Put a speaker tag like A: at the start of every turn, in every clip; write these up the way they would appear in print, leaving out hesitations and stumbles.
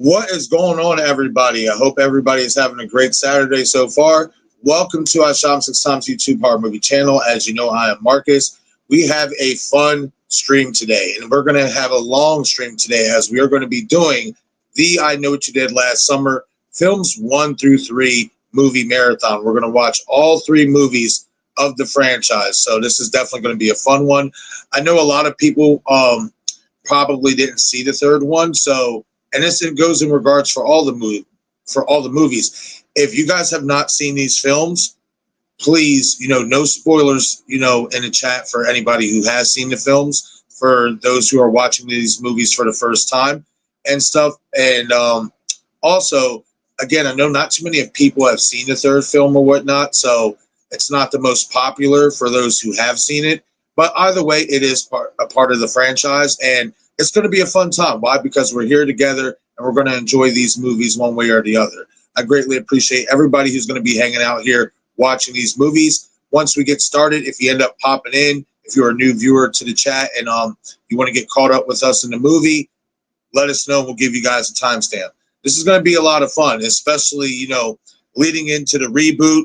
A: What is going on, everybody? I hope everybody is having a great Saturday so far. Welcome to our Shop 6 Times YouTube horror movie channel. As you know, I am Marcus. We have a fun stream today, and we're going to have a long stream today as we are going to be doing the I Know What You Did Last Summer films 1 through 3 movie marathon. We're going to watch all 3 movies of the franchise, so this is definitely going to be a fun one. I know a lot of people probably didn't see the third one, so and this goes in regards for all the movies. If you guys have not seen these films, please, no spoilers, in the chat for anybody who has seen the films, for those who are watching these movies for the first time and stuff. And also, again, I know not too many people have seen the third film or whatnot, so it's not the most popular for those who have seen it. But either way, it is a part of the franchise, and it's going to be a fun time. Why? Because we're here together, and we're going to enjoy these movies one way or the other. I greatly appreciate everybody who's going to be hanging out here watching these movies. Once we get started, if you end up popping in, if you're a new viewer to the chat and you want to get caught up with us in the movie, let us know. We'll give you guys a timestamp. This is going to be a lot of fun, especially, leading into the reboot,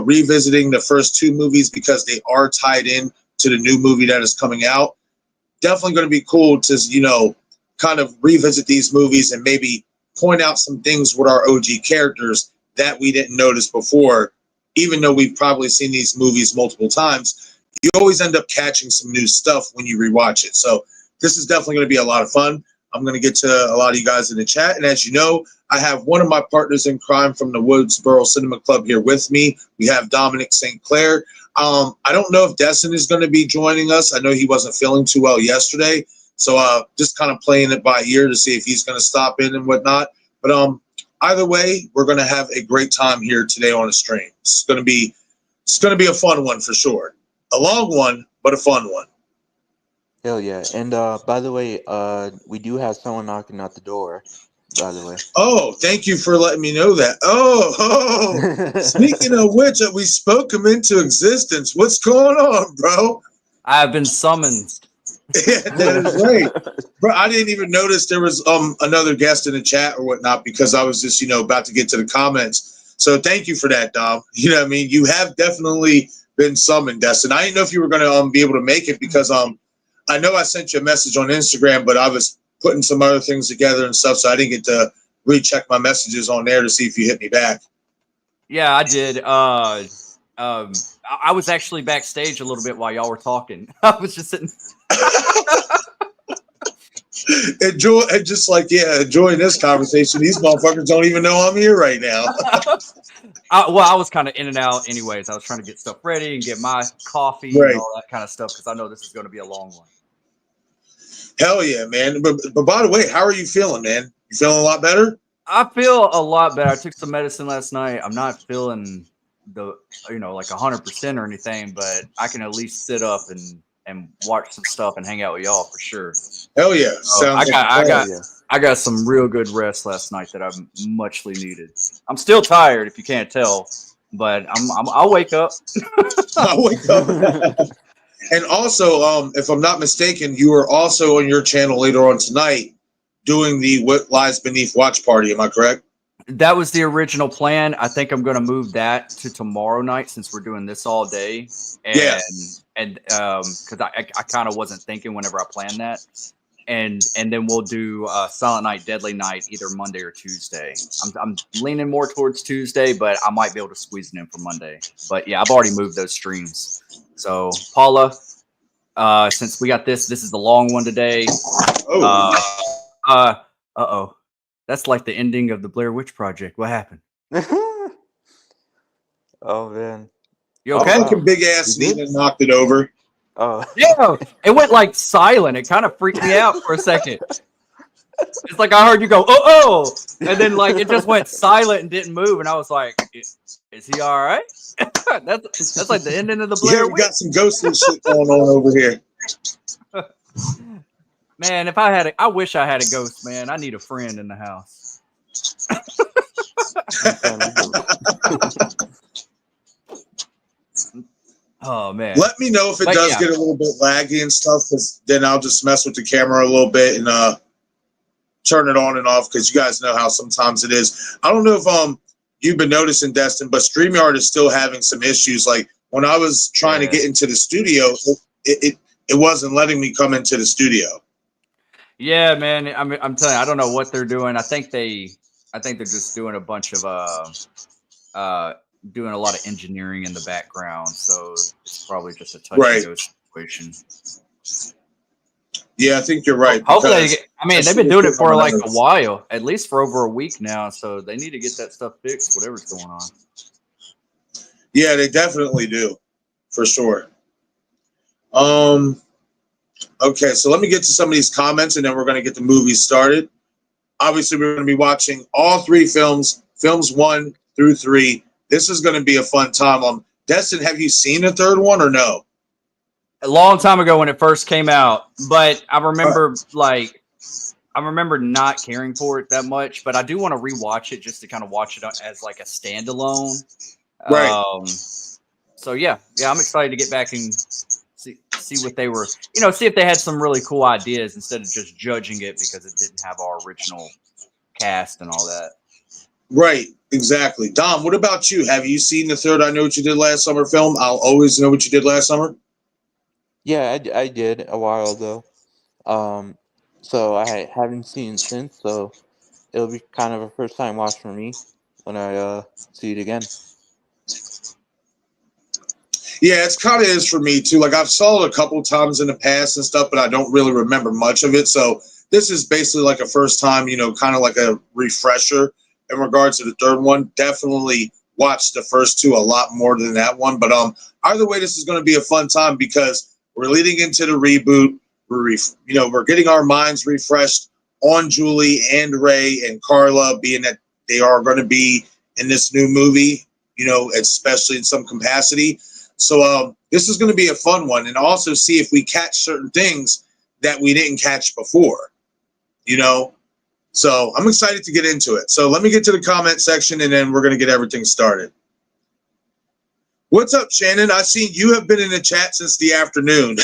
A: revisiting the first 2 movies because they are tied in to the new movie that is coming out. Definitely going to be cool to, kind of revisit these movies and maybe point out some things with our OG characters that we didn't notice before. Even though we've probably seen these movies multiple times, you always end up catching some new stuff when you rewatch it. So this is definitely going to be a lot of fun. I'm going to get to a lot of you guys in the chat. And as you know, I have one of my partners in crime from the Woodsboro Cinema Club here with me. We have Dominic St. Clair. I don't know if Destin is going to be joining us. I know he wasn't feeling too well yesterday. So just kind of playing it by ear to see if he's going to stop in and whatnot. But either way, we're going to have a great time here today on the stream. It's going to be a fun one for sure. A long one, but a fun one.
B: Hell yeah. And by the way, we do have someone knocking at the door, by the way.
A: Oh, thank you for letting me know that. Oh, speaking of which, we spoke him into existence. What's going on, bro?
C: I've been summoned.
A: Yeah, that is right. Bro, I didn't even notice there was another guest in the chat or whatnot because I was just, about to get to the comments. So thank you for that, Dom. You know what I mean? You have definitely been summoned, Destin. I didn't know if you were going to be able to make it because I know I sent you a message on Instagram, but I was putting some other things together and stuff, so I didn't get to recheck my messages on there to see if you hit me back.
C: Yeah, I did. I was actually backstage a little bit while y'all were talking. I was just sitting.
A: Enjoying this conversation. These motherfuckers don't even know I'm here right now.
C: I was kind of in and out anyways. I was trying to get stuff ready and get my coffee and all that kind of stuff because I know this is going to be a long one.
A: Hell yeah, man. But by the way, how are you feeling, man? You feeling a lot better?
C: I feel a lot better. I took some medicine last night. I'm not feeling like 100% or anything, but I can at least sit up and watch some stuff and hang out with y'all for sure.
A: Hell yeah.
C: I got some real good rest last night that I've muchly needed. I'm still tired if you can't tell, but I'll wake up.
A: I'll wake up. And also, if I'm not mistaken, you are also on your channel later on tonight doing the What Lies Beneath watch party. Am I correct?
C: That was the original plan. I think I'm going to move that to tomorrow night since we're doing this all day. And because I kind of wasn't thinking whenever I planned that. And then we'll do Silent Night, Deadly Night either Monday or Tuesday. I'm leaning more towards Tuesday, but I might be able to squeeze it in for Monday. But yeah, I've already moved those streams. So Paula, since we got this is the long one today. Uh-oh. That's like the ending of the Blair Witch Project. What happened?
B: Oh man.
C: You okay?
A: Fucking big ass Nina knocked it over.
B: Oh
C: yeah, it went like silent. It kind of freaked me out for a second. It's like I heard you go, oh, and then like it just went silent and didn't move, and I was like, is he all right? that's like the ending of the Blair Witch.
A: Yeah, we got some ghostly shit going on over here.
C: Man, if I wish I had a ghost, man. I need a friend in the house. Oh man.
A: Let me know if it does get a little bit laggy and stuff, because then I'll just mess with the camera a little bit and turn it on and off because you guys know how sometimes it is. I don't know if you've been noticing, Destin, but StreamYard is still having some issues. Like when I was trying to get into the studio, it wasn't letting me come into the studio.
C: Yeah, man. I'm telling you, I don't know what they're doing. I think they're just doing a bunch of doing a lot of engineering in the background. So it's probably just a touch and go situation.
A: Yeah, I think you're right.
C: Hopefully, they've been doing it for like a while, at least for over a week now. So they need to get that stuff fixed, whatever's going on.
A: Yeah, they definitely do, for sure. Okay, so let me get to some of these comments, and then we're going to get the movie started. Obviously, we're going to be watching all three films 1 through 3. This is going to be a fun time. Destin, have you seen the third one or no?
C: A long time ago when it first came out, but I remember not caring for it that much, but I do want to rewatch it just to kind of watch it as like a standalone.
A: Right.
C: So yeah, I'm excited to get back and see what they were, see if they had some really cool ideas instead of just judging it because it didn't have our original cast and all that.
A: Right, exactly. Dom, what about you? Have you seen the third I Know What You Did Last Summer film? I'll Always Know What You Did Last Summer?
B: Yeah, I did a while ago. So I haven't seen it since, so it'll be kind of a first time watch for me when I see it again.
A: Yeah, it's kind of is for me too. Like I've saw it a couple times in the past and stuff, but I don't really remember much of it. So this is basically like a first time, kind of like a refresher in regards to the third one. Definitely watch the first two a lot more than that one. But either way, this is going to be a fun time because we're leading into the reboot. We're getting our minds refreshed on Julie and Ray and Carla, being that they are going to be in this new movie, especially in some capacity. So this is going to be a fun one, and also see if we catch certain things that we didn't catch before, So I'm excited to get into it. So let me get to the comment section, and then we're going to get everything started. What's up, Shannon? I've seen you have been in the chat since the afternoon.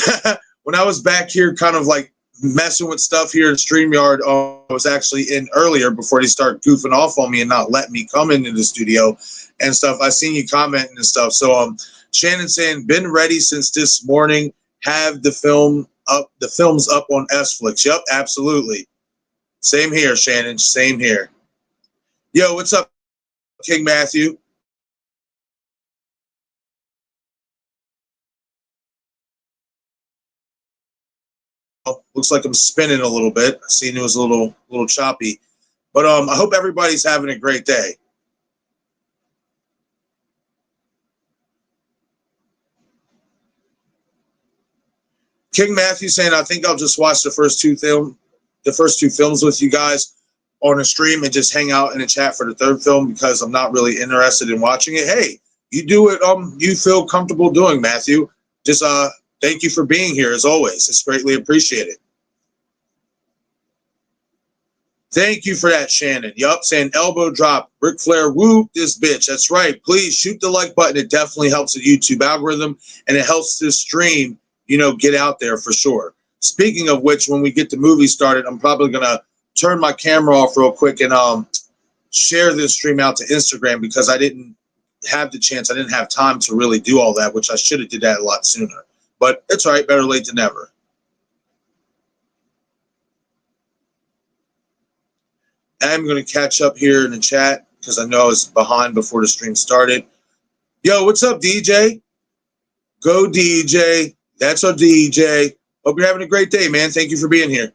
A: When I was back here kind of like messing with stuff here in StreamYard, I was actually in earlier before they start goofing off on me and not letting me come into the studio and stuff. I seen you commenting and stuff. So Shannon saying, been ready since this morning. Have the films up on Netflix. Yep, absolutely. Same here, Shannon. Same here. Yo, what's up, King Matthew? Looks like I'm spinning a little bit. I seen it was a little choppy. But I hope everybody's having a great day. King Matthew saying, I think I'll just watch the first two films with you guys on a stream and just hang out in the chat for the third film because I'm not really interested in watching it. Hey, you do it you feel comfortable doing, Matthew. Just thank you for being here as always. It's greatly appreciated. Thank you for that, Shannon. Yup, saying elbow drop, Ric Flair, whoop this bitch. That's right. Please shoot the like button. It definitely helps the YouTube algorithm and it helps this stream, get out there for sure. Speaking of which, when we get the movie started, I'm probably going to turn my camera off real quick and share this stream out to Instagram because I didn't have the chance. I didn't have time to really do all that, which I should have did that a lot sooner. But it's all right. Better late than never. I'm going to catch up here in the chat because I know I was behind before the stream started. Yo, what's up, DJ? Go, DJ. That's our DJ. Hope you're having a great day, man. Thank you for being here.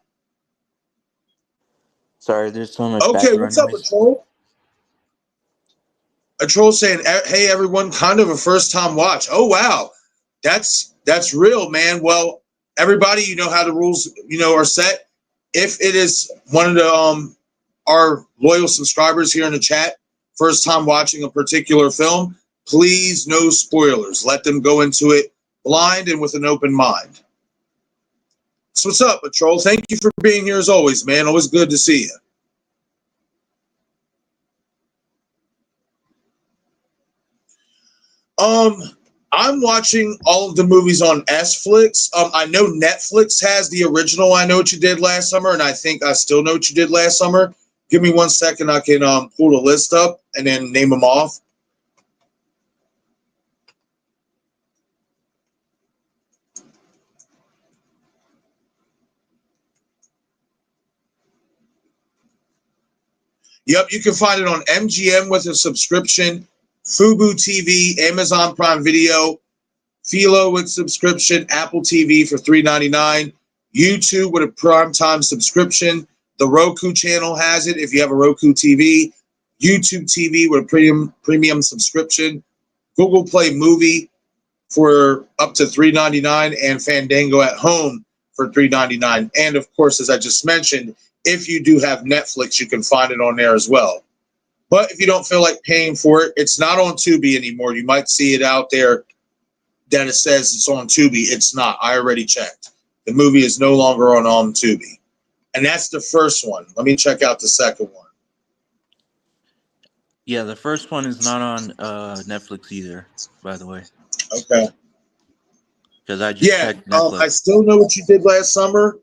B: Sorry, there's so much
A: Okay,
B: background
A: what's up,
B: noise.
A: a troll? A troll saying, hey, everyone, kind of a first-time watch. Oh, wow. That's real, man. Well, everybody, you know how the rules, are set. If it is one of the our loyal subscribers here in the chat, first time watching a particular film, please no spoilers. Let them go into it blind and with an open mind. So what's up, Patrol? Thank you for being here as always, man. Always good to see you. I'm watching all of the movies on S-Flix. I know Netflix has the original I Know What You Did Last Summer, and I think I Still Know What You Did Last Summer. Give me 1 second. I can pull the list up and then name them off. Yep, you can find it on MGM with a subscription, Fubo TV, Amazon Prime Video, Philo with subscription, Apple TV for $3.99, YouTube with a primetime subscription. The Roku channel has it if you have a Roku TV, YouTube TV with a premium subscription, Google Play Movie for up to $3.99, and Fandango at Home for $3.99. And of course, as I just mentioned, if you do have Netflix, you can find it on there as well. But if you don't feel like paying for it, it's not on Tubi anymore. You might see it out there that it says it's on Tubi. It's not. I already checked. The movie is no longer on Tubi. And that's the first one. Let me check out the second one.
B: Yeah, the first one is not on Netflix either, by the way.
A: Okay.
B: Because I just checked Netflix.
A: I Still Know What You Did Last Summer.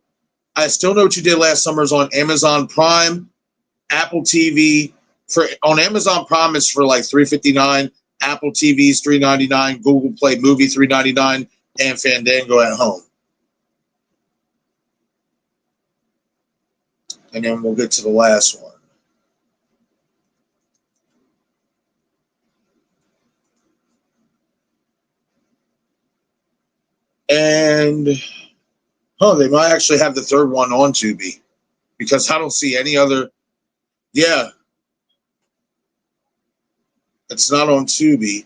A: I Still Know What You Did Last Summer is on Amazon Prime, Apple TV. On Amazon Prime, it's for like $3.59. Apple TV is $3.99. Google Play Movie $3.99, and Fandango at Home. And then we'll get to the last one. And they might actually have the third one on Tubi, because I don't see any other. Yeah, it's not on Tubi.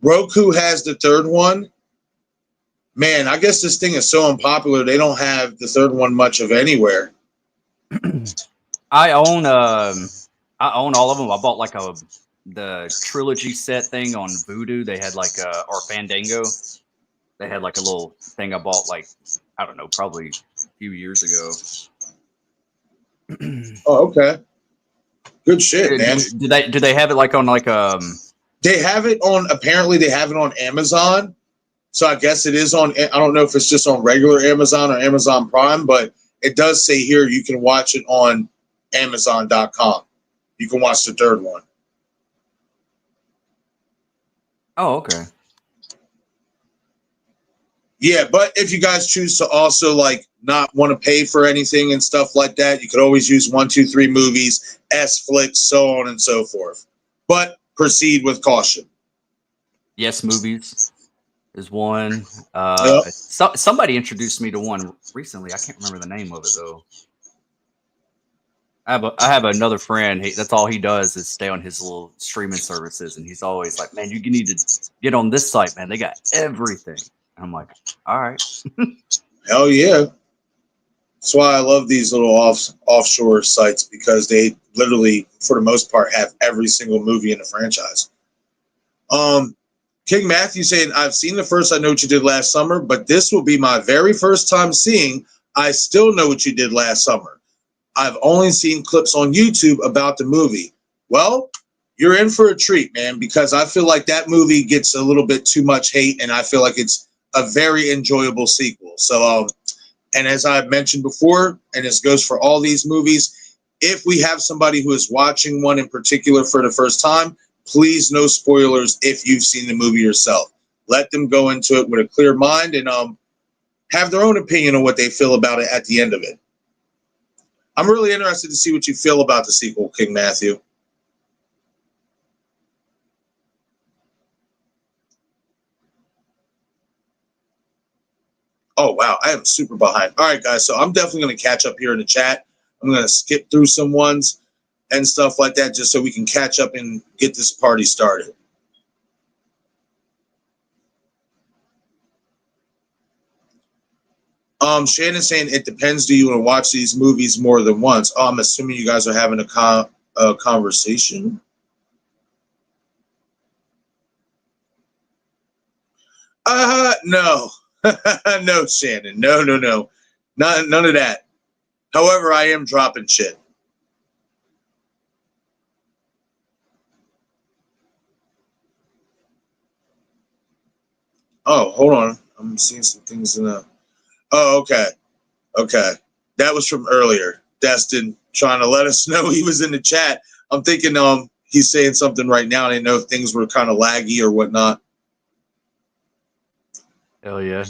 A: Roku has the third one. Man, I guess this thing is so unpopular, they don't have the third one much of anywhere.
C: I own all of them. I bought like the trilogy set thing on Vudu. They had like or Fandango. They had like a little thing I bought like, I don't know, probably a few years ago.
A: Oh, okay. Good shit, man.
C: Do they have it like on like
A: They have it on, apparently they have it on Amazon. So I guess it is on, I don't know if it's just on regular Amazon or Amazon Prime, but it does say here you can watch it on Amazon.com. You can watch the third one.
C: Oh, okay.
A: Yeah, but if you guys choose to also like not want to pay for anything and stuff like that, you could always use 123 Movies, S-Flix, so on and so forth. But proceed with caution.
C: Yes Movies is one.
A: Yep.
C: Somebody introduced me to one recently. I can't remember the name of it though. I have another friend. That's all he does is stay on his little streaming services, and he's always like, "Man, you need to get on this site, man. They got everything." I'm like, "All right."
A: Hell yeah. That's why I love these little offshore sites, because they literally, for the most part, have every single movie in the franchise. King Matthew saying, I've seen the first I Know What You Did Last Summer, but this will be my very first time seeing I Still Know What You Did Last Summer. I've only seen clips on YouTube about the movie. Well, you're in for a treat, man, because I feel like that movie gets a little bit too much hate, and I feel like it's a very enjoyable sequel. So, and as I've mentioned before, and this goes for all these movies, if we have somebody who is watching one in particular for the first time, please no spoilers if you've seen the movie yourself. Let them go into it with a clear mind and have their own opinion on what they feel about it at the end of it. I'm really interested to see what you feel about the sequel, King Matthew. Oh, wow. I am super behind. All right, guys. So I'm definitely going to catch up here in the chat. I'm going to skip through some ones and stuff like that just so we can catch up and get this party started. Shannon saying, it depends. Do you want to watch these movies more than once? Oh, I'm assuming you guys are having a conversation. No. No, Shannon. No. None of that. However, I am dropping shit. Oh, hold on. I'm seeing some things in the. Oh, okay. Okay. That was from earlier. Destin trying to let us know he was in the chat. I'm thinking he's saying something right now. I didn't know if things were kind of laggy or whatnot.
C: Hell yeah.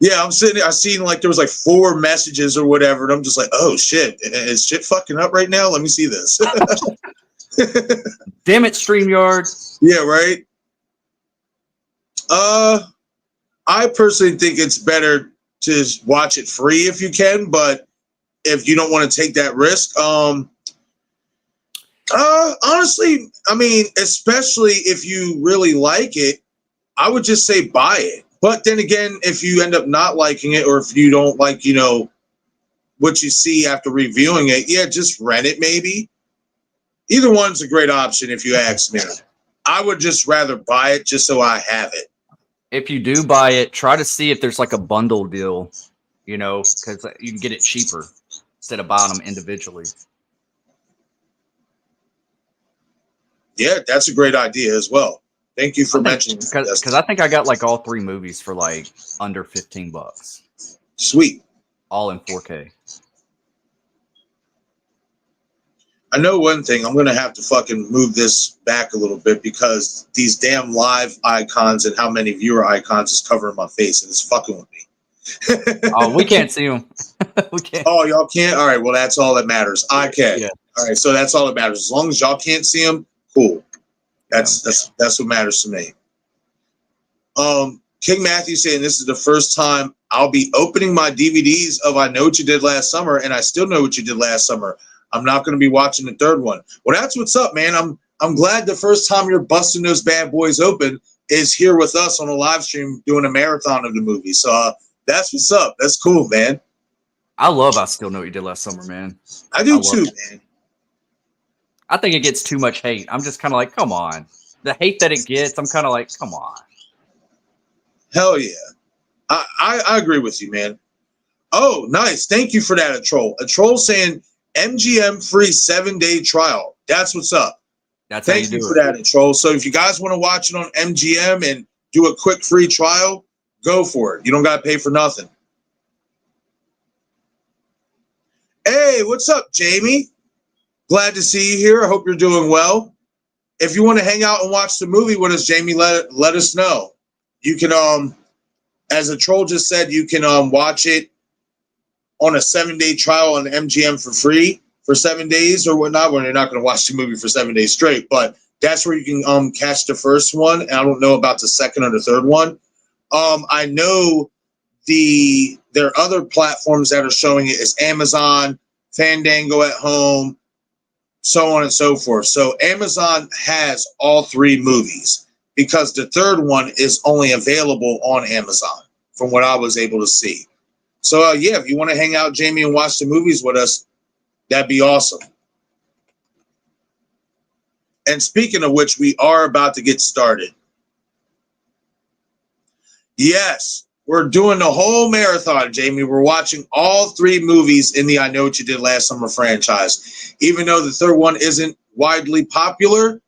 A: Yeah, I'm sitting there. I seen like there was like 4 messages or whatever, and I'm just like, oh shit, is shit fucking up right now? Let me see this.
C: Damn it, StreamYard.
A: Yeah, right. I personally think it's better to watch it free if you can, but if you don't want to take that risk, honestly, I mean, especially if you really like it, I would just say buy it. But then again, if you end up not liking it, or if you don't like, what you see after reviewing it, yeah, just rent it maybe. Either one's a great option if you ask me. I would just rather buy it just so I have it.
C: If you do buy it, try to see if there's like a bundle deal, because you can get it cheaper instead of buying them individually.
A: Yeah, that's a great idea as well. Thank you for mentioning that.
C: Because I think I got like all 3 movies for like under $15.
A: Sweet.
C: All in 4K.
A: I know one thing. I'm going to have to fucking move this back a little bit because these damn live icons and how many viewer icons is covering my face, and it's fucking with me.
C: Oh, we can't see them. We can't.
A: Oh, y'all can't? All right. Well, that's all that matters. Okay.
C: Yeah.
A: All right. So that's all that matters. As long as y'all can't see them, cool. That's what matters to me. King Matthew saying this is the first time I'll be opening my DVDs of I Know What You Did Last Summer, and I still know what you did last summer. I'm not going to be watching the 3rd one. Well, that's what's up, man. I'm glad the first time you're busting those bad boys open is here with us on a live stream doing a marathon of the movie. So that's what's up. That's cool, man.
C: I love I Still Know What You Did Last Summer, man.
A: I do too, man.
C: I think it gets too much hate. I'm just kind of like, come on. The hate that it gets, I'm kind of like, come on.
A: Hell yeah. I agree with you, man. Oh, nice. Thank you for that, a troll. A troll saying MGM free 7-day trial. That's what's up.
C: That's
A: Thank you for that, a troll. So if you guys want to watch it on MGM and do a quick free trial, go for it. You don't got to pay for nothing. Hey, what's up, Jamie? Glad to see you here. I hope you're doing well. If you want to hang out and watch the movie with us, Jamie, let us know. You can, as a troll just said, you can watch it on a 7-day trial on MGM for free for 7 days or whatnot, when you're not going to watch the movie for 7 days straight. But that's where you can catch the first one. And I don't know about the second or the third one. I know there are other platforms that are showing it is Amazon, Fandango at Home, so on and so forth. So Amazon has all 3 movies because the third one is only available on Amazon from what I was able to see. So, yeah, if you want to hang out, Jamie, and watch the movies with us, that'd be awesome. And speaking of which, we are about to get started. Yes, we're doing the whole marathon, Jamie. We're watching all 3 movies in the I Know What You Did Last Summer franchise. Even though the third one isn't widely popular,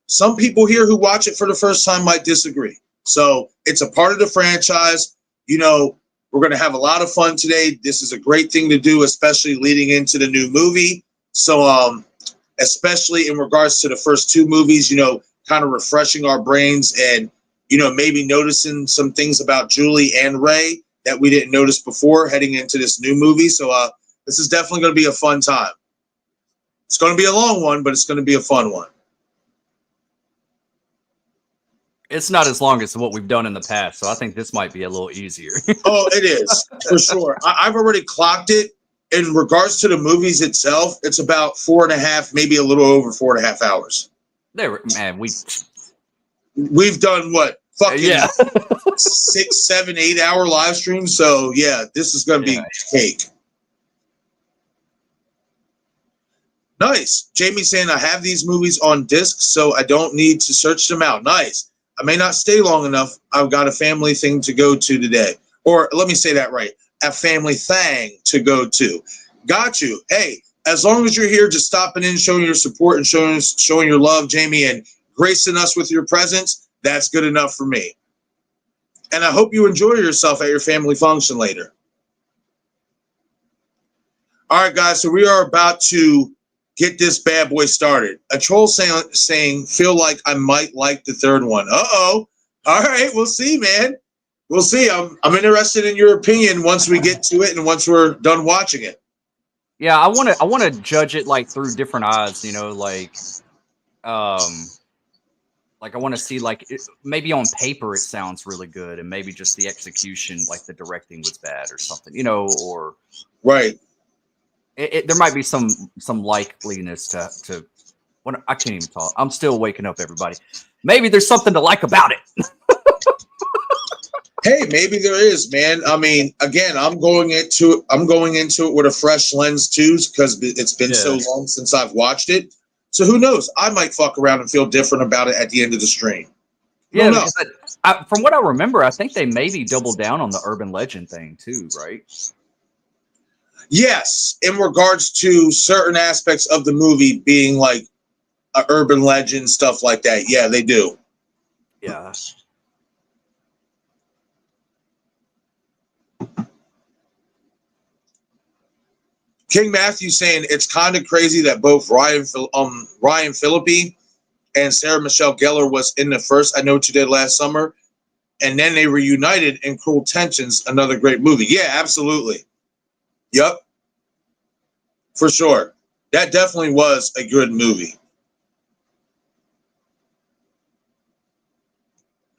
A: some people here who watch it for the first time might disagree. So it's a part of the franchise. We're going to have a lot of fun today. This is a great thing to do, especially leading into the new movie. So especially in regards to the first 2 movies, kind of refreshing our brains and, maybe noticing some things about Julie and Ray that we didn't notice before heading into this new movie. So this is definitely going to be a fun time. It's going to be a long one, but it's going to be a fun one.
C: It's not as long as what we've done in the past, so I think this might be a little easier.
A: Oh, it is, for sure. I've already clocked it. In regards to the movies itself, it's about 4.5, maybe a little over 4.5 hours. We've done what? Fucking 6, 7, 8 hour live streams. So yeah, this is going to be cake. Nice. Jamie saying I have these movies on disc, so I don't need to search them out. Nice. I may not stay long enough. I've got a family thing to go to today. Or let me say that right. A family thing to go to. Got you. Hey, as long as you're here just stopping in, showing your support and showing your love, Jamie, and gracing us with your presence, that's good enough for me. And I hope you enjoy yourself at your family function later. All right, guys, so we are about to get this bad boy started. A troll saying, feel like I might like the third one. Uh-oh. All right, we'll see, man. We'll see. I'm interested in your opinion once we get to it and once we're done watching it.
C: Yeah, I want to judge it like through different eyes, you know, like I want to see like maybe on paper it sounds really good, and maybe just the execution, like the directing was bad or something, you know, or
A: right.
C: There might be some likeliness to what I can't even talk. I'm still waking up, everybody. Maybe there's something to like about it.
A: Hey, maybe there is, man. I mean, again, I'm going into it with a fresh lens too, because it's been so long since I've watched it. So who knows? I might fuck around and feel different about it at the end of the stream.
C: Yeah, because from what I remember, I think they maybe doubled down on the urban legend thing too, right?
A: Yes, in regards to certain aspects of the movie being like an urban legend, stuff like that. Yeah, they do.
C: Yeah.
A: King Matthew saying it's kind of crazy that both Ryanphillippe and Sarah Michelle Gellar was in the first I Know What You Did Last Summer, and then they reunited in Cruel Tensions, another great movie. Yeah, absolutely. Yep. For sure. That definitely was a good movie.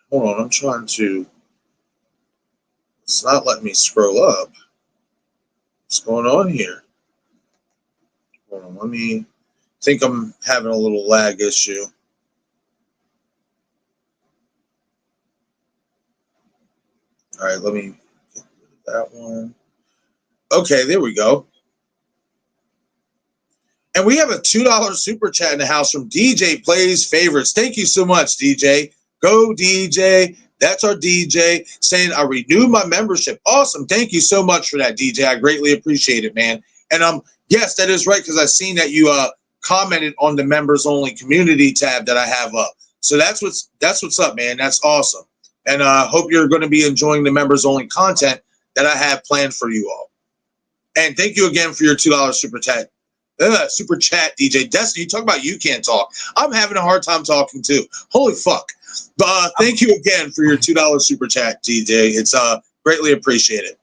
A: Hold on, I'm trying to... It's not letting me scroll up. What's going on here? Hold on, let me... I think I'm having a little lag issue. All right, let me get rid of that one. Okay, there we go. And we have a $2 super chat in the house from DJ Plays Favorites. Thank you so much, DJ. Go, DJ. That's our DJ saying I renewed my membership. Awesome. Thank you so much for that, DJ. I greatly appreciate it, man. And yes, that is right, because I've seen that you commented on the members only community tab that I have up. So that's what's up, man. That's awesome. And I hope you're going to be enjoying the members only content that I have planned for you all. And thank you again for your $2 super chat. Super chat, DJ Destiny. You talk about you can't talk. I'm having a hard time talking too. Holy fuck! But thank you again for your $2 super chat, DJ. It's greatly appreciated.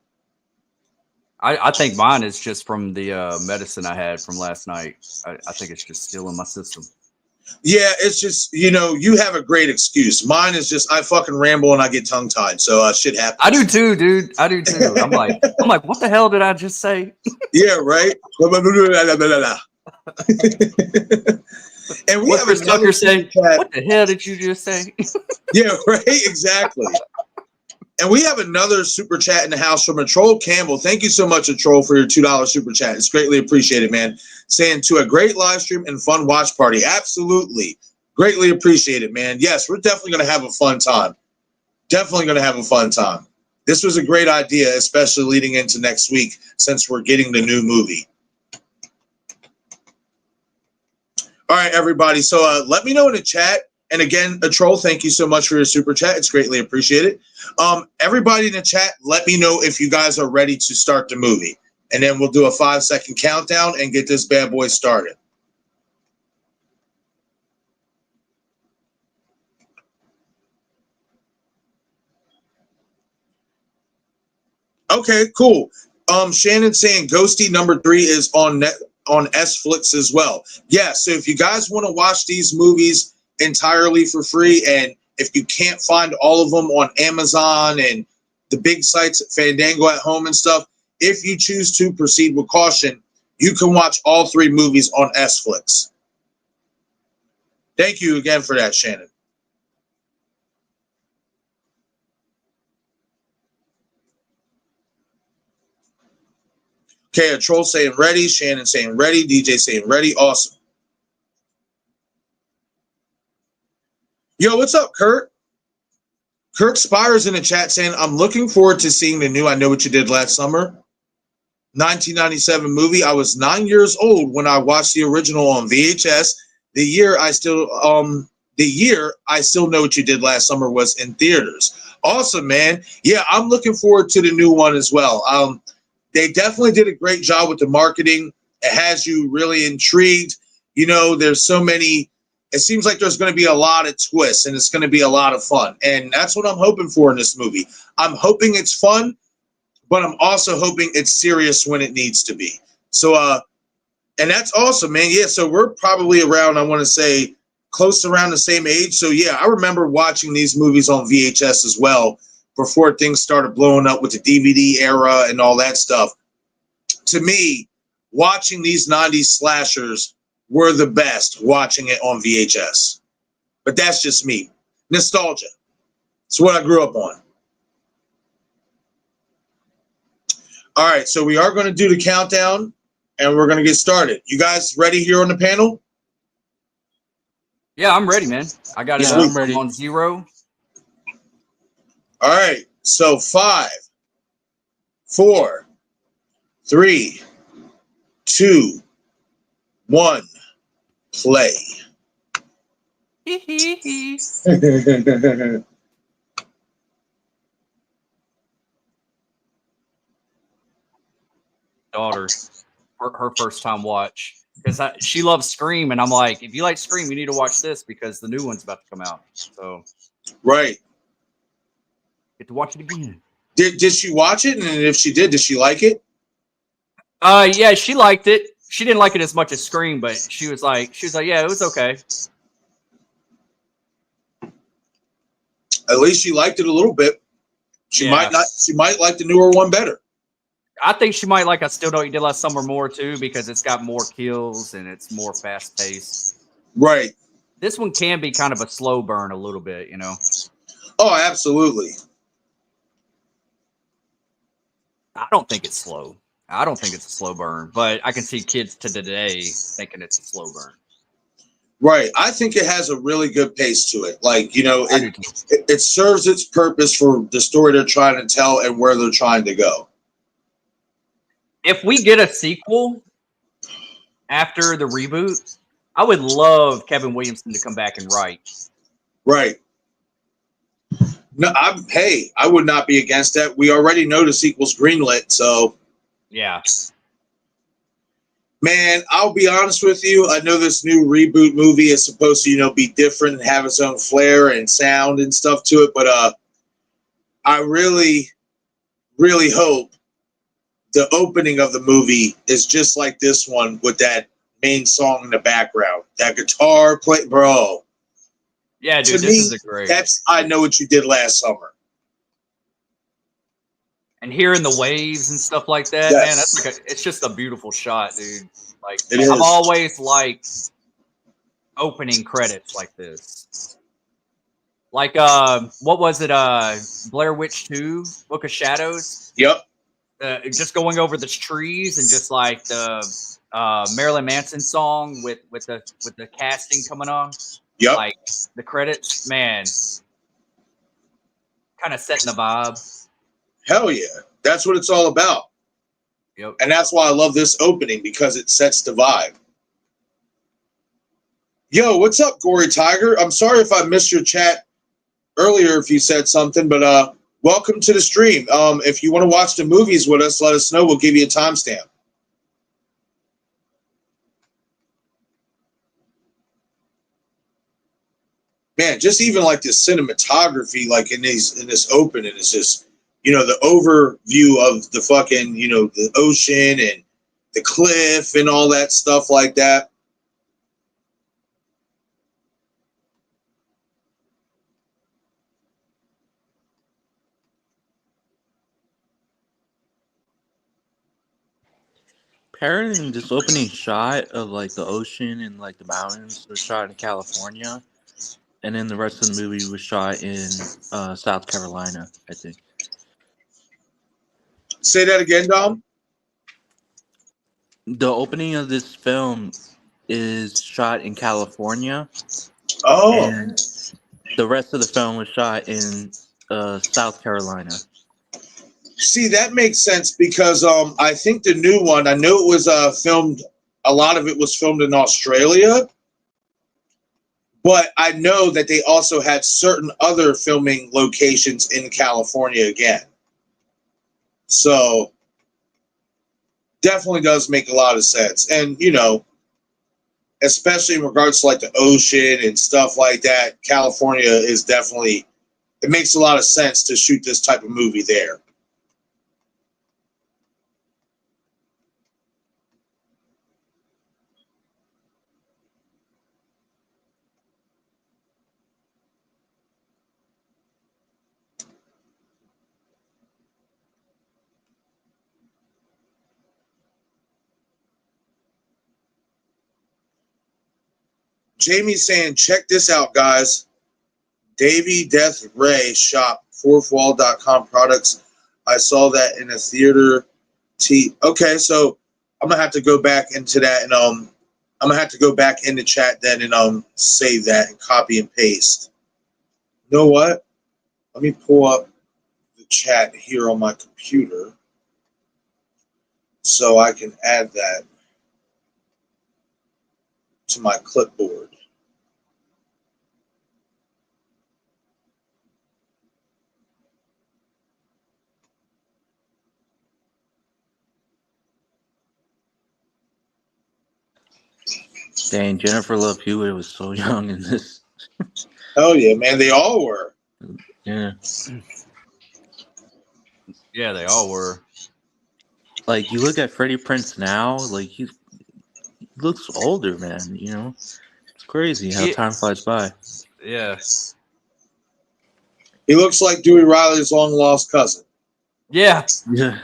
C: I think mine is just from the medicine I had from last night. I think it's just still in my system. Yeah, it's just, you have a great excuse. Mine is just I fucking ramble and I get tongue tied, so shit happens. I do too, dude. I do too. I'm like, what the hell did I just say? Yeah, right. And we have another say. What the hell did you just say? Yeah, right. Exactly. And we have another super chat in the house from a Troll Campbell. Thank you so much, a Troll, for your $2 super chat. It's greatly appreciated, man. Saying to a great live stream and fun watch party. Absolutely. Greatly appreciated, man. Yes, we're definitely going to have a fun time. Definitely going to have a fun time. This was a great idea, especially leading into next week, since we're getting the new movie. All right, everybody. So let me know in the chat. And again, a Troll, thank you so much for your super chat. It's greatly appreciated. Everybody in the chat, let me know if you guys are ready to start the movie. And then we'll do a 5-second countdown and get this bad boy started. Okay, cool. Shannon saying Ghosty #3 is on Sflix as well. Yeah, so if you guys want to watch these movies entirely for free, and if you can't find all of them on Amazon and the big sites at Fandango at home and stuff, if you choose to proceed with caution, you can watch all 3 movies on Sflix. Thank you again for that, Shannon. Okay, a Troll saying ready, Shannon saying ready, DJ saying ready. Awesome. Yo, what's up, Kurt? Kurt Spires in the chat saying, I'm looking forward to seeing the new I Know What You Did Last Summer 1997 movie. I was 9 years old when I watched the original on VHS. The year I still know what you did last summer was in theaters.
A: Awesome, man. Yeah, I'm looking forward to the new one as well. They definitely did a great job with the marketing. It has you really intrigued. You know, there's so many. It seems like there's going to be a lot of twists, and it's going to be a lot of fun. And that's what I'm hoping for in this movie. I'm hoping it's fun, but I'm also hoping it's serious when it needs to be. So, and that's awesome, man. Yeah, so we're probably around, I want to say, close around the same age. So, yeah, I remember watching these movies on VHS as well before things started blowing up with the DVD era and all that stuff. To me, watching these 90s slashers were the best watching it on VHS. But that's just me. Nostalgia. It's what I grew up on. All right, so we are going to do the countdown, and we're going to get started. You guys ready here on the panel?
C: Yeah, I'm ready, man. I got it.
B: Yeah, I'm ready.
C: On 0.
A: All right, so 5, 4, 3, 2, 1, play.
C: Daughter, her first time watch, because she loves Scream, and I'm like, if you like Scream, you need to watch this because the new one's about to come out. So,
A: Right.
C: get to watch it again.
A: Did she watch it? And if she did she like it?
C: Yeah, she liked it. She didn't like it as much as Scream, but she was like, yeah, it was okay.
A: At least she liked it a little bit. She might not. She might like the newer one better.
C: I think she might like I Still Know What You Did Last Summer more too, because it's got more kills and it's more fast paced.
A: Right.
C: This one can be kind of a slow burn a little bit, you know.
A: Oh, absolutely.
C: I don't think it's slow. I don't think it's a slow burn, but I can see kids to today thinking it's a slow burn.
A: Right. I think it has a really good pace to it. Like, you know, it serves its purpose for the story they're trying to tell and where they're trying to go.
C: If we get a sequel after the reboot, I would love Kevin Williamson to come back and write.
A: Right. No, I would not be against that. We already know the sequel's greenlit, so
C: yeah.
A: Man, I'll be honest with you. I know this new reboot movie is supposed to, you know, be different and have its own flair and sound and stuff to it, but I really, really hope the opening of the movie is just like this one with that main song in the background. That guitar play, bro.
C: Yeah, dude,
A: to
C: this
A: me,
C: is a great.
A: That's I Know What You Did Last Summer.
C: And hearing the waves and stuff like that,
A: Yes.
C: man, that's like it's just a beautiful shot, dude. Like
A: I've
C: always liked opening credits like this. Like what was it? Blair Witch 2, Book of Shadows.
A: Yep.
C: Just going over the trees and just like the Marilyn Manson song with the casting coming on.
A: Yep.
C: Like the credits, man, kind of setting the vibe.
A: Hell yeah. That's what it's all about.
C: Yep.
A: And that's why I love this opening, because it sets the vibe. Yo, what's up, Gory Tiger? I'm sorry if I missed your chat earlier if you said something, but welcome to the stream. If you want to watch the movies with us, let us know. We'll give you a timestamp. Man, just even like this cinematography, like in this opening, is just, you know, the overview of the fucking, you know, the ocean and the cliff and all that stuff like that.
B: Apparently, this opening shot of like the ocean and like the mountains was shot in California, and then the rest of the movie was shot in South Carolina, I think.
A: Say that again, Dom.
B: The opening of this film is shot in California.
A: Oh.
B: And the rest of the film was shot in South Carolina.
A: See, that makes sense because I think the new one, I know it was filmed, a lot of it was filmed in Australia, But I know that they also had certain other filming locations in California again. So definitely does make a lot of sense. And, you know, especially in regards to like the ocean and stuff like that, California is definitely, it makes a lot of sense to shoot this type of movie there. Jamie's saying, check this out, guys. Davy Death Ray shop, fourthwall.com products. I saw that in a theater. Okay, so I'm gonna have to go back into that and I'm gonna have to go back in the chat then and save that and copy and paste. You know what? Let me pull up the chat here on my computer so I can add that to my clipboard.
B: Dang, Jennifer Love Hewitt was so young in this.
A: Oh yeah, man, they all were.
B: Yeah.
C: Yeah, they all were.
B: Like, you look at Freddie Prinze now, like, he looks older, man, you know? It's crazy how time flies by.
C: Yeah.
A: He looks like Dewey Riley's long lost cousin.
C: Yeah.
B: Yeah.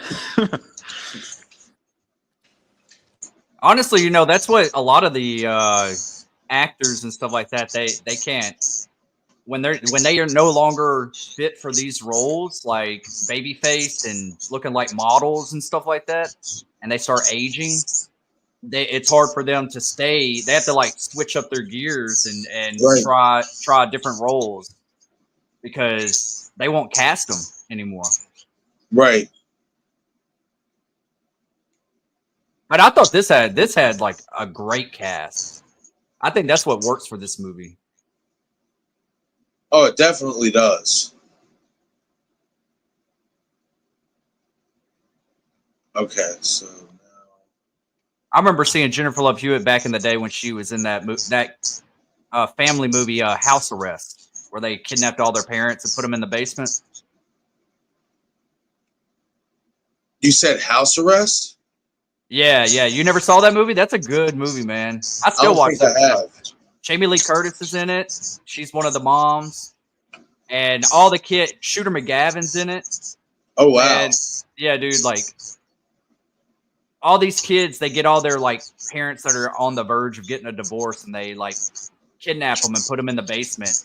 C: Honestly, you know, that's what a lot of the actors and stuff like that, they can't, when they are no longer fit for these roles, like babyface and looking like models and stuff like that, and they start aging, it's hard for them to stay. They have to like switch up their gears and
A: Right.
C: try different roles because they won't cast them anymore.
A: Right.
C: But I thought this had like a great cast. I think that's what works for this movie.
A: Oh, it definitely does. Okay, so now
C: I remember seeing Jennifer Love Hewitt back in the day when she was in that family movie, House Arrest, where they kidnapped all their parents and put them in the basement.
A: you said House Arrest?
C: Yeah. You never saw that movie? That's a good movie, man. I
A: I
C: still
A: don't
C: watch
A: think
C: that
A: I
C: stuff.
A: have.
C: Jamie Lee Curtis is in it. She's one of the moms. And all the kids, Shooter McGavin's in it.
A: Oh wow.
C: And yeah, dude, like all these kids, they get all their like parents that are on the verge of getting a divorce, and they like kidnap them and put them in the basement.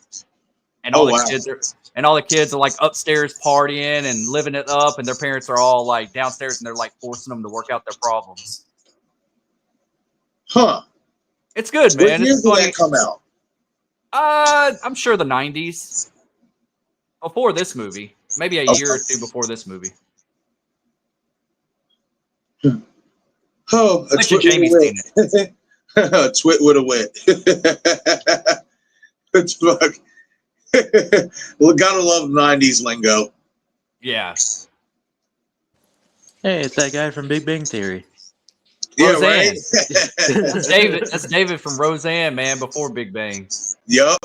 C: And all the kids are like upstairs partying and living it up, and their parents are all like downstairs, and they're like forcing them to work out their problems.
A: Huh.
C: It's good, man.
A: What year
C: It's
A: did
C: funny.
A: that come out?
C: I'm sure the 90s. Before this movie. Maybe a year or two before this movie.
A: Oh, a
C: Bet you
A: twit
C: Jamie's
A: with
C: seen
A: a wit. A twit with a wit. It's fuck. Well, gotta love 90s lingo.
C: Yeah.
B: Hey, it's that guy from Big Bang Theory.
A: Yeah,
C: Roseanne.
A: right?
C: That's David from Roseanne, man, before Big Bang.
A: Yup.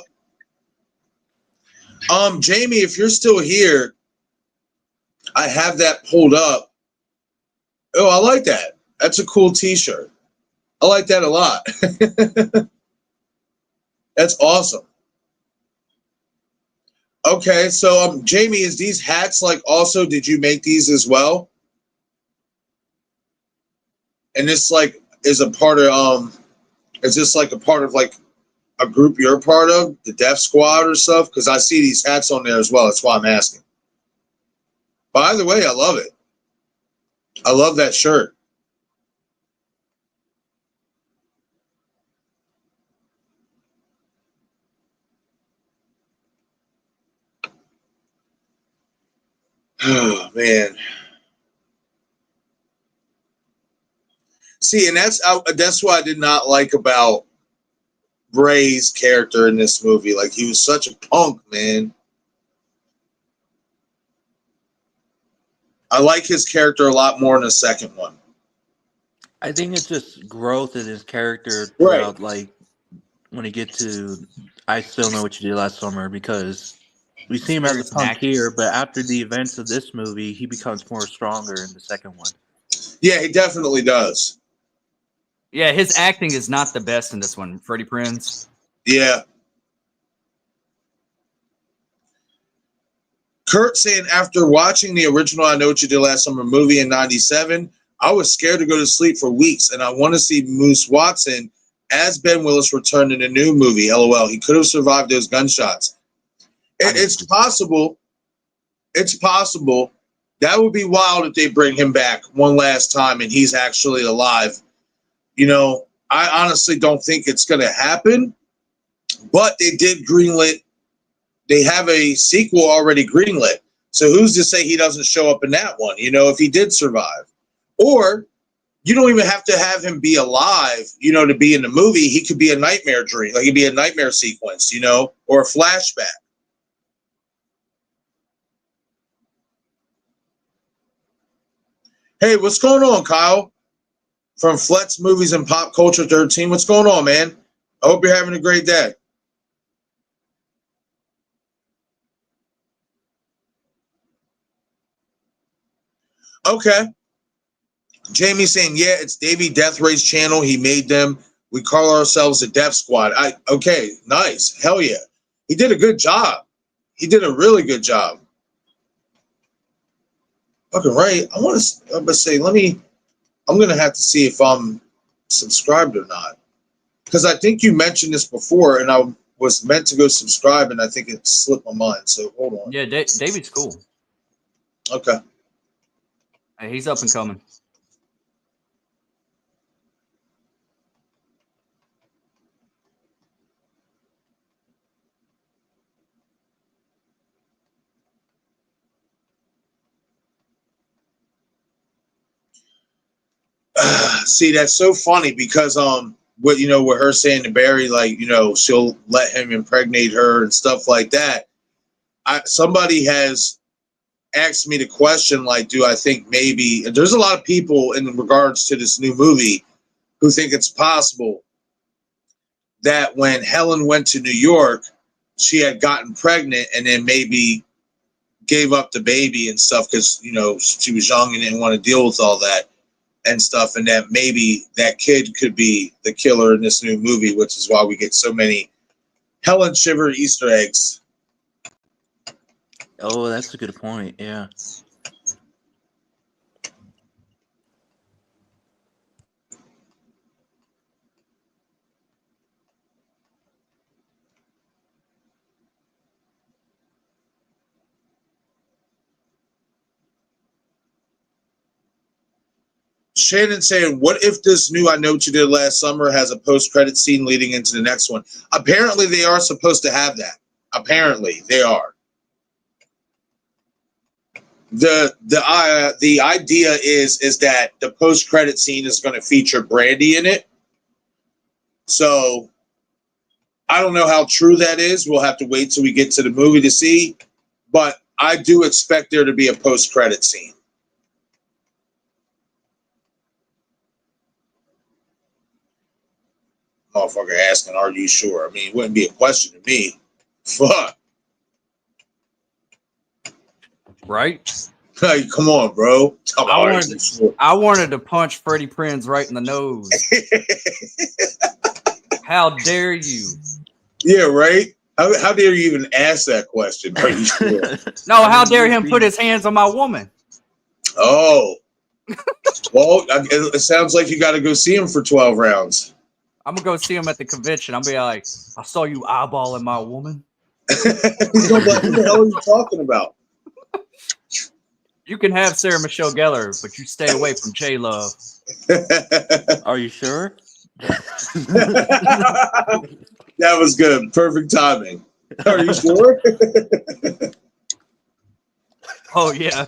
A: Jamie, if you're still here, I have that pulled up. Oh, I like that. That's a cool t-shirt. I like that a lot. That's awesome. Okay, so Jamie, is these hats like also, did you make these as well? And this like is a part of is this like a part of like a group you're part of, the Death Squad or stuff? Because I see these hats on there as well. That's why I'm asking. By the way, I love it. I love that shirt. Oh man. See, and that's what I did not like about Ray's character in this movie. Like, he was such a punk, man. I like his character a lot more in the second one.
B: I think it's just growth in his character
A: Right.
B: throughout, like, when he get to I Still Know What You Did Last Summer, because we see him as a punk here, but after the events of this movie, he becomes more stronger in the second one.
A: Yeah, he definitely does.
C: Yeah, his acting is not the best in this one, Freddie Prinze.
A: Yeah. Kurt saying, after watching the original I Know What You Did Last Summer movie in 97, I was scared to go to sleep for weeks, and I want to see Moose Watson as Ben Willis returned in a new movie. LOL. He could have survived those gunshots. It's possible. It's possible. That would be wild if they bring him back one last time and he's actually alive. You know, I honestly don't think it's going to happen, but they did greenlit. They have a sequel already greenlit. So who's to say he doesn't show up in that one, you know, if he did survive? Or you don't even have to have him be alive, you know, to be in the movie. He could be a nightmare dream. Like, he'd be a nightmare sequence, you know, or a flashback. Hey, what's going on, Kyle? From Flex Movies and Pop Culture 13. What's going on, man? I hope you're having a great day. Okay. Jamie saying, yeah, it's Davey Death Race channel. He made them. We call ourselves the Death Squad. Okay, nice. Hell yeah. He did a good job. He did a really good job. Okay, right. I'm going to say, I'm going to have to see if I'm subscribed or not. Because I think you mentioned this before, and I was meant to go subscribe, and I think it slipped my mind. So hold on.
C: Yeah, David's cool.
A: Okay.
C: Hey, he's up and coming.
A: See, that's so funny because what her saying to Barry, like, you know, she'll let him impregnate her and stuff like that. Somebody has asked me the question, like, do I think maybe there's a lot of people in regards to this new movie who think it's possible that when Helen went to New York, she had gotten pregnant and then maybe gave up the baby and stuff because, you know, she was young and didn't want to deal with all that and stuff, and that maybe that kid could be the killer in this new movie, which is why we get so many Helen-shiver Easter eggs.
B: Oh, that's a good point. Yeah.
A: Shannon saying, what if this new I Know What You Did Last Summer has a post-credit scene leading into the next one? Apparently, they are supposed to have that. Apparently, they are. The idea is that the post-credit scene is going to feature Brandy in it. So I don't know how true that is. We'll have to wait till we get to the movie to see. But I do expect there to be a post-credit scene. Motherfucker asking, are you sure? I mean, it wouldn't be a question to me. Fuck.
C: Right?
A: Hey, come on, bro.
C: I wanted to punch Freddie Prinze right in the nose. How dare you?
A: Yeah, right? How dare you even ask that question? Are you sure?
C: No, how dare him put his hands on my woman?
A: Oh. Well, it sounds like you got to go see him for 12 rounds.
C: I'm going to go see him at the convention. I'll be like, I saw you eyeballing my woman.
A: He's gonna be like, what the hell are you talking about?
C: You can have Sarah Michelle Gellar, but you stay away from J-Love.
B: Are you sure?
A: That was good. Perfect timing. Are you sure?
C: Oh, yeah.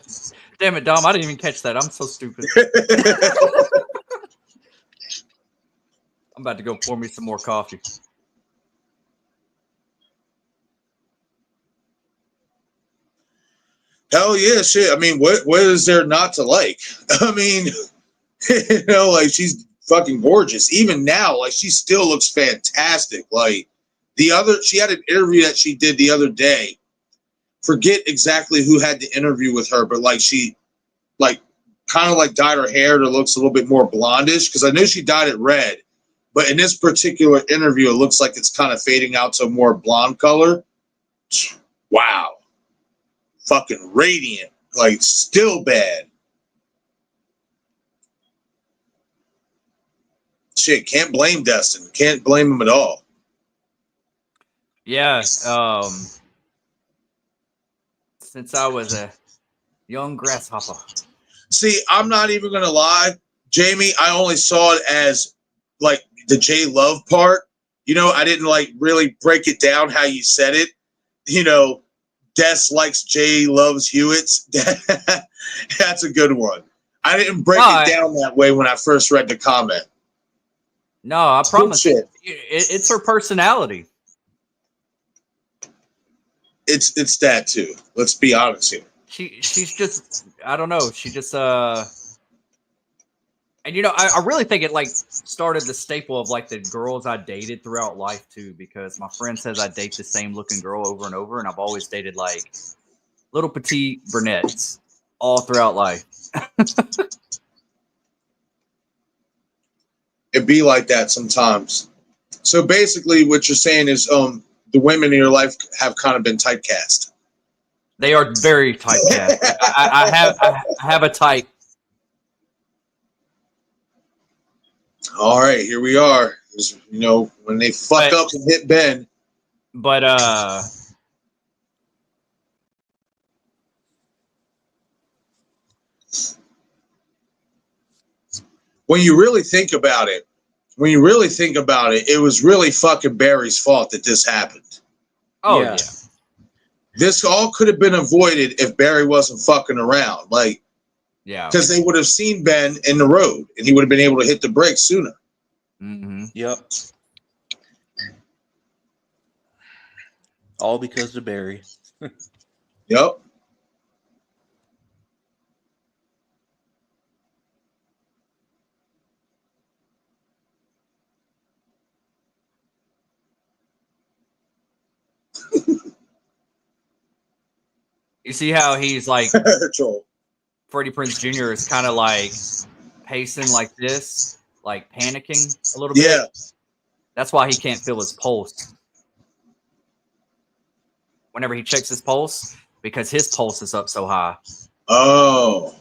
C: Damn it, Dom. I didn't even catch that. I'm so stupid. I'm about to go pour me some more coffee.
A: Oh yeah, shit. I mean, what is there not to like? I mean, you know, like she's fucking gorgeous. Even now, like she still looks fantastic. Like she had an interview that she did the other day. Forget exactly who had the interview with her, but like she like kind of like dyed her hair to looks a little bit more blondish because I know she dyed it red, but in this particular interview, it looks like it's kind of fading out to a more blonde color. Wow, fucking radiant, like still bad. Shit, can't blame Destin. Can't blame him at all.
C: Yeah. Since I was a young grasshopper.
A: See, I'm not even gonna lie, Jamie. I only saw it as like the J Love part. You know, I didn't like really break it down how you said it. You know, Des likes J loves Hewitt's. That's a good one. I didn't break it down that way when I first read the comment.
C: No, I promise. It's her personality.
A: It's that too. Let's be honest here.
C: She's just, I don't know. She just and you know, I really think it like started the staple of like the girls I dated throughout life too, because my friend says I date the same looking girl over and over, and I've always dated like little petite brunettes all throughout life.
A: It be like that sometimes. So basically, what you're saying is, the women in your life have kind of been typecast.
C: They are very typecast. I have a type.
A: All right, here we are. You know, when they fuck up and hit Ben.
C: But
A: when you really think about it, it was really fucking Barry's fault that this happened.
C: Oh yeah.
A: This all could have been avoided if Barry wasn't fucking around. Like,
C: yeah,
A: because they would have seen Ben in the road and he would have been able to hit the brakes sooner.
C: Mm-hmm.
B: Yep. All because of Barry.
A: Yep.
C: You see how he's like Freddie Prinze Jr. is kind of like pacing like this, like panicking a little bit.
A: Yeah.
C: That's why he can't feel his pulse. Whenever he checks his pulse, because his pulse is up so high.
A: Oh.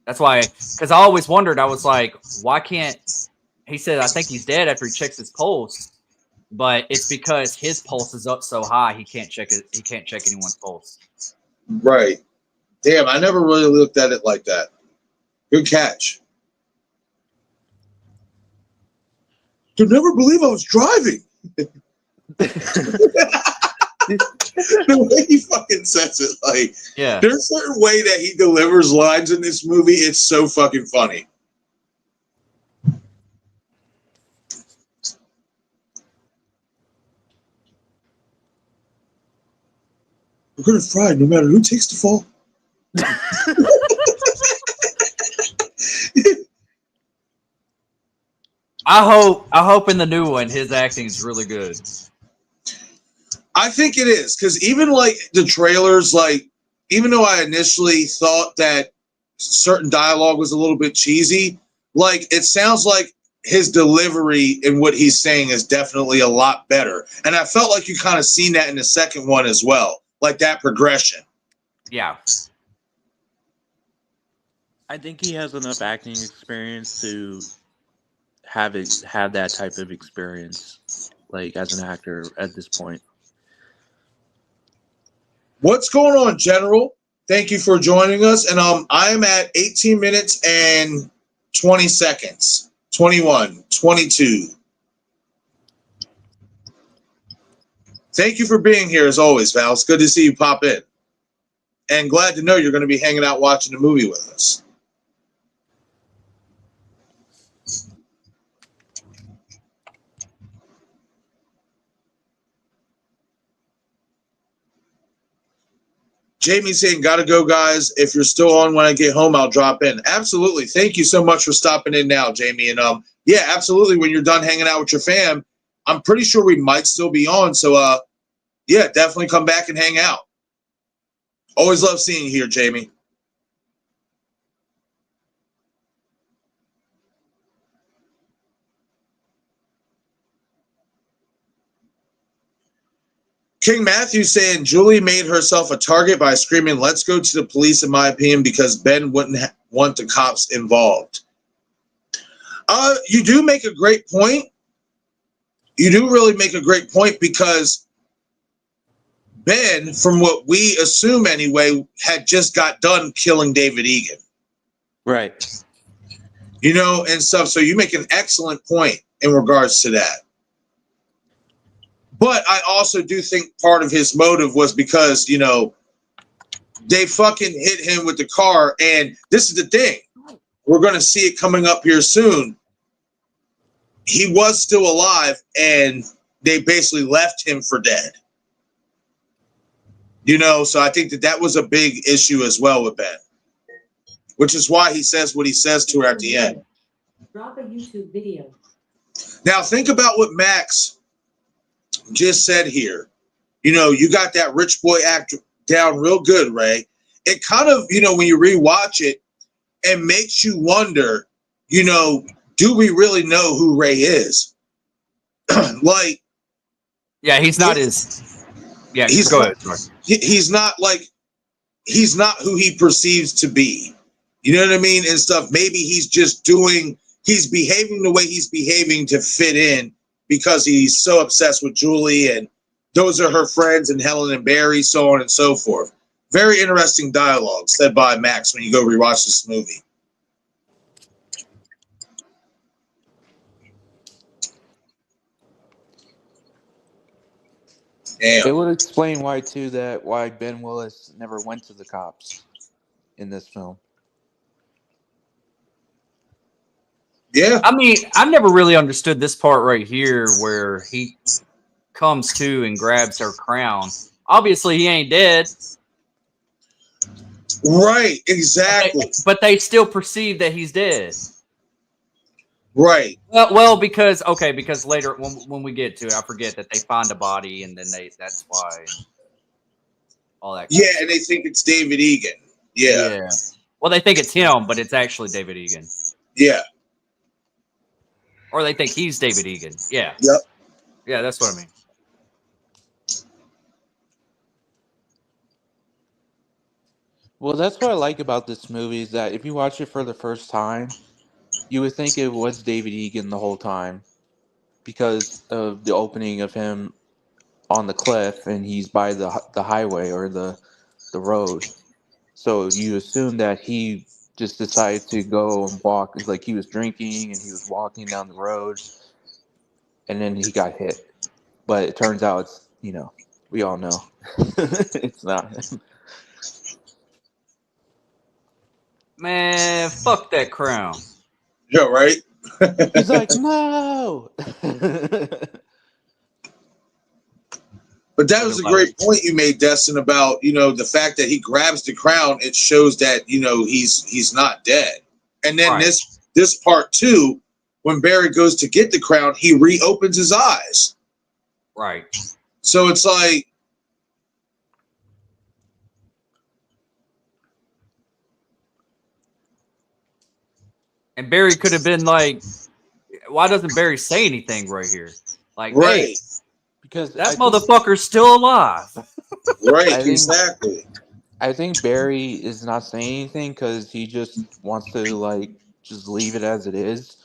C: That's why, because I always wondered, I was like, why can't, he said, I think he's dead after he checks his pulse, but it's because his pulse is up so high, he can't check it. He can't check anyone's pulse.
A: Right. Damn, I never really looked at it like that. Good catch. You'll never believe I was driving. The way he fucking says it, like,
C: yeah,
A: there's a certain way that he delivers lines in this movie. It's so fucking funny. We're gonna fry no matter who takes the fall.
C: I hope in the new one his acting is really good.
A: I think it is, because even like the trailers, like, even though I initially thought that certain dialogue was a little bit cheesy, like, it sounds like his delivery and what he's saying is definitely a lot better. And I felt like you kind of seen that in the second one as well, like that progression.
C: Yeah.
B: I think he has enough acting experience to have that type of experience, like as an actor at this point.
A: What's going on, General? Thank you for joining us. And I am at 18 minutes and 20 seconds. 21, 22. Thank you for being here as always, Val. It's good to see you pop in. And glad to know you're going to be hanging out watching the movie with us. Jamie saying, gotta go, guys. If you're still on when I get home, I'll drop in. Absolutely. Thank you so much for stopping in now, Jamie. And yeah, absolutely. When you're done hanging out with your fam, I'm pretty sure we might still be on. So yeah, definitely come back and hang out. Always love seeing you here, Jamie. King Matthew saying Julie made herself a target by screaming, "Let's go to the police," in my opinion, because Ben wouldn't want the cops involved. You do make a great point. You do really make a great point, because Ben, from what we assume anyway, had just got done killing David Egan.
B: Right.
A: You know, and stuff. So you make an excellent point in regards to that. But I also do think part of his motive was because, you know, they fucking hit him with the car. And this is the thing. We're going to see it coming up here soon. He was still alive, and they basically left him for dead. You know, so I think that was a big issue as well with Ben. Which is why he says what he says to her at the end.
D: Drop a YouTube video.
A: Now, think about what Max just said here. You know, you got that rich boy act down real good, Ray. It kind of, you know, when you rewatch it, it makes you wonder, you know, do we really know who Ray is? Like,
C: yeah, he's not his. Yeah,
A: he's
C: go
A: not,
C: ahead.
A: He's not who he perceives to be. You know what I mean? And stuff. Maybe he's behaving the way he's behaving to fit in, because he's so obsessed with Julie, and those are her friends, and Helen and Barry, so on and so forth. Very interesting dialogue said by Max when you go rewatch this movie. Damn.
B: It would explain why Ben Willis never went to the cops in this film.
A: Yeah.
C: I mean, I've never really understood this part right here where he comes to and grabs her crown. Obviously, he ain't dead.
A: Right, exactly.
C: But they still perceive that he's dead.
A: Right.
C: Well, because later when we get to it, I forget that they find a body, and then that's why all that.
A: Yeah, and they think it's David Egan. Yeah.
C: Well, they think it's him, but it's actually David Egan.
A: Yeah.
C: Or they think he's David Egan. Yeah.
A: Yep.
C: Yeah, that's what I mean.
B: Well, that's what I like about this movie, is that if you watch it for the first time, you would think it was David Egan the whole time, because of the opening of him on the cliff, and he's by the highway or the road. So you assume that he just decided to go and walk. It's like he was drinking and he was walking down the road, and then he got hit. But it turns out it's, you know, we all know it's not him.
C: Man, fuck that crown.
A: Yeah, right?
B: He's like, no.
A: But that was a great point you made, Destin, about, you know, the fact that he grabs the crown. It shows that, you know, he's not dead. And then this part too, when Barry goes to get the crown, he reopens his eyes.
C: Right.
A: So it's like,
C: and Barry could have been like, why doesn't Barry say anything right here? Like,
A: right.
C: Hey,
B: because
C: that motherfucker's still alive.
A: Right, exactly.
B: I think Barry is not saying anything because he just wants to, like, just leave it as it is.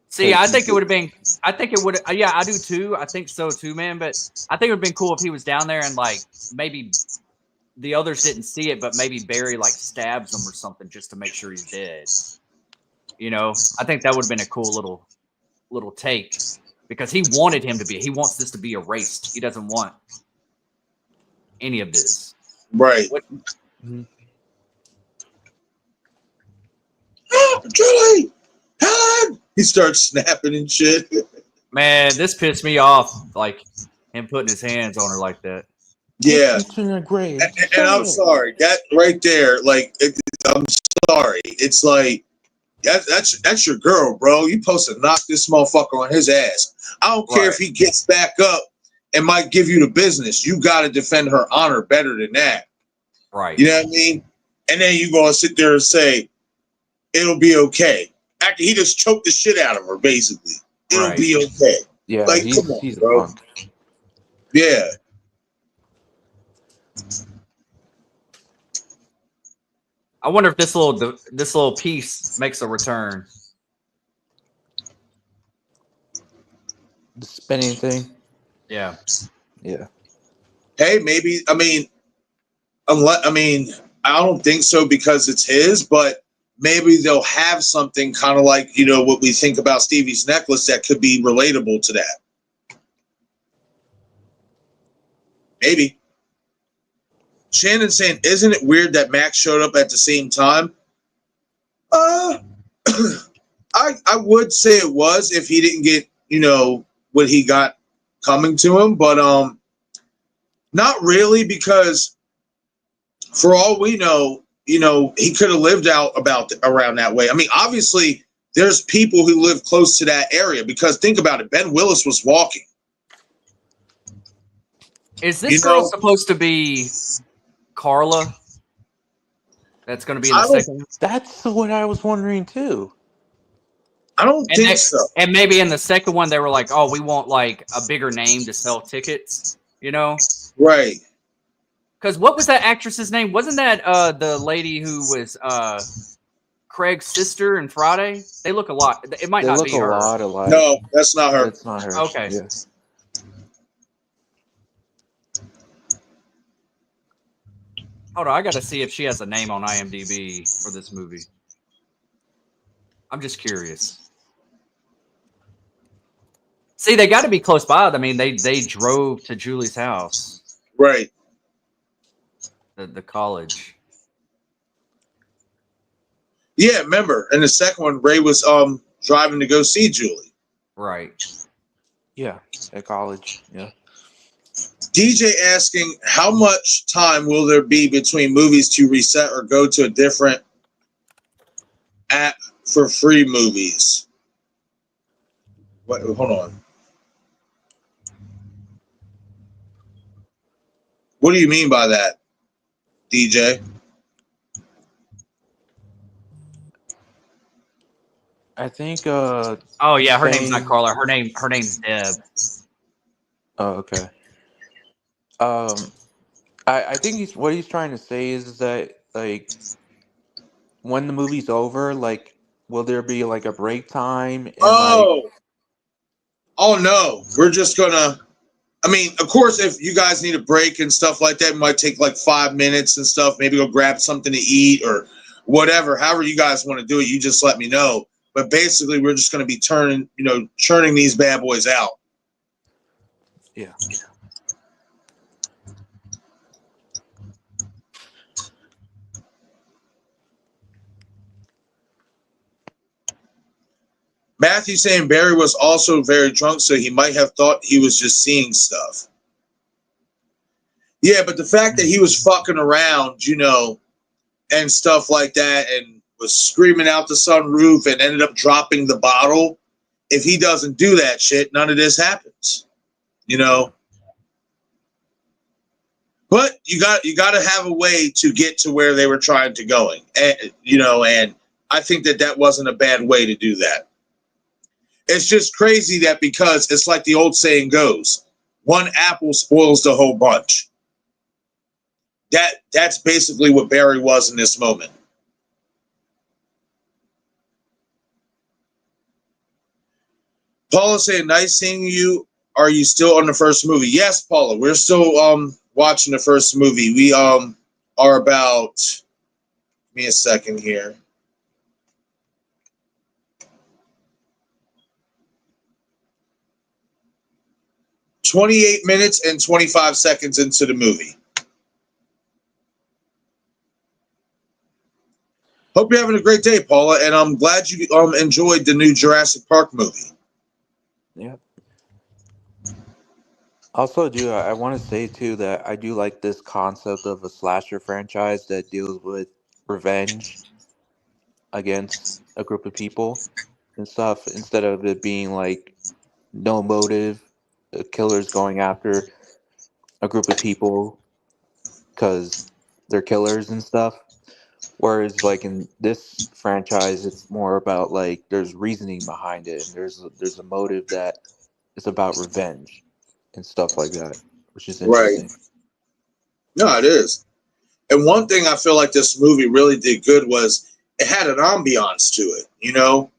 C: See, I think it would have been. I think it would. Yeah, I do too. I think so too, man. But I think it would have been cool if he was down there and like maybe the others didn't see it, but maybe Barry like stabs him or something just to make sure he's dead. You know, I think that would have been a cool little take, because he wanted him to be. He wants this to be erased. He doesn't want any of this.
A: Right. Oh, Julie! Helen! He starts snapping and shit.
C: Man, this pissed me off. Like him putting his hands on her like that.
A: Yeah,
B: It's in a grave.
A: and I'm sorry, that right there, like, I'm sorry. It's like that's your girl, bro. You supposed to knock this motherfucker on his ass. I don't care if he gets back up and might give you the business. You got to defend her honor better than that.
C: Right.
A: You know what I mean? And then you gonna sit there and say it'll be okay. After he just choked the shit out of her, basically. It'll be okay.
B: Yeah,
A: Like, come on,
B: he's
A: bro.
B: a punk.
A: Yeah.
C: I wonder if this little piece makes a return.
B: The spinning thing.
C: Yeah.
B: Yeah.
A: Hey, maybe. I mean, I don't think so because it's his, but maybe they'll have something kind of like, you know, what we think about Stevie's necklace that could be relatable to that. Maybe. Shannon saying, isn't it weird that Max showed up at the same time? I would say it was if he didn't get, you know, what he got coming to him, but not really, because for all we know, you know, he could have lived out around that way. I mean, obviously, there's people who live close to that area, because think about it. Ben Willis was walking.
C: Is this girl supposed to be Carla? That's going to be in the second one?
B: That's what I was wondering too.
A: I don't think so.
C: And maybe in the second one, they were like, oh, we want like a bigger name to sell tickets, you know?
A: Right.
C: Because what was that actress's name? Wasn't that the lady who was Craig's sister in Friday? They look a lot. It might not be her.
B: They look a lot alike.
A: No, that's not her.
B: That's not her.
C: Okay.
B: Yeah.
C: Hold on, I got to see if she has a name on IMDb for this movie. I'm just curious. See, they got to be close by. I mean, they drove to Julie's house.
A: Right.
C: The college.
A: Yeah, remember, in the second one, Ray was driving to go see Julie.
C: Right.
B: Yeah, at college. Yeah.
A: DJ asking, how much time will there be between movies to reset or go to a different app for free movies? Wait, hold on. What do you mean by that, DJ?
B: I think
C: oh yeah, her name's not Carla. Her name's Deb.
B: Oh, okay. I think what he's trying to say is that, like, when the movie's over, like, will there be like a break time? And
A: oh no, we're just gonna. I mean, of course, if you guys need a break and stuff like that, it might take like 5 minutes and stuff. Maybe go grab something to eat or whatever. However you guys want to do it, you just let me know. But basically, we're just going to be churning these bad boys out.
B: Yeah.
A: Matthew saying Barry was also very drunk, so he might have thought he was just seeing stuff. Yeah, but the fact that he was fucking around, you know, and stuff like that, and was screaming out the sunroof and ended up dropping the bottle, if he doesn't do that shit, none of this happens, you know. But you got to have a way to get to where they were trying to going, and you know, and I think that wasn't a bad way to do that. It's just crazy that, because it's like the old saying goes, one apple spoils the whole bunch. That's basically what Barry was in this moment. Paula saying, nice seeing you. Are you still on the first movie? Yes, Paula, we're still watching the first movie. We are about, give me a second here. "28 minutes and 25 seconds into the movie. Hope you're having a great day, Paula, and I'm glad you enjoyed the new Jurassic Park movie.
B: Yeah. Also, I want to say too that I do like this concept of a slasher franchise that deals with revenge against a group of people and stuff instead of it being like no motive, the killer's going after a group of people because they're killers and stuff. Whereas like in this franchise, it's more about like there's reasoning behind it and there's a motive that is about revenge and stuff like that, which is
A: Right.
B: interesting.
A: No, it is. And one thing I feel like this movie really did good was it had an ambiance to it, you know,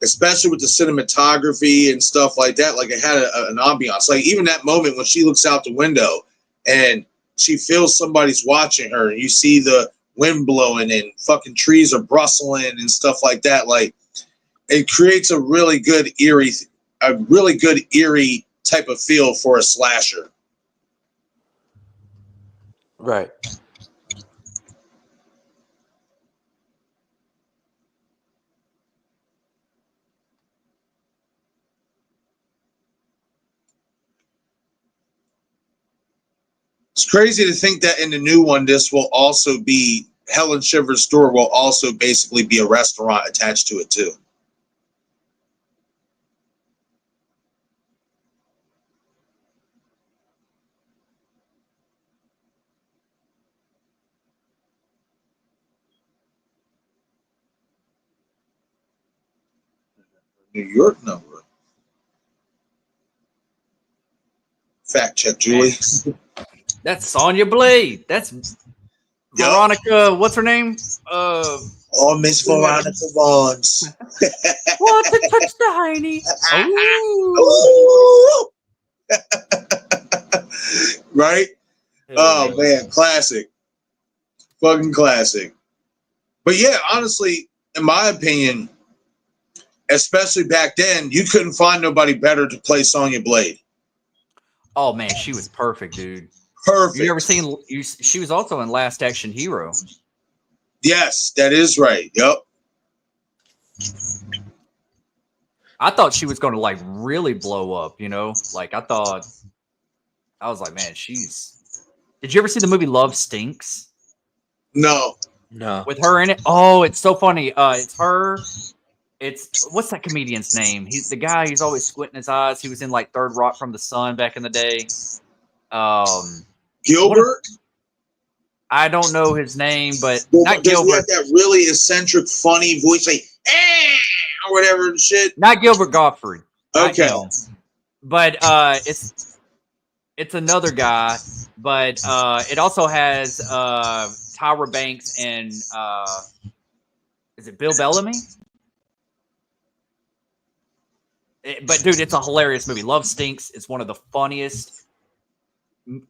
A: especially with the cinematography and stuff like that. Like it had an ambiance. Like even that moment when she looks out the window and she feels somebody's watching her, and you see the wind blowing and fucking trees are rustling and stuff like that. Like it creates a really good eerie type of feel for a slasher.
B: Right.
A: It's crazy to think that in the new one, this will also be Helenshivers' store will also basically be a restaurant attached to it too. New York number. Fact check, Julie.
C: That's Sonya Blade. That's Veronica. What's her name?
A: Oh, Miss Veronica Barnes.
C: Want to touch the hiney? Oh,
A: Right? Oh man, classic. Fucking classic. But yeah, honestly, in my opinion, especially back then, you couldn't find nobody better to play Sonya Blade.
C: Oh man, she was perfect, dude.
A: Perfect.
C: You ever seen? She was also in Last Action Hero.
A: Yes, that is right. Yep.
C: I thought she was going to like really blow up. You know, like I was like, man, she's. Did you ever see the movie Love Stinks?
A: No.
B: No.
C: With her in it. Oh, it's so funny. It's her. It's what's that comedian's name? He's the guy. He's always squinting his eyes. He was in like Third Rock from the Sun back in the day.
A: Gilbert?
C: I don't know his name, but
A: Well,
C: not
A: does he
C: Gilbert.
A: have that really eccentric, funny voice, like or whatever and shit?
C: Not Gilbert Gottfried.
A: Okay.
C: Not him. But it's another guy. But it also has Tyra Banks and is it Bill Bellamy? But dude, it's a hilarious movie. Love Stinks is one of the funniest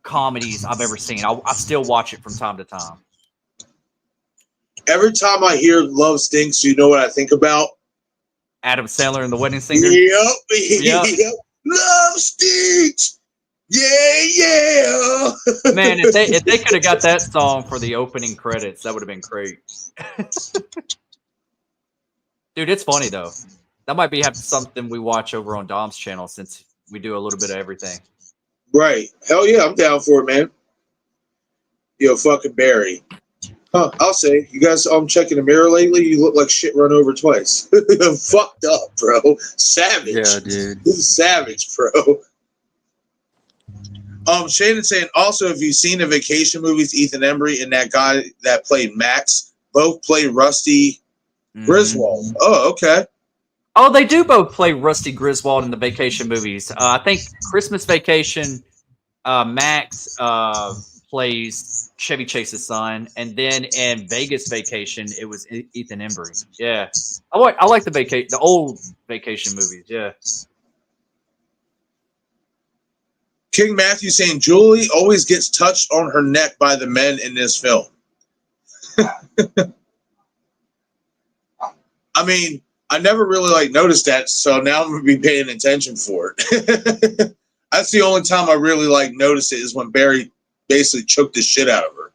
C: comedies I've ever seen. I still watch it from time to time.
A: Every time I hear Love Stinks, you know what I think about?
C: Adam Sandler and the Wedding Singer.
A: Yep.
C: Yep.
A: Love Stinks. Yeah.
C: Man, if they could have got that song for the opening credits, that would have been great. Dude, it's funny though. That might be something we watch over on Dom's channel since we do a little bit of everything.
A: Right. Hell yeah, I'm down for it, man. Yo, fucking Barry. Huh, I'll say, you guys checking the mirror lately? You look like shit run over twice. Fucked up, bro. Savage.
B: Yeah, dude.
A: Savage, bro. Shannon's saying, also, if you've seen the vacation movies, Ethan Embry and that guy that played Max both play Rusty Griswold. Oh, okay.
C: Oh, they do both play Rusty Griswold in the vacation movies. I think Christmas Vacation, Max plays Chevy Chase's son, and then in Vegas Vacation, it was Ethan Embry. Yeah, I like the old vacation movies. Yeah.
A: King Matthew saying Julie always gets touched on her neck by the men in this film. I mean, I never really noticed that, so now I'm gonna be paying attention for it. That's the only time I really noticed it is when Barry basically choked the shit out of her.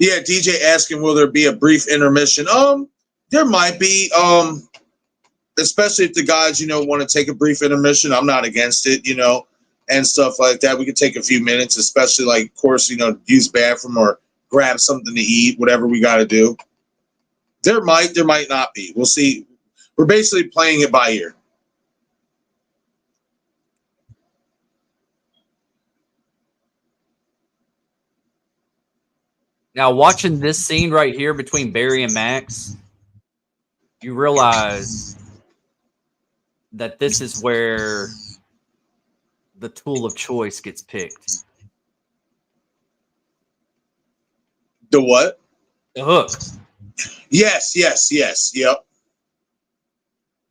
A: Yeah, DJ asking, will there be a brief intermission? There might be. Especially if the guys, want to take a brief intermission. I'm not against it, and stuff like that. We could take a few minutes, especially like, of course, use bathroom or grab something to eat, whatever we got to do. There might not be. We'll see. We're basically playing it by ear.
C: Now, watching this scene right here between Barry and Max, you realize that this is where the tool of choice gets picked.
A: The what?
C: The hook.
A: Yes. Yep.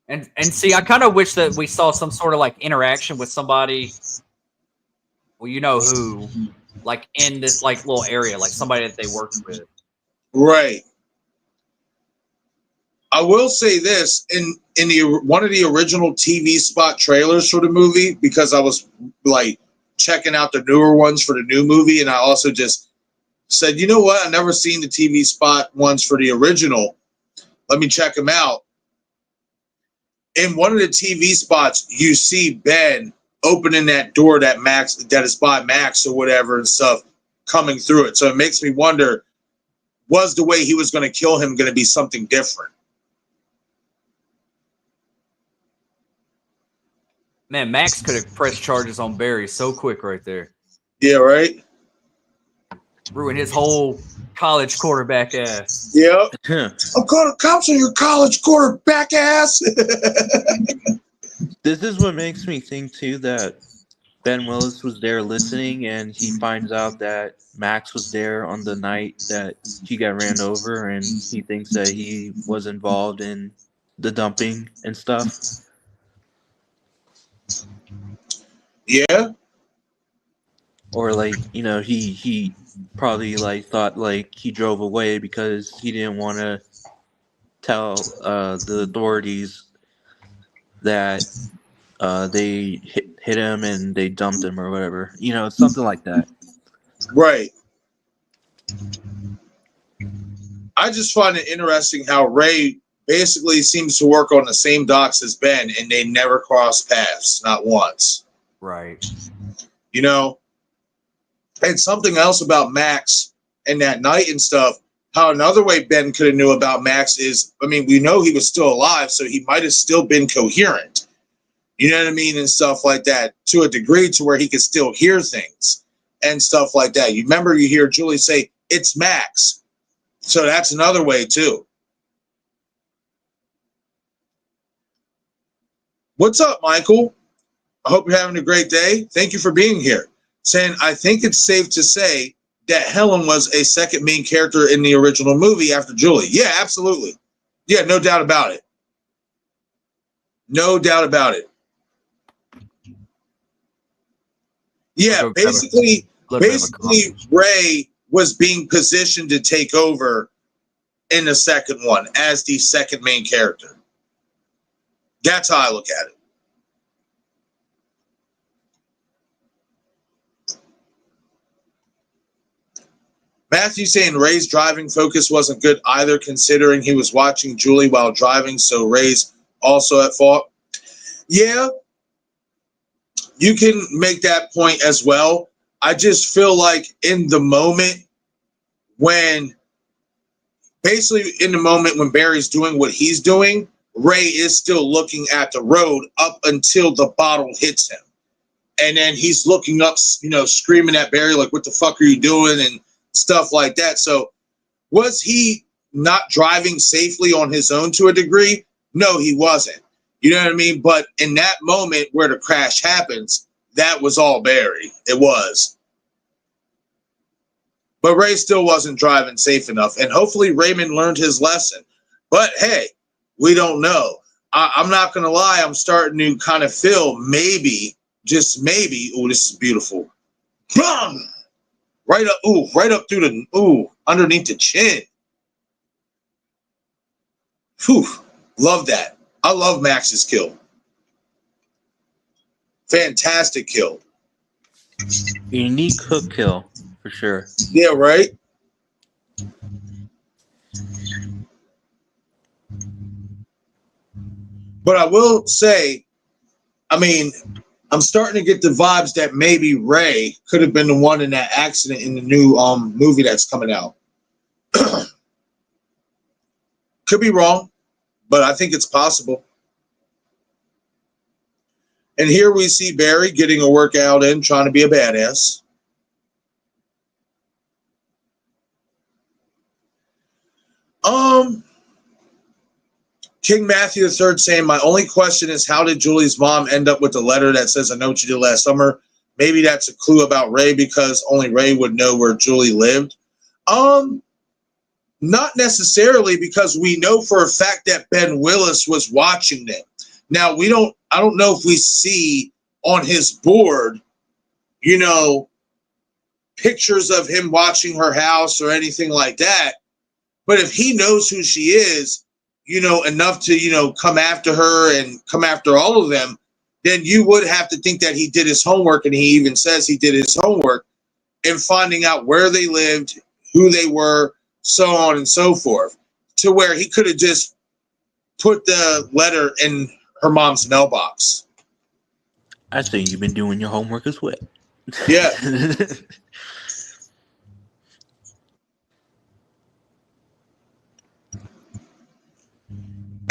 C: And see, I kind of wish that we saw some sort of like interaction with somebody, well, you know who, like in this like little area, like somebody that they worked with.
A: Right. I will say this in the one of the original TV spot trailers for the movie, because I was like checking out the newer ones for the new movie, and I also just said, you know what? I've never seen the TV spot ones for the original. Let me check them out. In one of the TV spots, you see Ben opening that door that is by Max or whatever and stuff coming through it. So it makes me wonder, was the way he was going to kill him going to be something different?
C: Man, Max could have pressed charges on Barry so quick right there.
A: Yeah, right?
C: Ruin his whole college quarterback ass.
A: Yep. I'm calling cops on your college quarterback ass.
B: This is what makes me think, too, that Ben Willis was there listening, and he finds out that Max was there on the night that he got ran over, and he thinks that he was involved in the dumping and stuff.
A: Yeah.
B: Or, like, he probably, like, thought, like, he drove away because he didn't want to tell the authorities that they hit him and they dumped him or whatever. Something like that.
A: Right. I just find it interesting how Ray basically seems to work on the same docks as Ben, and they never cross paths, not once.
C: Right.
A: And something else about Max and that night and stuff, how another way Ben could have knew about Max is, we know he was still alive, so he might have still been coherent. You know what I mean? And stuff like that, to a degree to where he could still hear things and stuff like that. You remember you hear Julie say, it's Max. So that's another way too. What's up, Michael? I hope you're having a great day. Thank you for being here. Saying, I think it's safe to say that Helen was a second main character in the original movie after Julie. Yeah, absolutely. Yeah, no doubt about it. No doubt about it. Yeah, basically Ray was being positioned to take over in the second one as the second main character. That's how I look at it. Matthew saying Ray's driving focus wasn't good either, considering he was watching Julie while driving, so Ray's also at fault. Yeah, you can make that point as well. I just feel like in the moment when Barry's doing what he's doing, Ray is still looking at the road up until the bottle hits him. And then he's looking up, screaming at Barry, like, what the fuck are you doing? And stuff like that. So was he not driving safely on his own to a degree? No, he wasn't. You know what I mean? But in that moment where the crash happens, that was all Barry. It was. But Ray still wasn't driving safe enough. And hopefully Raymond learned his lesson. But hey, we don't know. I'm not going to lie. I'm starting to kind of feel maybe, just maybe, oh, this is beautiful. Boom! Right up through underneath the chin. Whew, love that. I love Max's kill. Fantastic kill.
B: Unique hook kill, for sure.
A: Yeah, right? But I will say, I mean, I'm starting to get the vibes that maybe Ray could have been the one in that accident in the new movie that's coming out. Could be wrong, but I think it's possible. And here we see Barry getting a workout in, trying to be a badass. King Matthew III saying, my only question is, how did Julie's mom end up with the letter that says, I know what you did last summer? Maybe that's a clue about Ray because only Ray would know where Julie lived. Not necessarily, because we know for a fact that Ben Willis was watching them. Now, I don't know if we see on his board, you know, pictures of him watching her house or anything like that. But if he knows who she is, you know, enough to, you know, come after her and come after all of them, then you would have to think that he did his homework, and he even says he did his homework in finding out where they lived, who they were, so on and so forth, to where he could have just put the letter in her mom's mailbox.
B: I think you've been doing your homework as well.
A: Yeah.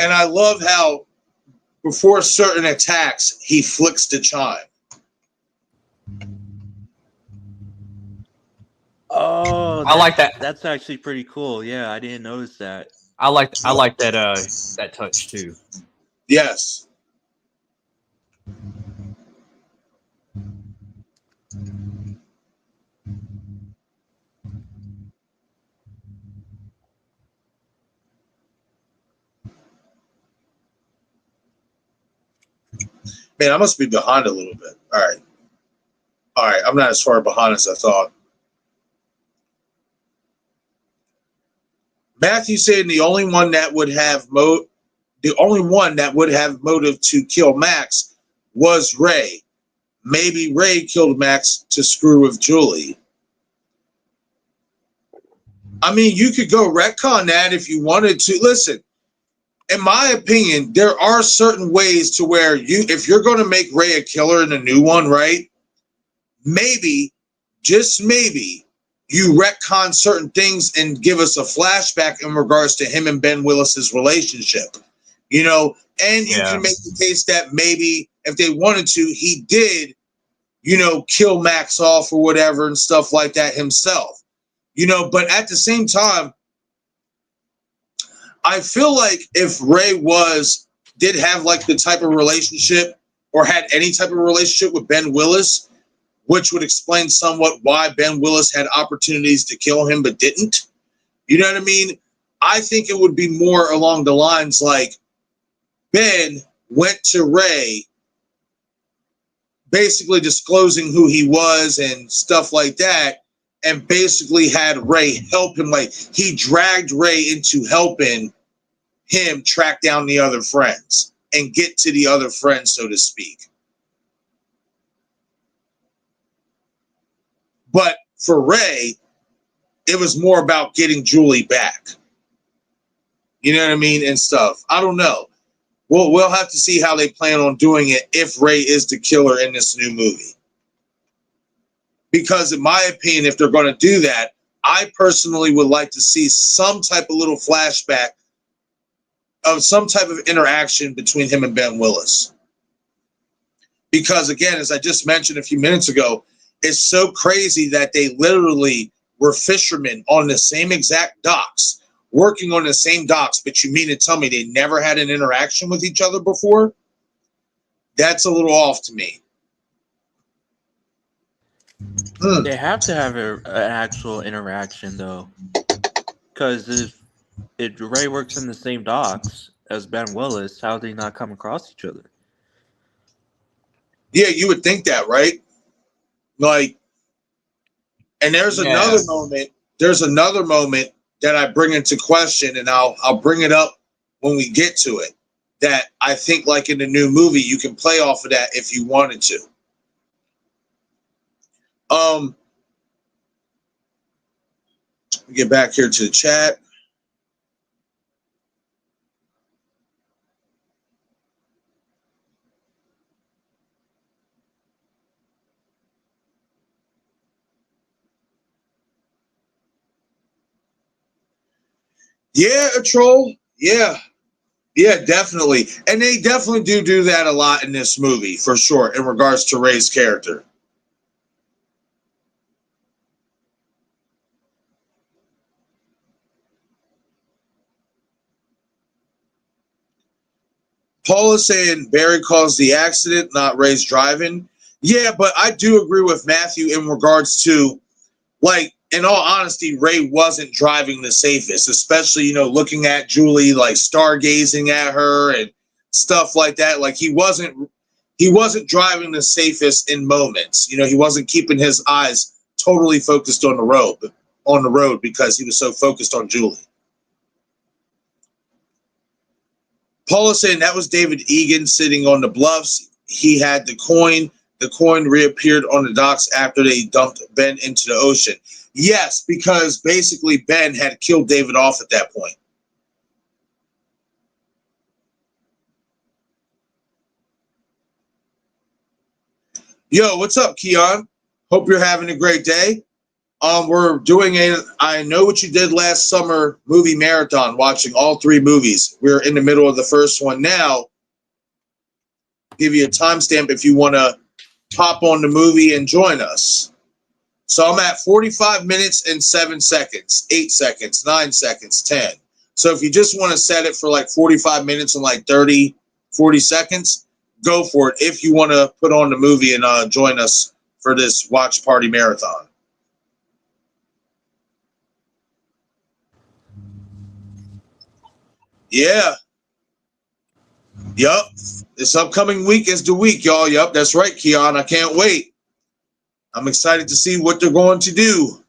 A: And I love how before certain attacks, he flicks the chime.
B: Oh,
C: I like that.
B: That's actually pretty cool. Yeah, I didn't notice that.
C: I like that that touch too.
A: Yes. Man, I must be behind a little bit. All right. I'm not as far behind as I thought. Matthew saying the only one that would have motive to kill Max was Ray. Maybe Ray killed Max to screw with Julie. I mean, you could go retcon that if you wanted to. Listen, in my opinion, there are certain ways to where if you're going to make Ray a killer in a new one, right? Maybe, just maybe, you retcon certain things and give us a flashback in regards to him and Ben Willis's relationship, you know, and you can make the case that maybe if they wanted to, he did, you know, kill Max off or whatever and stuff like that himself, you know, but at the same time, I feel like if Ray did have like the type of relationship or had any type of relationship with Ben Willis, which would explain somewhat why Ben Willis had opportunities to kill him but didn't. You know what I mean? I think it would be more along the lines like Ben went to Ray, basically disclosing who he was and stuff like that, and basically had Ray help him. Like, he dragged Ray into helping him track down the other friends and get to the other friends, so to speak. But for Ray, it was more about getting Julie back. You know what I mean? And stuff. I don't know. We'll have to see how they plan on doing it if Ray is the killer in this new movie. Because in my opinion, if they're going to do that, I personally would like to see some type of little flashback of some type of interaction between him and Ben Willis. Because again, as I just mentioned a few minutes ago, it's so crazy that they literally were fishermen on the same exact docks, working on the same docks, but you mean to tell me they never had an interaction with each other before? That's a little off to me.
B: They have to have an actual interaction, though. Because if Ray works in the same docks as Ben Willis, how do they not come across each other?
A: Yeah, you would think that, right? Like, and there's another moment. There's another moment that I bring into question, and I'll bring it up when we get to it. That I think, like in the new movie, you can play off of that if you wanted to. Get back here to the chat. Yeah, a troll. Yeah, definitely. And they definitely do that a lot in this movie, for sure, in regards to Ray's character. Paul is saying Barry caused the accident, not Ray's driving. Yeah, but I do agree with Matthew in regards to, like, in all honesty, Ray wasn't driving the safest, especially, you know, looking at Julie, like stargazing at her and stuff like that. Like he wasn't driving the safest in moments. You know, he wasn't keeping his eyes totally focused on the road because he was so focused on Julie. Paul is saying that was David Egan sitting on the bluffs. He had the coin. The coin reappeared on the docks after they dumped Ben into the ocean. Yes, because basically Ben had killed David off at that point. Yo, what's up, Keon? Hope you're having a great day. We're doing a I Know What You Did Last Summer movie marathon, watching all 3 movies. We're in the middle of the first one now. Give you a timestamp if you want to pop on the movie and join us. So I'm at 45 minutes and 7 seconds, 8 seconds, 9 seconds, 10. So if you just want to set it for like 45 minutes and like 30, 40 seconds, go for it if you want to put on the movie and join us for this watch party marathon. Yeah. Yup. This upcoming week is the week, y'all. Yup, that's right, Keon. I can't wait. I'm excited to see what they're going to do.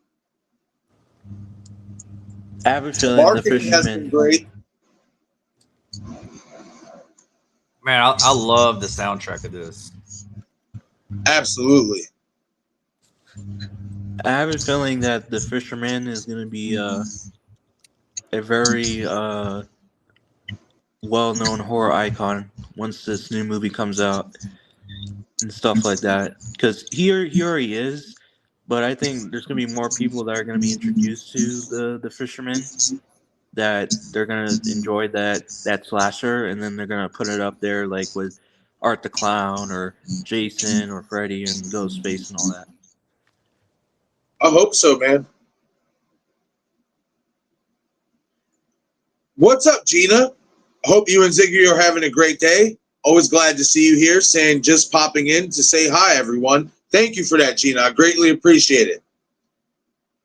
B: I have a feeling
A: Marketing has been great.
C: Man, I love the soundtrack of this.
A: Absolutely.
B: I have a feeling that The Fisherman is going to be a very well-known horror icon once this new movie comes out and stuff like that. Because he already is, but I think there's going to be more people that are going to be introduced to the Fisherman, that they're going to enjoy that slasher, and then they're going to put it up there like with Art the Clown or Jason or Freddy and Ghostface and all that.
A: I hope so, man. What's up, Gina? Hope you and Ziggy are having a great day. Always glad to see you here. Saying just popping in to say hi, everyone. Thank you for that, Gina. I greatly appreciate it.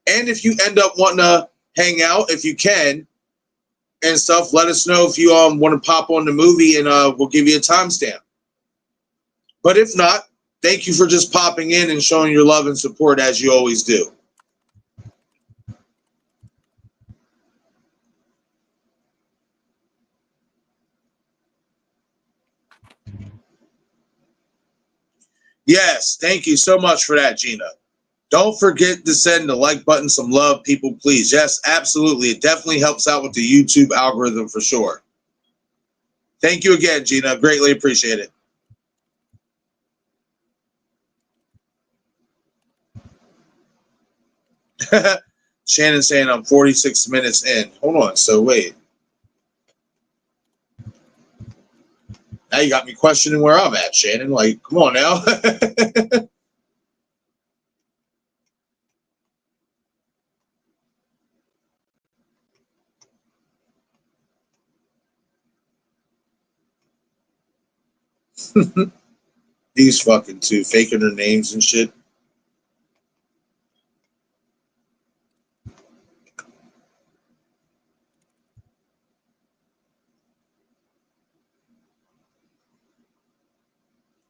A: And if you end up wanting to hang out, if you can, and stuff, let us know if you want to pop on the movie, and we'll give you a timestamp. But if not, thank you for just popping in and showing your love and support as you always do. Yes, thank you so much for that, Gina. Don't forget to send the like button some love, people, please. Yes, absolutely. It definitely helps out with the YouTube algorithm for sure. Thank you again, Gina. Greatly appreciate it. Shannon saying I'm 46 minutes in. Hold on. So wait. Now you got me questioning where I'm at, Shannon. Like, come on now. These fucking two faking their names and shit.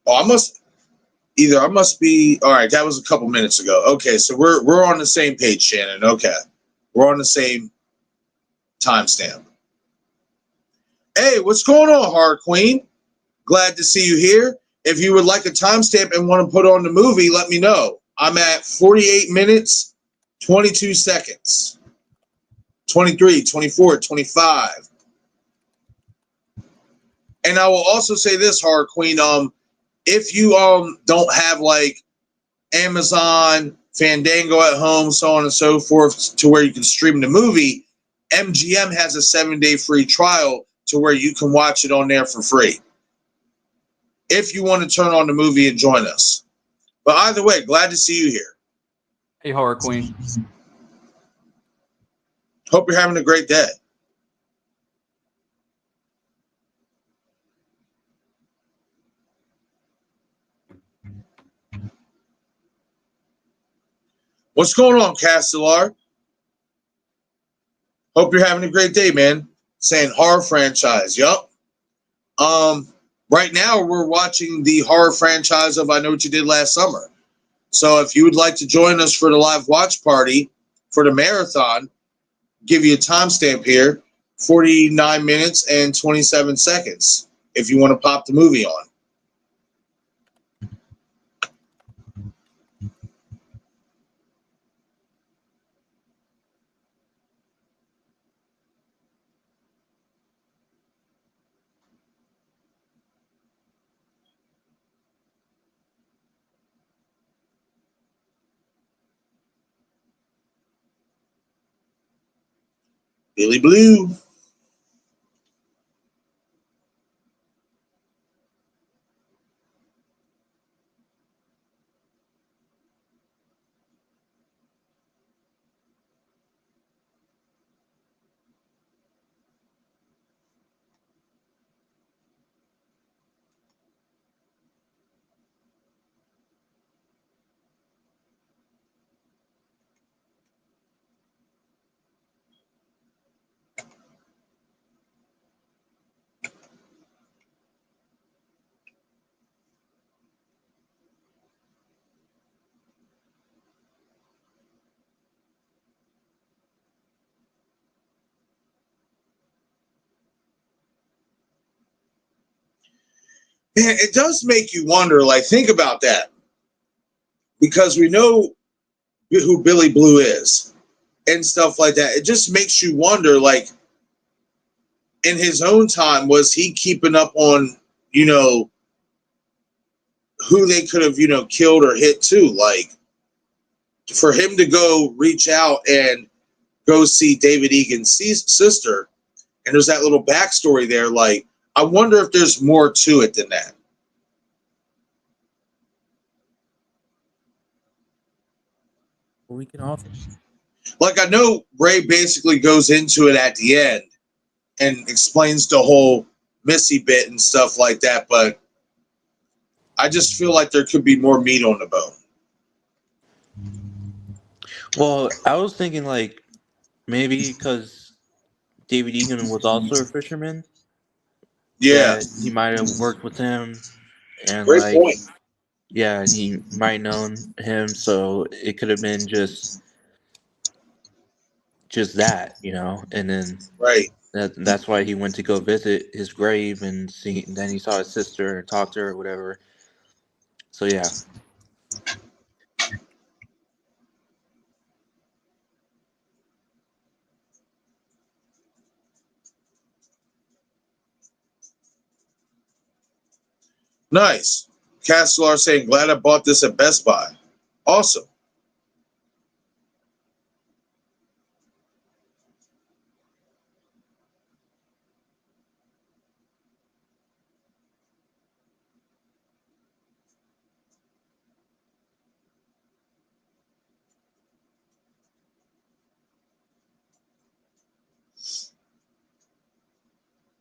A: Oh, I must be all right. That was a couple minutes ago. Okay, so we're on the same page, Shannon. Okay, we're on the same timestamp. Hey, what's going on, Horror Queen? Glad to see you here. If you would like a timestamp and want to put on the movie, let me know. I'm at 48 minutes, 22 seconds. 23, 24, 25. And I will also say this, Horror Queen, if you don't have like Amazon, Fandango at home, so on and so forth, to where you can stream the movie, MGM has a 7-day free trial to where you can watch it on there for free. If you want to turn on the movie and join us. But either way, glad to see you here.
C: Hey, Horror Queen.
A: Hope you're having a great day. What's going on, Castellar? Hope you're having a great day, man. Saying horror franchise. Yup. Right now we're watching the horror franchise of I Know What You Did Last Summer. So if you would like to join us for the live watch party for the marathon, give you a timestamp here, 49 minutes and 27 seconds if you want to pop the movie on. Billy Blue. Man, it does make you wonder, like, think about that. Because we know who Billy Blue is and stuff like that. It just makes you wonder, like, in his own time, was he keeping up on, who they could have, killed or hit too? Like, for him to go reach out and go see David Egan's sister, and there's that little backstory there, like, I wonder if there's more to it than that.
B: We can also,
A: Like, I know Ray basically goes into it at the end and explains the whole Missy bit and stuff like that, but I just feel like there could be more meat on the bone.
B: well, I was thinking like maybe because David Egan was also a fisherman,
A: Yeah,
B: that he might have worked with him, and
A: great
B: like,
A: point.
B: yeah, and he might known him, so it could have been just that, and then
A: Right.
B: that's why he went to go visit his grave and see, and then he saw his sister and talked to her or whatever. So yeah.
A: Nice. Castellar saying, glad I bought this at Best Buy. Awesome.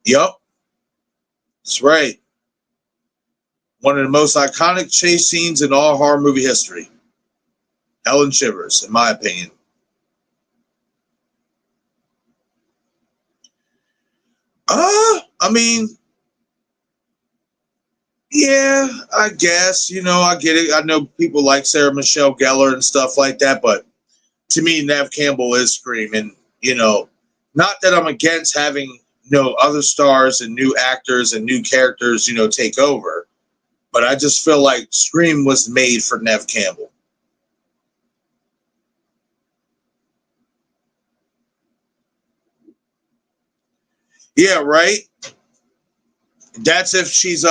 A: Yup. That's right. One of the most iconic chase scenes in all horror movie history. Helenshivers, in my opinion. I mean, yeah, I guess, I get it. I know people like Sarah Michelle Gellar and stuff like that, but to me, Nev Campbell is Scream. And, not that I'm against having, other stars and new actors and new characters, take over. But I just feel like Scream was made for Nev Campbell. Yeah, right? That's if she's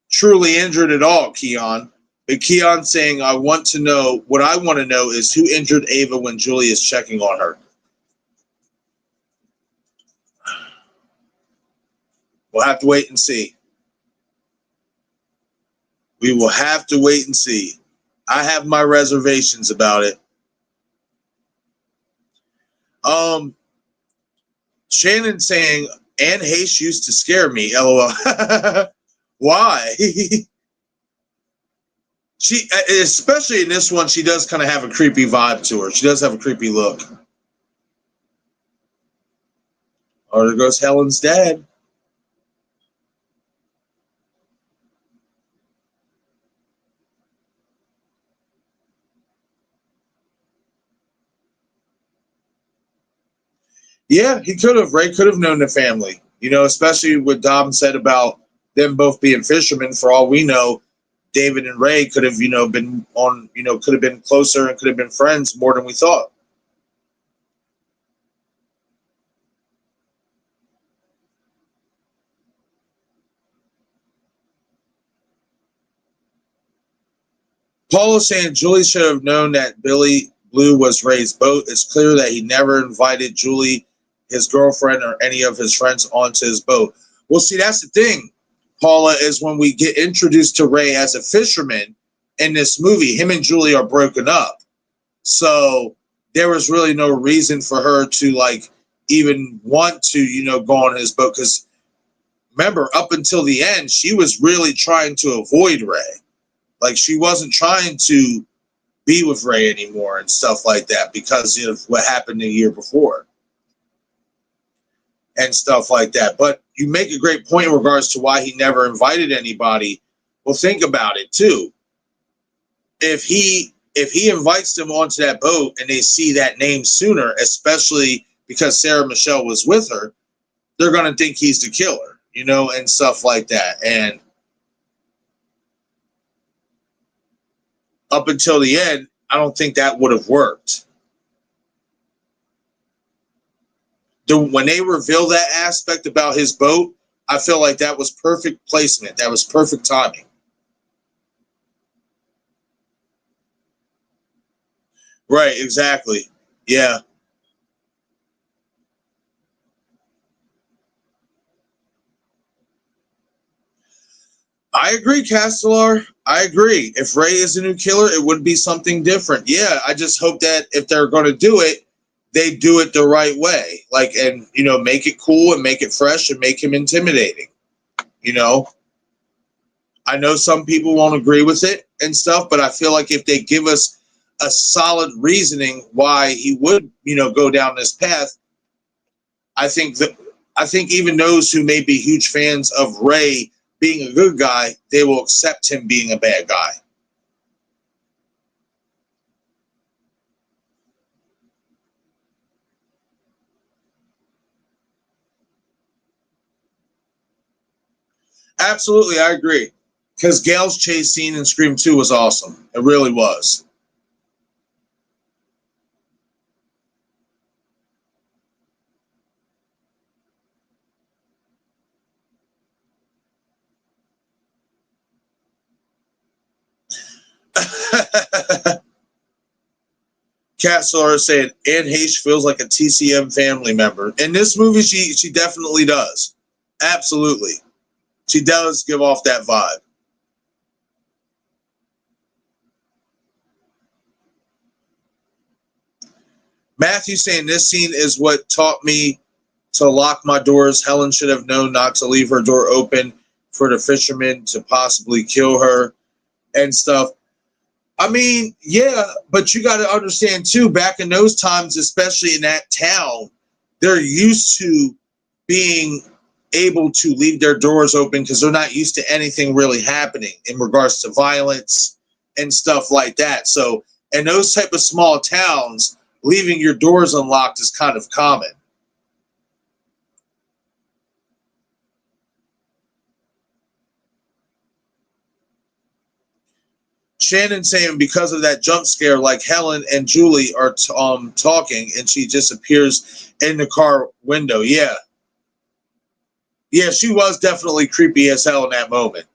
A: truly injured at all, Keon. But Keon saying, I want to know, what I want to know is who injured Ava when Julie is checking on her. We'll have to wait and see. We will have to wait and see. I have my reservations about it. Shannon saying, Anne Heche used to scare me, LOL. Why? She, especially in this one, she does kind of have a creepy vibe to her. She does have a creepy look. Oh, there goes Helen's dad. Yeah, he could have. Ray could have known the family, especially what Dom said about them both being fishermen. For all we know, David and Ray could have, been on, could have been closer and could have been friends more than we thought. Paul is saying Julie should have known that Billy Blue was Ray's boat. It's clear that he never invited Julie, his girlfriend, or any of his friends onto his boat. Well, see, that's the thing, Paula, is when we get introduced to Ray as a fisherman in this movie, him and Julie are broken up. So there was really no reason for her to, even want to, go on his boat. Because remember, up until the end, she was really trying to avoid Ray. She wasn't trying to be with Ray anymore and stuff like that because of what happened the year before and stuff like that. But you make a great point in regards to why he never invited anybody. Well, think about it too. If he invites them onto that boat and they see that name sooner, especially because Sarah Michelle was with her, they're going to think he's the killer, and stuff like that. And up until the end, I don't think that would have worked. When they reveal that aspect about his boat, I feel like that was perfect placement. That was perfect timing. Right, exactly. Yeah. I agree, Castellar. I agree. If Ray is a new killer, it would be something different. Yeah, I just hope that if they're going to do it, they do it the right way. And make it cool and make it fresh and make him intimidating. I know some people won't agree with it and stuff, but I feel like if they give us a solid reasoning why he would, go down this path, I think even those who may be huge fans of Ray being a good guy, they will accept him being a bad guy. Absolutely, I agree. Because Gail's chase scene in Scream 2 was awesome. It really was. Cat Sawyer said Anne Heche feels like a TCM family member. In this movie, she definitely does. Absolutely. She does give off that vibe. Matthew saying this scene is what taught me to lock my doors. Helen should have known not to leave her door open for the fisherman to possibly kill her and stuff. I mean, yeah, but you got to understand too, back in those times, especially in that town, they're used to being able to leave their doors open because they're not used to anything really happening in regards to violence and stuff like that. So in those type of small towns, leaving your doors unlocked is kind of common. Shannon saying because of that jump scare, like Helen and Julie are talking and she just appears in the car window. Yeah. Yeah, she was definitely creepy as hell in that moment.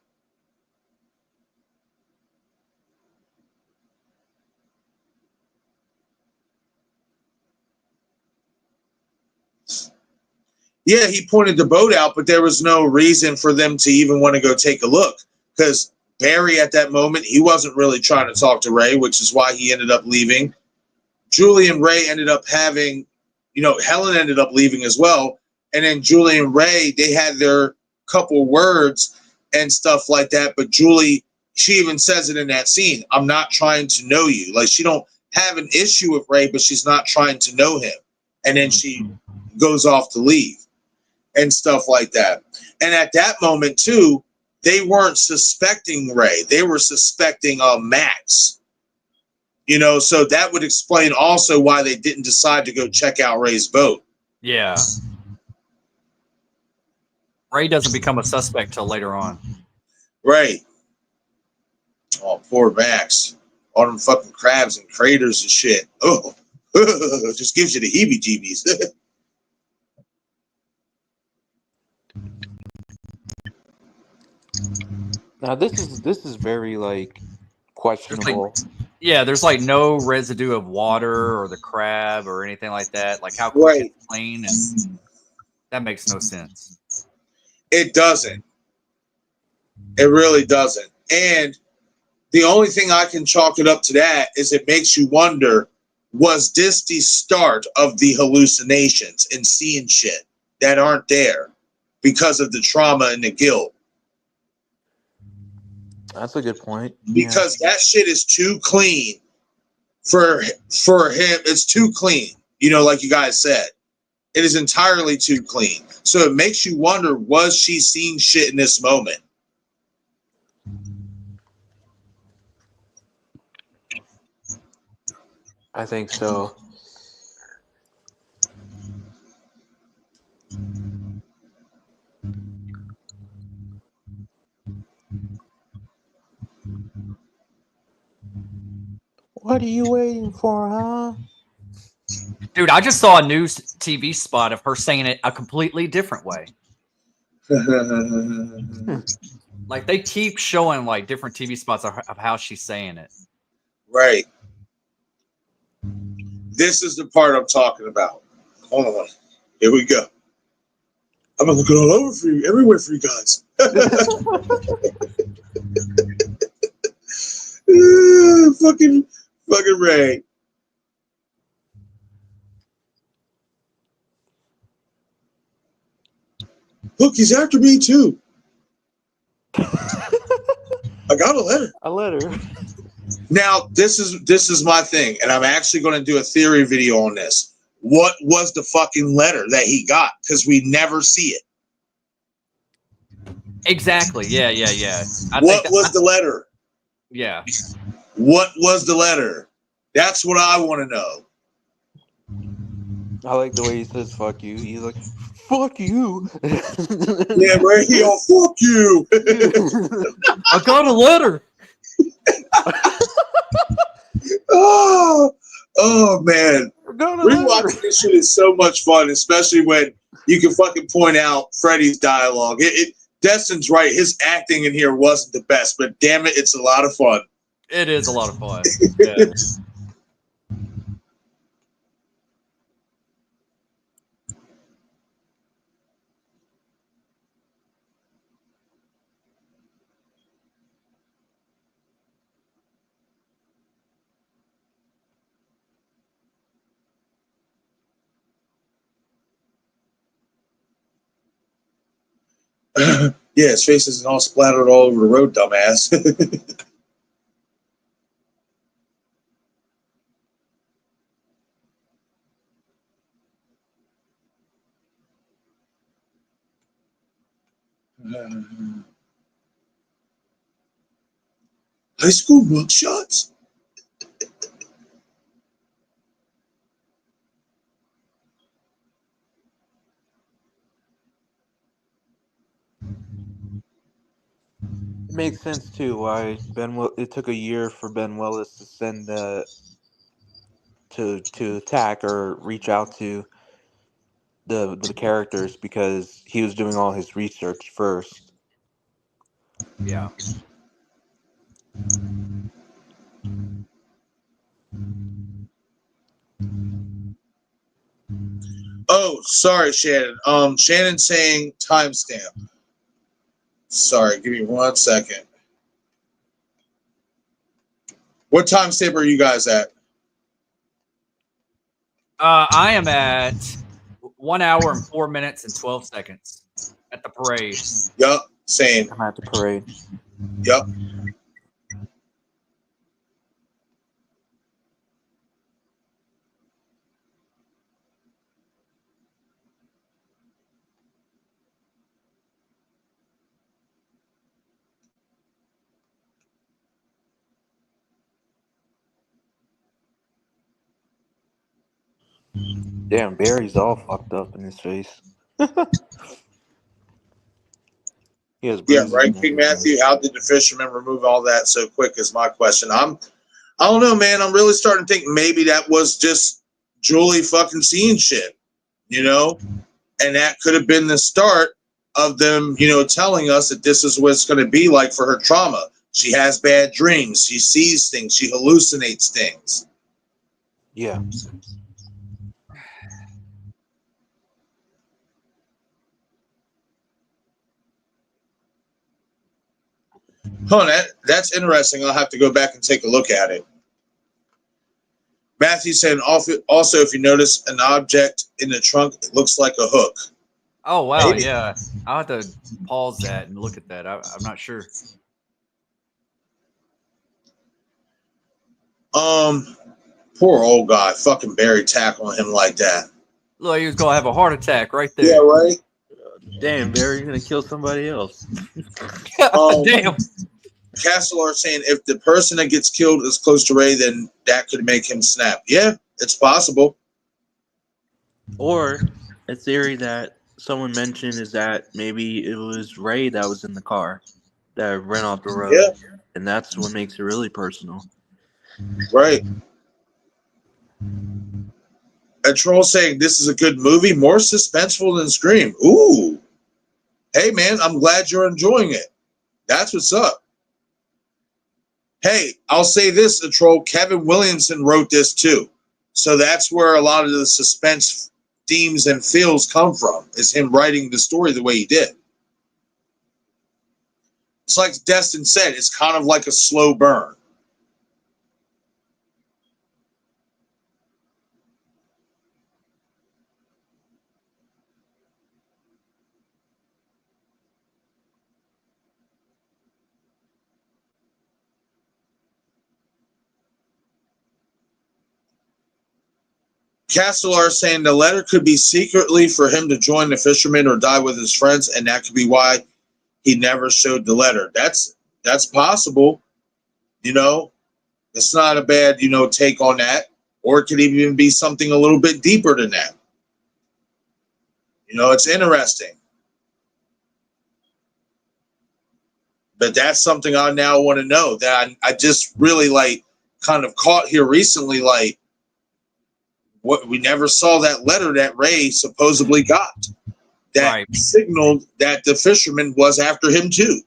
A: Yeah, he pointed the boat out, but there was no reason for them to even want to go take a look. Because Barry, at that moment, he wasn't really trying to talk to Ray, which is why he ended up leaving. Julie and Ray ended up having, Helen ended up leaving as well. And then Julie and Ray, they had their couple words and stuff like that. But Julie, she even says it in that scene. I'm not trying to know you. Like, she don't have an issue with Ray, but she's not trying to know him. And then she goes off to leave and stuff like that. And at that moment, too, they weren't suspecting Ray. They were suspecting Max. So that would explain also why they didn't decide to go check out Ray's boat.
C: Yeah. Ray doesn't become a suspect till later on.
A: Right. Oh, poor Max. All them fucking crabs and craters and shit. Oh, just gives you the heebie-jeebies.
B: Now this is very like questionable.
C: There's like no residue of water or the crab or anything like that. Like how quick
A: Right.
C: it's clean, and that makes no sense.
A: It doesn't. It really doesn't. And the only thing I can chalk it up to that is it makes you wonder, was this the start of the hallucinations and seeing shit that aren't there because of the trauma and the guilt?
B: That's a good point.
A: Because that shit is too clean for him. It's too clean. Like you guys said, it is entirely too clean. So it makes you wonder, was she seeing shit in this moment?
B: I think so. What are you waiting for, huh?
C: Dude, I just saw a news TV spot of her saying it a completely different way. Like they keep showing like different TV spots of how she's saying it.
A: Right. This is the part I'm talking about. Hold on. Here we go. I'm looking all over for you, everywhere for you guys. Fucking Ray. Look, he's after me too. I got a letter.
B: A letter.
A: Now, this is my thing, and I'm actually going to do a theory video on this. What was the fucking letter that he got? Because we never see it.
C: Exactly. Yeah.
A: What was the letter?
C: Yeah.
A: What was the letter? That's what I want to know.
B: I like the way he says "fuck you." He's like, "Fuck you."
A: Yeah, right here. Fuck you.
C: I got a letter.
A: Oh man. Rewatching this shit is so much fun, especially when you can fucking point out Freddie's dialogue. Destin's right. His acting in here wasn't the best, but damn it, it's a lot of fun.
C: It is a lot of fun. Yeah.
A: Yeah, his face isn't all splattered all over the road, dumbass. High school mugshots?
B: It makes sense too why it took a year for Ben Willis to send to attack or reach out to the characters because he was doing all his research first.
C: Yeah.
A: Oh, sorry, Shannon. Shannon's saying timestamp. Sorry, give me 1 second. What timestamp are you guys at?
C: I am at 1 hour and 4 minutes and 12 seconds at the parade.
A: Yup, same.
B: I'm at the parade.
A: Yup.
B: Damn, Barry's all fucked up in his face. He has
A: Yeah,
B: bruises
A: right,
B: and
A: King
B: everything.
A: Matthew. How did the fisherman remove all that so quick? Is my question. I don't know, man. I'm really starting to think maybe that was just Julie fucking seeing shit, you know, and that could have been the start of them, you know, telling us that this is what it's going to be like for her trauma. She has bad dreams. She sees things. She hallucinates things.
B: Yeah.
A: Huh, that's interesting. I'll have to go back and take a look at it. Matthew saying also, if you notice an object in the trunk, it looks like a hook.
C: Oh, wow.
A: Maybe.
C: Yeah. I'll have to pause that and look at that. I'm not sure.
A: Poor old guy. Fucking Barry tackling him like that.
C: Look, he was going to have a heart attack right there.
A: Yeah, right?
B: Damn, Barry's gonna kill somebody else.
C: Damn.
A: Castellar saying if the person that gets killed is close to Ray, then that could make him snap. Yeah, it's possible.
B: Or a theory that someone mentioned is that maybe it was Ray that was in the car that ran off the road.
A: Yeah.
B: And that's what makes it really personal.
A: Right. A troll saying this is a good movie, more suspenseful than Scream. Ooh. Hey, man, I'm glad you're enjoying it. That's what's up. Hey, I'll say this, a troll. Kevin Williamson wrote this too. So that's where a lot of the suspense themes and feels come from, is him writing the story the way he did. It's like Destin said, it's kind of like a slow burn. Castellar saying the letter could be secretly for him to join the fishermen or die with his friends, and that could be why he never showed the letter. That's possible. You know, it's not a bad, you know, take on that. Or it could even be something a little bit deeper than that. You know, it's interesting. But that's something I now want to know, that I just really like kind of caught here recently, like, what we never saw that letter that Ray supposedly got that signaled that the fisherman was after him too.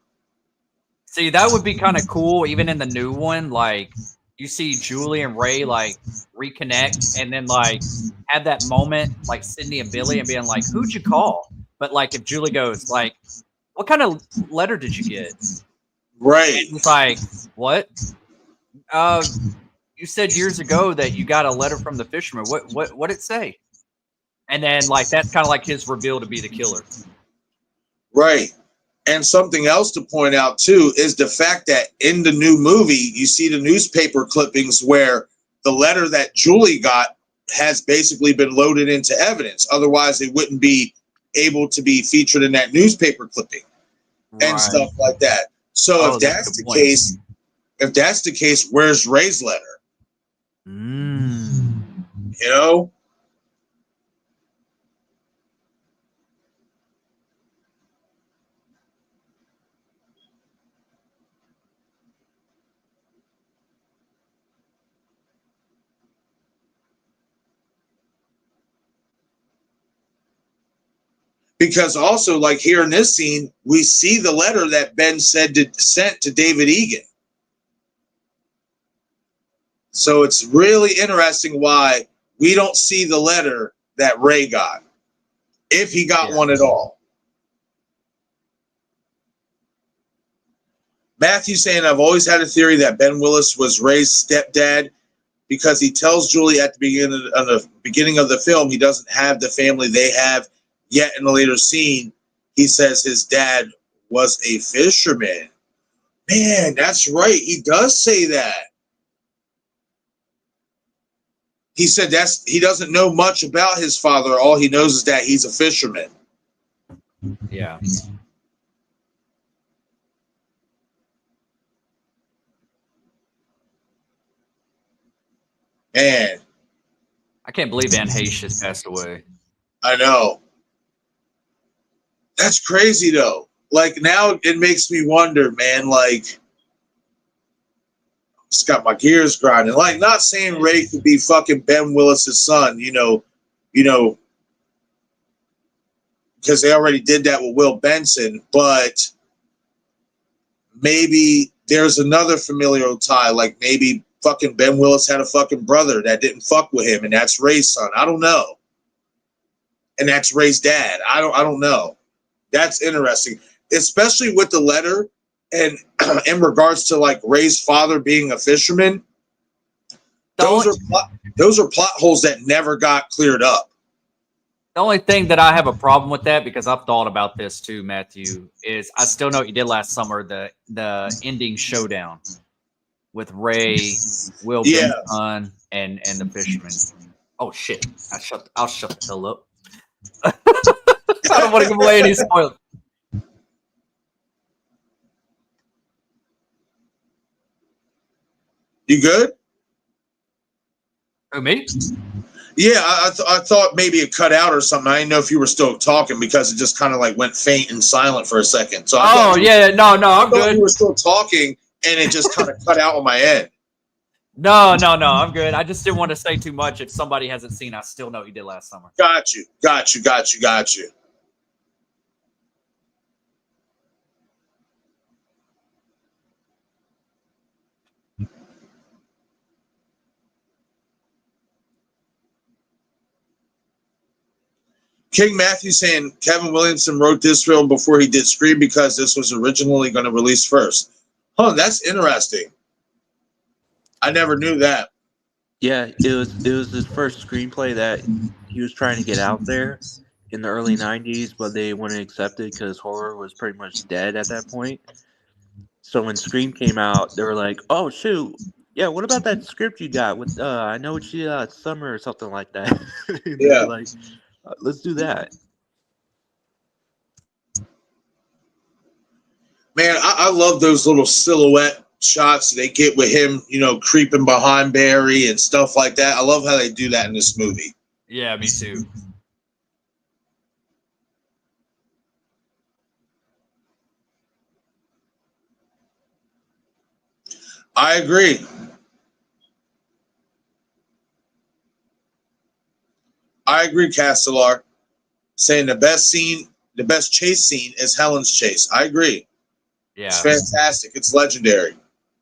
C: See, that would be kind of cool, even in the new one. Like, you see Julie and Ray like reconnect, and then like have that moment like Sydney and Billy and being like, "Who'd you call?" But like, if Julie goes like, "What kind of letter did you get?"
A: Right.
C: And it's like, "What? You said years ago that you got a letter from the fisherman. What did it say?" And then like that's kind of like his reveal to be the killer.
A: Right. And something else to point out too is the fact that in the new movie, you see the newspaper clippings where the letter that Julie got has basically been loaded into evidence. Otherwise, it wouldn't be able to be featured in that newspaper clipping and stuff like that. So if that's the case, where's Ray's letter? You know? Because also, like here in this scene, we see the letter that Ben sent to David Egan. So it's really interesting why we don't see the letter that Ray got, if he got one at all. Matthew saying, I've always had a theory that Ben Willis was Ray's stepdad because he tells Julie at the beginning of the film he doesn't have the family they have. Yet in a later scene, he says his dad was a fisherman. Man, that's right. He does say that. He said he doesn't know much about his father. All he knows is that he's a fisherman.
C: Yeah.
A: Man.
C: I can't believe Anne Heche has passed away.
A: I know. That's crazy, though. Like, now it makes me wonder, man, like, it's got my gears grinding. Like, not saying Ray could be fucking Ben Willis's son, because they already did that with Will Benson, but maybe there's another familial tie, like maybe fucking Ben Willis had a fucking brother that didn't fuck with him, and that's Ray's son. I don't know. And that's Ray's dad. I don't know. That's interesting, especially with the letter and in regards to like Ray's father being a fisherman. Those are plot holes that never got cleared up.
C: The only thing that I have a problem with that, because I've thought about this too, Matthew, is I Still Know What You Did Last Summer, the ending showdown with Ray, Will Benson, and the fisherman. Oh shit! I'll shut the hell up. I don't want to give away any spoilers.
A: You good?
C: Who, me?
A: Yeah, I thought maybe it cut out or something. I didn't know if you were still talking because it just kind of like went faint and silent for a second. So
C: no, I'm good.
A: You were still talking and it just kind of cut out on my end.
C: No, I'm good. I just didn't want to say too much if somebody hasn't seen I Still Know What You Did Last Summer.
A: Got you. King Matthew saying Kevin Williamson wrote this film before he did Scream because this was originally going to release first. Huh, that's interesting. I never knew that.
B: Yeah, it was his first screenplay that he was trying to get out there in the early 90s, but they wouldn't accept it because horror was pretty much dead at that point. So when Scream came out, they were like, oh, shoot. Yeah, what about that script you got with I Know What You Did Last Summer or something like that?
A: Yeah.
B: Like, let's do that.
A: Man, I love those little silhouette shots they get with him, creeping behind Barry and stuff like that. I love how they do that in this movie.
C: Yeah, me too.
A: I agree. Castellar. Saying the best chase scene is Helen's chase. I agree.
C: Yeah.
A: It's fantastic. It's legendary.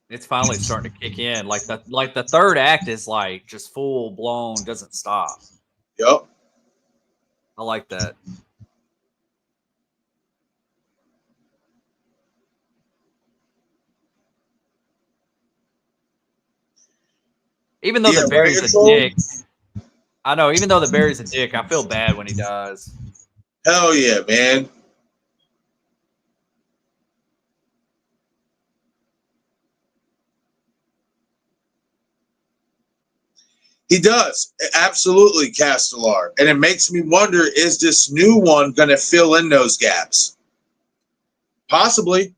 C: It's finally starting to kick in. Like the third act is like just full blown, doesn't stop.
A: Yep.
C: I like that. Even though the Barry's a dick. I know, even though the Barry's a dick, I feel bad when he dies.
A: Hell yeah, man. He does. Absolutely, Castellar. And it makes me wonder, is this new one going to fill in those gaps? Possibly.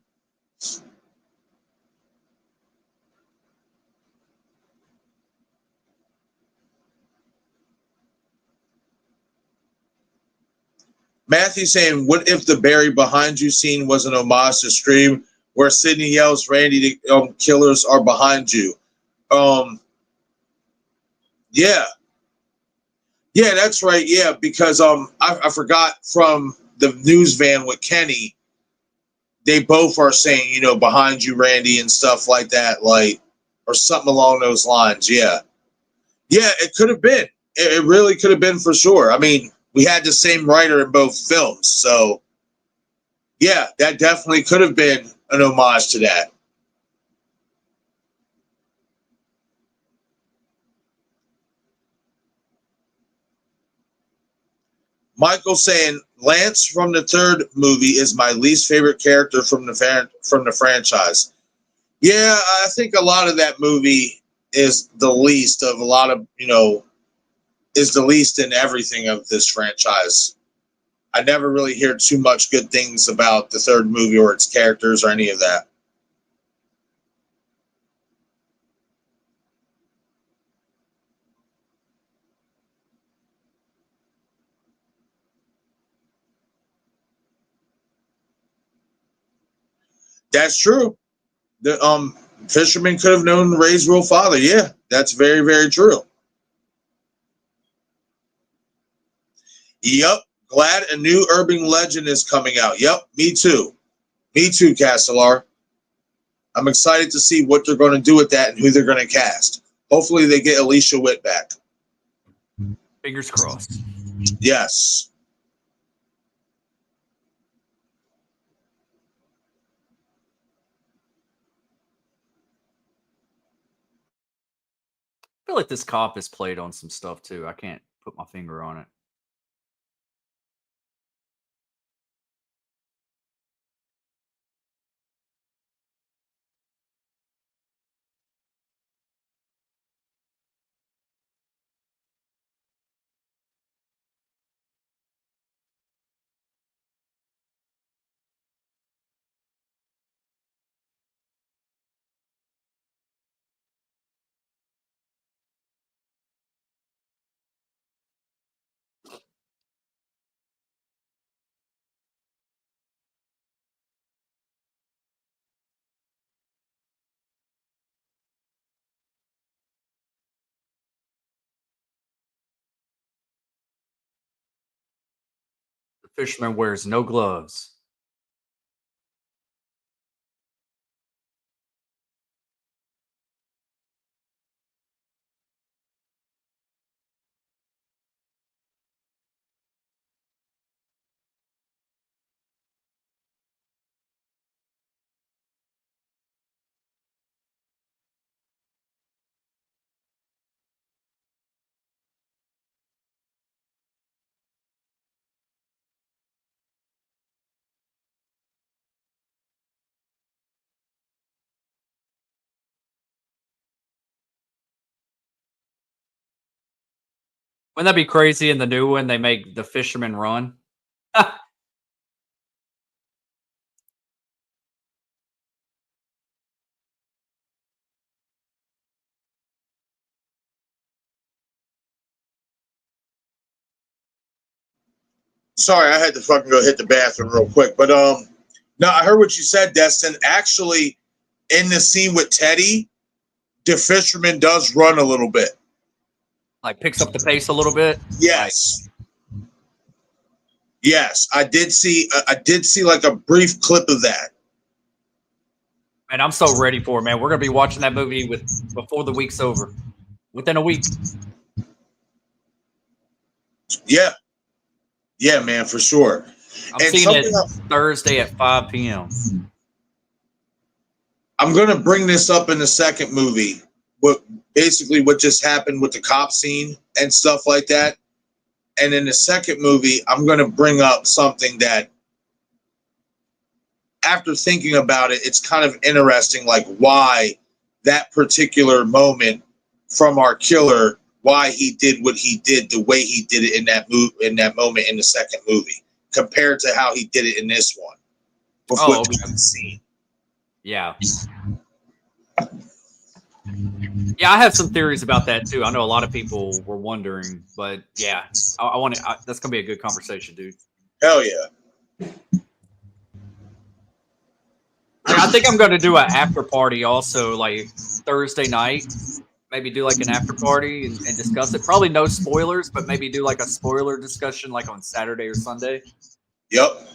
A: Matthew saying, what if the Barry behind you scene was an homage to Scream where Sidney yells, Randy, the killers are behind you? Yeah. Yeah, that's right. Yeah, because I forgot from the news van with Kenny, they both are saying, you know, behind you, Randy, and stuff like that, like, or something along those lines. Yeah. Yeah, it could have been. It really could have been for sure. I mean, we had the same writer in both films. So, yeah, that definitely could have been an homage to that. Michael saying Lance from the third movie is my least favorite character from the franchise. Yeah, I think a lot of that movie is the least of a lot of, you know, is the least in everything of this franchise. I never really hear too much good things about the third movie or its characters or any of that. That's true. The fisherman could have known Ray's real father. Yeah, that's very, very true. Yep. Glad a new urban legend is coming out. Yep, me too. Me too, Castellar. I'm excited to see what they're going to do with that and who they're going to cast. Hopefully they get Alicia Witt back.
C: Fingers crossed.
A: Yes.
C: I feel like this cop has played on some stuff too. I can't put my finger on it. The fisherman wears no gloves. Wouldn't that be crazy? In the new one, they make the fisherman run.
A: Sorry, I had to fucking go hit the bathroom real quick. But no, I heard what you said, Destin. Actually, in the scene with Teddy, the fisherman does run a little bit.
C: Like picks up the pace a little bit.
A: Yes. Yes, I did see like a brief clip of that.
C: Man, I'm so ready for it, man. We're gonna be watching that movie before the week's over. Within a week.
A: Yeah. Yeah, man, for sure.
C: I'm seeing it Thursday at 5 p.m.
A: I'm gonna bring this up in the second movie. What just happened with the cop scene and stuff like that. And in the second movie, I'm gonna bring up something that, after thinking about it, it's kind of interesting, like why that particular moment from our killer, why he did what he did, the way he did it in that moment in the second movie, compared to how he did it in this one. Before the scene.
C: Yeah. Yeah, I have some theories about that too. I know a lot of people were wondering, but yeah, I want to. That's gonna be a good conversation, dude.
A: Hell yeah.
C: I think I'm going to do an after party also, like Thursday night. Maybe do like an after party and discuss it. Probably no spoilers, but maybe do like a spoiler discussion like on Saturday or Sunday.
A: Yep.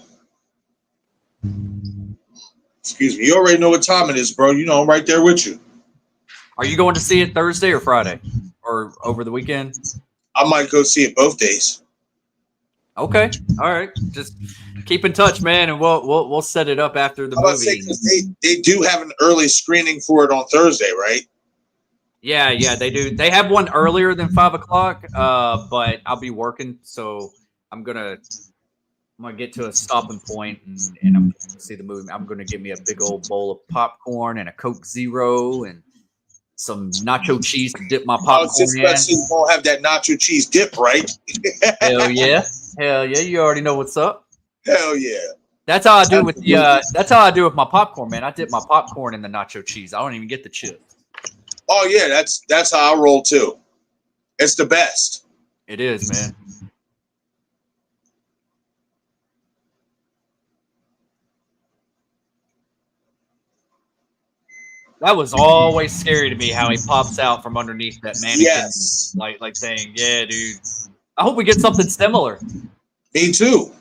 A: Excuse me. You already know what time it is, bro. You know I'm right there with you.
C: Are you going to see it Thursday or Friday, or over the weekend?
A: I might go see it both days.
C: Okay, all right. Just keep in touch, man, and we'll set it up after the
A: I was about to say,
C: movie.
A: because they do have an early screening for it on Thursday, right?
C: Yeah, they do. They have one earlier than 5 o'clock, but I'll be working, so I'm gonna get to a stopping point, and I'm gonna see the movie. I'm gonna get me a big old bowl of popcorn and a Coke Zero and some nacho cheese to dip my
A: I was just
C: popcorn
A: about
C: in.
A: to say you won't have that nacho cheese dip, right?
C: Hell yeah. You already know what's up.
A: Hell yeah.
C: That's how I do with that's how I do with my popcorn, man. I dip my popcorn in the nacho cheese. I don't even get the chips.
A: Oh yeah, that's how I roll too. It's the best.
C: It is, man. That was always scary to me how he pops out from underneath that mannequin,
A: Yes.
C: like saying, "Yeah, dude." I hope we get something similar.
A: Me too.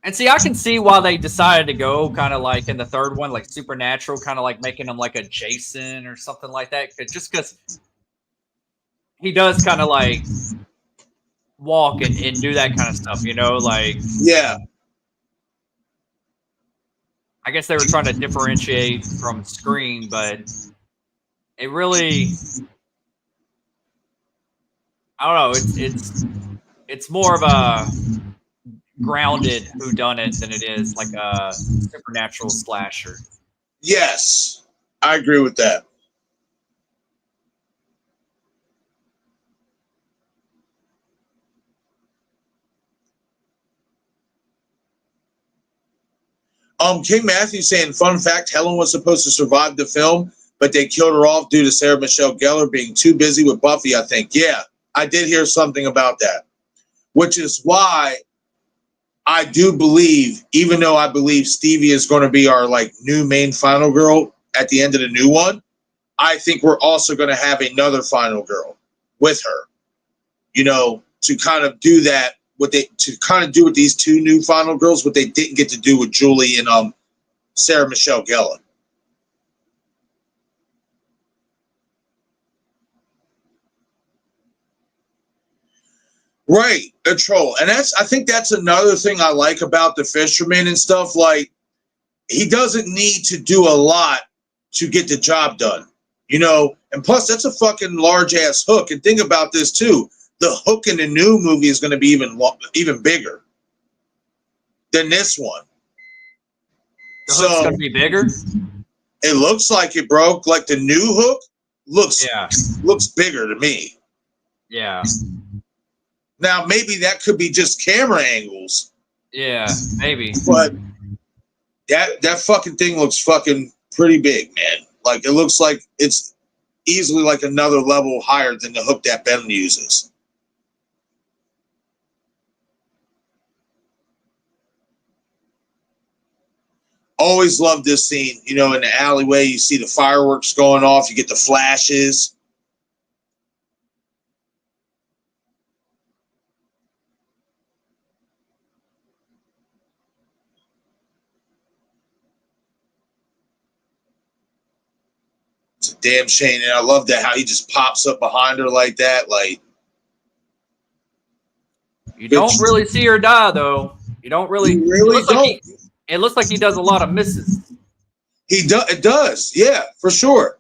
C: And see, I can see why they decided to go kind of like in the third one, like supernatural, kind of like making him like a Jason or something like that. Just because he does kind of like walk and do that kind of stuff, like.
A: Yeah.
C: I guess they were trying to differentiate from Scream, but it really, I don't know. It's more of a grounded whodunit than it is like a supernatural slasher.
A: Yes. I agree with that. King Matthew saying, fun fact, Helen was supposed to survive the film, but they killed her off due to Sarah Michelle Gellar being too busy with Buffy, I think. Yeah, I did hear something about that, which is why I do believe, even though I believe Stevie is going to be our like new main final girl at the end of the new one, I think we're also going to have another final girl with her, to kind of do that, to kind of do with these two new final girls, what they didn't get to do with Julie and Sarah Michelle Gellar. Right, a troll. And I think that's another thing I like about the fisherman and stuff. Like, he doesn't need to do a lot to get the job done, and plus that's a fucking large ass hook. And think about this too. The hook in the new movie is going to be even bigger than this one.
C: The hook's going to be bigger?
A: It looks like it, bro. Like the new hook looks bigger to me.
C: Yeah.
A: Now, maybe that could be just camera angles.
C: Yeah, maybe.
A: But that fucking thing looks fucking pretty big, man. Like, it looks like it's easily like another level higher than the hook that Ben uses. Always love this scene. In the alleyway, you see the fireworks going off. You get the flashes. It's a damn shame. And I love that how he just pops up behind her like that. Like,
C: you don't really see her die, though. You don't really.
A: You really don't.
C: It looks like he does a lot of misses.
A: It does. Yeah, for sure.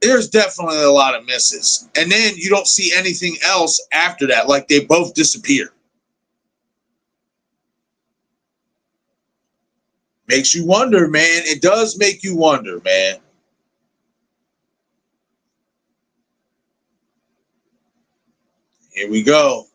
A: There's definitely a lot of misses. And then you don't see anything else after that. Like, they both disappear. Makes you wonder, man. It does make you wonder, man. Here we go.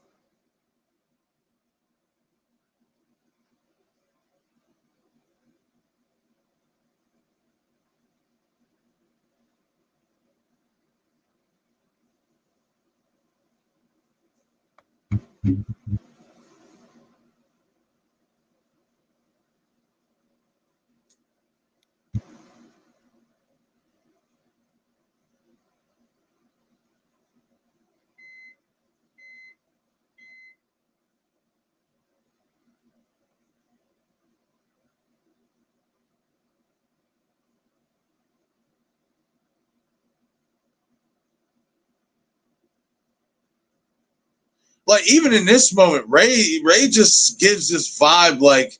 A: like even in this moment, Ray just gives this vibe like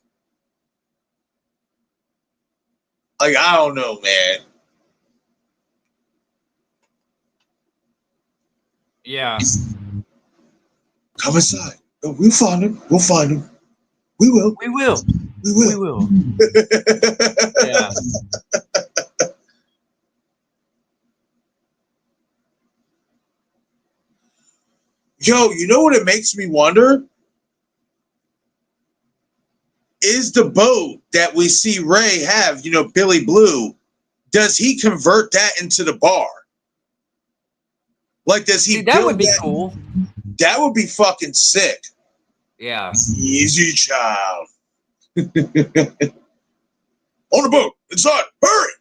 A: I don't know, man.
C: Yeah.
A: Come inside. Oh, we'll find him. We'll find him. We will.
C: We will.
A: We will.
C: We will. Yeah.
A: Yo, you know what it makes me wonder? Is the boat that we see Ray have, you know, Billy Blue, does he convert that into the bar? Like, does he?
C: See, that would be cool.
A: That would be fucking sick.
C: Yeah.
A: Easy, child. On the boat, inside, hurry.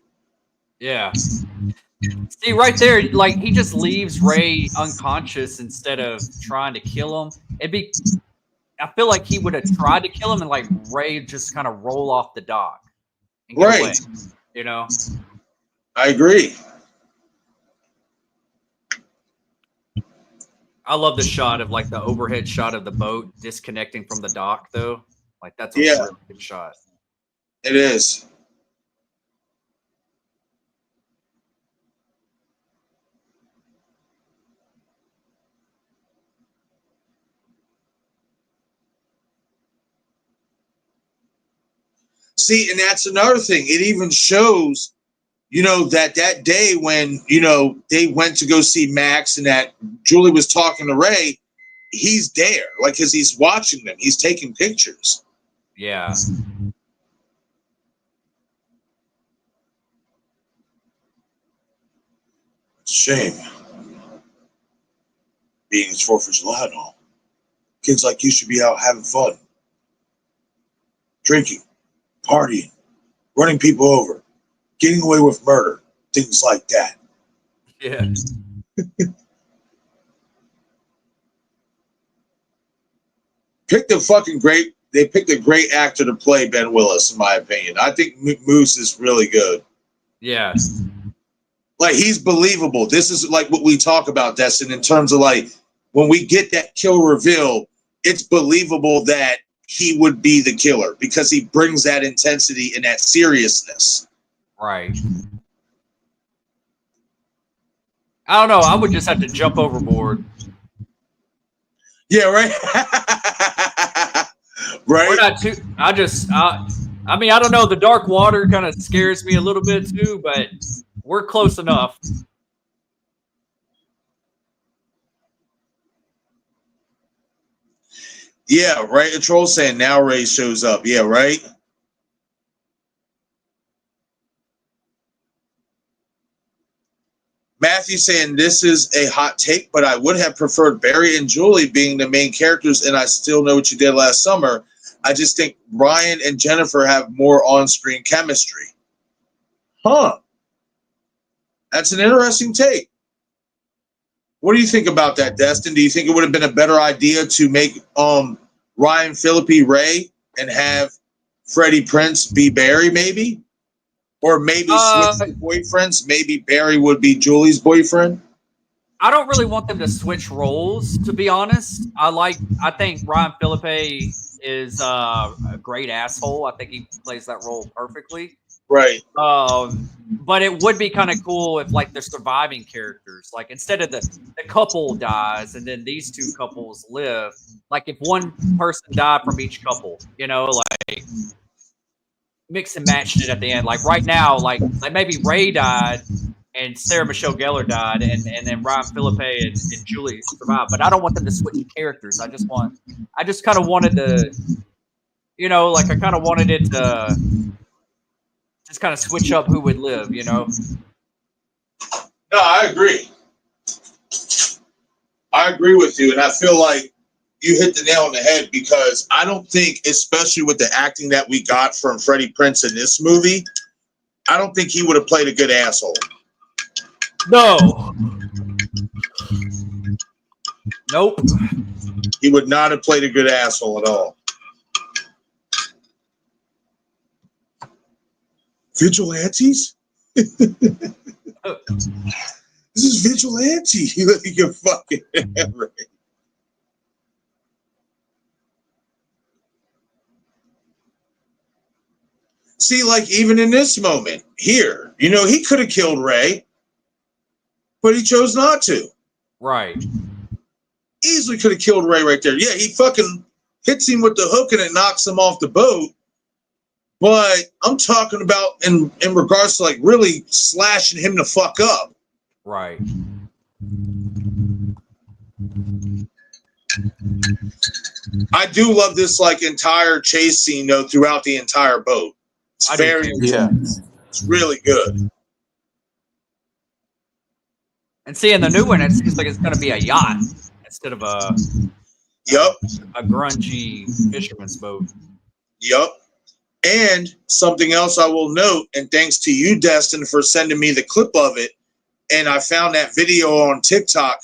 C: Yeah. See, right there, like he just leaves Ray unconscious instead of trying to kill him. I feel like he would have tried to kill him and like Ray just kind of roll off the dock and get away. You know?
A: I agree.
C: I love the shot of like the overhead shot of the boat disconnecting from the dock, though. Like that's a really good shot.
A: It is. See, and that's another thing. It even shows, you know, that day when, you know, they went to go see Max and that Julie was talking to Ray, he's there, like, because he's watching them. He's taking pictures.
C: Yeah.
A: Shame. Being it's 4th of July and all. Kids like you should be out having fun. Drinking, partying, running people over, getting away with murder, things like that.
C: Yeah.
A: They picked a great actor to play Ben Willis, in my opinion. I think Moose is really good.
C: Yeah.
A: Like, he's believable. This is like what we talk about, Destin, in terms of like when we get that kill reveal, it's believable that he would be the killer because he brings that intensity and that seriousness.
C: Right. I don't know. I would just have to jump overboard.
A: Yeah, right. Right.
C: We're not too. I mean, I don't know. The dark water kind of scares me a little bit too, but we're close enough.
A: Yeah, right. A troll saying now Ray shows up. Yeah, right. Matthew saying this is a hot take, but I would have preferred Barry and Julie being the main characters, and I still know what you did last summer. I just think Ryan and Jennifer have more on-screen chemistry. Huh. That's an interesting take. What do you think about that, Destin? Do you think it would have been a better idea to make Ryanphillippe Ray and have Freddie Prinze be Barry, maybe? Or maybe switch the boyfriends? Maybe Barry would be Julie's boyfriend?
C: I don't really want them to switch roles, to be honest. I think Ryanphillippe is a great asshole. I think he plays that role perfectly.
A: Right.
C: But it would be kind of cool if like the surviving characters, like instead of the couple dies and then these two couples live, like if one person died from each couple, you know, like mix and matched it at the end. Like right now, like maybe Ray died and Sarah Michelle Gellar died and then Ryanphillippe and Julie survived. But I don't want them to switch characters. I just kind of wanted to, you know, like I kind of wanted it to just kind of switch up who would live, you know?
A: No, I agree. I agree with you. And I feel like you hit the nail on the head because I don't think, especially with the acting that we got from Freddie Prinze in this movie, I don't think he would have played a good asshole.
C: No. Nope.
A: He would not have played a good asshole at all. Vigilantes? This is vigilante. You fucking right. See, like even in this moment here, you know, he could have killed Ray, but he chose not to.
C: Right.
A: Easily could have killed Ray right there. Yeah, he fucking hits him with the hook and it knocks him off the boat. But I'm talking about in regards to like really slashing him the fuck up.
C: Right.
A: I do love this like entire chase scene though throughout the entire boat. It's very intense. It's really good.
C: And see, in the new one, it seems like it's going to be a yacht instead of a grungy fisherman's boat.
A: Yep. And something else I will note, and thanks to you, Destin, for sending me the clip of it. And I found that video on TikTok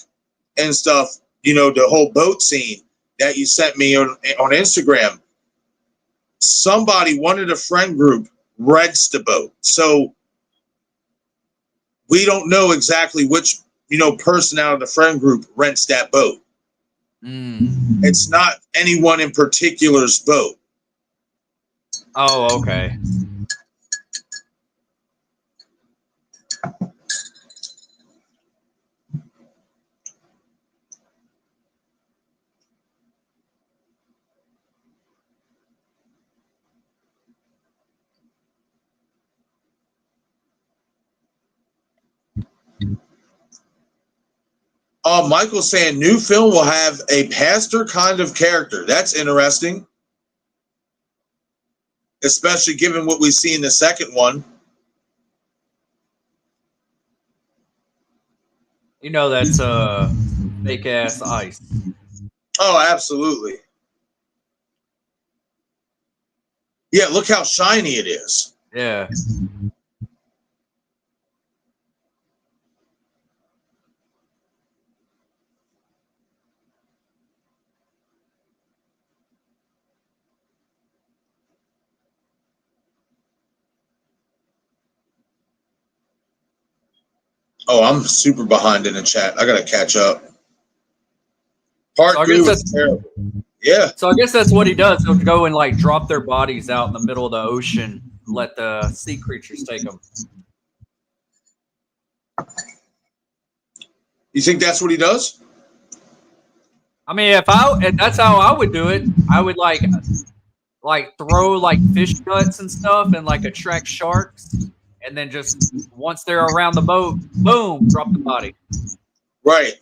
A: and stuff, you know, the whole boat scene that you sent me on Instagram. Somebody, one of the friend group, rents the boat. So we don't know exactly which, you know, person out of the friend group rents that boat. It's not anyone in particular's boat.
C: Oh, okay.
A: Michael's saying new film will have a pastor kind of character. That's interesting. Especially given what we see in the second one.
C: You know, that's fake ass ice.
A: Oh, absolutely. Yeah, look how shiny it is.
C: Yeah.
A: Oh, I'm super behind in the chat. I gotta catch up. Part 2 is terrible. Yeah.
C: So I guess that's what he does. He'll go and like drop their bodies out in the middle of the ocean, let the sea creatures take them.
A: You think that's what he does?
C: I mean, if that's how I would do it. I would like throw like fish guts and stuff and like attract sharks, and then just once they're around the boat, boom, drop the body.
A: Right.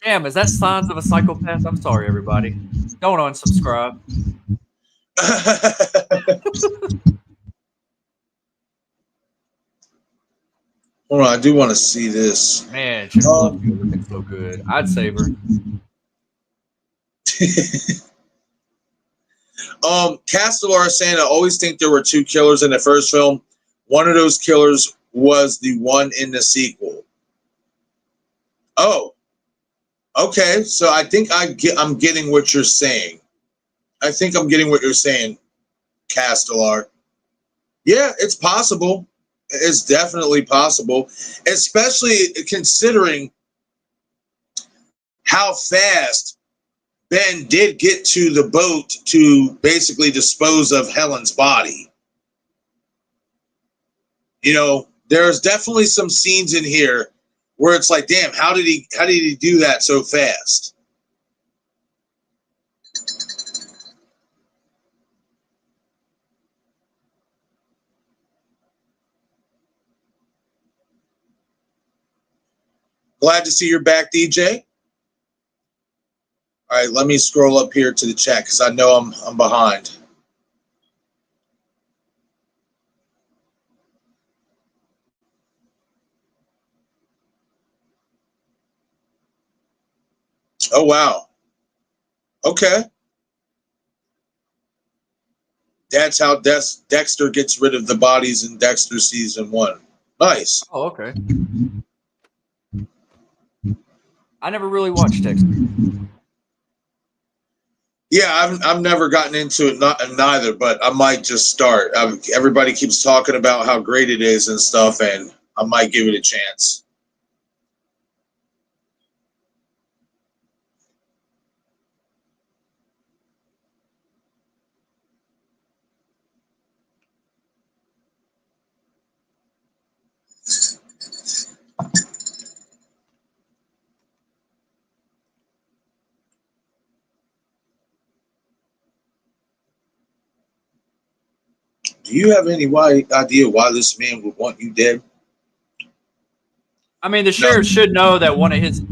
C: Damn, is that signs of a psychopath? I'm sorry, everybody. Don't unsubscribe.
A: Hold on, I do want to see this.
C: Man, Jenniferlovehewitt looking so good. I'd save her.
A: Castellar is saying I always think there were two killers in the first film. One of those killers was the one in the sequel. Oh, okay. So I think I'm getting what you're saying. I think I'm getting what you're saying, Castellar. Yeah, it's possible. It's definitely possible, especially considering how fast Ben did get to the boat to basically dispose of Helen's body. You know, there's definitely some scenes in here where it's like, damn, how did he do that so fast? Glad to see you're back, DJ. All right, let me scroll up here to the chat because I know I'm behind. Oh, wow. Okay. That's how Dexter gets rid of the bodies in Dexter season 1. Nice.
C: Oh, okay. I never really watched Dexter.
A: Yeah, I've never gotten into it, neither, but I might just start. Everybody keeps talking about how great it is and stuff, and I might give it a chance. Do you have any idea why this man would want you dead?
C: I mean, the sheriff should know that one of his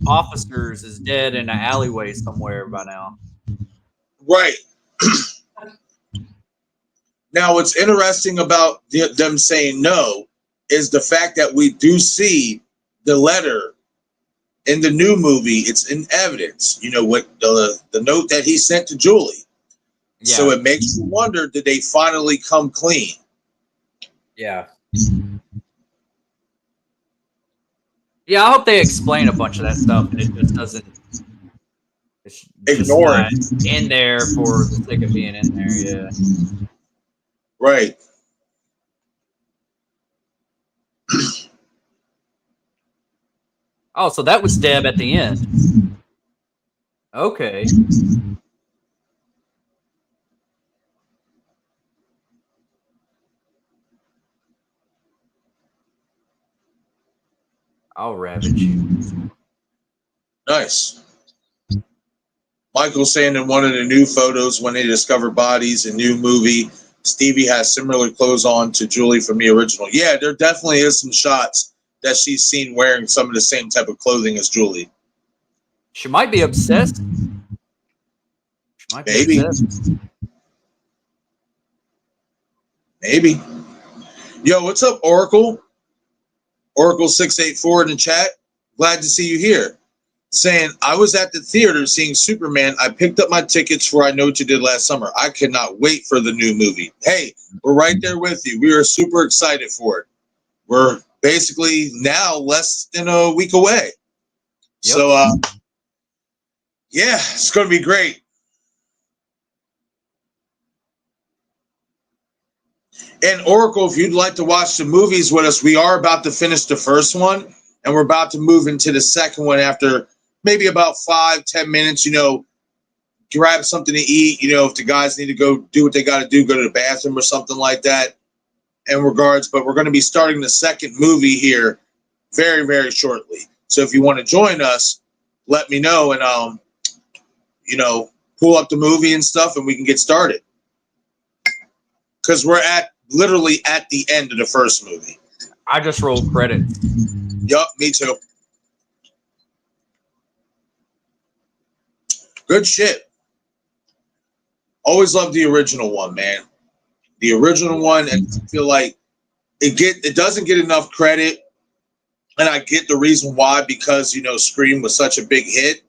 C: officers is dead in an alleyway somewhere by now.
A: Right. Now, what's interesting about them saying no is the fact that we do see the letter in the new movie. It's in evidence. You know what the note that he sent to Julie. Yeah. So it makes you wonder: did they finally come clean?
C: Yeah. Yeah, I hope they explain a bunch of that stuff and it just doesn't. It's
A: ignore it
C: in there for the sake of being in there. Yeah.
A: Right.
C: Oh, so that was Deb at the end. Okay. I'll ravage you.
A: Nice. Michael saying in one of the new photos when they discover bodies in new movie, Stevie has similar clothes on to Julie from the original. Yeah, there definitely is some shots that she's seen wearing some of the same type of clothing as Julie.
C: She might be obsessed. She might be
A: Maybe.
C: obsessed.
A: Maybe. Yo, what's up, Oracle? Oracle 684 in the chat. Glad to see you here. Saying, I was at the theater seeing Superman. I picked up my tickets for I Know What You Did Last Summer. I cannot wait for the new movie. Hey, we're right there with you. We are super excited for it. We're basically now less than a week away. Yep. So, yeah, it's going to be great. And Oracle, if you'd like to watch the movies with us, we are about to finish the first one, and we're about to move into the second one after maybe about 5-10 minutes. You know, grab something to eat. You know, if the guys need to go do what they got to do, go to the bathroom or something like that. In regards, but we're going to be starting the second movie here very, very shortly. So if you want to join us, let me know, and you know, pull up the movie and stuff, and we can get started. Because we're literally at the end of the first movie.
C: I just rolled credits.
A: Yup, me too. Good shit. Always loved the original one, man. The original one, and I feel like it doesn't get enough credit, and I get the reason why, because, you know, Scream was such a big hit,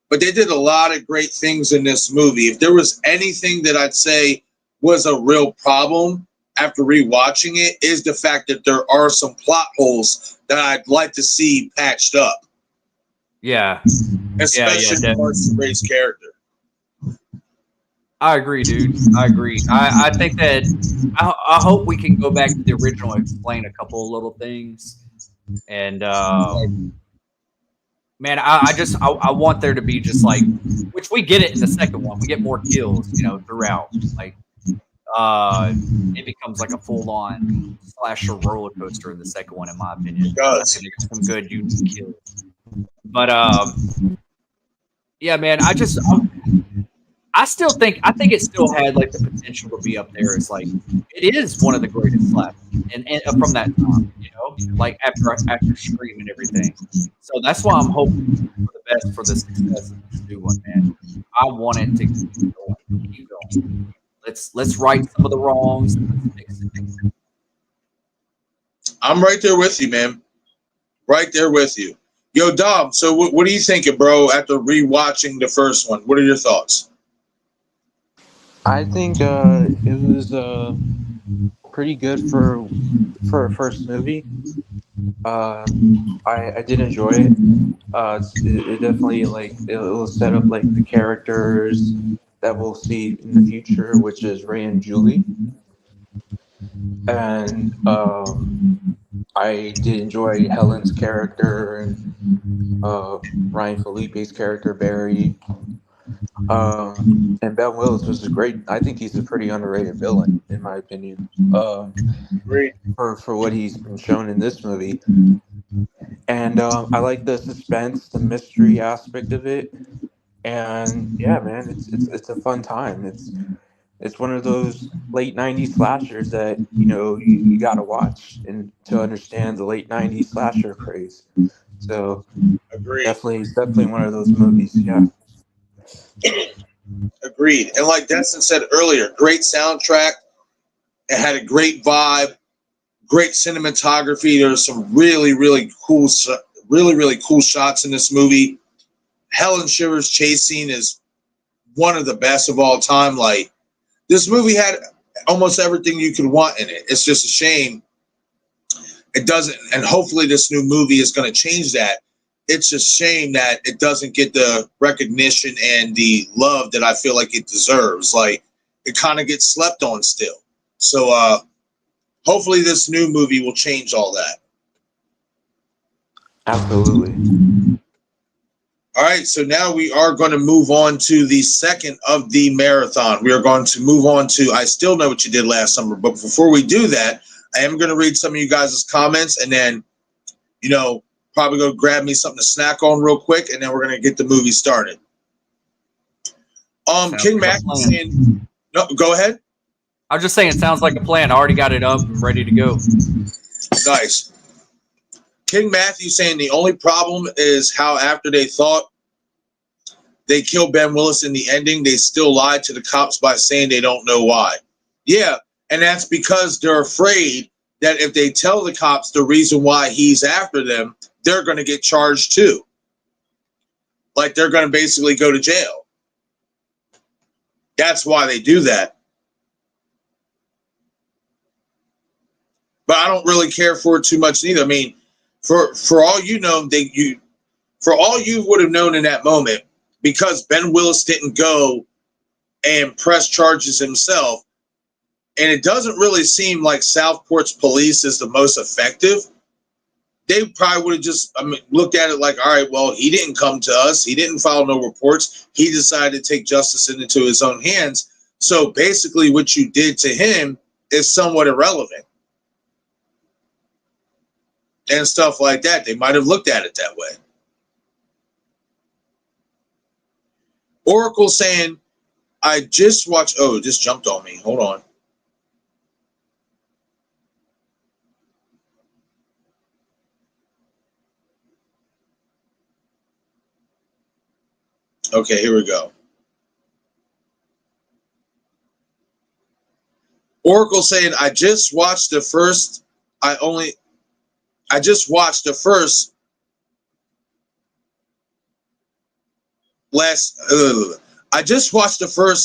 A: but they did a lot of great things in this movie. If there was anything that I'd say was a real problem after rewatching it, is the fact that there are some plot holes that I'd like to see patched up.
C: Yeah.
A: Especially Marcy Ray's character.
C: I agree, dude. I agree. I think that I hope we can go back to the original and explain a couple of little things. And man, I want there to be just like, which we get it in the second one. We get more kills, you know, throughout. Like it becomes like a full-on slasher roller coaster in the second one, in my opinion.
A: It does.
C: I think there's some good unique kills. But yeah, man, I think it still had like the potential to be up there. It's like it is one of the greatest slashers, and from that time, you know, like after Scream and everything. So that's why I'm hoping for the best for the success of this new one, man. I want it to keep going. Let's right some of the wrongs. Let's fix it.
A: I'm right there with you, man. Right there with you. Yo, Dom, so what are you thinking, bro, after rewatching the first one? What are your thoughts?
B: I think it was pretty good for a first movie. I did enjoy it. It definitely, like, it will set up like the characters that we'll see in the future, which is Ray and Julie. And I did enjoy Helen's character and ryanphillippe's character, Barry. And Ben Willis was great. I think he's a pretty underrated villain, in my opinion.
A: Great.
B: For what he's been shown in this movie. And I like the suspense, the mystery aspect of it. And yeah, man, it's a fun time. It's one of those late '90s slashers that you got to watch and to understand the late '90s slasher craze. So
A: Agreed.
B: definitely one of those movies. Yeah.
A: Agreed. And like Destin said earlier, great soundtrack. It had a great vibe, great cinematography. There's some really cool shots in this movie. Helenshivers chase scene is one of the best of all time. Like, this movie had almost everything you could want in it. It's just a shame it doesn't, and hopefully this new movie is going to change that. It's a shame that it doesn't get the recognition and the love that I feel like it deserves. Like, it kind of gets slept on still. So hopefully this new movie will change all that.
B: Absolutely.
A: All right, so now we are going to move on to the second of the marathon. We are going to move on to I Still Know What You Did Last Summer. But before we do that, I am going to read some of you guys' comments and then, probably go grab me something to snack on real quick, and then we're going to get the movie started. King Mac saying, no, go ahead.
C: I was just saying, it sounds like a plan. I already got it up and ready to go.
A: Nice. King Matthew saying the only problem is how after they thought they killed Ben Willis in the ending, they still lied to the cops by saying they don't know why. Yeah, and that's because they're afraid that if they tell the cops the reason why he's after them, they're going to get charged too. Like, they're going to basically go to jail. That's why they do that. But I don't really care for it too much either. I mean, for all you know, for all you would have known in that moment, because Ben Willis didn't go and press charges himself, and it doesn't really seem like Southport's police is the most effective, they probably would have just looked at it like, all right, well, he didn't come to us. He didn't file no reports. He decided to take justice into his own hands. So basically what you did to him is somewhat irrelevant. And stuff like that. They might have looked at it that way. Oracle saying, I just watched, oh, it just jumped on me. Hold on. Okay, here we go. Oracle saying, I just watched the first I just watched the first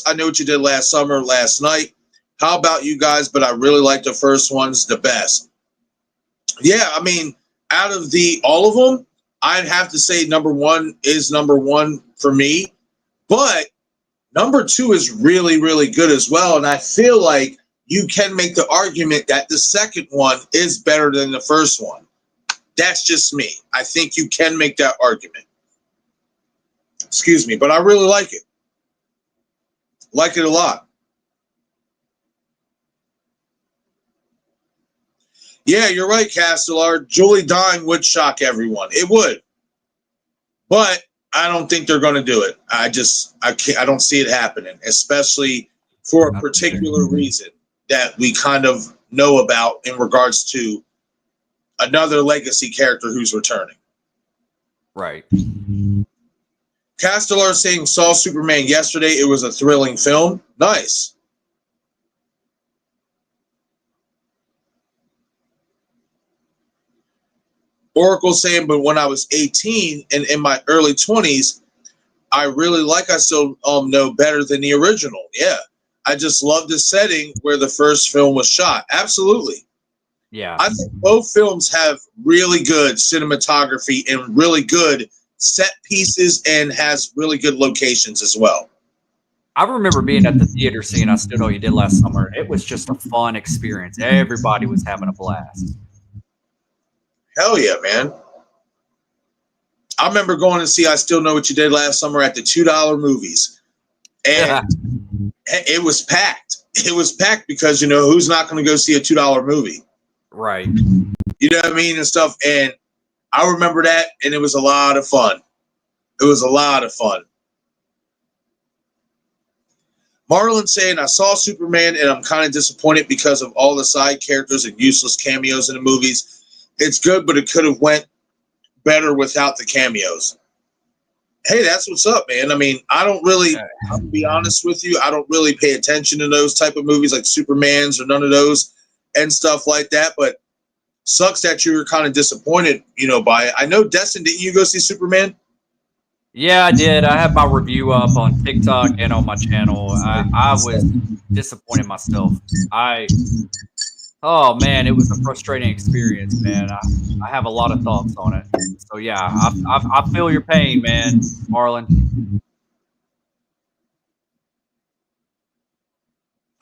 A: I Know What You Did Last Summer last night. How about you guys? But I really like the first one's the best. Yeah, I mean, out of all of them, I'd have to say number one is number one for me. But number two is really, really good as well. And I feel like you can make the argument that the second one is better than the first one. That's just me. I think you can make that argument. Excuse me, but I really like it. Like it a lot. Yeah, you're right, Castellar. Julie dying would shock everyone. It would. But I don't think they're going to do it. I don't see it happening, especially for a particular reason that we kind of know about in regards to another legacy character who's returning.
C: Right.
A: Castellar saying saw Superman yesterday. It was a thrilling film. Nice. Oracle saying, but when I was 18 and in my early 20s, I really like I Still Know better than the original. Yeah. I just love the setting where the first film was shot. Absolutely.
C: Yeah.
A: I think both films have really good cinematography and really good set pieces and has really good locations as well.
C: I remember being at the theater seeing I Still Know What You Did Last Summer. It was just a fun experience. Everybody was having a blast.
A: Hell yeah, man. I remember going to see I Still Know What You Did Last Summer at the $2 movies. And it was packed. It was packed because, who's not going to go see a $2 movie?
C: Right.
A: You know what I mean? And stuff. And I remember that, and it was a lot of fun. It was a lot of fun. Marlon saying, I saw Superman, and I'm kind of disappointed because of all the side characters and useless cameos in the movies. It's good, but it could have went better without the cameos. Hey, that's what's up, man. I mean, I'm to be honest with you, I don't really pay attention to those type of movies like Superman's or none of those and stuff like that, but sucks that you were kind of disappointed, by it. I know, Destin, didn't you go see Superman?
C: Yeah, I did. I have my review up on TikTok and on my channel. I was disappointed myself. Oh man, it was a frustrating experience, man. I have a lot of thoughts on it. So yeah, I feel your pain, man, Marlon.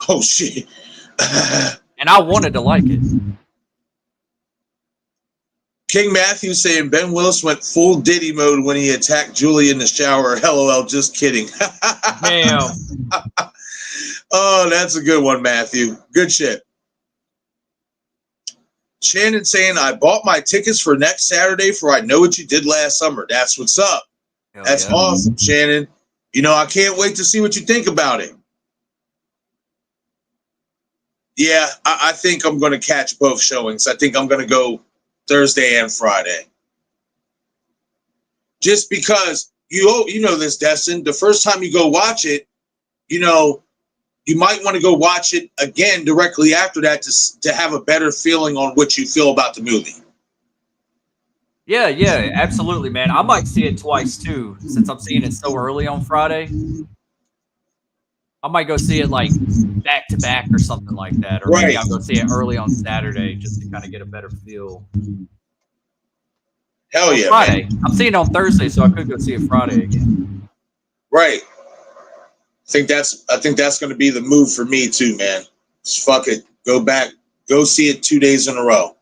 A: Oh shit.
C: And I wanted to like it.
A: King Matthew saying Ben Willis went full Diddy mode when he attacked Julie in the shower. LOL, just kidding.
C: Damn.
A: Oh, that's a good one, Matthew. Good shit. Shannon saying, I bought my tickets for next Saturday for I Know What You Did Last Summer. That's what's up.
C: Hell
A: That's
C: yeah.
A: awesome, Shannon. I can't wait to see what you think about it. Yeah, I think I'm going to catch both showings. I think I'm going to go Thursday and Friday. Just because, you know this, Destin, the first time you go watch it, you might want to go watch it again directly after that to have a better feeling on what you feel about the movie.
C: Yeah, absolutely, man. I might see it twice too, since I'm seeing it so early on Friday. I might go see it like back to back or something like that. Or maybe I'll go see it early on Saturday just to kind of get a better feel.
A: Hell yeah,
C: Friday.
A: man.
C: I'm seeing it on Thursday, so I could go see it Friday again.
A: Right. I think that's going to be the move for me too, man. Just fuck it. Go back. Go see it 2 days in a row.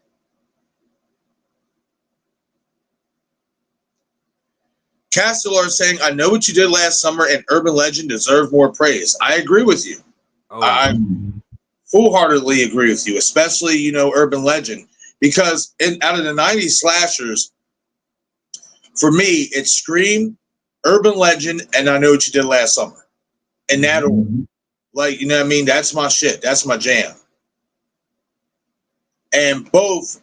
A: Castellar saying, I Know What You Did Last Summer and Urban Legend deserve more praise. I agree with you.
C: Oh,
A: I full-heartedly agree with you, especially, Urban Legend. Because out of the 90s slashers, for me, it's Scream, Urban Legend, and I Know What You Did Last Summer. In that order. Like, you know what I mean? That's my shit. That's my jam. And both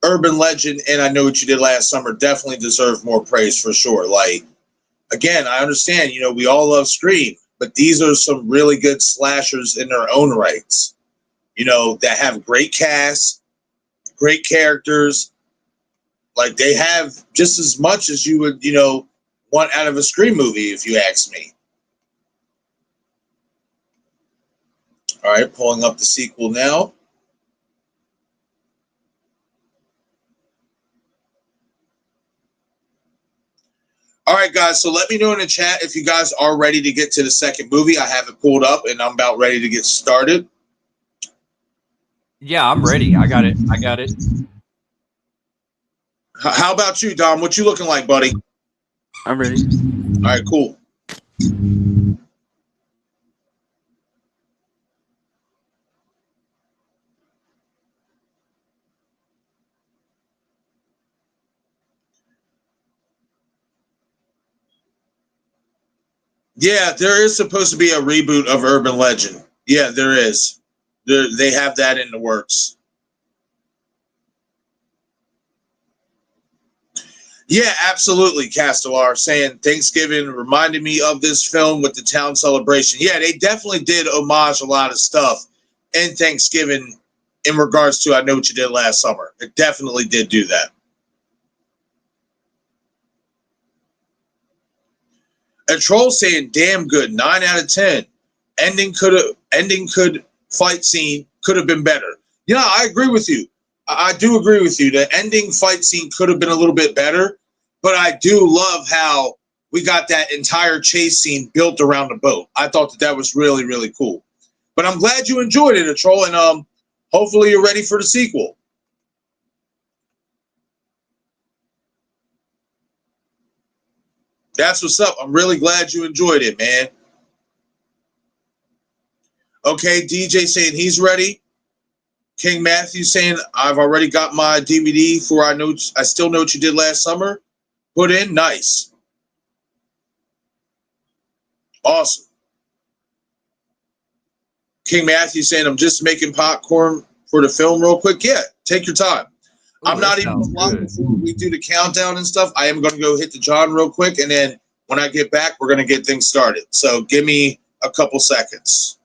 A: Urban Legend and I Know What You Did Last Summer definitely deserve more praise for sure. Like, again, I understand, we all love Scream, but these are some really good slashers in their own rights, that have great casts, great characters. Like, they have just as much as you would, want out of a Scream movie, if you ask me. All right, pulling up the sequel now. All right, guys, so let me know in the chat if you guys are ready to get to the second movie. I have it pulled up, and I'm about ready to get started.
C: yeah, I'm ready. I got it.
A: How about you, Dom? What you looking like, buddy?
B: I'm ready.
A: All right, cool. Yeah, there is supposed to be a reboot of Urban Legend. Yeah, there is. They have that in the works. Yeah, absolutely, Castellar, saying Thanksgiving reminded me of this film with the town celebration. Yeah, they definitely did homage a lot of stuff in Thanksgiving in regards to I Know What You Did Last Summer. It definitely did do that. A troll saying, damn good, 9 out of 10. Ending could fight scene could have been better. Yeah, I agree with you. I do agree with you. The ending fight scene could have been a little bit better, but I do love how we got that entire chase scene built around the boat. I thought that was really, really cool. But I'm glad you enjoyed it, a troll, and hopefully you're ready for the sequel. That's what's up. I'm really glad you enjoyed it, man. Okay, DJ saying he's ready. King Matthew saying, I've already got my DVD for I Still Know What You Did Last Summer. Put in. Nice. Awesome. King Matthew saying, I'm just making popcorn for the film real quick. Yeah, take your time.
C: Ooh,
A: I'm not even live before we do the countdown and stuff. I am going to go hit the John real quick, and then when I get back, we're going to get things started. So give me a couple seconds.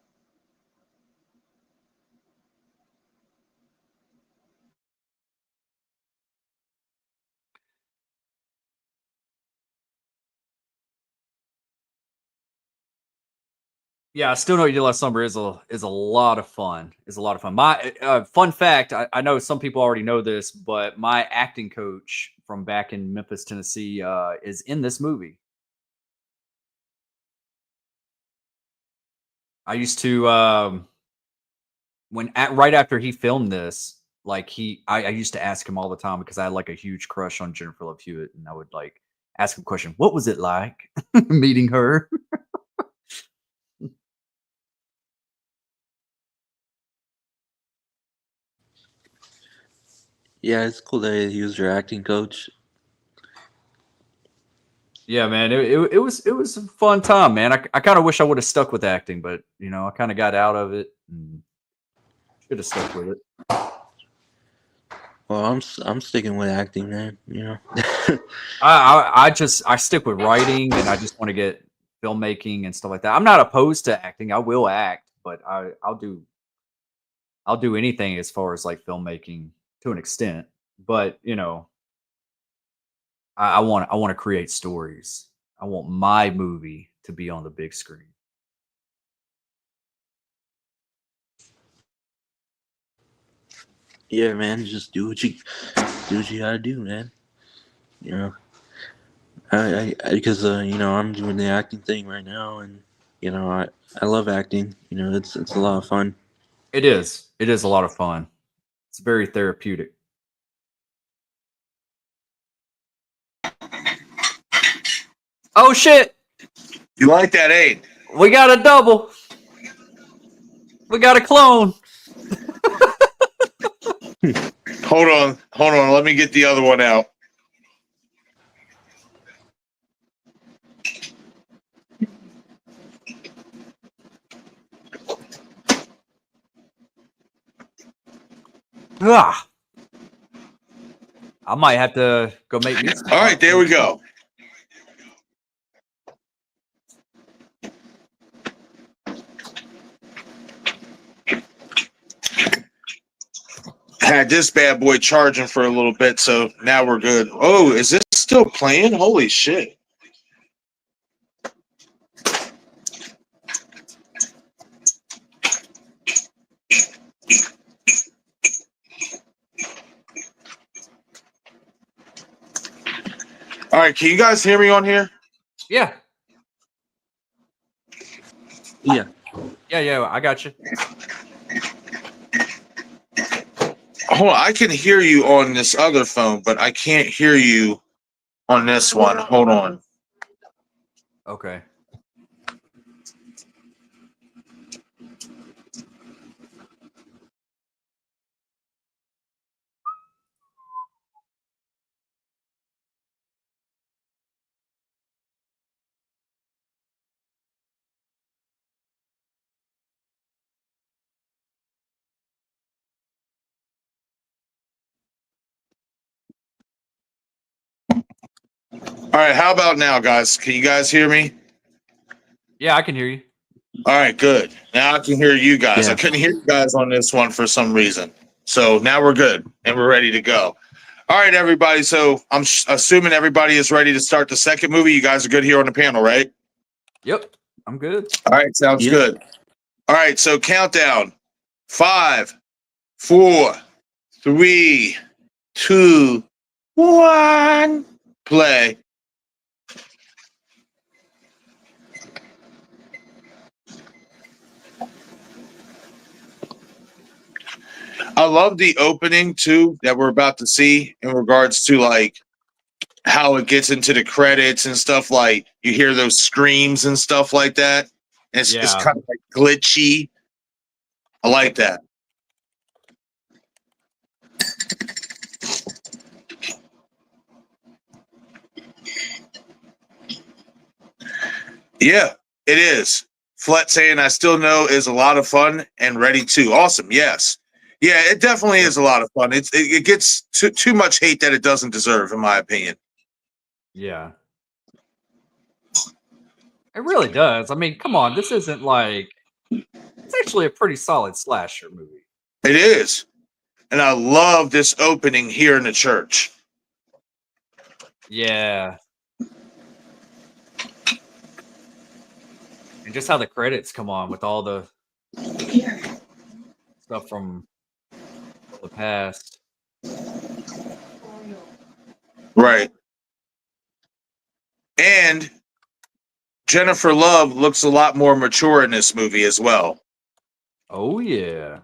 C: Yeah, I Still Know What You Did Last Summer is a lot of fun. Is a lot of fun. My fun fact, I know some people already know this, but my acting coach from back in Memphis, Tennessee, is in this movie. I used to right after he filmed this, like I used to ask him all the time because I had like a huge crush on Jenniferlovehewitt, and I would like ask him a question: what was it like meeting her?
B: Yeah, it's cool that he was your acting coach.
C: Yeah, man, it was a fun time, man. I kind of wish I would have stuck with acting, but you know, I kind of got out of it and should have stuck with it.
B: Well, I'm sticking with acting, man. You know.
C: I stick with writing, and I just want to get filmmaking and stuff like that. I'm not opposed to acting. I will act, but I'll do anything as far as like filmmaking to an extent. But you know, I want to create stories. I want my movie to be on the big screen.
B: Yeah, man. Just do what you gotta do, man. You know. Because you know, I'm doing the acting thing right now, and you know, I love acting. You know, it's a lot of fun.
C: It is. It is a lot of fun. It's very therapeutic. Oh shit!
A: You like that, eh?
C: We got a double. We got a clone.
A: Hold on. Let me get the other one out.
C: Ah. I might have to go make me some.
A: All right, there we go. Had this bad boy charging for a little bit, so now we're good. Oh, is this still playing? Holy shit. All right, can you guys hear me on here?
C: Yeah.
B: Yeah.
C: Yeah, I got you.
A: Hold on, I can hear you on this other phone, but I can't hear you on this one. Hold on.
C: Okay.
A: All right, how about now, guys? Can you guys hear me?
C: Yeah, I can hear you.
A: All right, good. Now I can hear you guys.
B: Yeah.
A: I couldn't hear you guys on this one for some reason. So now we're good and we're ready to go. All right, everybody. So I'm assuming everybody is ready to start the second movie. You guys are good here on the panel, right?
C: Yep, I'm good.
A: All right, sounds good. All right, so countdown. 5, 4, 3, 2, 1. Play. I love the opening too that we're about to see in regards to like how it gets into the credits and stuff. Like you hear those screams and stuff like that. And it's
C: Yeah.
A: kind of like glitchy. I like that. Yeah, it is. Flet saying I still know is a lot of fun and ready too. Awesome. Yes. Yeah, it definitely is a lot of fun. It gets too much hate that it doesn't deserve, in my opinion.
C: Yeah. It really does. I mean, come on. This isn't like, it's actually a pretty solid slasher movie.
A: It is. And I love this opening here in the church.
C: Yeah. And just how the credits come on with all the stuff from the past.
A: Right. And Jennifer Love looks a lot more mature in this movie as well.
C: Oh, yeah.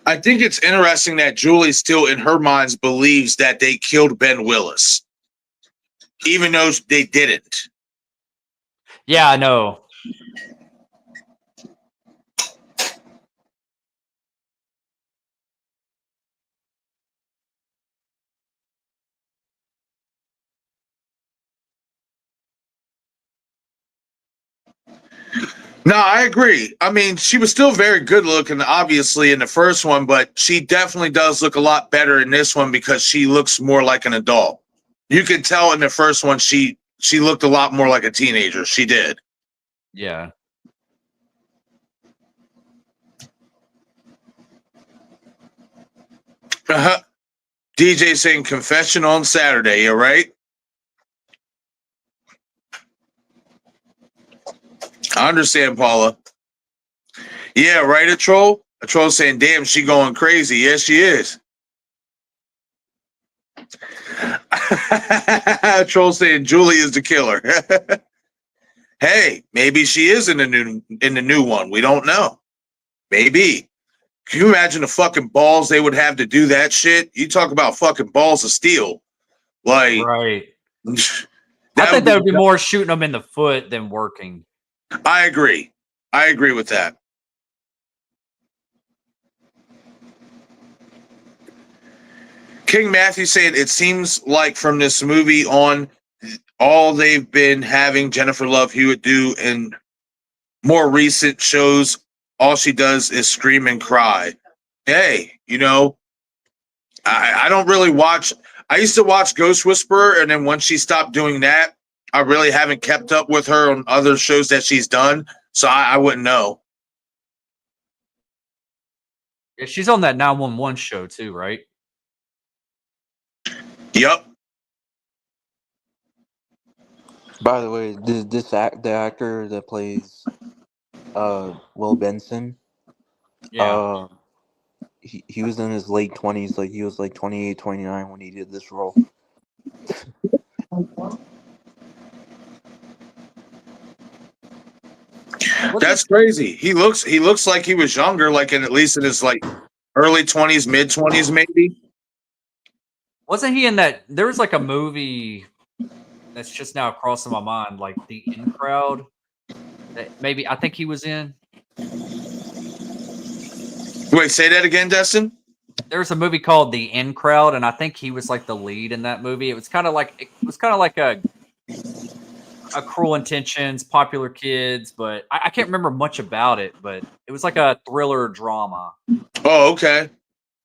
A: I think it's interesting that Julie still in her minds believes that they killed Ben Willis, even though they didn't.
C: Yeah, I know.
A: No, I agree. I mean, she was still very good looking, obviously, in the first one, but she definitely does look a lot better in this one because she looks more like an adult. You could tell in the first one she looked a lot more like a teenager. She did.
C: Yeah.
A: DJ saying confession on Saturday, you right? I understand, Paula. Yeah, right, a troll? A troll saying, damn, she going crazy. Yes, she is. A troll saying Julie is the killer. Hey, maybe she is in the new one. We don't know. Maybe. Can you imagine the fucking balls they would have to do that shit? You talk about fucking balls of steel. Like,
C: right. I think that would be more shooting them in the foot than working.
A: I agree. I agree with that. King Matthew said it seems like from this movie on, all they've been having Jennifer Love Hewitt do in more recent shows, all she does is scream and cry. Hey, I don't really watch. I used to watch Ghost Whisperer, and then once she stopped doing that, I really haven't kept up with her on other shows that she's done, so I wouldn't know.
C: Yeah, she's on that 911 show too, right?
A: Yep.
B: By the way, the actor that plays Will Benson,
C: Yeah.
B: he was in his late 20s, like he was like 28, 29 when he did this role.
A: That's crazy. He looks like he was younger, like at least in his like early 20s, mid 20s, maybe.
C: Wasn't he in that? There was like a movie that's just now crossing my mind, like The In Crowd. That maybe I think he was in.
A: Wait, say that again, Destin.
C: There was a movie called The In Crowd, and I think he was like the lead in that movie. It was kind of like a Cruel Intentions, Popular Kids, but I can't remember much about it. But it was like a thriller drama.
A: Oh, okay.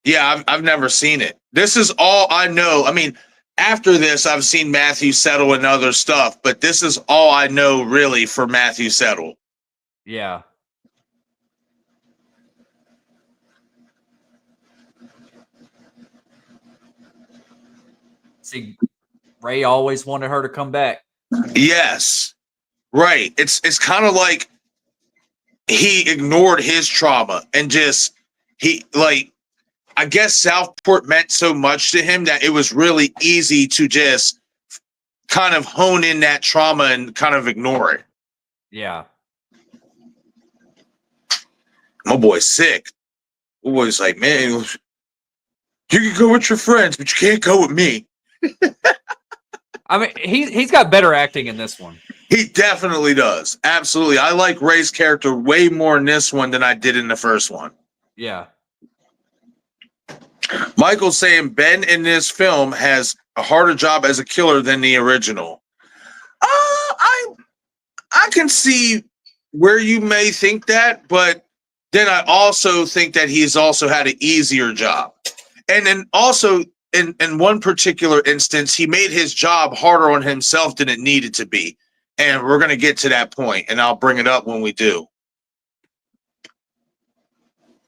A: Yeah, I've never seen it. This is all I know. I mean, after this, I've seen Matthew Settle and other stuff, but this is all I know really for Matthew Settle.
C: Yeah. See, Ray always wanted her to come back.
A: Yes, right. It's kind of like he ignored his trauma and just I guess Southport meant so much to him that it was really easy to just kind of hone in that trauma and kind of ignore it.
C: Yeah.
A: My boy's sick. My boy's like, man, you can go with your friends, but you can't go with me.
C: I mean, he's got better acting in this one.
A: He definitely does. Absolutely. I like Ray's character way more in this one than I did in the first one.
C: Yeah.
A: Michael's saying Ben in this film has a harder job as a killer than the original. I can see where you may think that, but then I also think that he's also had an easier job. And then also in one particular instance, he made his job harder on himself than it needed to be. And we're going to get to that point, and I'll bring it up when we do.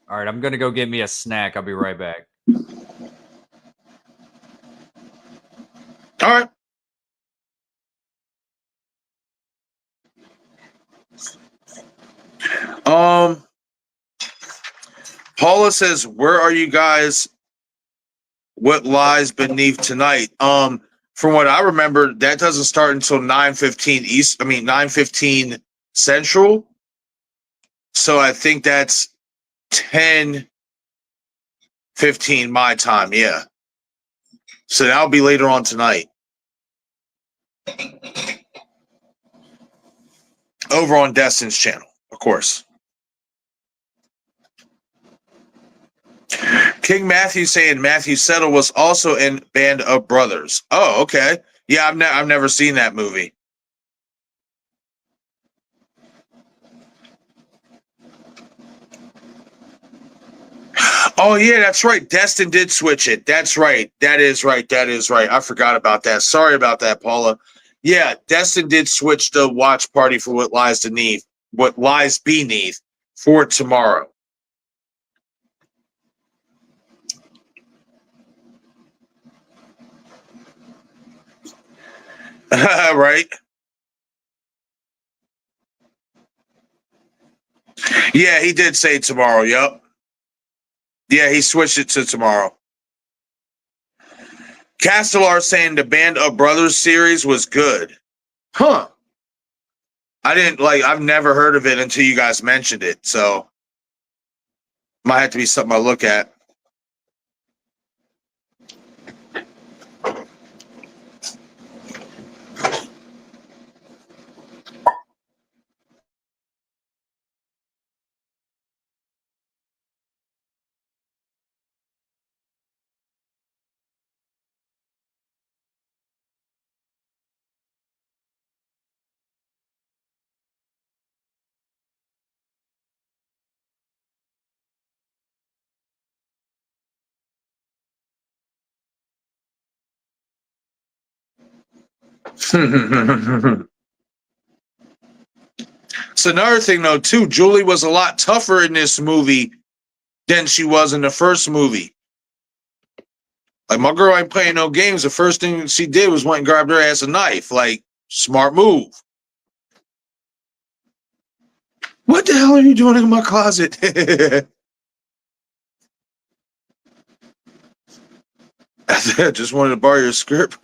C: All right, I'm going to go get me a snack. I'll be right back.
A: All right. Paula says, where are you guys? What lies beneath tonight? From what I remember, that doesn't start until 9:15 East. 9:15 Central. So I think that's 10:15 my time. Yeah. So that'll be later on tonight. Over on Destin's channel, of course. King Matthew saying Matthew Settle was also in Band of Brothers. Oh, okay. Yeah, I've never seen that movie. Oh, yeah, that's right. Destin did switch it. That's right. That is right. I forgot about that. Sorry about that, Paula. Yeah, Destin did switch the watch party for What Lies Beneath for tomorrow. Right? Yeah, he did say tomorrow. Yep. Yeah, he switched it to tomorrow. Castellar saying the Band of Brothers series was good. Huh. I've never heard of it until you guys mentioned it. So might have to be something I look at. So another thing though, too, Julie was a lot tougher in this movie than she was in the first movie. Like, my girl ain't playing no games. The first thing she did was went and grabbed her ass a knife. Like, smart move. What the hell are you doing in my closet? I just wanted to borrow your skirt.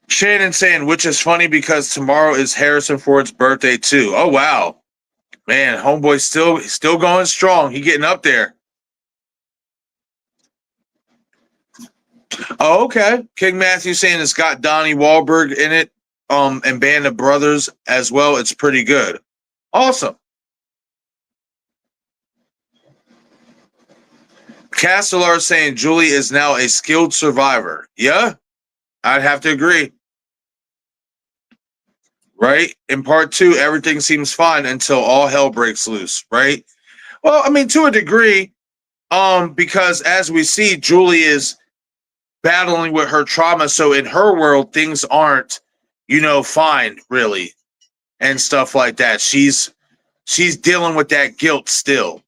A: Shannon saying, which is funny because tomorrow is Harrison Ford's birthday too. Oh wow, man, homeboy's still going strong. He getting up there. Oh, okay. King Matthew saying it's got Donnie Wahlberg in it, and Band of Brothers as well. It's pretty good. Awesome. Castellar saying Julie is now a skilled survivor. Yeah, I'd have to agree. Right? In part 2, everything seems fine until all hell breaks loose, right? Well, I mean, to a degree, because as we see, Julie is battling with her trauma. So in her world, things aren't, fine, really, and stuff like that. She's dealing with that guilt still.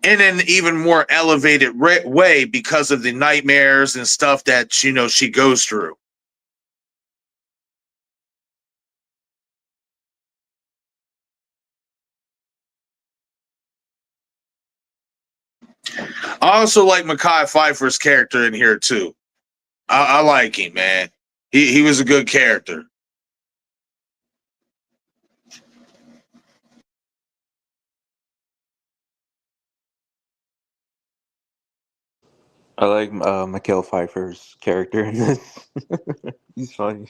A: In an even more elevated way because of the nightmares and stuff that, she goes through. I also like Mekhi Phifer's character in here too. I like him, man. He was a good character.
B: I like Mikael Pfeiffer's character in this. He's funny.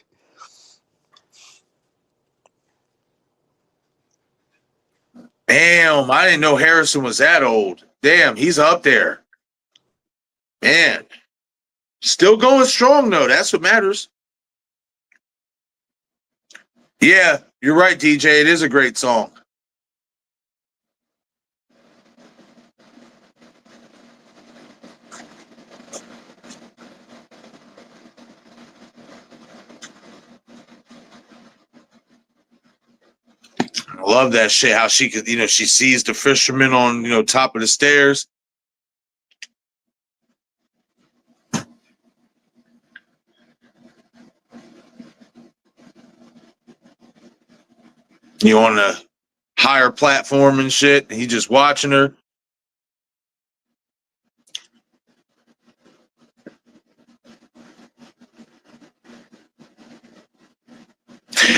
A: Damn, I didn't know Harrison was that old. Damn, he's up there. Man. Still going strong, though. That's what matters. Yeah, you're right, DJ. It is a great song. I love that shit. How she could, she sees the fisherman on, top of the stairs. On a higher platform and shit. He just watching her.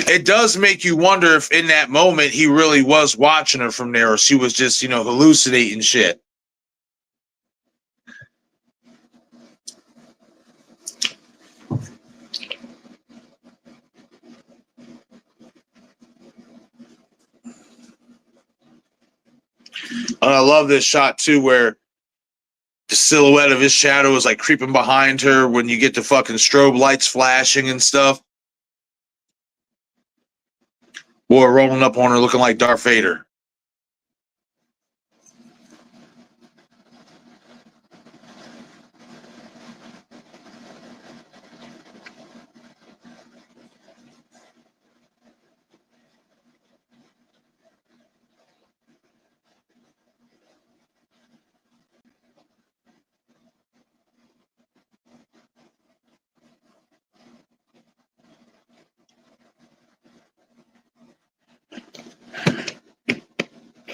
A: It does make you wonder if in that moment he really was watching her from there or she was just, hallucinating shit. And I love this shot too where the silhouette of his shadow is like creeping behind her when you get the fucking strobe lights flashing and stuff. Boy, rolling up on her looking like Darth Vader.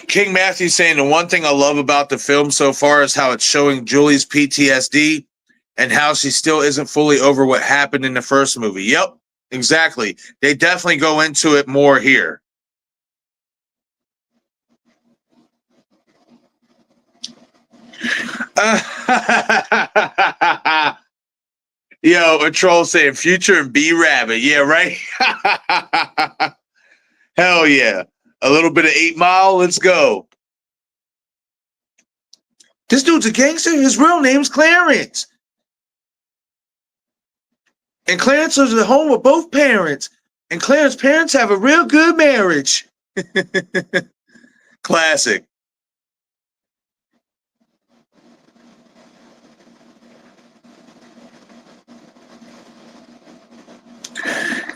A: King Matthew saying the one thing I love about the film so far is how it's showing Julie's PTSD and how she still isn't fully over what happened in the first movie. Yep, exactly. They definitely go into it more here. Yo, a troll saying future and B Rabbit. Yeah, right? Hell yeah. A little bit of 8 Mile. Let's go. This dude's a gangster. His real name's Clarence. And Clarence lives at home with both parents. And Clarence's parents have a real good marriage. Classic.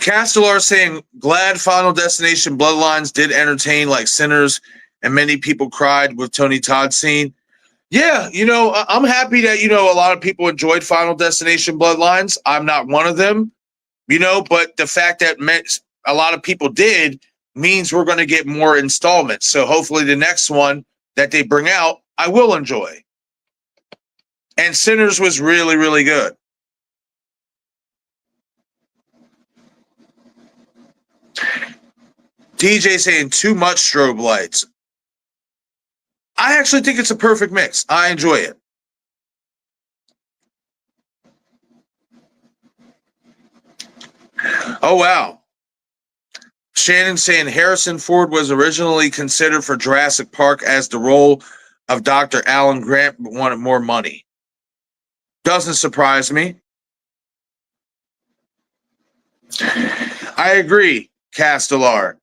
A: Castellar saying, glad Final Destination Bloodlines did entertain like Sinners, and many people cried with Tony Todd's scene. Yeah, I'm happy that, a lot of people enjoyed Final Destination Bloodlines. I'm not one of them, but the fact that a lot of people did means we're going to get more installments. So hopefully the next one that they bring out, I will enjoy. And Sinners was really, really good. DJ saying too much strobe lights. I actually think it's a perfect mix. I enjoy it. Oh, wow. Shannon saying Harrison Ford was originally considered for Jurassic Park as the role of Dr. Alan Grant, but wanted more money. Doesn't surprise me. I agree, Castellar.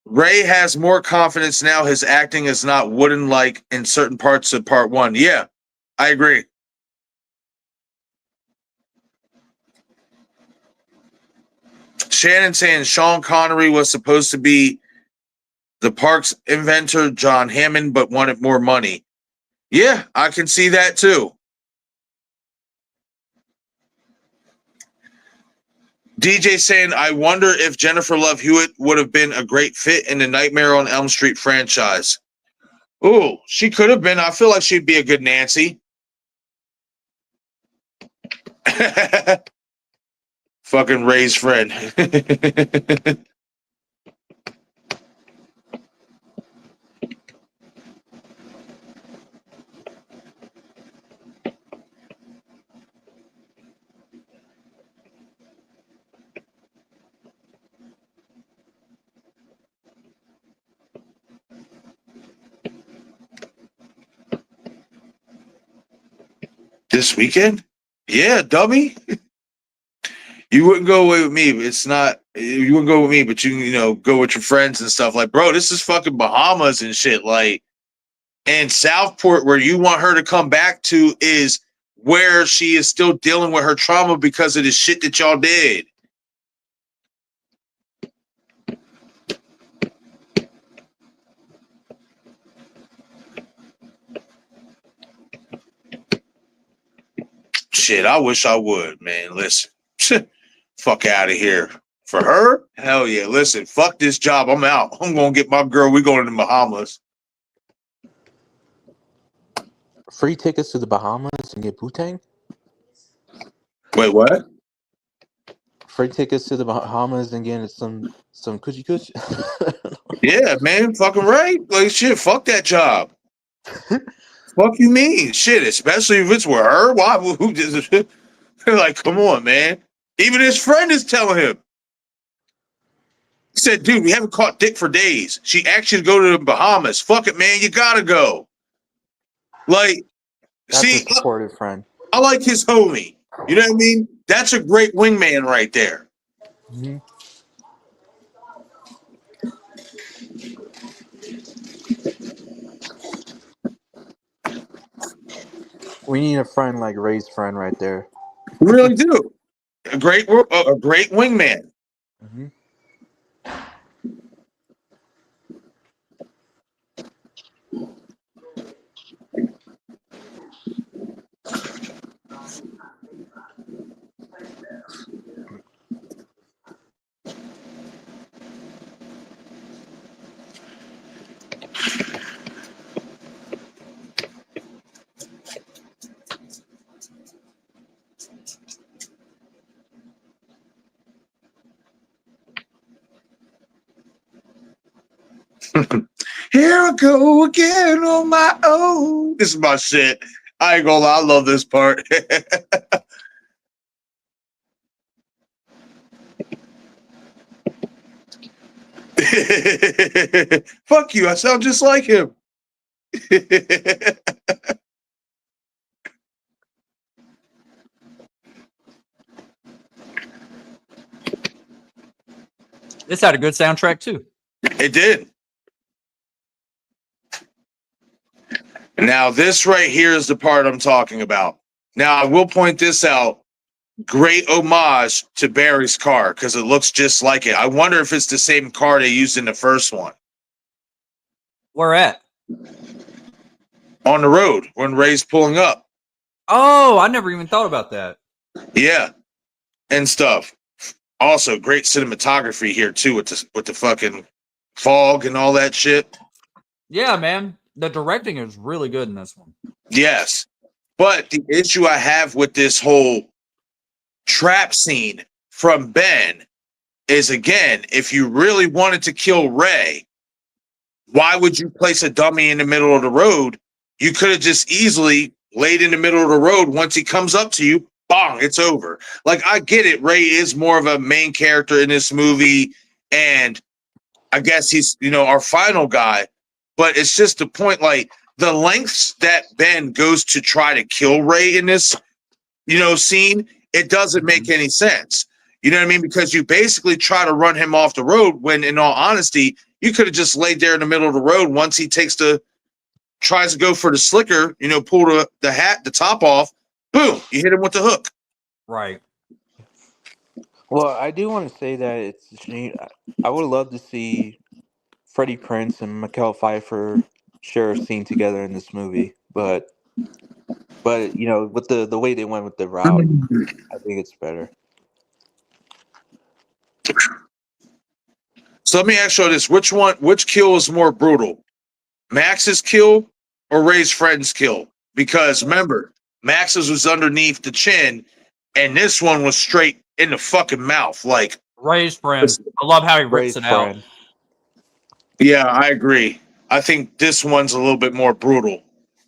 A: Ray has more confidence now. His acting is not wooden like in certain parts of part one. Yeah, I agree. Shannon saying Sean Connery was supposed to be the park's inventor, John Hammond, but wanted more money. Yeah, I can see that too. DJ saying, I wonder if Jennifer Love Hewitt would have been a great fit in the Nightmare on Elm Street franchise. Ooh, she could have been. I feel like she'd be a good Nancy. Fucking Ray's friend. This weekend? Yeah, dummy. You wouldn't go away with me. It's not. You wouldn't go with me, but you can, go with your friends and stuff. Like, bro, this is fucking Bahamas and shit. Like, and Southport, where you want her to come back to, is where she is still dealing with her trauma because of the shit that y'all did. Shit, I wish I would, man. Listen, fuck out of here. For her? Hell yeah. Listen, fuck this job. I'm out. I'm going to get my girl. We're going to the Bahamas.
B: Free tickets to the Bahamas and get Wu-Tang?
A: Wait, what?
B: Free tickets to the Bahamas and get some coochie cooch?
A: Yeah, man. Fucking right. Like, shit, fuck that job. Fuck you mean? Shit, especially if it's with her. Why? Who does it? Like, come on, man. Even his friend is telling him. He said, dude, we haven't caught dick for days. She asked you to go to the Bahamas. Fuck it, man. You gotta go. Like,
B: That's a supportive friend.
A: I like his homie. You know what I mean? That's a great wingman right there.
B: Mm-hmm. We need a friend like Ray's friend right there.
A: We really do. A great wingman.
B: Mm-hmm.
A: Here I go again on my own. This is my shit. I ain't gonna lie, I love this part. Fuck you, I sound just like him.
C: This had a good soundtrack too.
A: It did. Now, this right here is the part I'm talking about. Now, I will point this out. great homage to Barry's car because it looks just like it. I wonder if it's the same car they used in the first one.
C: Where at?
A: On the road when Ray's pulling up.
C: Oh, I never even thought about that.
A: Yeah. And stuff. Also, great cinematography here too with the fucking fog and all that shit.
C: Yeah, man. The directing is really good in this one.
A: Yes. But the issue I have with this whole trap scene from Ben is, again, if you really wanted to kill Ray, why would you place a dummy in the middle of the road? You could have just easily laid in the middle of the road. Once he comes up to you, bong, it's over. Like, I get it. Ray is more of a main character in this movie, and I guess he's, our final guy. But it's just the point, like, the lengths that Ben goes to try to kill Ray in this, scene, it doesn't make any sense. You know what I mean? Because you basically try to run him off the road when, in all honesty, you could have just laid there in the middle of the road. Once he tries to go for the slicker, pull the top off, boom, you hit him with the hook.
C: Right.
B: Well, I do want to say that it's a shame. I would love to see Freddie Prinze and Michael Pfeiffer share a scene together in this movie, but with the way they went with the route, I think it's better.
A: So let me ask you this: which kill is more brutal, Max's kill or Ray's friend's kill? Because remember, Max's was underneath the chin, and this one was straight in the fucking mouth. Like
C: Ray's friend. I love how he rips
B: Ray's
C: it
B: friend.
C: out.
A: Yeah, I agree. I think this one's a little bit more brutal,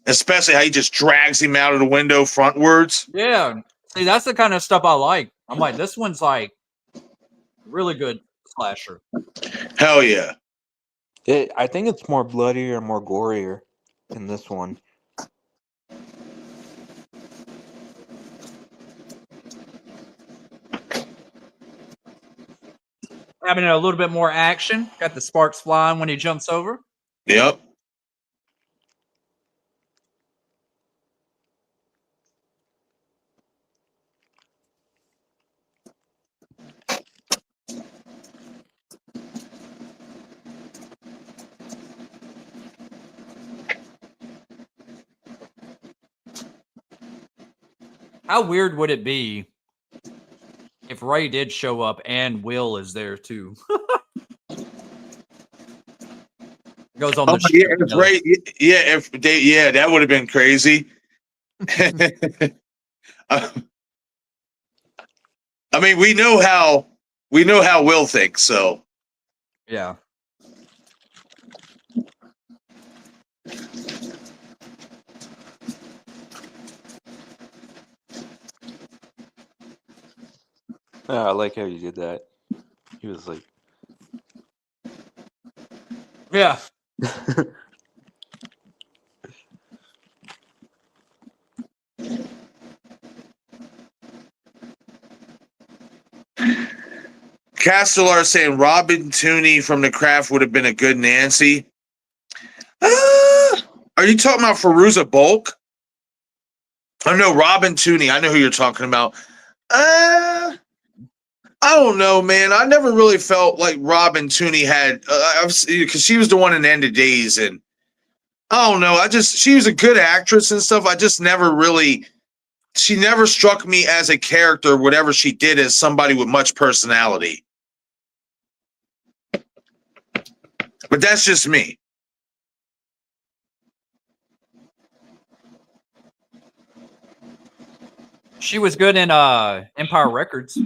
A: especially how he just drags him out of the window frontwards.
C: Yeah. See, that's the kind of stuff I like. I'm like, this one's like really good slasher.
A: Hell yeah.
B: I think it's more bloodier and more gorier in this one.
C: Having a little bit more action. Got the sparks flying when he jumps over.
A: Yep.
C: How weird would it be if Ray did show up and Will is there too? Goes on the shoot.
A: Yeah, if Ray, that would have been crazy. I mean, we know how Will thinks, so
C: Yeah.
B: I like how you did that. He was like,
C: Yeah.
A: Castellar saying Robin Tooney from The Craft would have been a good Nancy. Are you talking about Fairuza Bulk? Oh no, Robin Tooney. I know who you're talking about. I don't know, man. I never really felt like Robin Tooney had, because she was the one in End of Days, and I don't know. She was a good actress and stuff. I just never really, she never struck me as a character, whatever she did, as somebody with much personality. But that's just me.
C: She was good in Empire Records.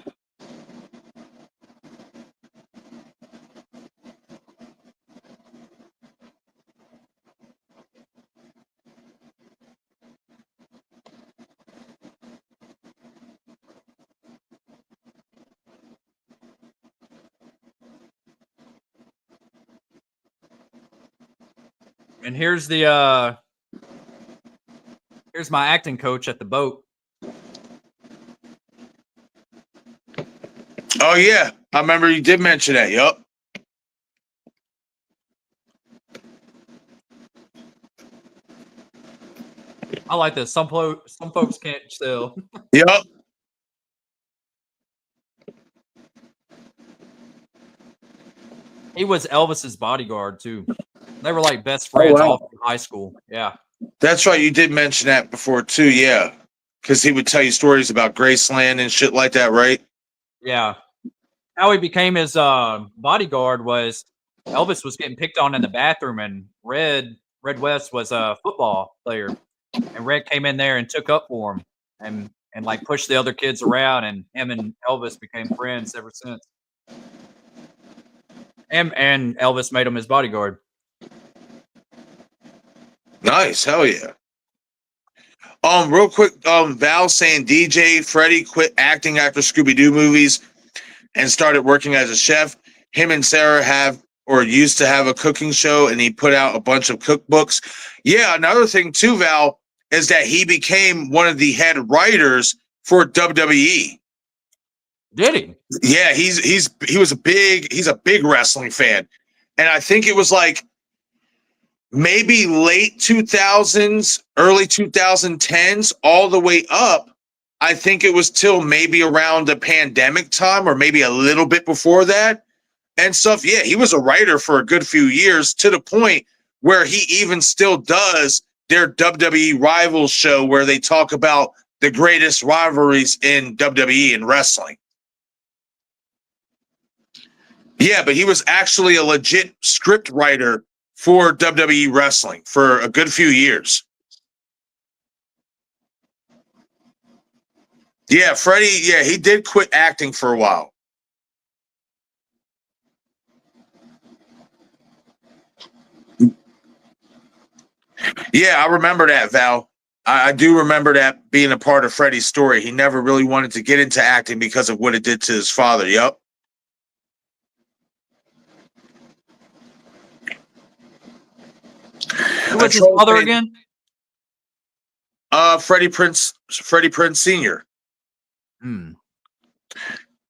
C: And here's the here's my acting coach at the boat.
A: Oh yeah, I remember you did mention that. Yup.
C: I like this. Some folks can't still.
A: Yup.
C: He was Elvis's bodyguard too. They were like best friends
A: wow.
C: all through high school. Yeah.
A: That's right. You did mention that before too. Yeah, because he would tell you stories about Graceland and shit like that, right?
C: Yeah. How he became his bodyguard was Elvis was getting picked on in the bathroom, and Red West was a football player, and Red came in there and took up for him, and like pushed the other kids around, and him and Elvis became friends ever since. And Elvis made him his bodyguard.
A: Nice, hell yeah. Real quick, Val saying DJ Freddie quit acting after Scooby-Doo movies and started working as a chef. Him and Sarah have or used to have a cooking show, and he put out a bunch of cookbooks. Yeah, another thing too, Val, is that he became one of the head writers for WWE.
C: Did he?
A: Yeah, he's a big wrestling fan. And I think it was like maybe late 2000s, early 2010s, all the way up. I think it was till maybe around the pandemic time or maybe a little bit before that and stuff. Yeah, he was a writer for a good few years to the point where he even still does their WWE Rivals show where they talk about the greatest rivalries in WWE and wrestling. Yeah, but he was actually a legit script writer for WWE wrestling for a good few years. Yeah, Freddie, yeah, he did quit acting for a while. Yeah, I remember that, Val. I do remember that being a part of Freddie's story. He never really wanted to get into acting because of what it did to his father. Yep.
C: Who was his father again?
A: Freddie Prinze Sr.
C: Hmm.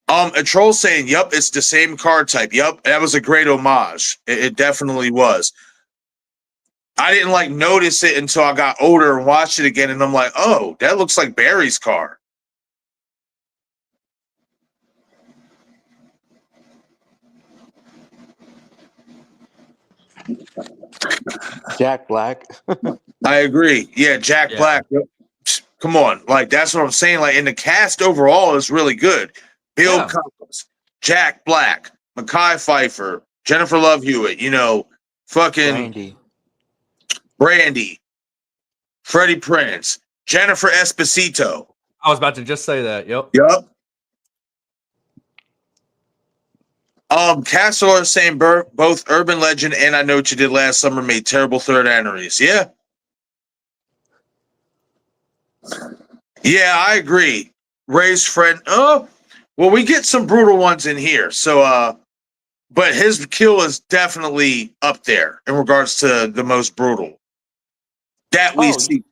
A: A troll saying, "Yep, it's the same card type." Yep, that was a great homage. It definitely was. I didn't like notice it until I got older and watched it again, and I'm like, "Oh, that looks like Barry's car."
B: Jack Black.
A: I agree. Yeah, Jack Black. Yep. Come on, like that's what I'm saying. Like, in the cast overall is really good. Bill Cobbs, Jack Black, Mekhi Phifer, Jennifer Love Hewitt. You know, fucking Brandy, Freddie Prinze, Jennifer Esposito.
C: I was about to just say that. Yep.
A: Yep. Castler saying both Urban Legend and I Know What You Did Last Summer made terrible third entries. Yeah. Yeah, I agree. Ray's friend. Oh, well, we get some brutal ones in here. So, but his kill is definitely up there in regards to the most brutal that we see.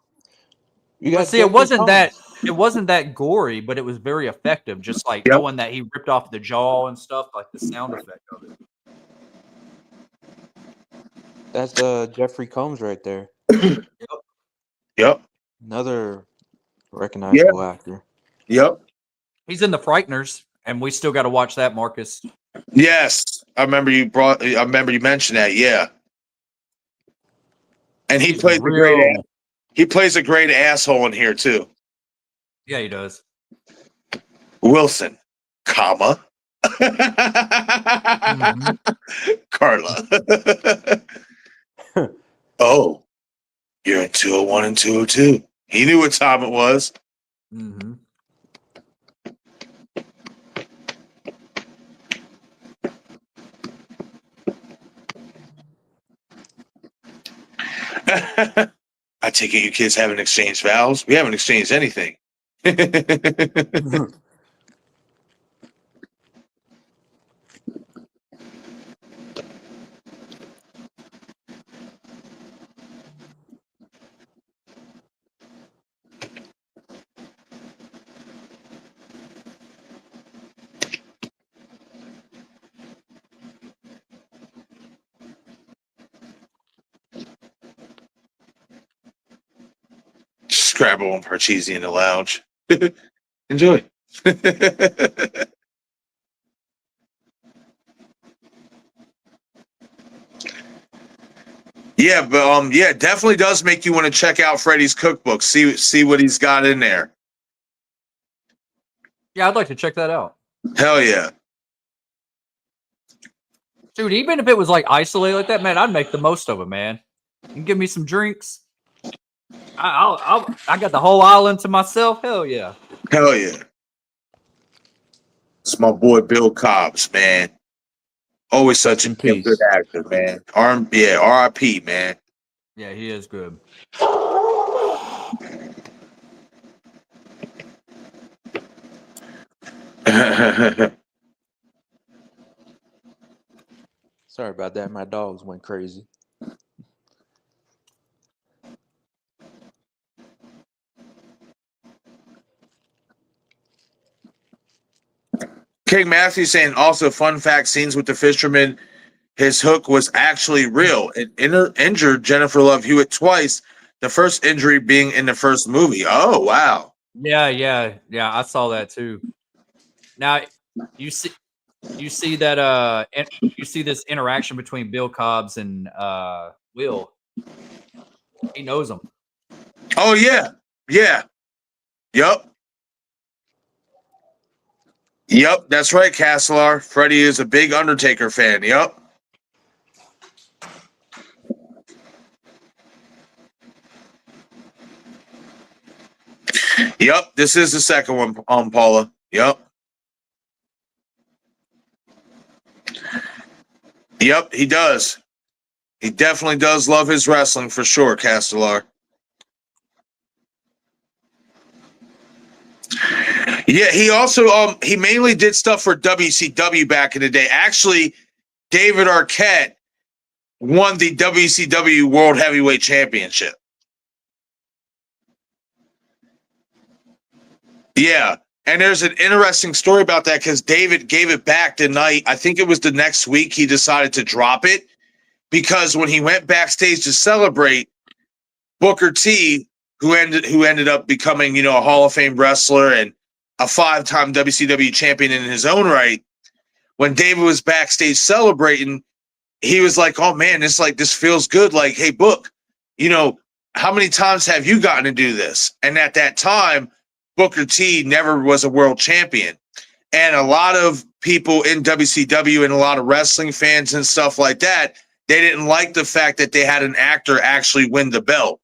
B: You got
C: see, it wasn't that gory, but it was very effective. Just like knowing that he ripped off the jaw and stuff, like the sound effect of it.
B: That's Jeffrey Combs right there.
A: Yep.
B: Another recognizable actor.
A: Yep.
C: He's in The Frighteners, and we still got to watch that, Marcus.
A: Yes, I remember you mentioned that. Yeah, and he plays a great asshole in here too.
C: Yeah, he does.
A: Wilson, comma, Carla. Oh, you're in 201 and 202. He knew what time it was.
C: Mm-hmm.
A: I take it you kids haven't exchanged vows? We haven't exchanged anything. Scrabble and Parcheesi in the lounge. Enjoy. Yeah, but yeah, it definitely does make you want to check out Freddie's cookbook. See what he's got in there.
C: Yeah, I'd like to check that out.
A: Hell yeah.
C: Dude, even if it was like isolated like that, man, I'd make the most of it, man. You can give me some drinks. I got the whole island to myself. Hell yeah.
A: Hell yeah. It's my boy Bill Cobbs, man. Always such a
B: Peace.
A: good actor, man. R.I.P., man.
C: Yeah, he is good.
B: Sorry about that. My dogs went crazy.
A: King Matthew saying also fun fact: scenes with the fisherman, his hook was actually real. It injured Jennifer Love Hewitt twice. The first injury being in the first movie. Oh wow.
C: Yeah. I saw that too. Now you see that you see this interaction between Bill Cobbs and Will. He knows him.
A: Oh yeah. Yup. That's right, Castlear. Freddie is a big Undertaker fan. Yup. This is the second one, Paula. Yup, he does. He definitely does love his wrestling for sure, Castellar. Yeah, he also he mainly did stuff for WCW back in the day. Actually, David Arquette won the WCW World Heavyweight Championship. Yeah, and there's an interesting story about that because David gave it back the night. I think it was the next week he decided to drop it because when he went backstage to celebrate, Booker T, who ended up becoming a Hall of Fame wrestler and a 5-time WCW champion in his own right, when David was backstage celebrating, he was like, "Oh man, this feels good. Like, hey, Book, how many times have you gotten to do this?" And at that time, Booker T never was a world champion. And a lot of people in WCW and a lot of wrestling fans and stuff like that, they didn't like the fact that they had an actor actually win the belt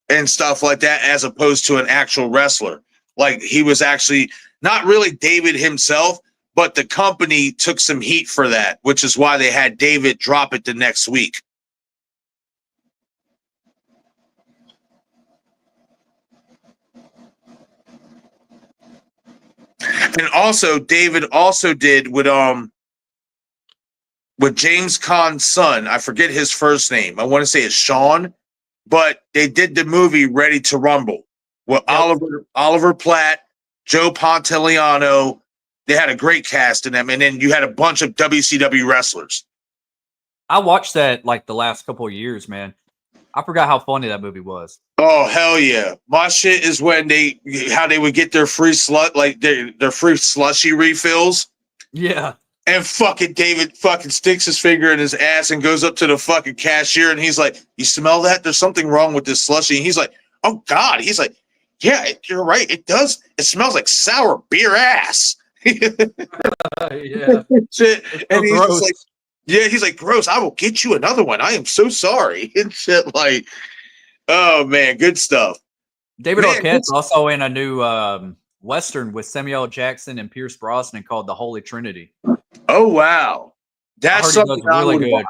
A: and stuff like that, as opposed to an actual wrestler. Like, he was actually not really David himself, but the company took some heat for that, which is why they had David drop it the next week. And also, David also did with James Caan's son. I forget his first name. I want to say it's Sean, but they did the movie Ready to Rumble with Oliver Platt, Joe Pantoliano. They had a great cast in them, and then you had a bunch of WCW wrestlers.
C: I watched that like the last couple of years, man. I forgot how funny that movie was.
A: Oh hell yeah! My shit is when they would get their free their free slushy refills.
C: Yeah.
A: And fucking David fucking sticks his finger in his ass and goes up to the fucking cashier and he's like, "You smell that? There's something wrong with this slushy." And he's like, "Oh God!" He's like, "Yeah, you're right. It does. It smells like sour beer ass."
C: Yeah.
A: Shit. And he's
C: gross.
A: just like, "Yeah." He's like, "Gross. I will get you another one. I am so sorry." And shit, like, oh man, good stuff.
C: David Arquette's also in a new Western with Samuel L. Jackson and Pierce Brosnan called The Holy Trinity.
A: Oh wow, that's something I
C: really
A: would
C: good.
A: watch.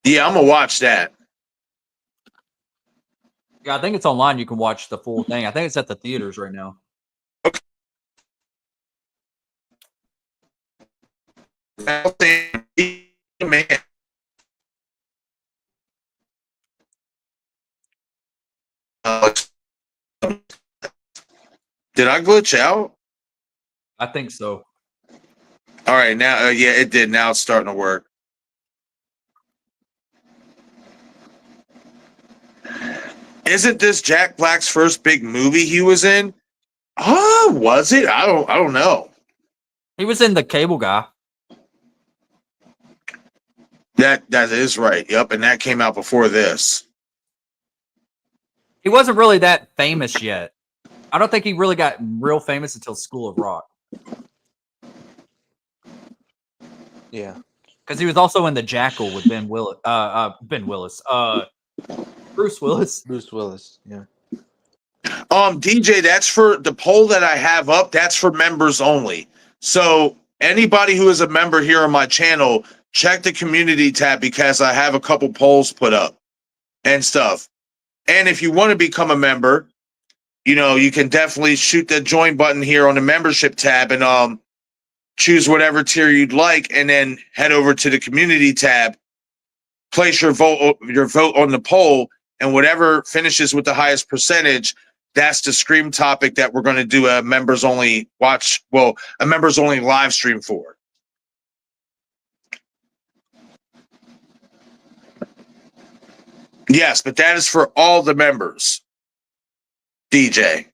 A: Yeah, I'm gonna watch that.
C: Yeah, I think it's online. You can watch the full thing. I think it's at the theaters right now.
A: Okay. Man. Did I glitch out?
C: I think so.
A: All right, now, yeah, it did. Now it's starting to work. Isn't this Jack Black's first big movie he was in? Oh, was it? I don't know.
C: He was in The Cable Guy.
A: That is right. Yep, and that came out before this.
C: He wasn't really that famous yet. I don't think he really got real famous until School of Rock.
B: Yeah.
C: Because he was also in The Jackal with Bruce Willis.
B: Bruce Willis. Yeah.
A: DJ, that's for the poll that I have up. That's for members only. So anybody who is a member here on my channel, check the community tab because I have a couple polls put up and stuff. And if you want to become a member, you know, you can definitely shoot the join button here on the membership tab and choose whatever tier you'd like, and then head over to the community tab, place your vote on the poll, and whatever finishes with the highest percentage, that's the stream topic that we're going to do a members only live stream for. Yes, but that is for all the members, DJ.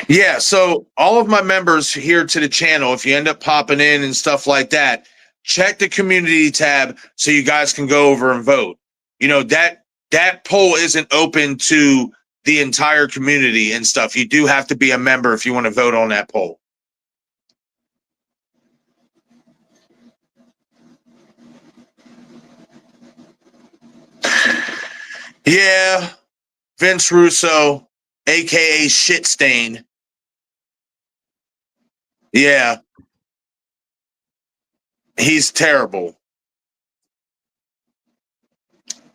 A: Yeah, so all of my members here to the channel, if you end up popping in and stuff like that, check the community tab so you guys can go over and vote. You know, that poll isn't open to the entire community and stuff. You do have to be a member if you want to vote on that poll. Yeah, Vince Russo, aka Shitstain. Yeah. He's terrible.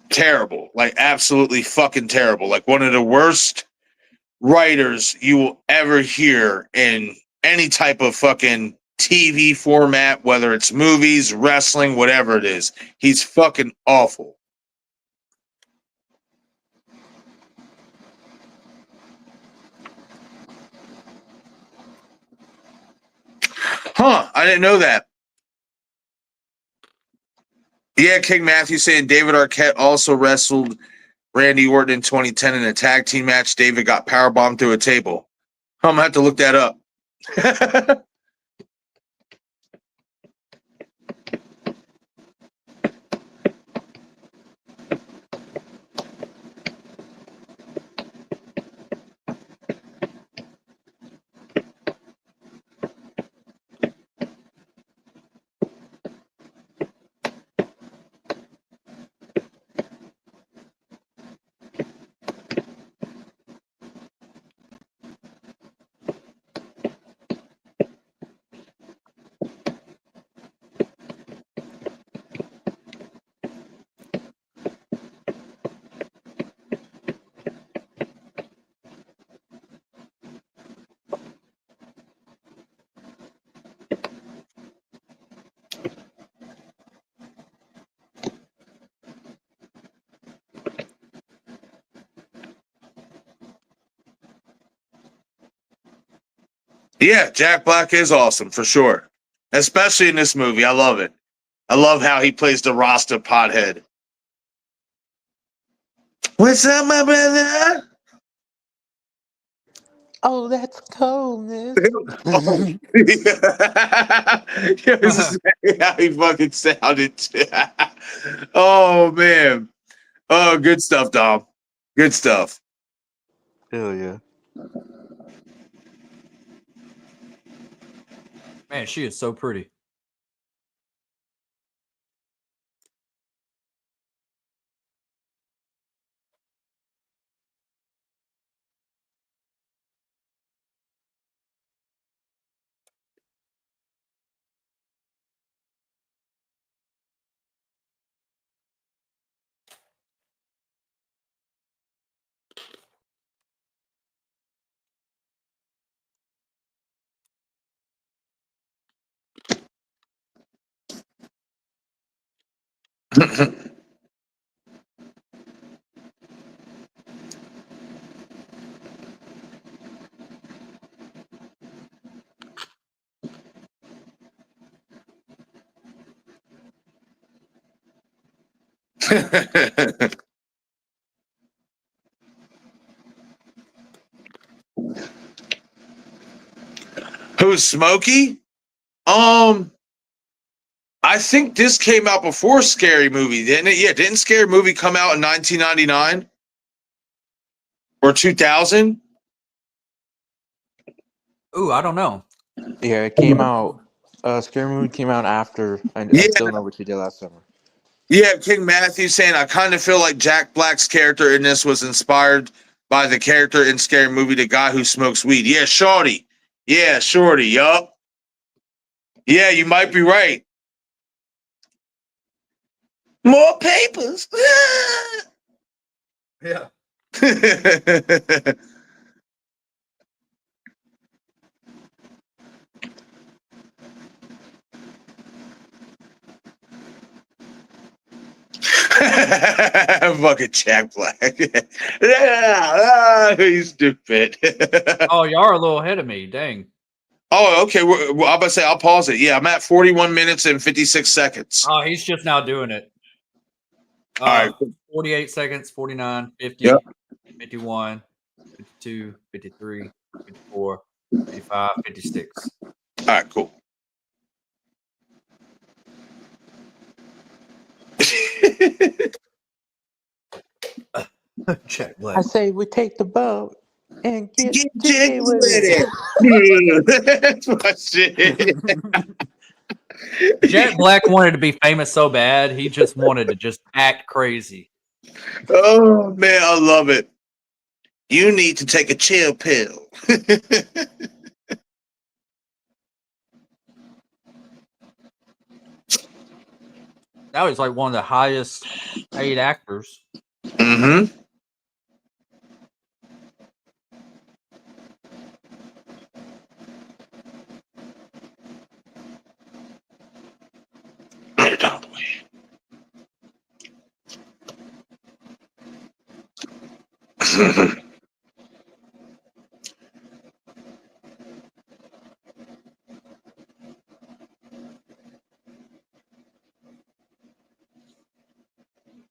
A: Terrible. Like absolutely fucking terrible. Like one of the worst writers you will ever hear in any type of fucking TV format, whether it's movies, wrestling, whatever it is. He's fucking awful. Huh, I didn't know that. Yeah, King Matthew saying David Arquette also wrestled Randy Orton in 2010 in a tag team match. David got powerbombed through a table. I'm going to have to look that up. Yeah, Jack Black is awesome for sure. Especially in this movie. I love it. I love how he plays the Rasta pothead. What's up, my brother?
B: Oh, that's cold, man.
A: Oh. Yeah, this is how he fucking sounded. Oh, man. Oh, good stuff, Dom. Good stuff.
B: Hell yeah.
C: Man, she is so pretty.
A: Who's Smokey? I think this came out before Scary Movie, didn't it? Yeah, didn't Scary Movie come out in 1999 or 2000?
C: Ooh, I don't know.
B: Yeah, it came out. Scary Movie came out after. I
A: Yeah.
B: still know what you did last summer.
A: Yeah, King Matthew saying, I kind of feel like Jack Black's character in this was inspired by the character in Scary Movie, the guy who smokes weed. Yeah, Shorty. Yeah, Shorty. Yup. Yeah, you might be right. More papers.
C: Yeah.
A: Fucking Jack Black. He's stupid.
C: Oh, you are a little ahead of me. Dang.
A: Oh, okay. Well, I'm about to say, I'll pause it. Yeah, I'm at 41 minutes and 56 seconds.
C: Oh, he's just now doing it.
A: All right.
C: 48 seconds, 49, 50,
A: Yep.
C: 51, 52, 53, 54, 55, 56.
A: All right, cool.
C: Jack
B: I
C: Black.
B: say we take the boat and get
A: Get
B: jiggy with it.
A: That's my shit.
C: Jack Black wanted to be famous so bad, he just wanted to just act crazy.
A: Oh, man, I love it. You need to take a chill pill.
C: That was like one of the highest paid actors.
A: Mm-hmm.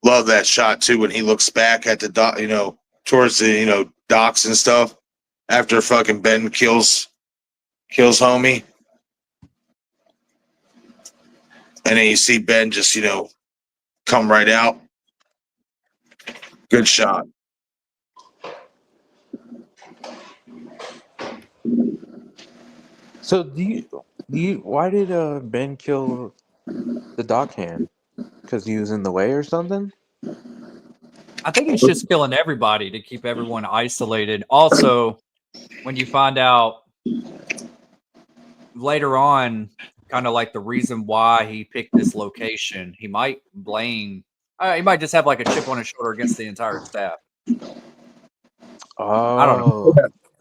A: Love that shot too when he looks back at the dock, towards the docks and stuff after fucking Ben kills homie, and then you see Ben just come right out. Good shot.
B: So do you? Why did Ben kill the dockhand? Because he was in the way or something?
C: I think he's just killing everybody to keep everyone isolated. Also, when you find out later on, kind of like the reason why he picked this location, he might blame. He might just have like a chip on his shoulder against the entire staff. I don't know.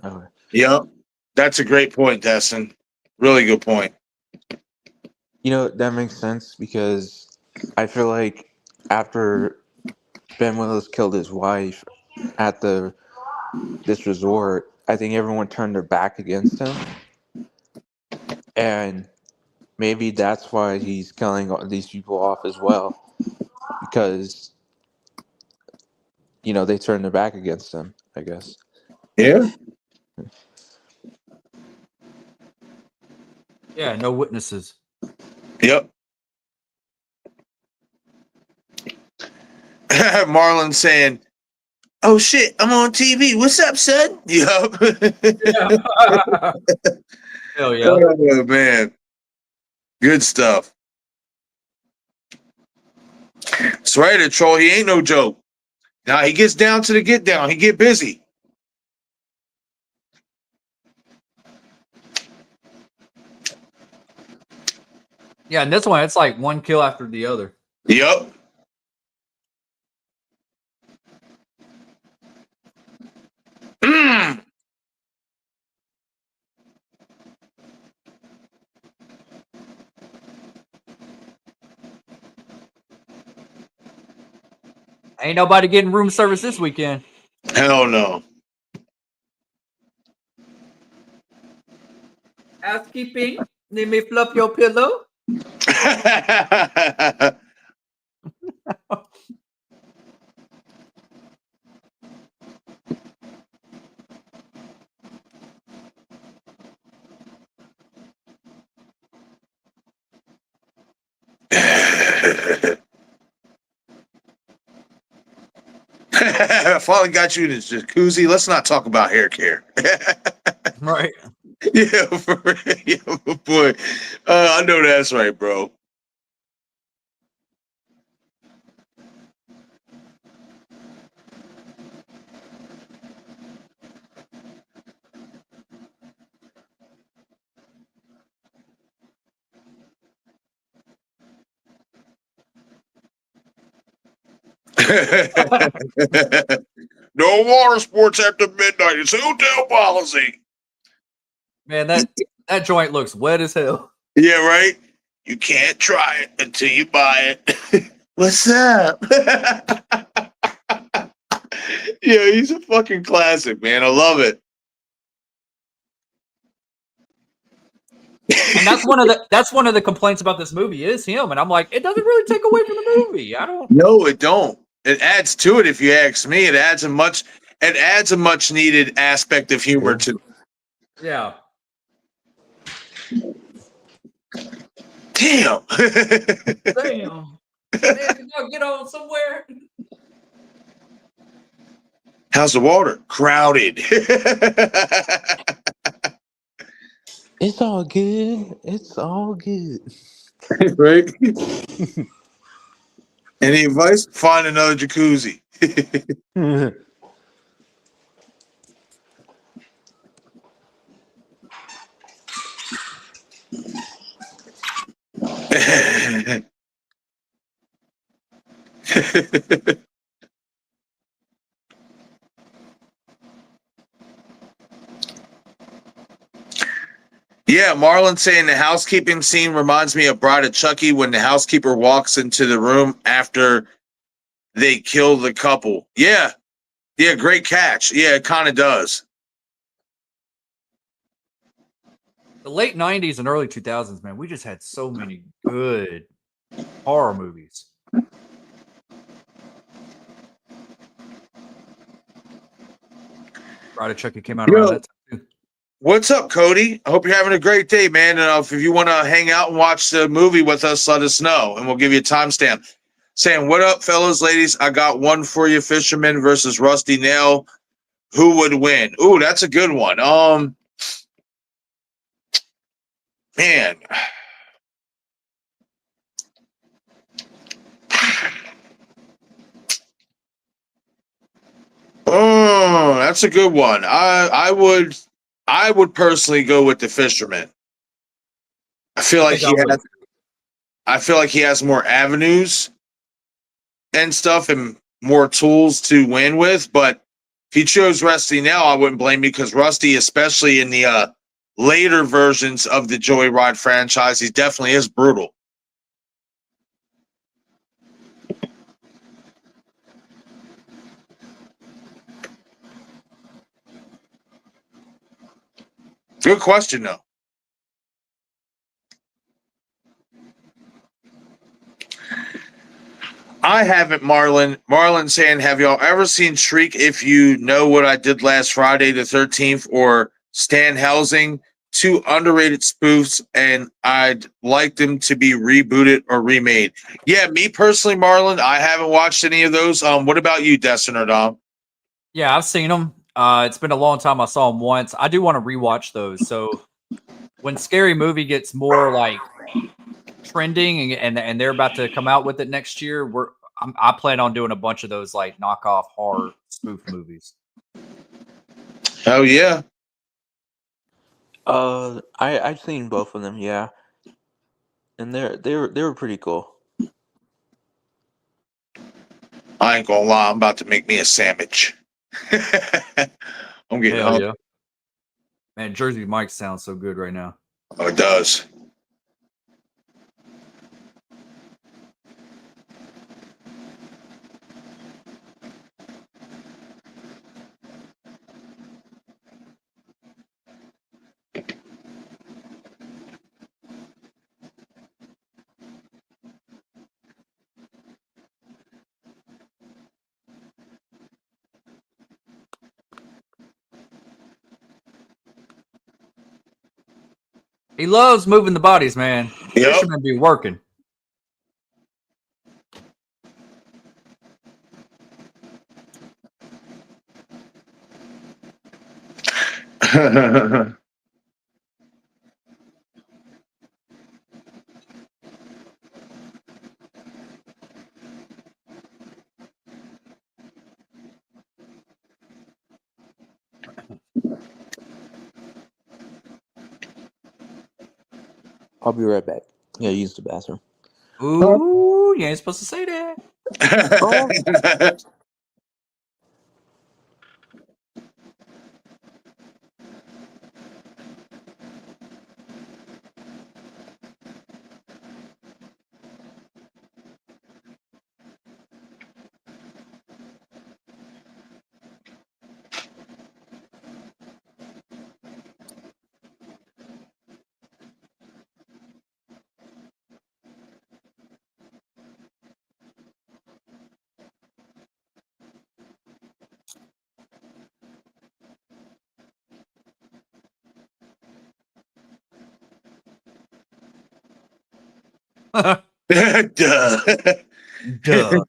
B: Oh, okay.
A: Yep, that's a great point, Destin. Really good point.
B: That makes sense because I feel like after Ben Willis killed his wife at this resort, I think everyone turned their back against him, and maybe that's why he's killing all these people off as well, because they turned their back against him, I guess.
A: Yeah.
C: Yeah, no witnesses.
A: Yep. Marlon saying, "Oh shit, I'm on TV. What's up, son?" Yup.
C: Hell yeah.
A: Oh man, good stuff. That's right, a troll. He ain't no joke. Now he gets down to the get down. He get busy.
C: Yeah, and this one, it's like one kill after the other.
A: Yup.
C: Ain't nobody getting room service this weekend.
A: Hell no.
C: Housekeeping, let me fluff your pillow.
A: I finally got you in this jacuzzi. Let's not talk about hair care.
C: Right.
A: Yeah, for real. Yeah, boy. I know that's right, bro. No water sports after midnight. It's hotel policy.
C: Man, that joint looks wet as hell.
A: Yeah, right? You can't try it until you buy it. What's up? Yeah, he's a fucking classic, man. I love it.
C: And that's one of the complaints about this movie is him. And I'm like, it doesn't really take away from the movie. I don't.
A: No, it don't. It adds to it if you ask me. It adds a much needed aspect of humor to.
C: Yeah.
A: Damn.
C: Damn. Man, get on somewhere.
A: How's the water? Crowded.
B: It's all good. It's all good.
A: Right? Any advice? Find another jacuzzi. Yeah, Marlon saying the housekeeping scene reminds me of Bride of Chucky when the housekeeper walks into the room after they kill the couple. Yeah. Yeah, great catch. Yeah, it kind of does.
C: The late 90s and early 2000s, man, we just had so many good horror movies. Bride of Chucky came out around that time too.
A: What's up, Cody? I hope you're having a great day, man. And if you want to hang out and watch the movie with us, let us know, and we'll give you a timestamp. Saying, what up, fellas, ladies? I got one for you, Fisherman versus Rusty Nail. Who would win? Ooh, that's a good one. Man. Oh, that's a good one. I would personally go with the Fisherman. I feel like he has more avenues and stuff and more tools to win with. But if he chose Rusty now, I wouldn't blame you because Rusty, especially in the later versions of the Joyride franchise, he definitely is brutal. Good question, though. I haven't, Marlon. Marlon saying, have y'all ever seen Shriek If You Know What I Did Last Friday the 13th or Stan Helsing? Two underrated spoofs, and I'd like them to be rebooted or remade. Yeah, me personally, Marlon, I haven't watched any of those. What about you, Destin or Dom?
C: Yeah, I've seen them. It's been a long time. I saw them once. I do want to rewatch those. So when Scary Movie gets more like trending and they're about to come out with it next year, I plan on doing a bunch of those like knockoff horror spoof movies.
A: Oh yeah.
B: I've seen both of them, yeah, and they were pretty cool.
A: I ain't gonna lie, I'm about to make me a sandwich. I'm getting hungry.
C: Yeah. Man, Jersey Mike sounds so good right now.
A: Oh, it does.
C: He loves moving the bodies, man.
A: Yep.
C: Fisherman be working.
B: I'll be right back. Yeah, use the bathroom.
C: Ooh, you ain't supposed to say that.
A: Duh.
C: Duh.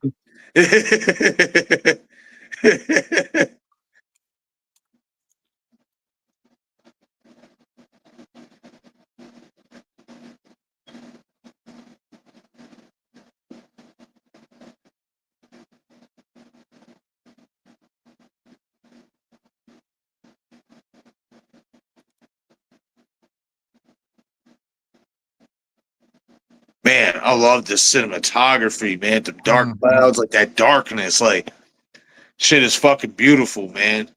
A: Man, I love the cinematography, man. The dark clouds, like that darkness, like shit is fucking beautiful, man.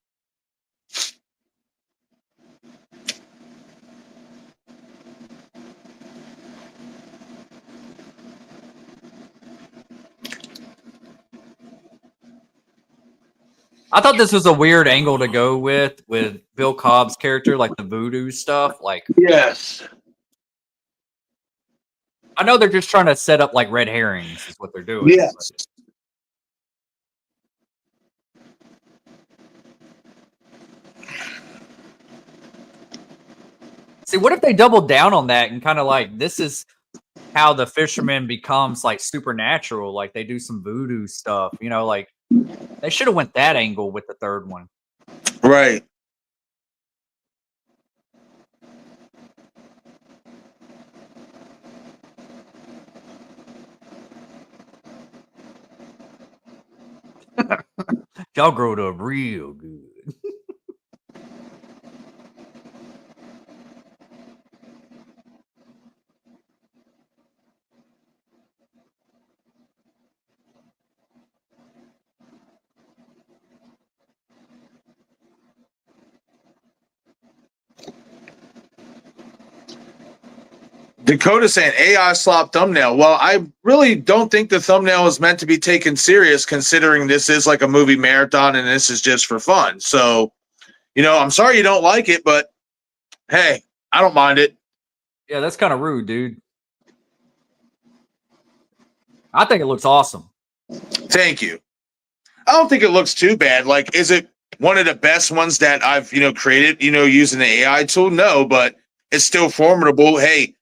C: I thought this was a weird angle to go with Bill Cobb's character, like the voodoo stuff. Like,
A: Yes.
C: I know they're just trying to set up like red herrings, is what they're doing.
A: Yes.
C: See, what if they doubled down on that and kind of like this is how the fisherman becomes like supernatural? Like they do some voodoo stuff, you know? Like they should have went that angle with the third one.
A: Right.
C: Y'all growed up real good.
A: Dakota saying AI slop thumbnail. Well, I really don't think the thumbnail is meant to be taken serious, considering this is like a movie marathon and this is just for fun. So, I'm sorry you don't like it, but hey, I don't mind it.
C: Yeah, that's kind of rude, dude. I think it looks awesome.
A: Thank you. I don't think it looks too bad. Like, is it one of the best ones that I've, created, using the AI tool? No, but it's still formidable. Hey,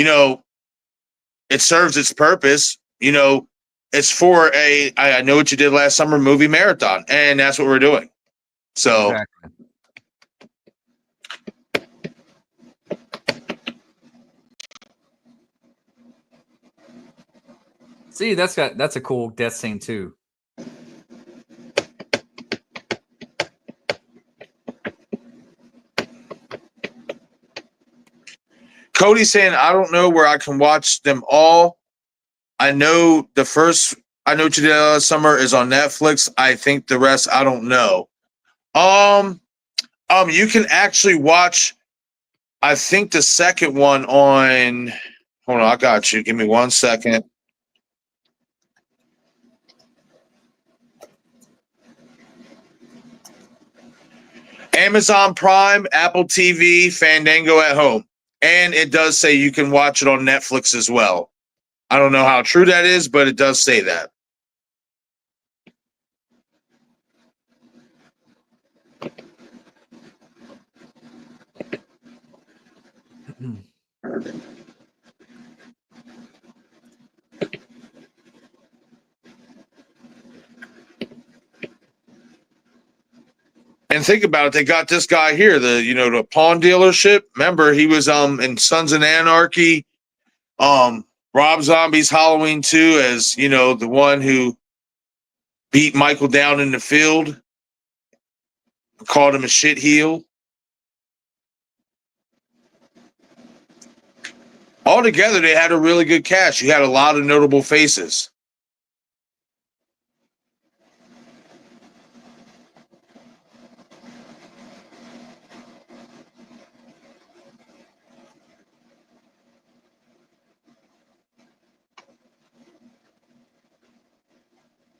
A: it serves its purpose. It's for I know what you did last summer movie marathon, and that's what we're doing. So
C: Exactly. See, that's a cool death scene too.
A: Cody saying, I don't know where I can watch them all. I know the first I know what you did last summer is on Netflix. I think the rest I don't know. You can actually watch, I think, the second one on. Hold on, I got you. Give me 1 second. Amazon Prime, Apple TV, Fandango at home. And it does say you can watch it on Netflix as well. I don't know how true that is, but it does say that. And think about it, they got this guy here, the pawn dealership. Remember, he was in Sons of Anarchy, Rob Zombie's Halloween 2 as, the one who beat Michael down in the field, called him a shit heel. Altogether, they had a really good cast. You had a lot of notable faces.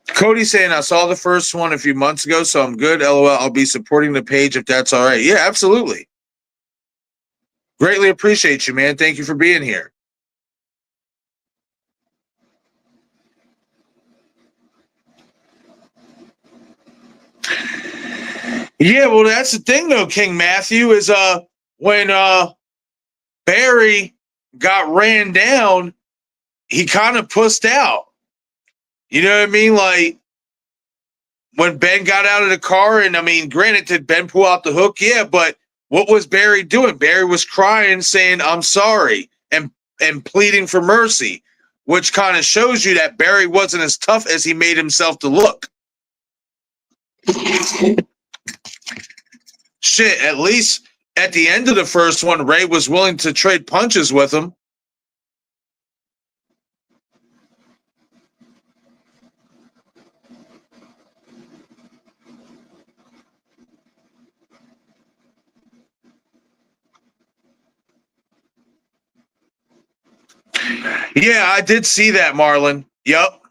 A: Cody saying, I saw the first one a few months ago, so I'm good. LOL, I'll be supporting the page if that's all right. Yeah, absolutely. Greatly appreciate you, man. Thank you for being here. Yeah, well, that's the thing, though, King Matthew, is when Barry got ran down, he kind of pussed out. You know what I mean? Like, when Ben got out of the car, and, I mean, granted, did Ben pull out the hook? Yeah, but what was Barry doing? Barry was crying, saying, I'm sorry, and pleading for mercy, which kind of shows you that Barry wasn't as tough as he made himself to look. Shit, at least at the end of the first one, Ray was willing to trade punches with him. Yeah, I did see that, Marlon. Yep.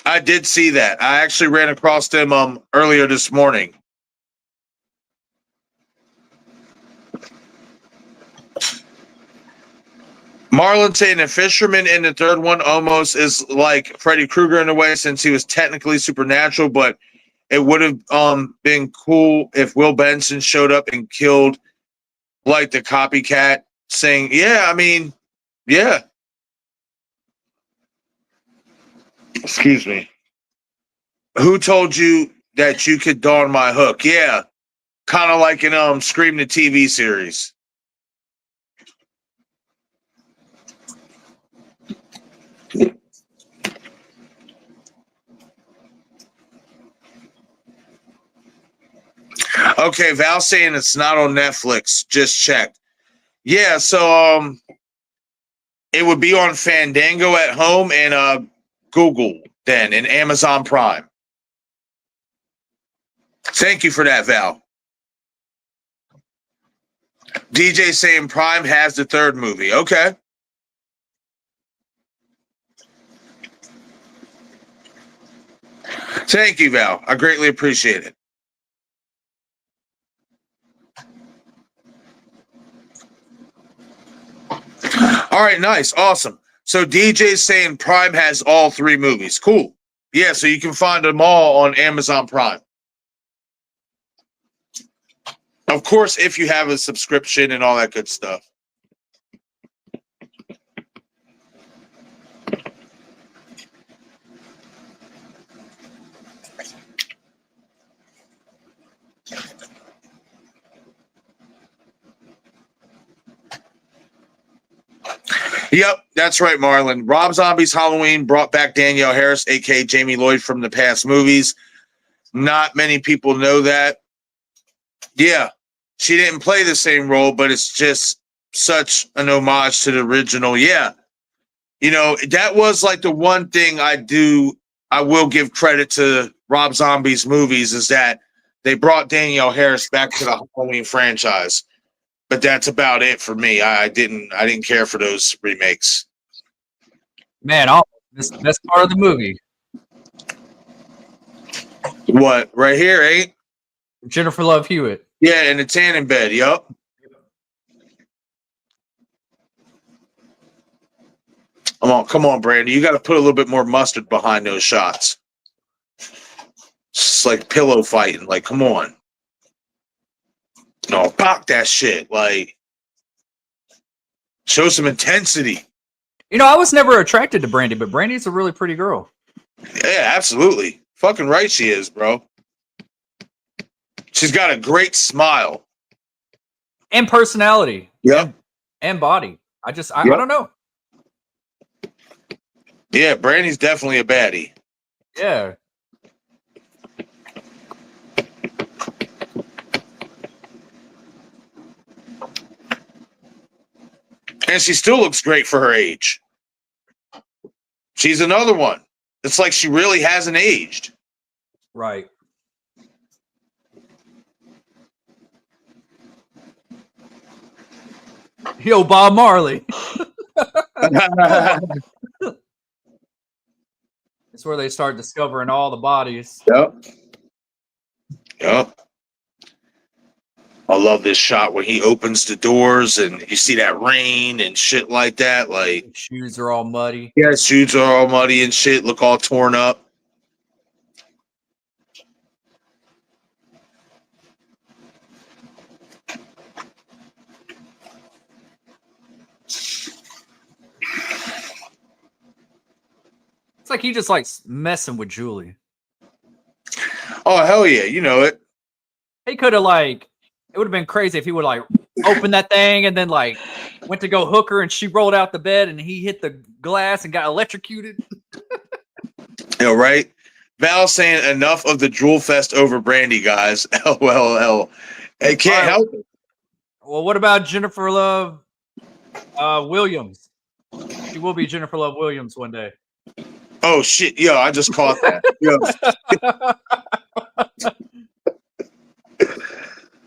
A: I did see that. I actually ran across them earlier this morning. Marlon saying the fisherman in the third one almost is like Freddy Krueger in a way, since he was technically supernatural, but it would have been cool if Will Benson showed up and killed like the copycat, saying, yeah, I mean, yeah. Excuse me. Who told you that you could don my hook? Yeah. Kind of like in Scream the TV series. Okay, Val saying it's not on Netflix. Just checked. Yeah, so it would be on Fandango at home and Google then and Amazon Prime. Thank you for that, Val. DJ saying Prime has the third movie. Okay. Thank you, Val. I greatly appreciate it. All right, nice. Awesome. So DJ's saying Prime has all three movies. Cool. Yeah, so you can find them all on Amazon Prime. Of course, if you have a subscription and all that good stuff. Yep, that's right, Marlon. Rob Zombie's Halloween brought back Danielle Harris, a.k.a. Jamie Lloyd from the past movies. Not many people know that. Yeah, she didn't play the same role, but it's just such an homage to the original. Yeah, that was like the one thing I will give credit to Rob Zombie's movies is that they brought Danielle Harris back to the Halloween franchise. But that's about it for me. I didn't care for those remakes.
C: Man, this best part of the movie.
A: What, right here, eh?
C: Jennifer Love Hewitt.
A: Yeah, in the tanning bed. Yup. Come on, Brandy. You got to put a little bit more mustard behind those shots. It's like pillow fighting. Like, come on. No, pop that shit. Like, show some intensity.
C: I was never attracted to Brandy, but Brandy's a really pretty girl.
A: Yeah, absolutely. Fucking right she is, bro. She's got a great smile
C: and personality.
A: Yep.
C: And body. I
A: Yep.
C: don't know.
A: Yeah, Brandy's definitely a baddie.
C: Yeah.
A: And she still looks great for her age. She's another one. It's like she really hasn't aged.
C: Right. Yo, Bob Marley. It's where they start discovering all the bodies.
A: Yep. Yep. I love this shot where he opens the doors and you see that rain and shit like that. Like,
C: shoes are all muddy.
A: Yeah, shoes are all muddy and shit. Look all torn up.
C: It's like he just likes messing with Julie.
A: Oh, hell yeah. You know it.
C: He could have it would have been crazy if he would open that thing and then went to go hook her and she rolled out the bed and he hit the glass and got electrocuted.
A: Yeah, right. Val saying enough of the drool fest over Brandy, guys. LOL. Hey, can't help it.
C: Well, what about Jennifer Love Williams? She will be Jennifer Love Williams one day.
A: Oh shit! Yo, I just caught that. Yo.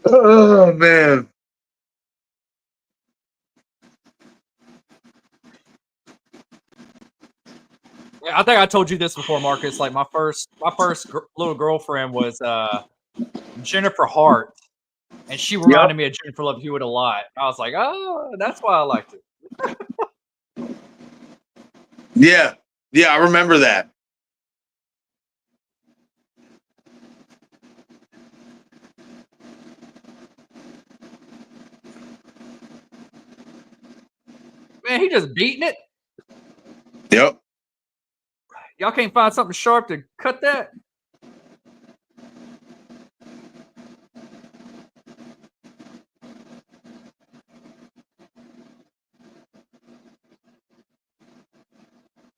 A: Oh man.
C: I think I told you this before, Marcus. Like my first little girlfriend was Jennifer Hart, and she reminded me of Jennifer Love Hewitt a lot. I was like, oh, that's why I liked it.
A: Yeah, I remember that.
C: Man, he just beating it.
A: Yep.
C: Y'all can't find something sharp to cut that?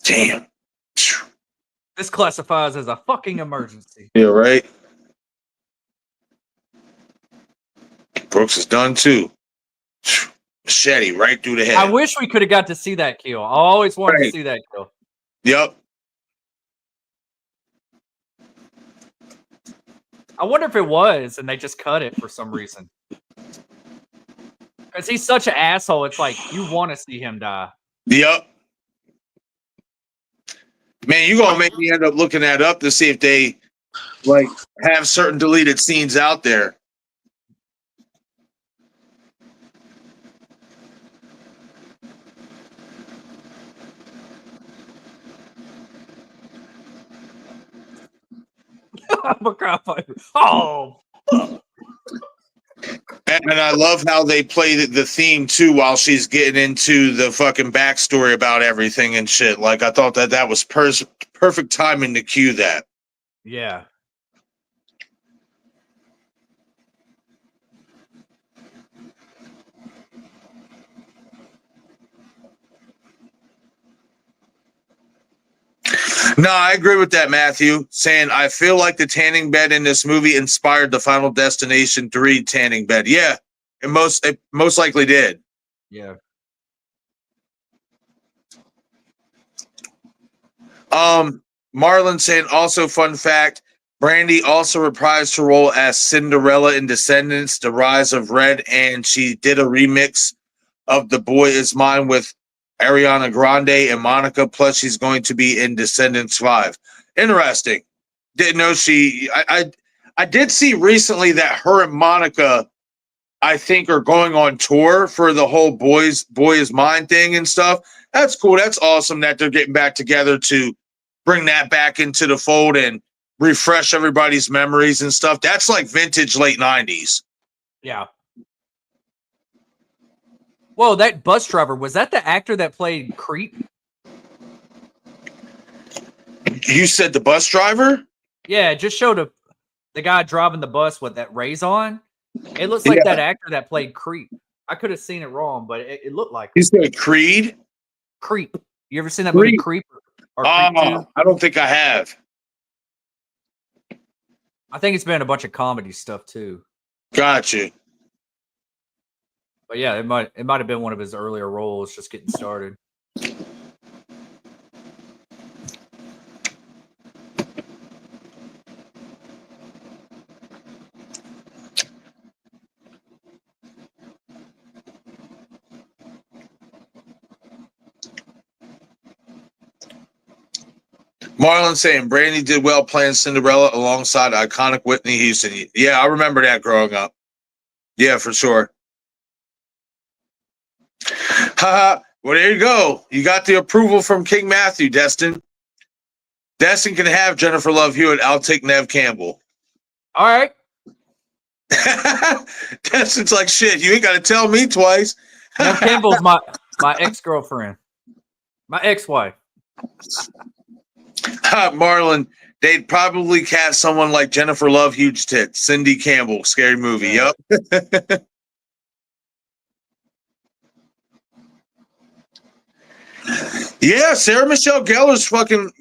A: Damn.
C: This classifies as a fucking emergency.
A: Yeah, right. Brooks is done too. Machete right through the head.
C: I wish we could have got to see that kill. I always wanted to see that kill.
A: Yep.
C: I wonder if it was, and they just cut it for some reason. Because he's such an asshole. It's like you want to see him die.
A: Yep. Man, you gonna make me end up looking that up to see if they have certain deleted scenes out there.
C: Oh.
A: And I love how they play the theme too while she's getting into the fucking backstory about everything and shit. Like I thought that was perfect timing to cue that.
C: Yeah.
A: No, I agree with that, Matthew. Saying I feel like the tanning bed in this movie inspired the Final Destination 3 tanning bed. Yeah, it most likely did.
C: Yeah.
A: Marlon saying also fun fact, Brandy also reprised her role as Cinderella in Descendants, The Rise of Red, and she did a remix of The Boy Is Mine with Ariana Grande and Monica, plus she's going to be in Descendants 5. Interesting. Didn't know she I did see recently that her and Monica, I think, are going on tour for the whole Boy Is Mine thing and stuff. That's cool. That's awesome that they're getting back together to bring that back into the fold and refresh everybody's memories and stuff. That's like vintage late 90s.
C: Yeah. Whoa, that bus driver, was that the actor that played Creep?
A: You said the bus driver?
C: Yeah, it just showed the guy driving the bus with that rays on. It looks like that actor that played Creep. I could have seen it wrong, but it looked like
A: You said Creed?
C: Creep. You ever seen that movie Creep or Creep 2?
A: I don't think I have.
C: I think it's been a bunch of comedy stuff too.
A: Gotcha.
C: But yeah, it might have been one of his earlier roles, just getting started.
A: Marlon saying Brandy did well playing Cinderella alongside iconic Whitney Houston. Yeah, I remember that growing up. Yeah, for sure. Haha. Well, there you go. You got the approval from King Matthew, Destin. Destin can have Jennifer Love Hewitt. I'll take Nev Campbell.
C: All right.
A: Destin's like, shit, you ain't got to tell me twice.
C: Nev Campbell's my ex-girlfriend. My ex-wife.
A: Marlon, they'd probably cast someone like Jennifer Love Huge Tits, Cindy Campbell, Scary Movie. Yep. Yeah, Sarah Michelle Gellar's fucking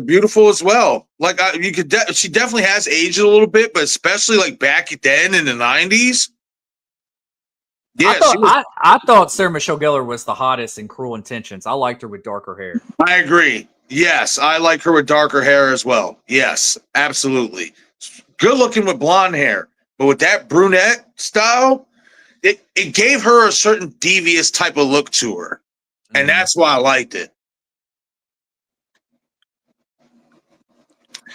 A: beautiful as well. Like she definitely has aged a little bit, but especially like back then in the 90s. Yeah,
C: I thought Sarah Michelle Gellar was the hottest in Cruel Intentions. I liked her with darker hair.
A: I agree. Yes, I like her with darker hair as well. Yes, absolutely. Good looking with blonde hair, but with that brunette style, it gave her a certain devious type of look to her. And that's why I liked it.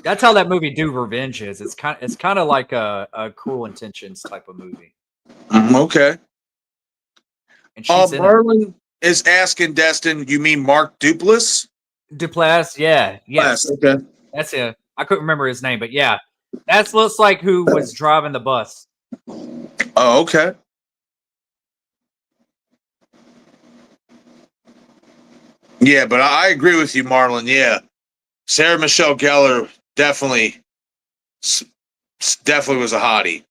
C: That's how that movie Do Revenge is. It's kind of like a Cruel Intentions type of movie.
A: Okay.
C: And she's
A: Merlin is asking Destin, you mean Mark Duplass?
C: Duplass, yeah. Yes.
A: Okay.
C: That's it. I couldn't remember his name, but yeah. That looks like who was driving the bus.
A: Oh, okay. Yeah, but I agree with you, Marlon. Yeah. Sarah Michelle Gellar definitely was a hottie.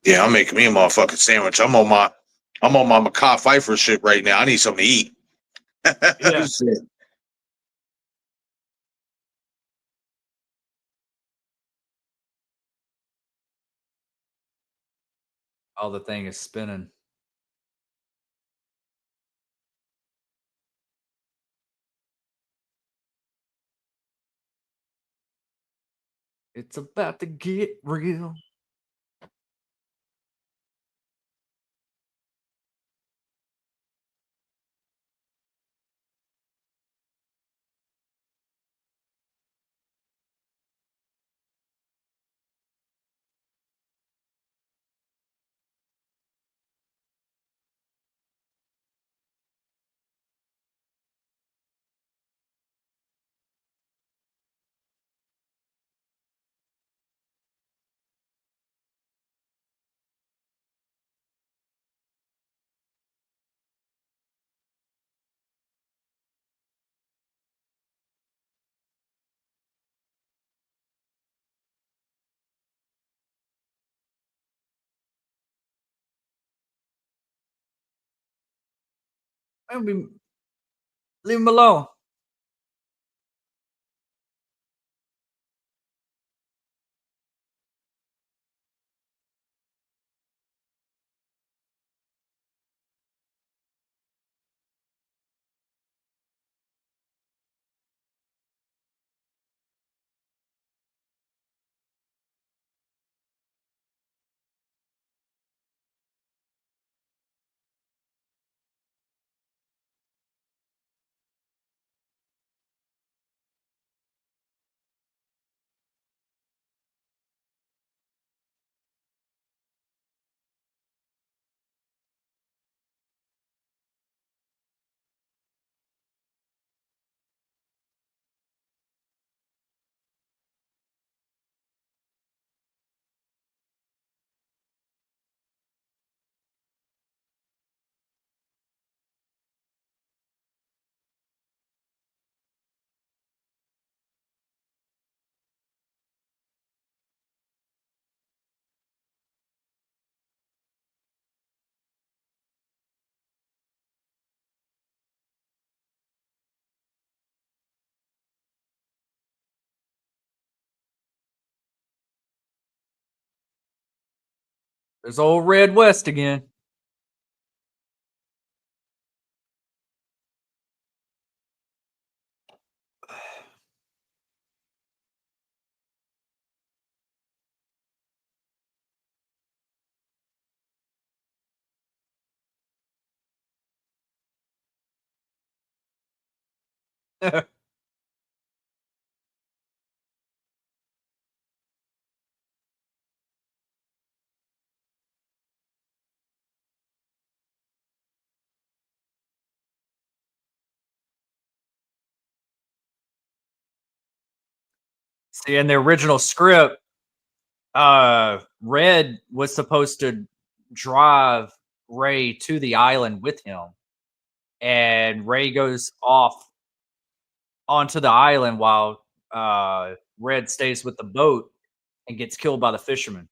A: Yeah, I'm making me a motherfucking sandwich. I'm on my Macaw Pfeiffer shit right now. I need something to eat.
C: Yeah. Oh, the thing is spinning. It's about to get real. Leave him alone. There's old Red West again. See, in the original script, Red was supposed to drive Ray to the island with him, and Ray goes off onto the island while Red stays with the boat and gets killed by the fisherman.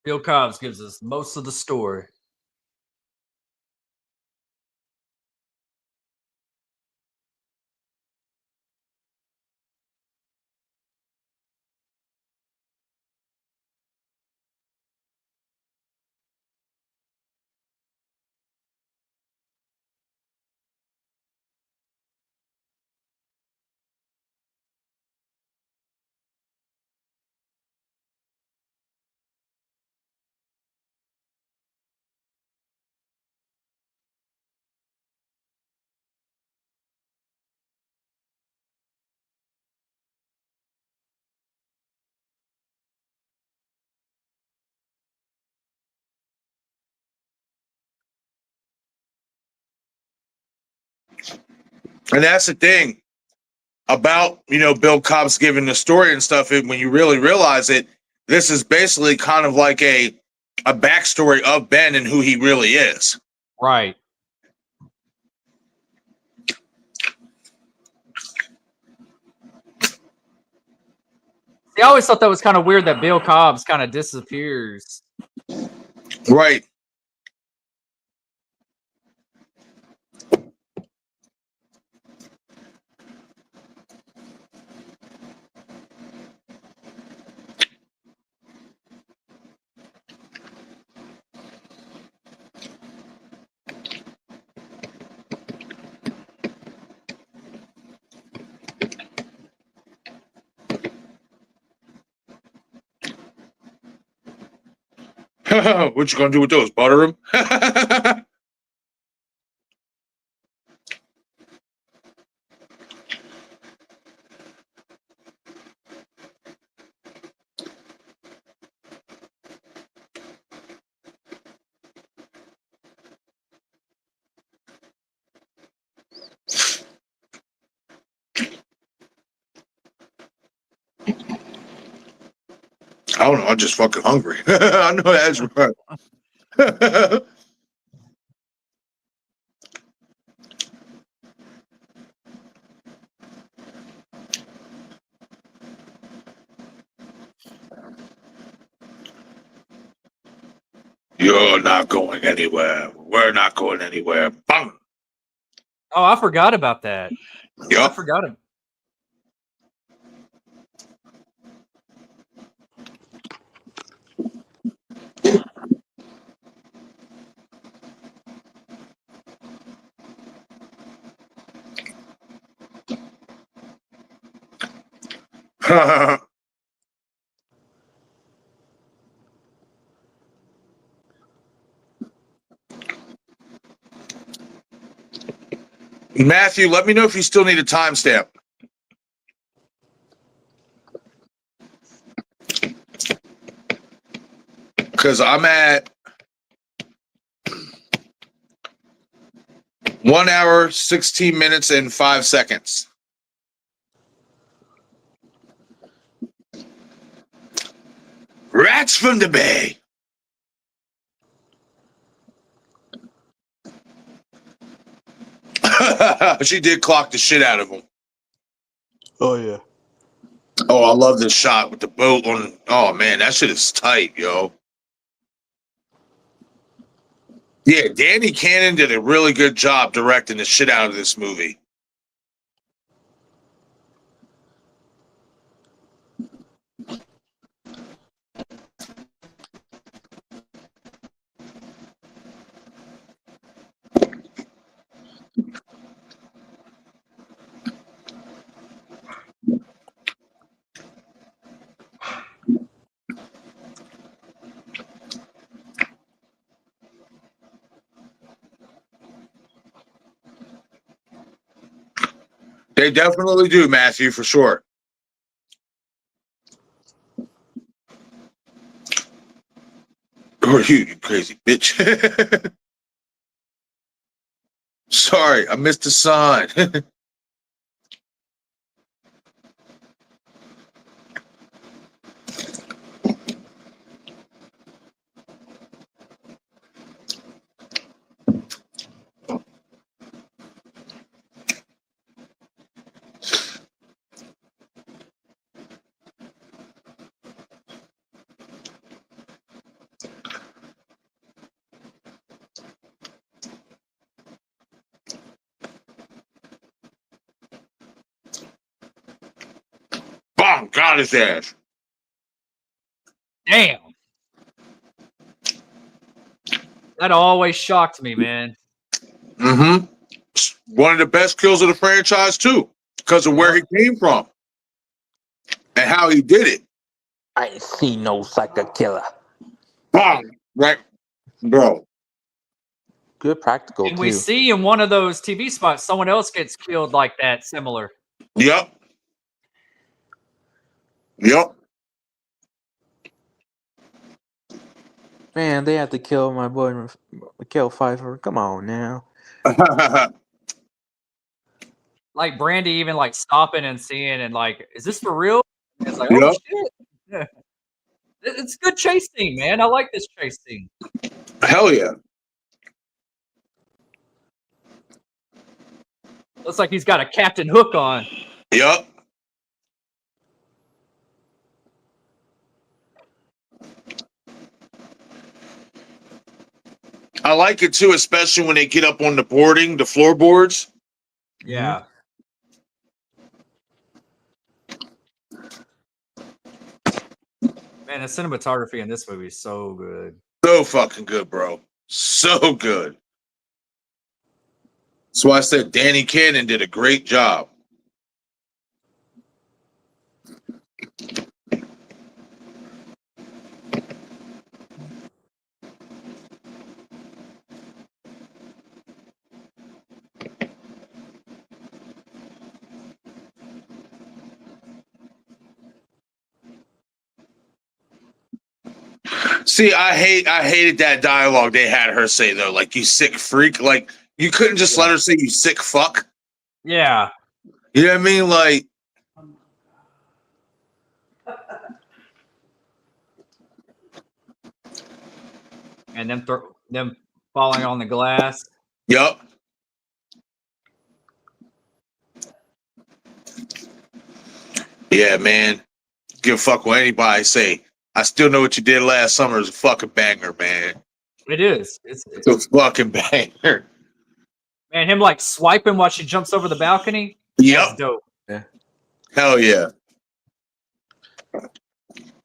C: Bill Cobbs gives us most of the story.
A: And that's the thing about, Bill Cobbs giving the story and stuff. When you really realize it, this is basically kind of like a backstory of Ben and who he really is.
C: Right. See, I always thought that was kind of weird that Bill Cobbs kind of disappears.
A: Right. What you gonna do with those? Butter them? I don't know. I'm just fucking hungry. I know that's right. You're not going anywhere. We're not going anywhere. Bang.
C: Oh, I forgot about that.
A: Yup.
C: I forgot him.
A: Matthew, let me know if you still need a timestamp. Because I'm at 1 hour, 16 minutes, and 5 seconds. Rats from the Bay. She did clock the shit out of him.
B: Oh yeah.
A: Oh, I love this shot with the boat on. Oh man, that shit is tight, yo. Yeah, Danny Cannon did a really good job directing the shit out of this movie. They definitely do, Matthew, for sure. Who are you crazy bitch? Sorry, I missed the sign. Bam! Got his ass.
C: Damn. That always shocked me, man.
A: Mm-hmm. One of the best kills of the franchise, too, because of where he came from and how he did it.
B: I ain't seen no psycho killer.
A: Bam! Right, bro.
B: Good practical
C: And
B: too.
C: we see in one of those TV spots, someone else gets killed like that, similar.
A: Yep. Yep.
B: Man, they had to kill my boy, Mikhail Pfeiffer. Come on now.
C: Like Brandy even like stopping and seeing and like, is this for real? And it's like, oh
A: Yep.
C: shit. Yeah. It's a good chase scene, man. I like this chase scene.
A: Hell yeah.
C: Looks like he's got a Captain Hook on.
A: Yep. I like it too, especially when they get up on the boarding, the floorboards.
C: Yeah. Man, the cinematography in this movie is so good.
A: So fucking good, bro. So good. That's why I said Danny Cannon did a great job. See, I hated that dialogue they had her say though, like you sick freak. Like you couldn't just let her say you sick fuck.
C: Yeah.
A: You know what I mean? Like
C: And them falling on the glass.
A: Yup. Yeah, man. Give a fuck what anybody say. I still know what you did last summer is a fucking banger, man.
C: It is.
A: It's a fucking banger.
C: Man, him like swiping while she jumps over the balcony.
A: Yep.
C: That's dope.
B: Yeah.
A: Hell yeah.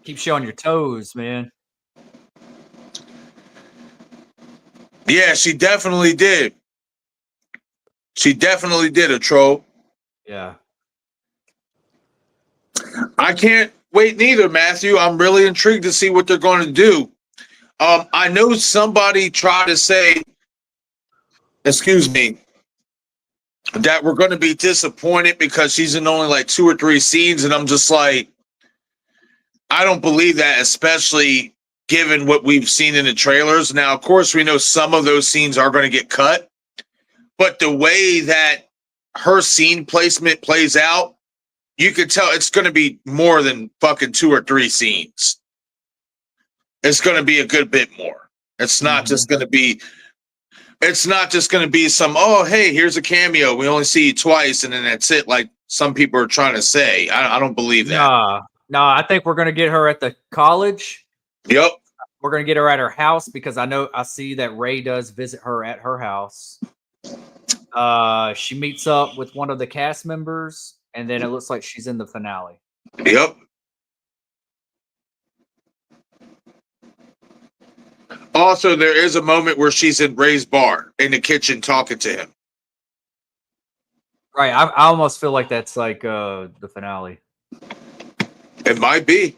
C: Keep showing your toes, man.
A: Yeah, she definitely did. She definitely did a troll.
C: Yeah.
A: I can't wait neither, Matthew. I'm really intrigued to see what they're going to do. I know somebody tried to say, excuse me, that we're going to be disappointed because she's in only like 2 or 3 scenes. And I'm just like, I don't believe that, especially given what we've seen in the trailers. Now, of course, we know some of those scenes are going to get cut. But the way that her scene placement plays out, you could tell it's going to be more than fucking 2 or 3 scenes. It's going to be a good bit more. It's not just going to be It's not just going to be some, oh, hey, here's a cameo. We only see you twice, and then that's it. Like some people are trying to say. I don't believe that.
C: No, I think we're going to get her at the college.
A: Yep.
C: We're going to get her at her house because I see that Ray does visit her at her house. She meets up with one of the cast members, and then it looks like she's in the finale.
A: Yep. Also, there is a moment where she's in Ray's bar in the kitchen talking to him.
C: Right. I almost feel like that's like the finale.
A: It might be.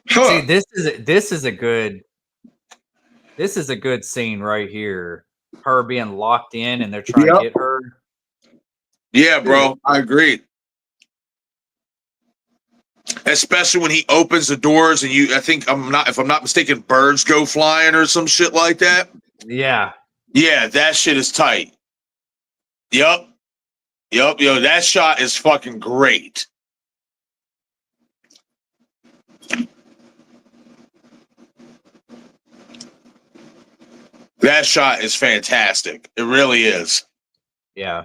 C: See, this is a good scene right here. Her being locked in and they're trying to get her.
A: Yeah, bro, I agree. Especially when he opens the doors and if I'm not mistaken, birds go flying or some shit like that.
C: Yeah.
A: Yeah, that shit is tight. Yup. Yo, that shot is fucking great. That shot is fantastic. It really is.
C: Yeah.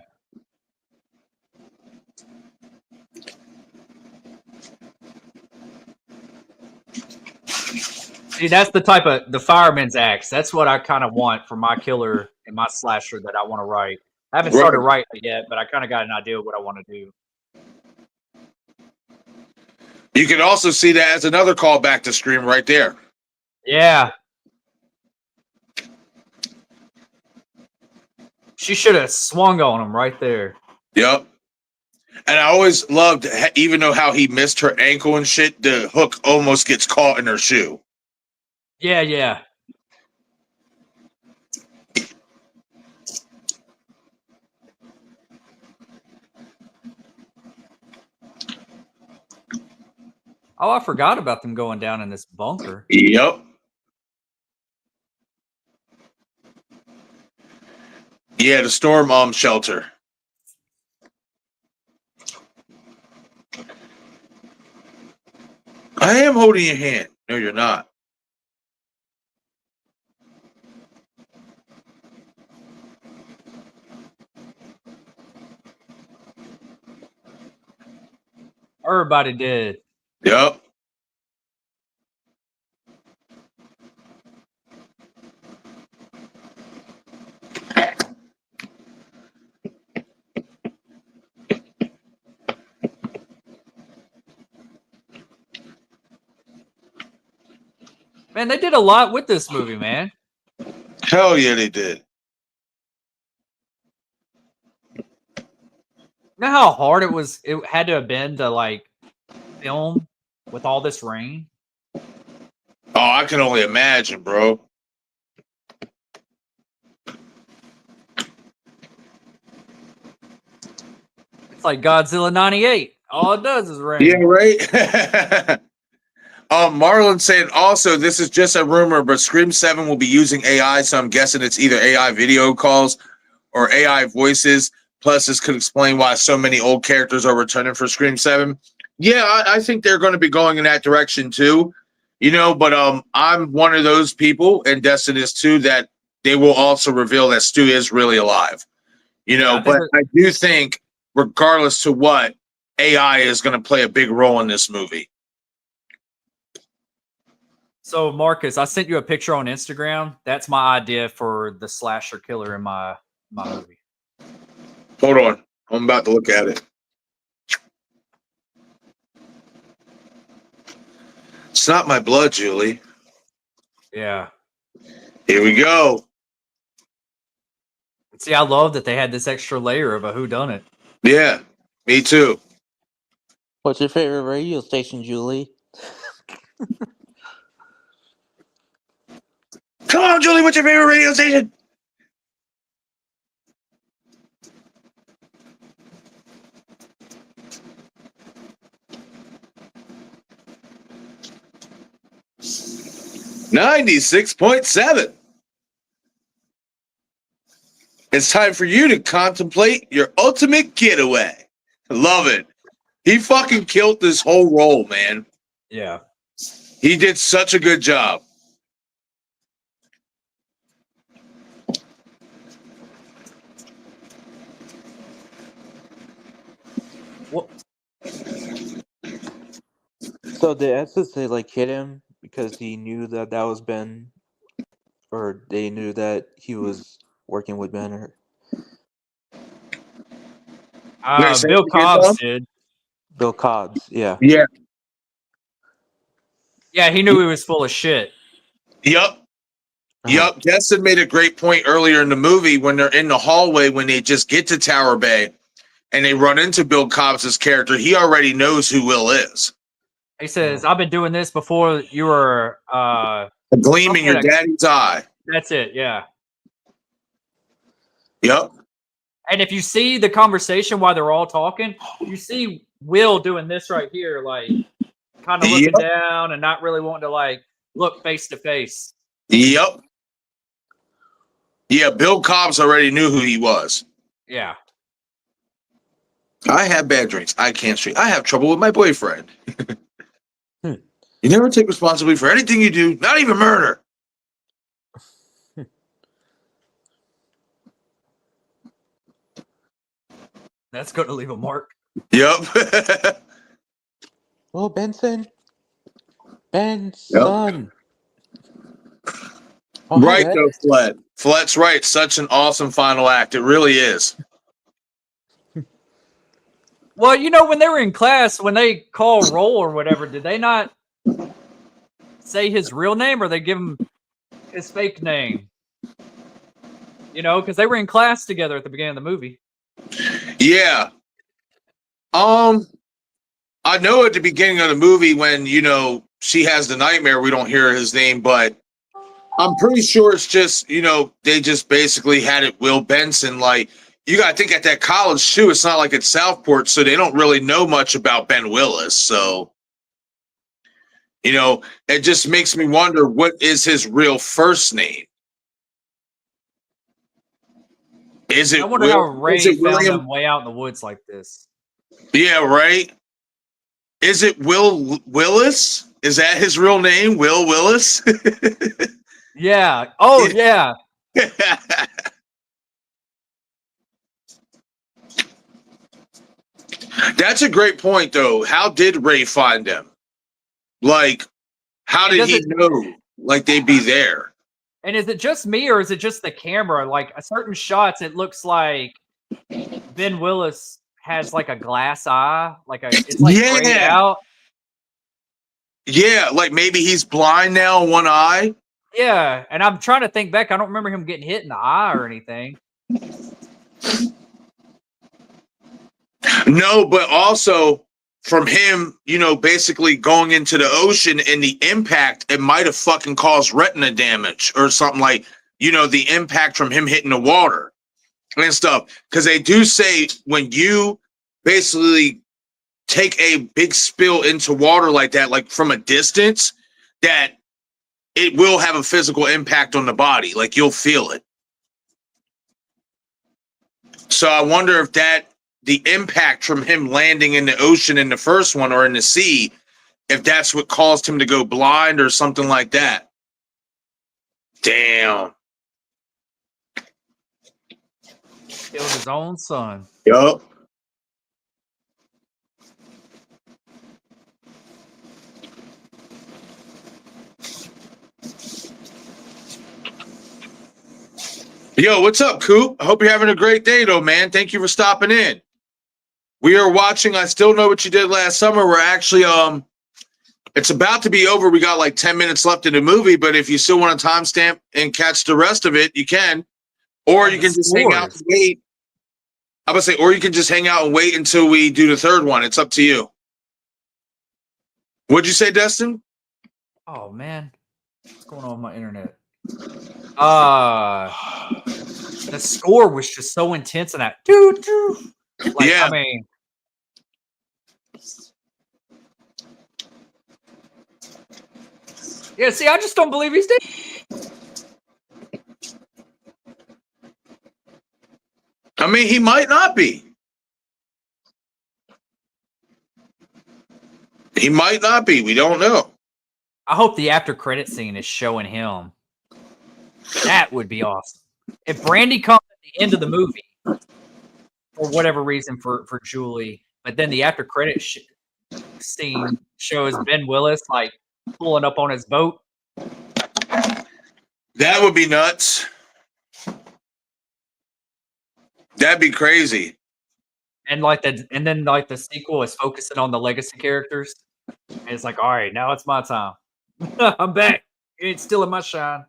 C: See, that's the type of the fireman's axe. That's what I kind of want for my killer and my slasher that I want to write. I haven't started writing it yet, but I kind of got an idea of what I want to do.
A: You can also see that as another callback to Scream right there.
C: Yeah. She should have swung on him right there.
A: Yep. And I always loved, even though how he missed her ankle and shit, the hook almost gets caught in her shoe.
C: Yeah, yeah. Oh, I forgot about them going down in this bunker.
A: Yep. Yeah, the storm shelter. I am holding your hand. No, you're not.
C: Everybody did.
A: Yep.
C: Man, they did a lot with this movie, man.
A: Hell yeah, they did.
C: You know how hard it was? It had to have been to like film with all this rain.
A: Oh, I can only imagine, bro.
C: It's like Godzilla 98. All it does is rain.
A: Yeah, right? Marlon saying also, this is just a rumor, but Scream 7 will be using AI, so I'm guessing it's either AI video calls or AI voices. Plus, this could explain why so many old characters are returning for Scream 7. Yeah, I think they're going to be going in that direction too. You know, but I'm one of those people, and Destin is too, that they will also reveal that Stu is really alive. You know,
C: Yeah,
A: but I do think, regardless to what, AI is going to play a big role in this movie.
C: So, Marcus, I sent you a picture on Instagram. That's my idea for the slasher killer in my movie.
A: Hold on. I'm about to look at it. It's not my blood, Julie.
C: Yeah.
A: Here we go.
C: See, I love that they had this extra layer of a whodunit.
A: Yeah, me too.
B: What's your favorite radio station, Julie?
A: Come on, Julie, what's your favorite radio station? 96.7. It's time for you to contemplate your ultimate getaway. Love it. He fucking killed this whole role, man.
C: Yeah.
A: He did such a good job.
C: What?
B: So did Estes say like hit him because he knew that was Ben, or they knew that he was working with Ben? Or
C: Bill Cobbs did.
B: Bill Cobbs, yeah.
A: Yeah.
C: Yeah, he knew he was full of shit.
A: Yep. Yep. Destin made a great point earlier in the movie when they're in the hallway when they just get to Tower Bay and they run into Bill Cobbs' character. He already knows who Will is.
C: He says, I've been doing this before you were
A: a gleam in your daddy's eye.
C: That's it, yeah.
A: Yep.
C: And if you see the conversation while they're all talking, you see Will doing this right here, like kind of looking down and not really wanting to like look face to face.
A: Yep. Yeah, Bill Cobbs already knew who he was.
C: Yeah.
A: I have bad dreams. I can't sleep. I have trouble with my boyfriend. You never take responsibility for anything you do, not even murder.
C: That's going to leave a mark.
A: Yep.
B: Well, Benson. Benson.
A: Oh, right, though, Flett. Flett's right. Such an awesome final act. It really is.
C: Well, you know, when they were in class, when they call roll or whatever, did they not say his real name or they give him his fake name? You know, because they were in class together at the beginning of the movie.
A: Yeah. I know at the beginning of the movie when, you know, she has the nightmare, we don't hear his name, but I'm pretty sure it's just, you know, they just basically had it Will Benson. Like, you got to think at that college, too, it's not like it's Southport, so they don't really know much about Ben Willis. So, you know, it just makes me wonder, what is his real first name? Is it
C: I wonder how Ray found them way out in the woods like this.
A: Yeah, right. Is it Will Willis? Is that his real name? Will Willis?
C: Yeah. Oh, yeah.
A: That's a great point, though. How did Ray find them? Like, how did he know? Like, they'd be there.
C: And is it just me or is it just the camera? Like, certain shots, it looks like Ben Willis has like a glass eye, like it's like grayed out.
A: Yeah, like maybe he's blind now, one eye.
C: Yeah, and I'm trying to think back. I don't remember him getting hit in the eye or anything.
A: No, but also from him, you know, basically going into the ocean and the impact, it might have fucking caused retina damage or something, like, you know, the impact from him hitting the water and stuff. Because they do say when you basically take a big spill into water like that, like from a distance, that it will have a physical impact on the body. Like, you'll feel it. So I wonder if the impact from him landing in the ocean in the first one or in the sea, if that's what caused him to go blind or something like that. Damn.
C: Killed his own son.
A: Yup. Yo, what's up, Coop? I hope you're having a great day, though, man. Thank you for stopping in. We are watching I Still Know What You Did Last Summer. We're actually, it's about to be over. We got like 10 minutes left in the movie, but if you still want to timestamp and catch the rest of it, you can. Or you can just hang out and wait. I would say, or you can just hang out and wait until we do the third one. It's up to you. What'd you say, Destin?
C: Oh, man. What's going on with my internet? The score was just so intense in that. Like,
A: yeah.
C: I mean, Yeah, see, I just don't believe he's dead.
A: I mean, he might not be. He might not be. We don't know.
C: I hope the after credit scene is showing him. That would be awesome. If Brandy comes at the end of the movie for whatever reason for Julie, but then the after credit scene shows Ben Willis like pulling up on his boat.
A: That would be nuts. That'd be crazy.
C: And then the sequel is focusing on the legacy characters. And it's like, all right, now it's my time. I'm back. You ain't stealing my shine.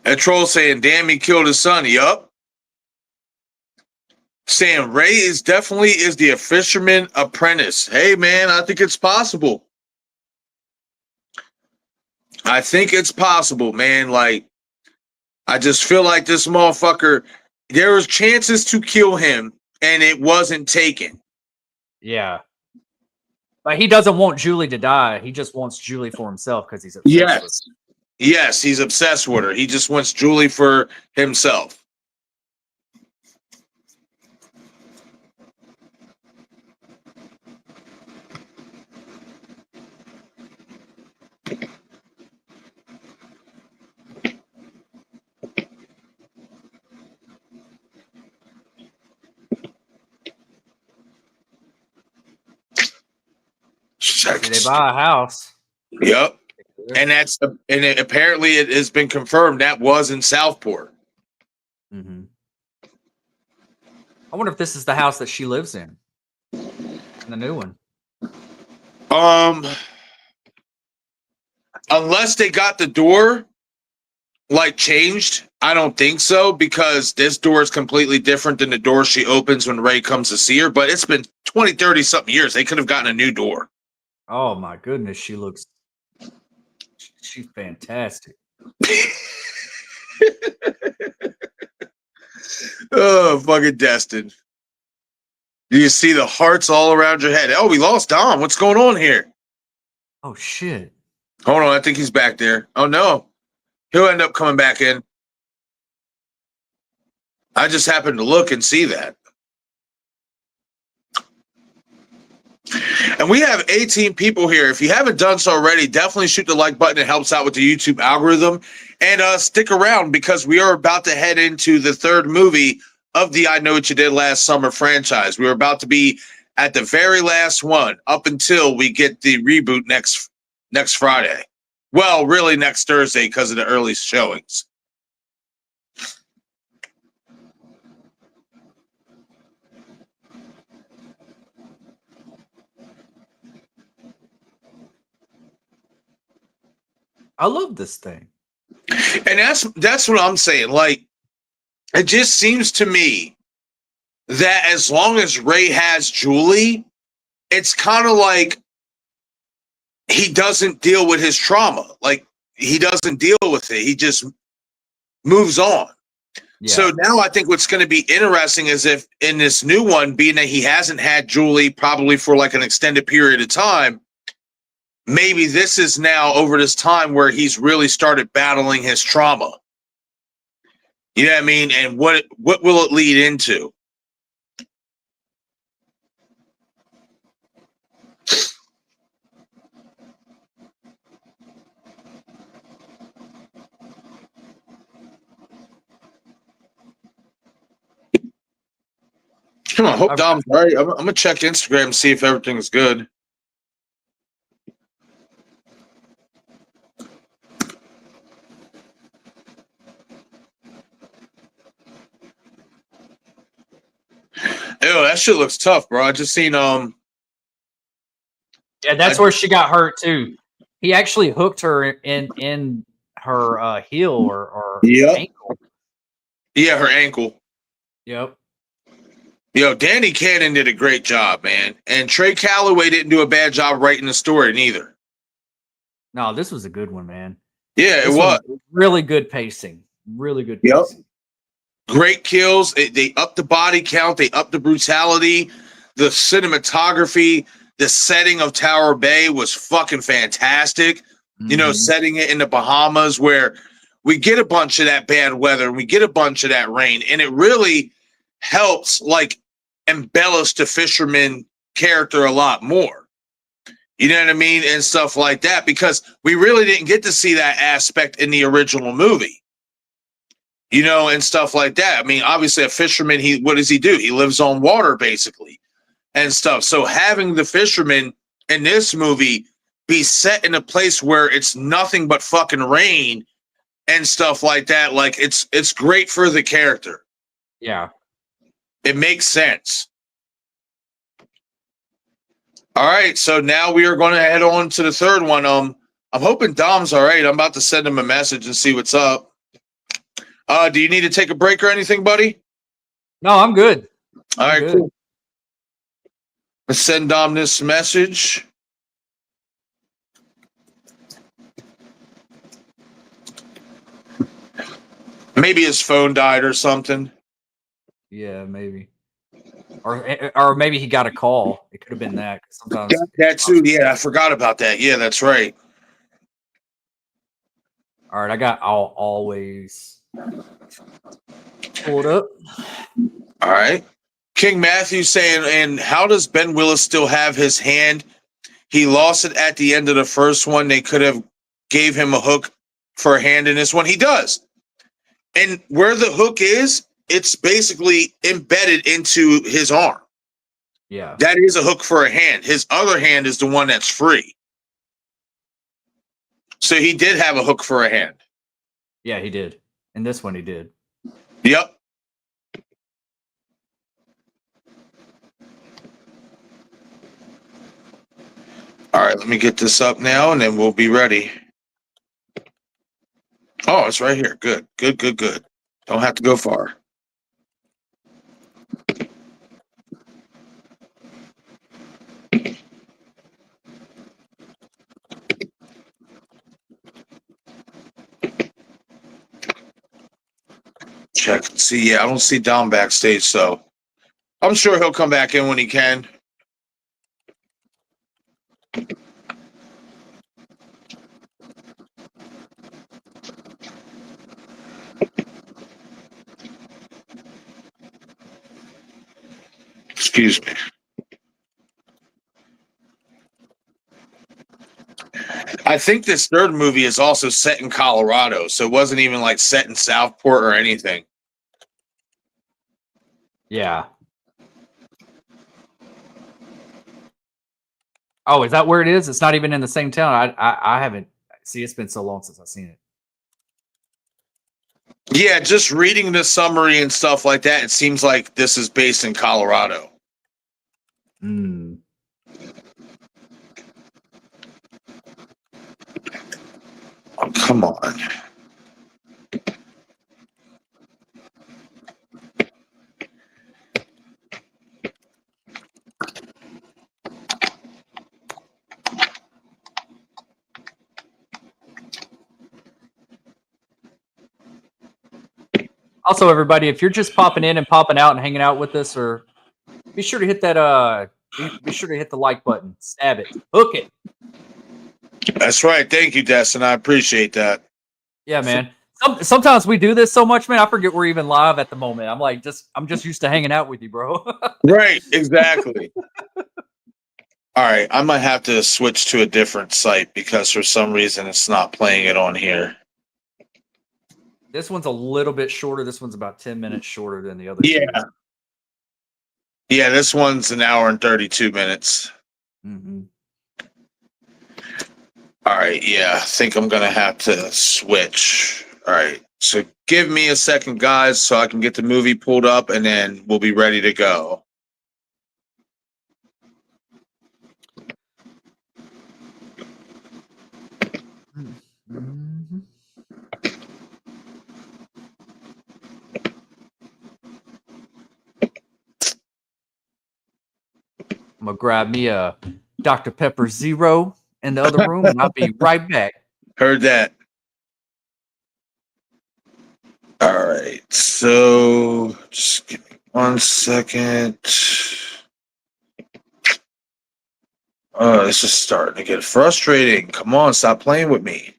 A: That troll saying, damn, he killed his son. Yup. Saying Ray is the fisherman apprentice. Hey, man, I think it's possible. I think it's possible, man. Like, I just feel like this motherfucker, there was chances to kill him, and it wasn't taken.
C: Yeah. But he doesn't want Julie to die. He just wants Julie for himself because he's obsessed with her.
A: Yes, he's obsessed with her. He just wants Julie for himself.
C: They buy a house.
A: Yep. And apparently it has been confirmed that was in Southport.
C: Mm-hmm. I wonder if this is the house that she lives in. The new one.
A: Unless they got the door like changed, I don't think so, because this door is completely different than the door she opens when Ray comes to see her. But it's been 20, 30 something years. They could have gotten a new door.
C: Oh my goodness, she's fantastic.
A: Oh, fucking Destin. You see the hearts all around your head. Oh, we lost Dom. What's going on here?
C: Oh shit.
A: Hold on, I think he's back there. Oh no. He'll end up coming back in. I just happened to look and see that. And we have 18 people here. If you haven't done so already, definitely shoot the like button. It helps out with the YouTube algorithm. And stick around, because we are about to head into the third movie of the I Know What You Did Last Summer franchise. We're about to be at the very last one up until we get the reboot next Friday. Well, really next Thursday because of the early showings.
C: I love this thing.
A: And that's what I'm saying. Like, it just seems to me that as long as Ray has Julie, it's kind of like he doesn't deal with his trauma. Like, he doesn't deal with it. He just moves on. Yeah. So now I think what's going to be interesting is if in this new one, being that he hasn't had Julie probably for like an extended period of time, maybe this is now over this time where he's really started battling his trauma. You know what I mean? And what will it lead into? Come on, hope Dom's right. I'm going to check Instagram and see if everything's good. Ew, that shit looks tough, bro. I just seen
C: Yeah, that's where she got hurt too. He actually hooked her in her heel or ankle.
A: Yeah, her ankle.
C: Yep.
A: Yo, Danny Cannon did a great job, man. And Trey Calloway didn't do a bad job writing the story neither.
C: No, this was a good one, man.
A: Yeah, it was.
C: Really good pacing. Really good pacing.
A: Great kills. They upped the body count. They upped the brutality, the cinematography. The setting of Tower Bay was fucking fantastic. You know, setting it in the Bahamas where we get a bunch of that bad weather and we get a bunch of that rain, and it really helps like embellish the fisherman character a lot more. You know what I mean? And stuff like that, because we really didn't get to see that aspect in the original movie. You know, and stuff like that. I mean, obviously a fisherman, what does he do? He lives on water basically and stuff. So having the fisherman in this movie be set in a place where it's nothing but fucking rain and stuff like that, like it's great for the character.
C: Yeah.
A: It makes sense. All right, so now we are going to head on to the third one. I'm hoping Dom's all right. I'm about to send him a message and see what's up. Do you need to take a break or anything, buddy?
C: No, I'm good.
A: All right, cool. Let's send Dom this message. Maybe his phone died or something.
C: Yeah, maybe. Or maybe he got a call. It could have been that. Sometimes
A: that too. Yeah, I forgot about that. Yeah, that's right.
C: All right, I'll always pull it up.
A: All right. King Matthew saying, and how does Ben Willis still have his hand? He lost it at the end of the first one. They could have gave him a hook for a hand in this one. He does. And where the hook is, it's basically embedded into his arm.
C: Yeah.
A: That is a hook for a hand. His other hand is the one that's free. So he did have a hook for a hand.
C: Yeah, he did. And this one he did.
A: Yep. All right, let me get this up now, and then we'll be ready. Oh, it's right here. Good, good, good, good. Don't have to go far. Check. See, yeah, I don't see Dom backstage, so I'm sure he'll come back in when he can. Excuse me. I think this third movie is also set in Colorado, so it wasn't even like set in Southport or anything.
C: Yeah. Oh, is that where it is? It's not even in the same town. I haven't. See, it's been so long since I've seen it.
A: Yeah, just reading the summary and stuff like that, it seems like this is based in Colorado.
C: Hmm.
A: Oh, come on.
C: Also, everybody, if you're just popping in and popping out and hanging out with us, or be sure to hit that be sure to hit the like button, stab it, hook it.
A: That's right. Thank you, Destin. I appreciate that.
C: Yeah, man. Sometimes we do this so much, man. I forget we're even live at the moment. I'm just used to hanging out with you, bro.
A: Right, exactly. All right, I might have to switch to a different site because for some reason it's not playing it on here.
C: This one's a little bit shorter. This one's about 10 minutes shorter than the other.
A: Yeah. Yeah, this one's an hour and 32 minutes.
C: Mm-hmm.
A: All right, yeah, I think I'm going to have to switch. All right, so give me a second, guys, so I can get the movie pulled up, and then we'll be ready to go.
C: Mm-hmm. I'm going to grab me a Dr. Pepper Zero in the other room, and I'll be right back.
A: Heard that. All right, so just give me 1 second. This is starting to get frustrating. Come on, stop playing with me.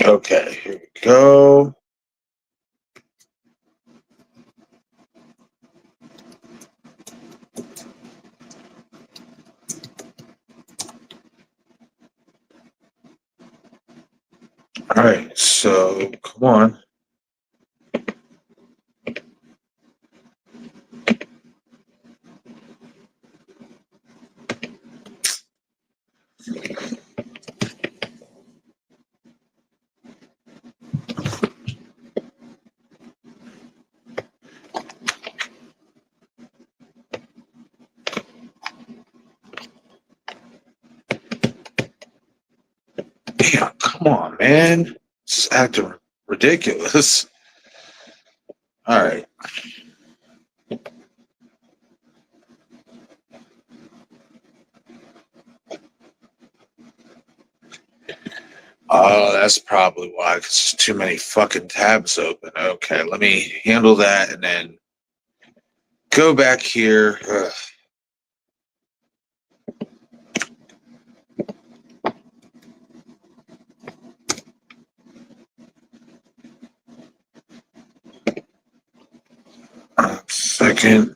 A: Okay, here we go. All right, so come on. Damn, come on, man. This is acting ridiculous. All right. Oh, that's probably why, because there's too many fucking tabs open. Okay, let me handle that and then go back here. Ugh. Second.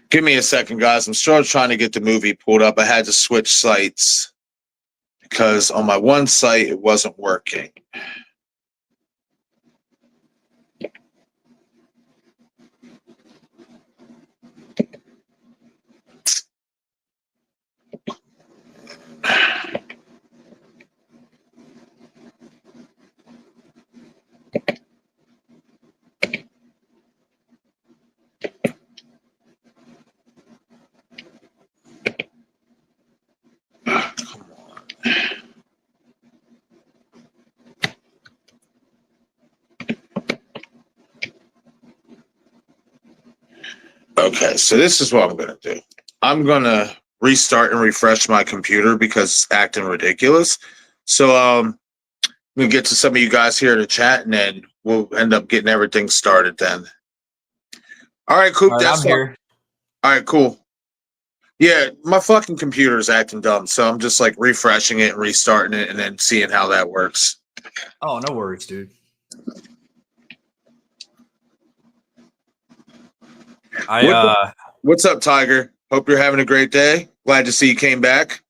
A: Give me a second, guys. I'm still trying to get the movie pulled up. I had to switch sites because on my one site it wasn't working. Come on. Okay, so this is what I'm going to do. I'm going to restart and refresh my computer because it's acting ridiculous. So we'll get to some of you guys here to chat, and then we'll end up getting everything started then. All right, cool.
C: All right, I'm here.
A: All right, cool. Yeah, my fucking computer is acting dumb, so I'm just like refreshing it and restarting it and then seeing how that works.
C: Oh, no worries, dude.
A: What's up, Tiger? Hope you're having a great day. Glad to see you came back.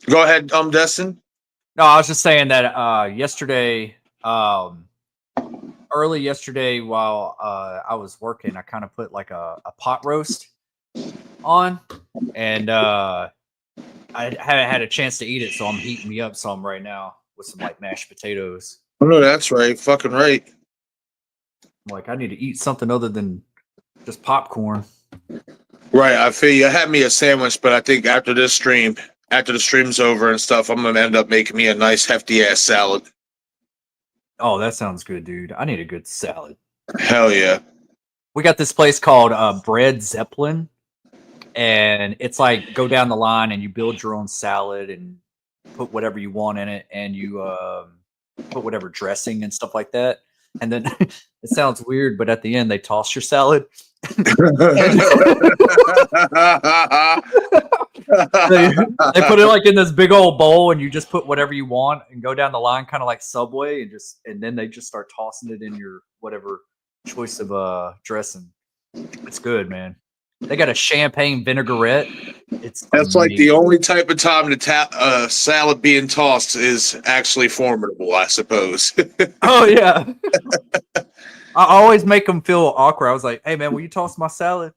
A: Go ahead, Destin.
C: No, I was just saying that yesterday, early yesterday, while I was working, I kind of put like a pot roast on, and I haven't had a chance to eat it, so I'm heating me up some right now with some like mashed potatoes.
A: Oh no, that's right. Fucking right.
C: I'm like, I need to eat something other than just popcorn.
A: Right, I feel you. I had me a sandwich, but I think after the stream's over and stuff, I'm gonna end up making me a nice hefty ass salad.
C: Oh, that sounds good, dude. I need a good salad.
A: Hell yeah.
C: We got this place called Bread Zeppelin, and it's like go down the line and you build your own salad and put whatever you want in it, and you put whatever dressing and stuff like that. And then it sounds weird, but at the end they toss your salad. They put it like in this big old bowl, and you just put whatever you want and go down the line, kind of like Subway, and then they just start tossing it in your whatever choice of dressing. It's good, man. They got a champagne vinaigrette. That's
A: amazing. Like the only type of time the salad being tossed is actually formidable, I suppose.
C: Oh yeah. I always make them feel awkward. I was like, "Hey man, will you toss my salad?"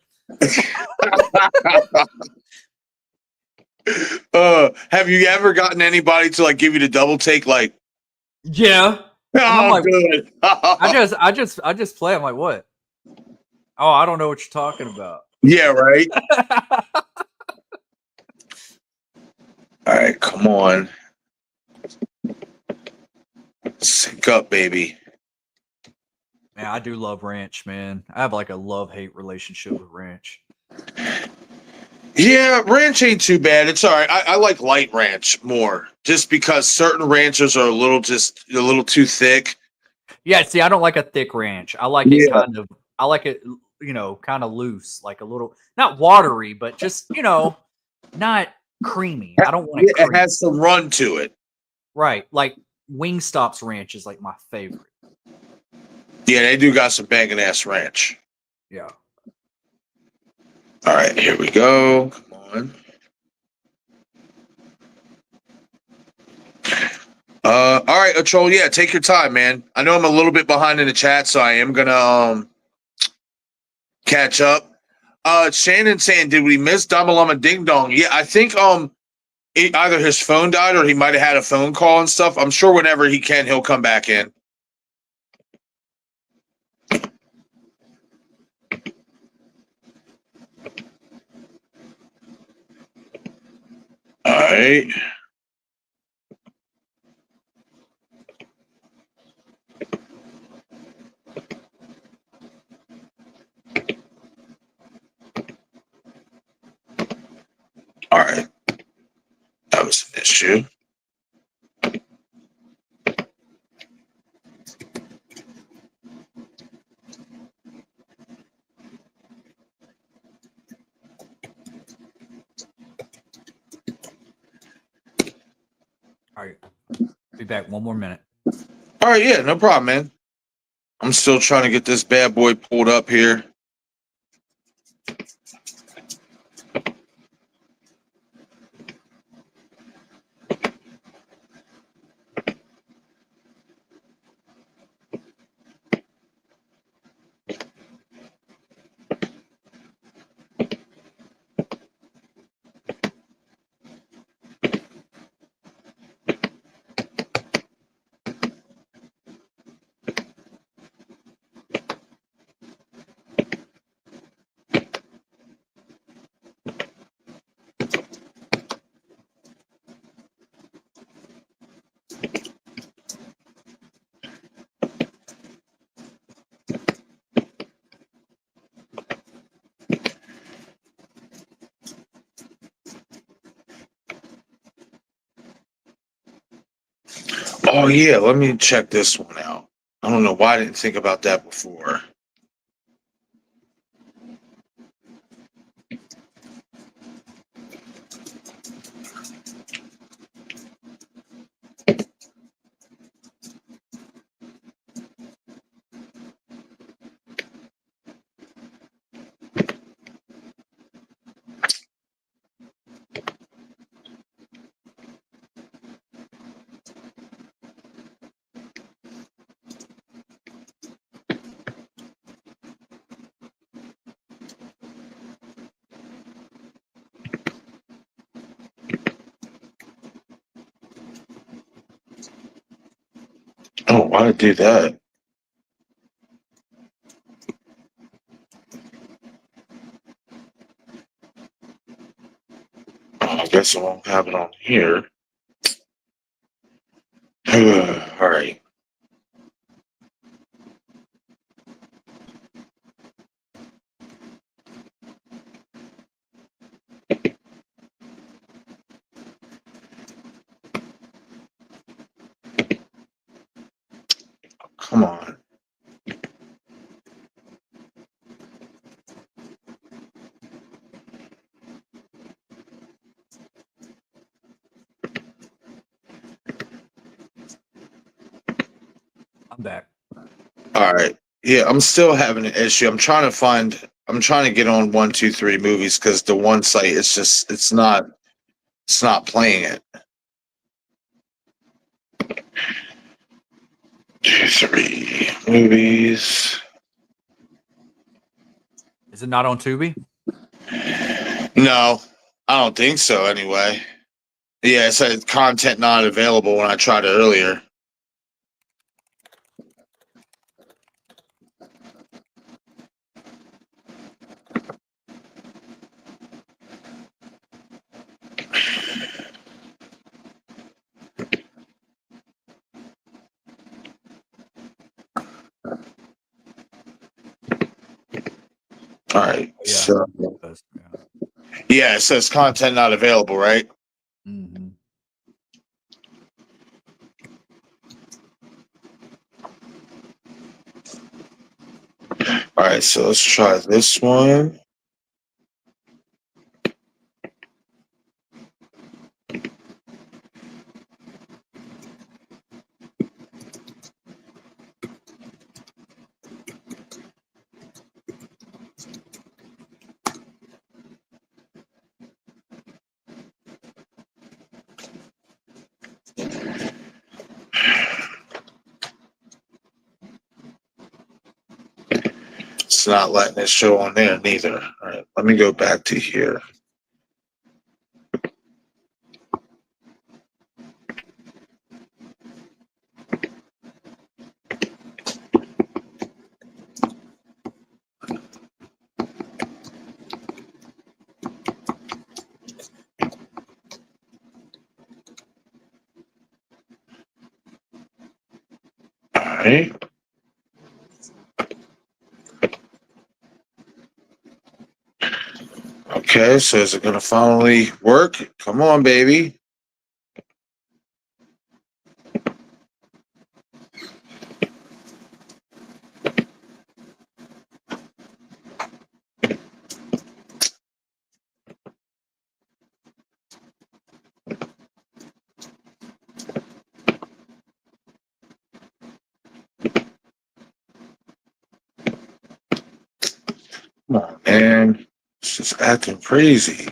A: Have you ever gotten anybody to like give you the double take? Like,
C: yeah.
A: Oh, like, good.
C: I just play. I'm like, what? Oh, I don't know what you're talking about.
A: Yeah, right. All right, come on. Sync up, baby.
C: Man, I do love ranch, man. I have like a love-hate relationship with ranch.
A: Yeah, ranch ain't too bad. It's all right. I like light ranch more, just because certain ranches are a little too thick.
C: Yeah, see, I don't like a thick ranch. I like it I like it, kind of loose, like a little, not watery, but just, not creamy. I don't want it creamy.
A: It has some run to it.
C: Right. Like Wingstop's ranch is like my favorite.
A: Yeah, they do got some banging ass ranch.
C: Yeah.
A: All right, here we go. Come on. All right, Achol, yeah, take your time, man. I know I'm a little bit behind in the chat, so I am gonna catch up. Shannon saying, did we miss Damalama Ding Dong? Yeah, I think either his phone died or he might have had a phone call and stuff. I'm sure whenever he can, he'll come back in. All right. All right. That was an issue.
C: All right. Be back one more minute.
A: All right, yeah, no problem, man. I'm still trying to get this bad boy pulled up here. Oh, yeah, let me check this one out. I don't know why I didn't think about that before. Oh, why did I do that? Oh, I guess I won't have it on here. All right. Come on.
C: I'm back.
A: All right. Yeah, I'm still having an issue. I'm trying to get on 123 movies because the one site it's not playing it. 23 movies.
C: Is it not on Tubi?
A: No, I don't think so anyway. Yeah, it said content not available when I tried it earlier. All right.
C: Yeah.
A: So,
C: Yeah.
A: yeah, it says content not available, right?
C: Mm-hmm.
A: All right, so let's try this one. It's not letting it show on there neither. All right, let me go back to here. All right. Okay, so is it going to finally work? Come on, baby. Come on, man. It's just acting crazy.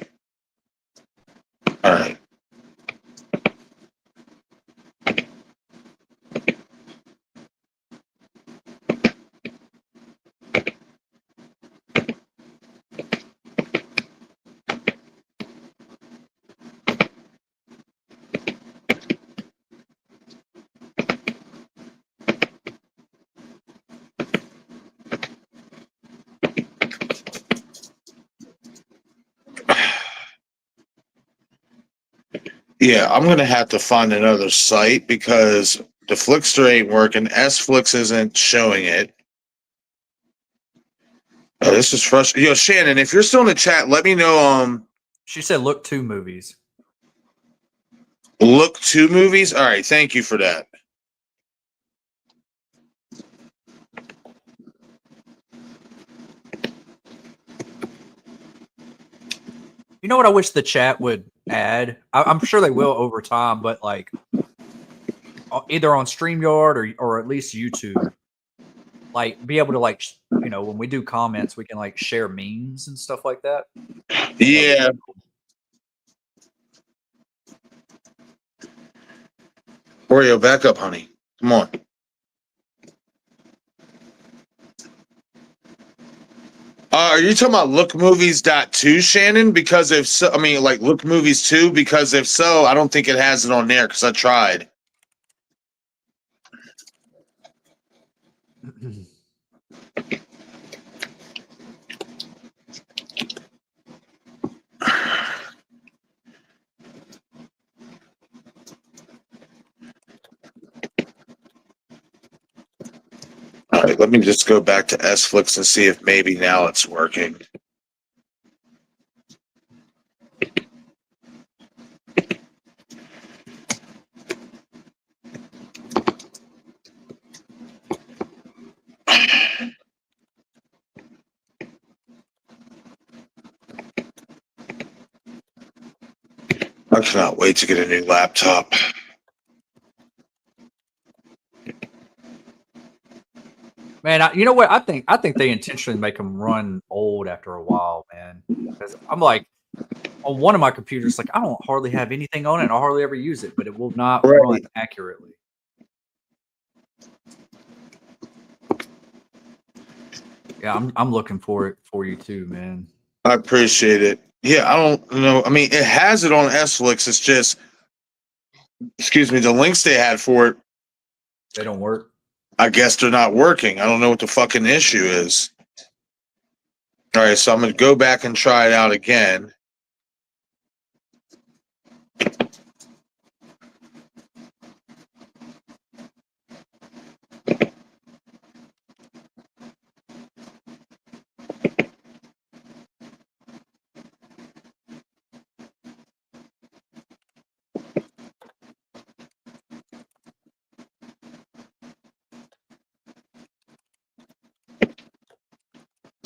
A: All right. Yeah, I'm going to have to find another site because the Flickster ain't working. S-Flix isn't showing it. Oh, this is frustrating. Yo, Shannon, if you're still in the chat, let me know.
C: She said, "Look, 2 movies."
A: Look 2 movies. All right, thank you for that.
C: You know what I wish the chat would add? I'm sure they will over time, but like either on StreamYard or at least YouTube, like be able to like when we do comments, we can like share memes and stuff like that.
A: Yeah. Oreo, back up, honey. Come on. Are you talking about lookmovies.2, Shannon? Because if so, I mean, like Look Movies 2, because if so, I don't think it has it on there because I tried. All right, let me just go back to S-Flix and see if maybe now it's working. I cannot wait to get a new laptop.
C: Man, you know what? I think they intentionally make them run old after a while, man. Because I'm like, on one of my computers, like I don't hardly have anything on it, and I hardly ever use it, but it will not
A: Right.
C: run accurately. Yeah, I'm looking for it for you too, man.
A: I appreciate it. Yeah, I don't know. I mean, it has it on S-Flix. It's just, excuse me, the links they had for it,
C: They don't work.
A: I guess they're not working. I don't know what the fucking issue is. All right, so I'm going to go back and try it out again.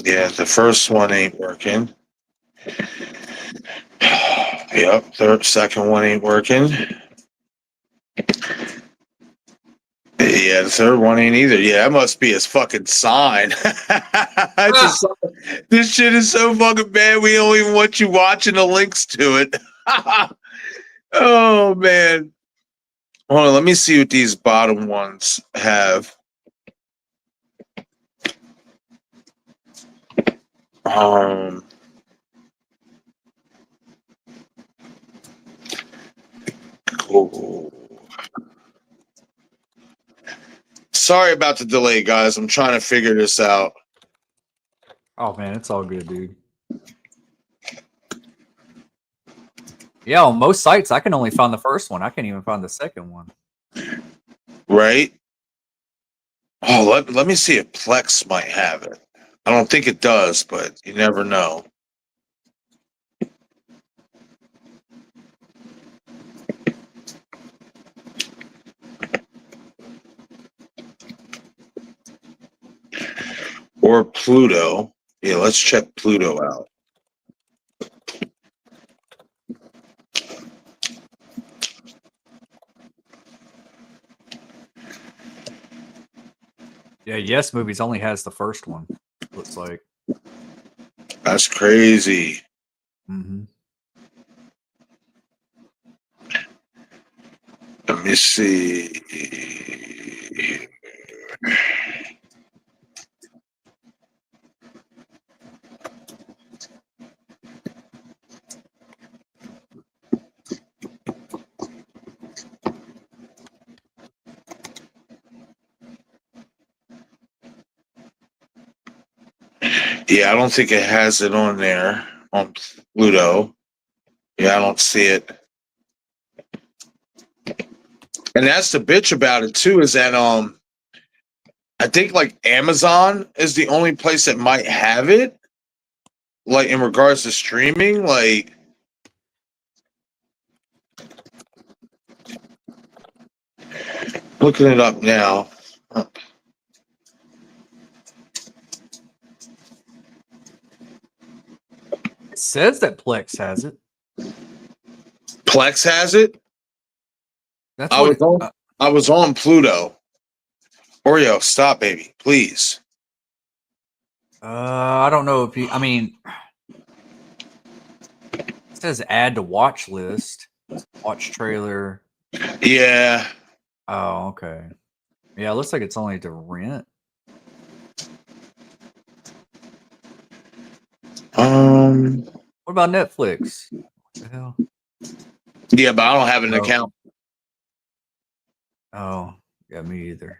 A: Yeah, the first one ain't working. Yep, second one ain't working. Yeah, the third one ain't either. Yeah, that must be his fucking sign. This shit is so fucking bad. We don't even want you watching the links to it. Oh man. Hold on, let me see what these bottom ones have. Cool. Sorry about the delay, guys. I'm trying to figure this out.
C: Oh man, it's all good, dude. Yeah, on most sites I can only find the first one. I can't even find the second one.
A: Right? Oh, let me see if Plex might have it. I don't think it does, but you never know. Or Pluto. Yeah, let's check Pluto out.
C: Yeah, Yes Movies only has the first one. Looks like.
A: That's crazy.
C: Mm-hmm.
A: Let me see. Yeah, I don't think it has it on there on Pluto. Yeah, I don't see it. And that's the bitch about it too, is that I think like Amazon is the only place that might have it. Like in regards to streaming, like looking it up now.
C: It says that Plex has it.
A: Plex has it.
C: That's
A: I
C: what
A: was on Pluto. Oreo, stop, baby, please.
C: I don't know if you. I mean, it says add to watch list, watch trailer.
A: Yeah.
C: Oh, okay. Yeah, it looks like it's only to rent. What about Netflix? What the hell?
A: Yeah, but I don't have an
C: Oh.
A: account.
C: Oh, yeah, me either.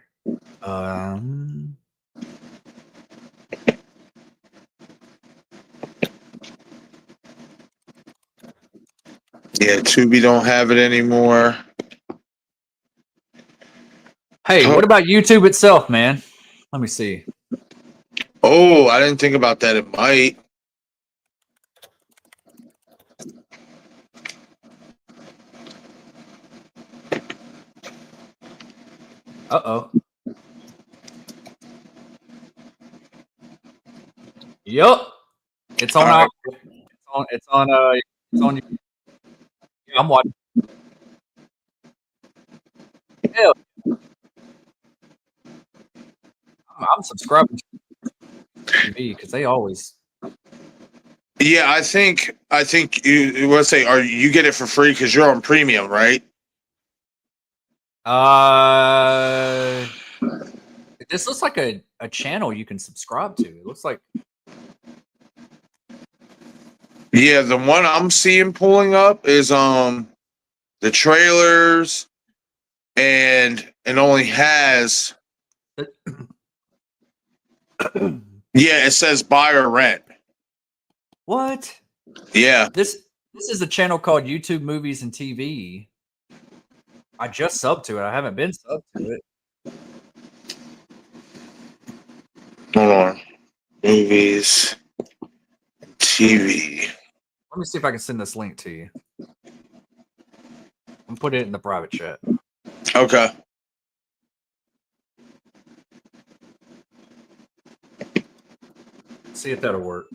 A: Yeah, Tubi don't have it anymore.
C: Hey, what about YouTube itself, man? Let me see.
A: Oh, I didn't think about that. It might.
C: Uh-oh. Yup. It's on
A: All
C: our
A: right.
C: it's on yeah, I'm watching. Hell, I'm subscribing to TV because they always
A: Yeah, I think you want to say, are you get it for free because you're on premium, right?
C: this looks like a channel you can subscribe to. It looks like
A: Yeah, the one I'm seeing pulling up is the trailers, and it only has yeah, it says buy or rent.
C: what?
A: Yeah.
C: This is a channel called YouTube Movies and TV. I just subbed to it. I haven't been subbed to it.
A: Hold on. Movies, TV.
C: Let me see if I can send this link to you. I'm put it in the private chat.
A: Okay.
C: See if that'll work.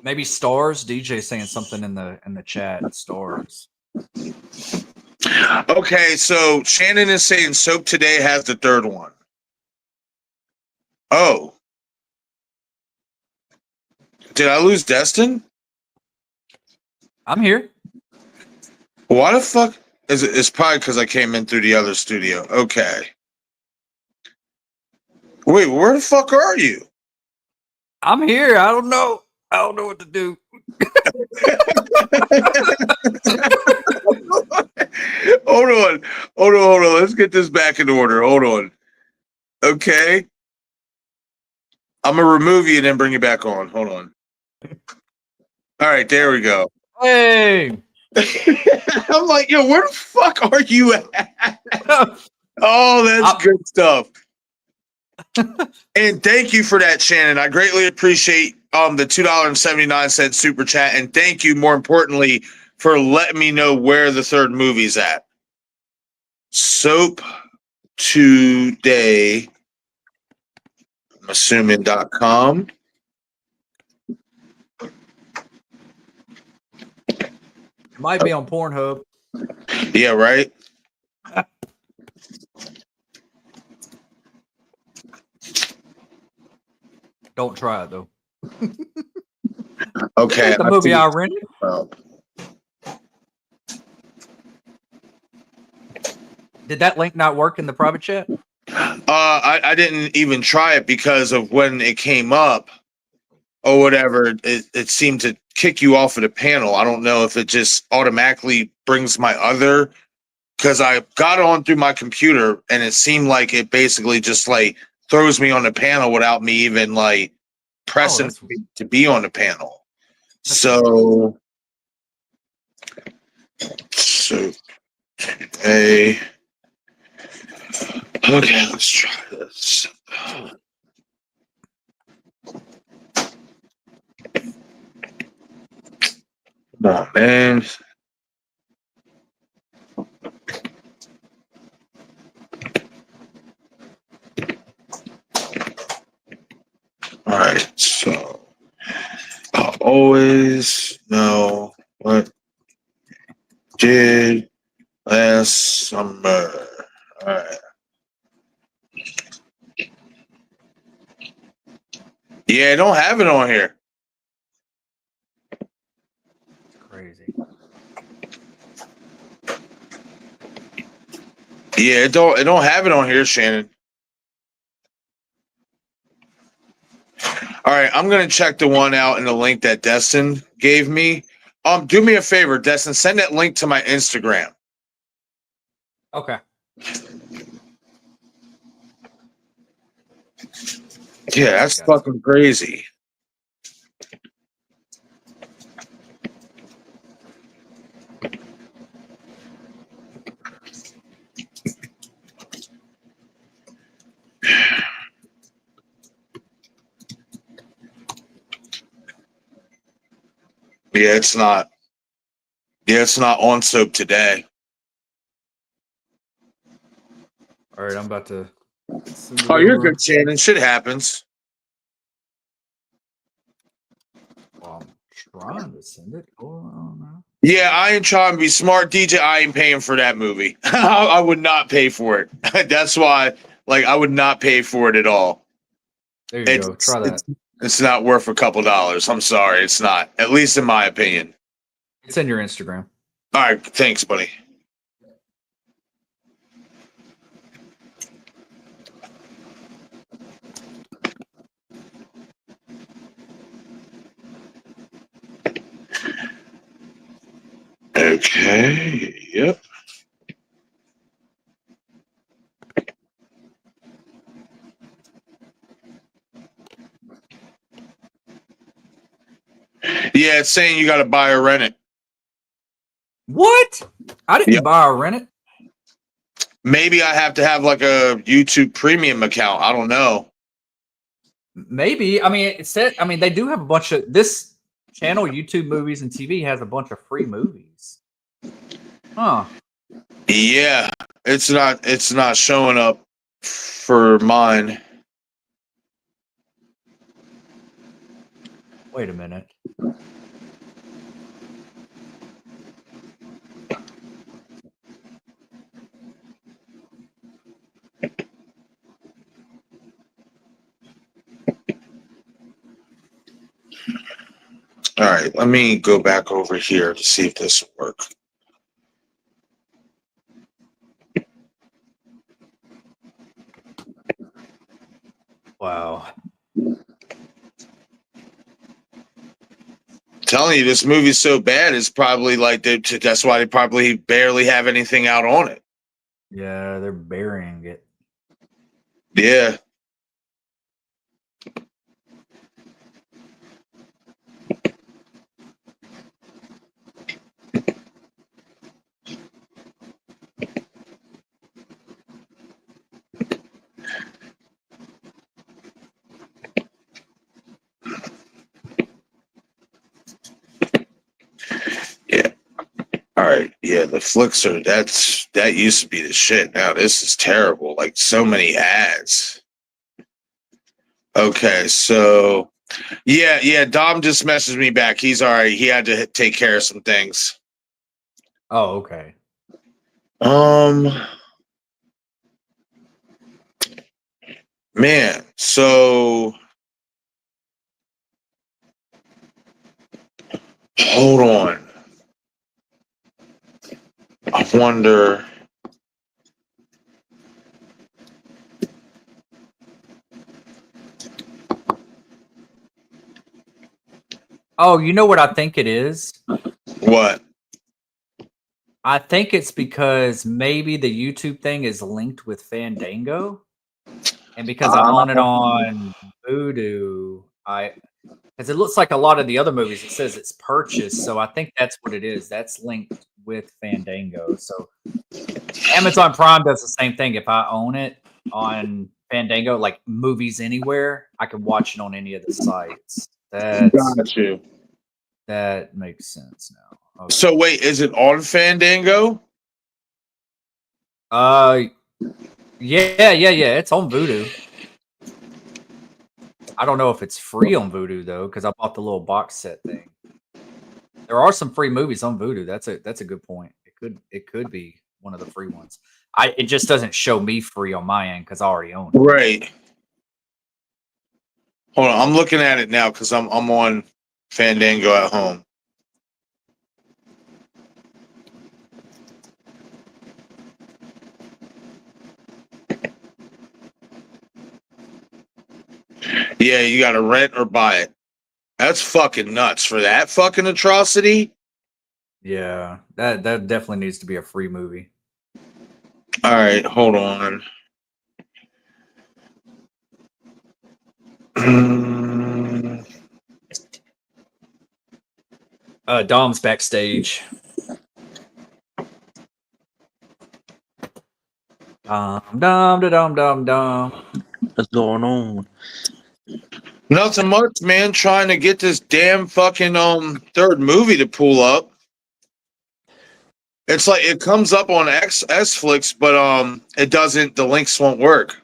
C: Maybe stars. DJ saying something in the chat. Stars.
A: Okay, so Shannon is saying Soap Today has the third one. Oh. Did I lose Destin?
C: I'm here.
A: Why the fuck? It's probably because I came in through the other studio. Okay. Wait, where the fuck are you?
C: I'm here. I don't know. I don't know what to do.
A: Hold on. Let's get this back in order. Hold on. Okay. I'm gonna remove you and then bring you back on. Hold on. All right, there we go.
C: Hey.
A: I'm like, yo, where the fuck are you at? Oh, that's good stuff. And thank you for that, Shannon. I greatly appreciate the $2.79 super chat, and thank you, more importantly, for letting me know where the third movie's at. Soap Today, I'm assuming.com.
C: It might be on Pornhub.
A: Yeah, right?
C: Don't try it, though.
A: Okay.
C: The movie I rented. Did that link not work in the private chat?
A: I didn't even try it because of when it came up or whatever. It seemed to kick you off of the panel. I don't know if it just automatically brings my other, because I got on through my computer and it seemed like it basically just like throws me on the panel without me even like pressing to be on the panel. So today. Okay, let's try this. Come on, man. All right, so I always know what did last summer. All right. Yeah, I don't have it on here.
C: Crazy.
A: Yeah, it don't have it on here, Shannon. All right, I'm gonna check the one out in the link that Destin gave me. Do me a favor, Destin, send that link to my Instagram.
C: Okay.
A: Yeah, that's fucking crazy. Yeah, it's not. Yeah, it's not on Soap Today.
C: All right, I'm about to.
A: Oh, you're good, Shannon. Shit happens.
C: Well, I'm trying to send it. Oh, no.
A: Yeah, I ain't trying to be smart, DJ. I ain't paying for that movie. I would not pay for it. That's why, like, I would not pay for it at all.
C: There you go. Try that.
A: It's not worth a couple dollars. I'm sorry, it's not. At least in my opinion.
C: It's in your Instagram.
A: All right, thanks, buddy. Okay, yep. Yeah, it's saying you got to buy or rent it.
C: What? I didn't buy or rent it.
A: Maybe I have to have like a YouTube premium account. I don't know.
C: Maybe. I mean, it said. I mean, they do have a bunch of this channel. YouTube Movies and TV has a bunch of free movies. Huh?
A: Yeah, it's not showing up for mine.
C: Wait a minute.
A: All right, let me go back over here to see if this will work.
C: Wow.
A: Telling you, this movie's so bad, it's probably like that's why they probably barely have anything out on it.
C: Yeah, they're burying it.
A: Yeah. Yeah. All right. Yeah, the Flixer, that used to be the shit. Now this is terrible. Like so many ads. Okay, so yeah, Dom just messaged me back. He's all right. He had to take care of some things.
C: Oh, okay.
A: Man, so hold on. I wonder.
C: Oh, you know what I think it is?
A: What?
C: I think it's because maybe the YouTube thing is linked with Fandango. And because I'm on it on Vudu, because it looks like a lot of the other movies, it says it's purchased. So I think that's what it is. That's linked with Fandango. So Amazon Prime does the same thing. If I own it on Fandango, like Movies Anywhere, I can watch it on any of the sites.
A: Got you.
C: That makes sense now. Okay.
A: So wait, is it on Fandango?
C: Yeah. It's on Vudu. I don't know if it's free on Vudu though, because I bought the little box set thing. There are some free movies on Vudu. That's a good point. It could be one of the free ones. It just doesn't show me free on my end because I already own it.
A: Right. Hold on, I'm looking at it now because I'm on Fandango at home. Yeah, you got to rent or buy it. That's fucking nuts for that fucking atrocity.
C: Yeah, that definitely needs to be a free movie.
A: All right, hold on.
C: Dom's backstage. Dom.
B: What's going on?
A: Nothing much, man. Trying to get this damn fucking third movie to pull up. It's like it comes up on Xflix, but it doesn't. The links won't work.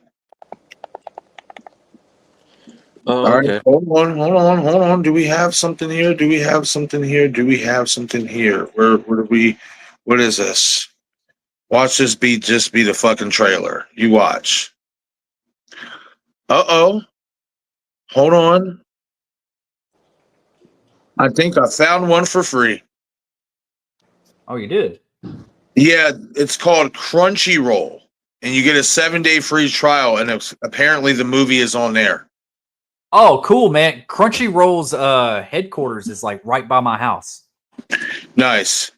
B: Oh,
A: All right,
B: okay.
A: hold on. Do we have something here? Where do we? What is this? Watch this just be the fucking trailer. You watch. Uh-oh. Hold on. I think I found one for free.
C: Oh, you did?
A: Yeah, it's called Crunchyroll, and you get a 7-day free trial, and apparently the movie is on there.
C: Oh, cool, man. Crunchyroll's headquarters is like right by my house.
A: Nice.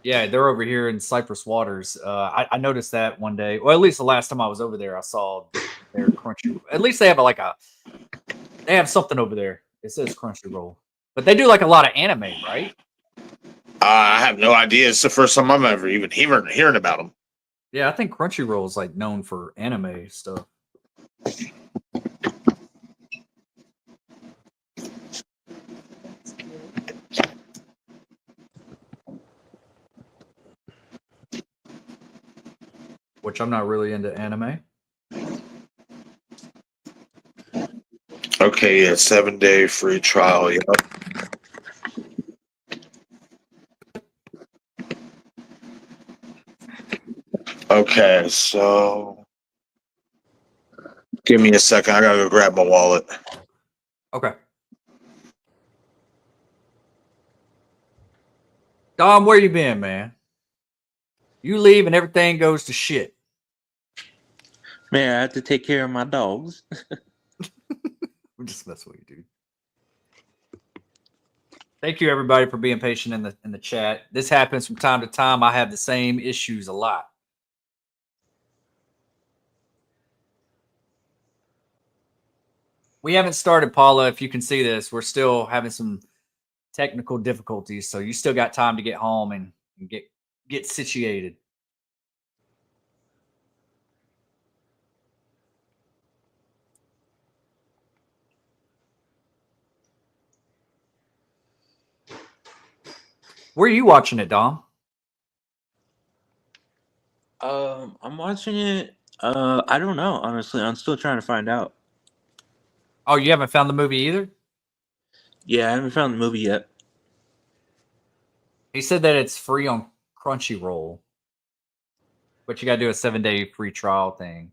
C: Yeah, they're over here in Cypress Waters. I noticed that one day. Well, at least the last time I was over there, I saw their Crunchyroll. At least they have they have something over there. It says Crunchyroll. But they do like a lot of anime, right?
A: I have no idea. It's the first time I'm ever even hearing about them.
C: Yeah, I think Crunchyroll is like known for anime stuff. Which I'm not really into anime.
A: Okay, yeah, 7-day free trial. Yep. Okay, so give me a second. I gotta go grab my wallet.
C: Okay. Dom, where you been, man? You leave and everything goes to shit.
B: Man, I have to take care of my dogs.
C: I'm just messing with you, dude. Thank you, everybody, for being patient in the chat. This happens from time to time. I have the same issues a lot. We haven't started, Paula. If you can see this, we're still having some technical difficulties, so you still got time to get home and get situated. Where are you watching it, Dom?
B: I'm watching it. I don't know, honestly. I'm still trying to find out.
C: Oh, you haven't found the movie either?
B: Yeah, I haven't found the movie yet.
C: He said that it's free on Crunchyroll, but you got to do a 7-day free trial thing.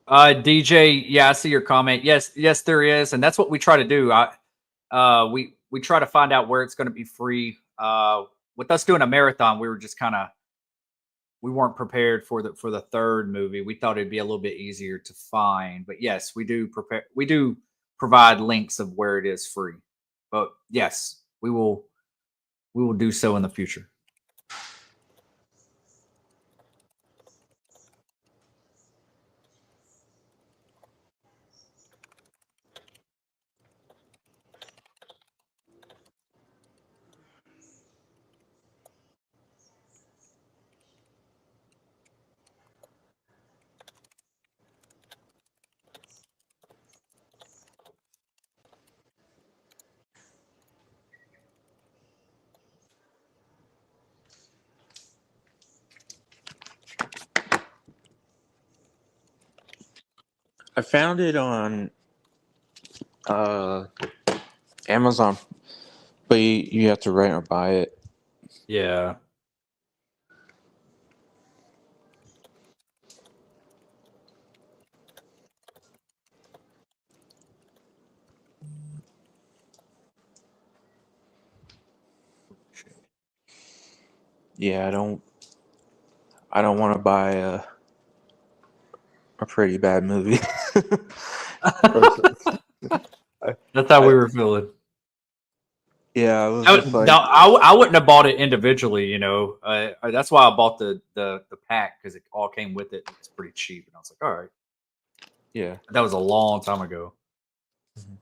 C: DJ, yeah, I see your comment. Yes, there is, and that's what we try to do. We try to find out where it's going to be free. With us doing a marathon, we were just we weren't prepared for the third movie. We thought it'd be a little bit easier to find, but yes, we do provide links of where it is free. But yes, we will do so in the future.
B: I found it on Amazon, but you have to rent or buy it.
C: Yeah.
B: Yeah, I don't want to buy a pretty bad movie.
C: That's how we were feeling.
B: Yeah, I was just like,
C: I wouldn't have bought it individually. You know, that's why I bought the pack, because it all came with it. It's pretty cheap, and I was like, all right.
B: yeah.
C: That was a long time ago.
B: Mhm.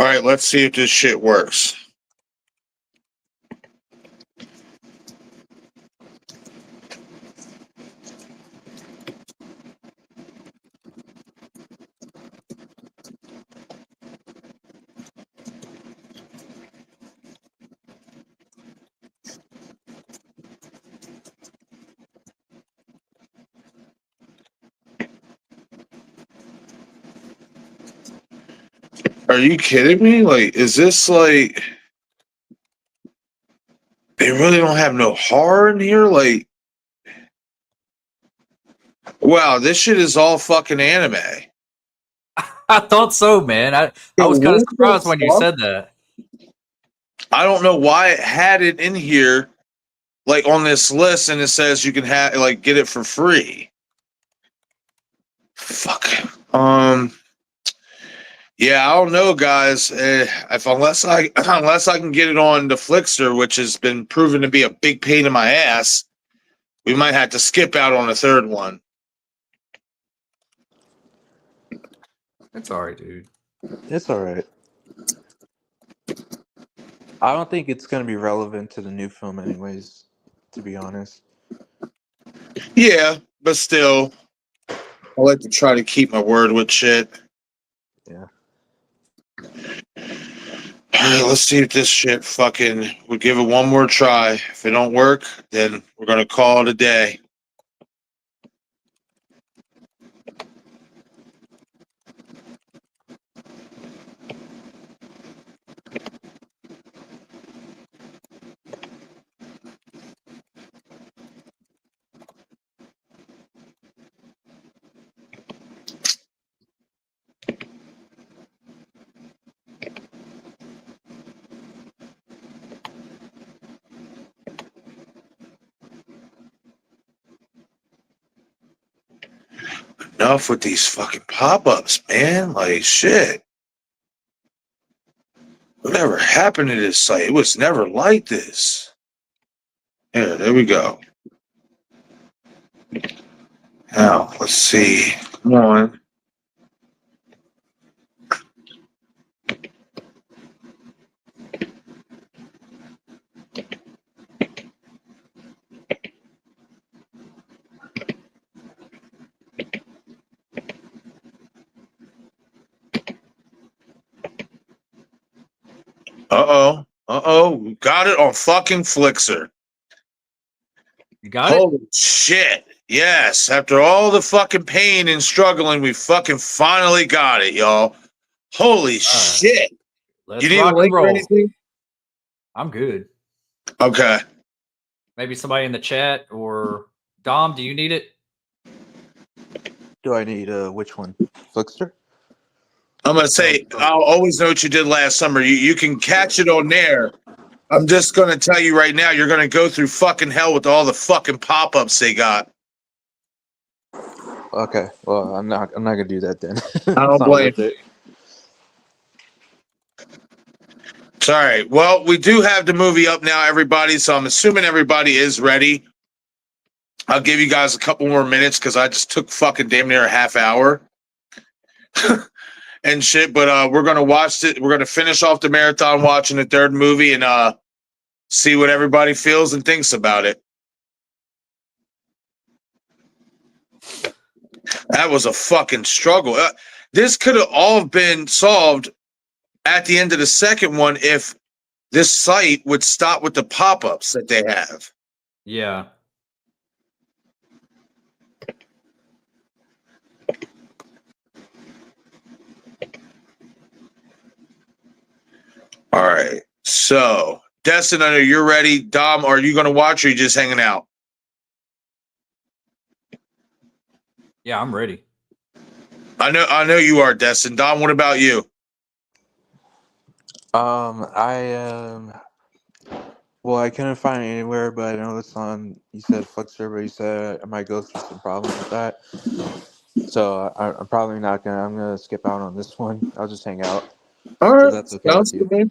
A: All right, let's see if this shit works. Are you kidding me? Like, is this like they really don't have no horror in here? Like, wow, this shit is all fucking anime.
C: I thought so, man. I was kind of surprised when you said that.
A: I don't know why it had it in here, like on this list, and it says you can have like get it for free. Fuck. Yeah, I don't know, guys. Unless I can get it on the Flickster, which has been proven to be a big pain in my ass, we might have to skip out on a third one.
C: It's all right, dude.
B: It's all right. I don't think it's going to be relevant to the new film anyways, to be honest.
A: Yeah, but still, I like to try to keep my word with shit.
B: Yeah.
A: All right, let's see if this shit fucking... We'll give it one more try. If it don't work, then we're going to call it a day. Enough with these fucking pop-ups, man. Like, shit. Whatever happened to this site? It was never like this. Yeah, there we go. Now, let's see. Come on. Uh-oh. Got it on fucking Flixer.
C: You got it?
A: Holy shit. Yes. After all the fucking pain and struggling, we fucking finally got it, y'all. Holy shit.
C: Let's
A: You need a
C: rock and
A: link or
C: roll.
A: anything?
C: I'm good.
A: Okay.
C: Maybe somebody in the chat or Dom, do you need it?
B: Do I need which one? Flickster?
A: I'm going to say, I'll always know what you did last summer. You can catch it on there. I'm just going to tell you right now, you're going to go through fucking hell with all the fucking pop-ups they got.
B: Okay. Well, I'm not going to do that then.
A: I don't blame you. It's all right. Well, we do have the movie up now, everybody, so I'm assuming everybody is ready. I'll give you guys a couple more minutes because I just took fucking damn near a half hour and shit. But we're going to watch it. We're going to finish off the marathon watching the third movie and see what everybody feels and thinks about it. That was a fucking struggle. This could have all been solved at the end of the second one if this site would stop with the pop-ups that they have.
C: Yeah.
A: All right. So, Destin, I know you're ready. Dom, are you going to watch or are you just hanging out?
C: Yeah, I'm ready.
A: I know you are, Destin. Dom, what about you?
B: I couldn't find it anywhere, but I know it's on. You said Flixer, but you said I might go through some problems with that. So I'm probably not gonna. I'm gonna skip out on this one. I'll just hang out.
A: All right,
B: that's okay
A: sounds
B: with you.
A: good, man.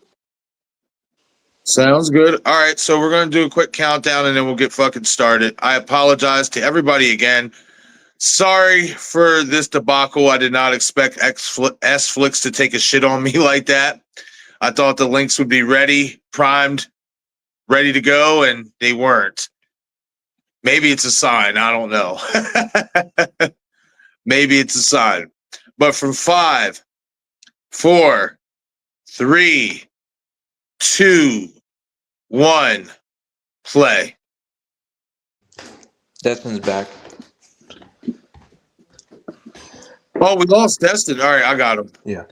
A: Sounds good. All right, so we're gonna do a quick countdown and then we'll get fucking started. I apologize to everybody again. Sorry for this debacle. I did not expect S-Flix to take a shit on me like that. I thought the links would be ready, primed, ready to go, and they weren't. Maybe it's a sign. I don't know. Maybe it's a sign. But from 5, 4, 3, 2, 1, play.
B: Destin's back.
A: Oh, we lost Destin. All right, I got him.
B: Yeah.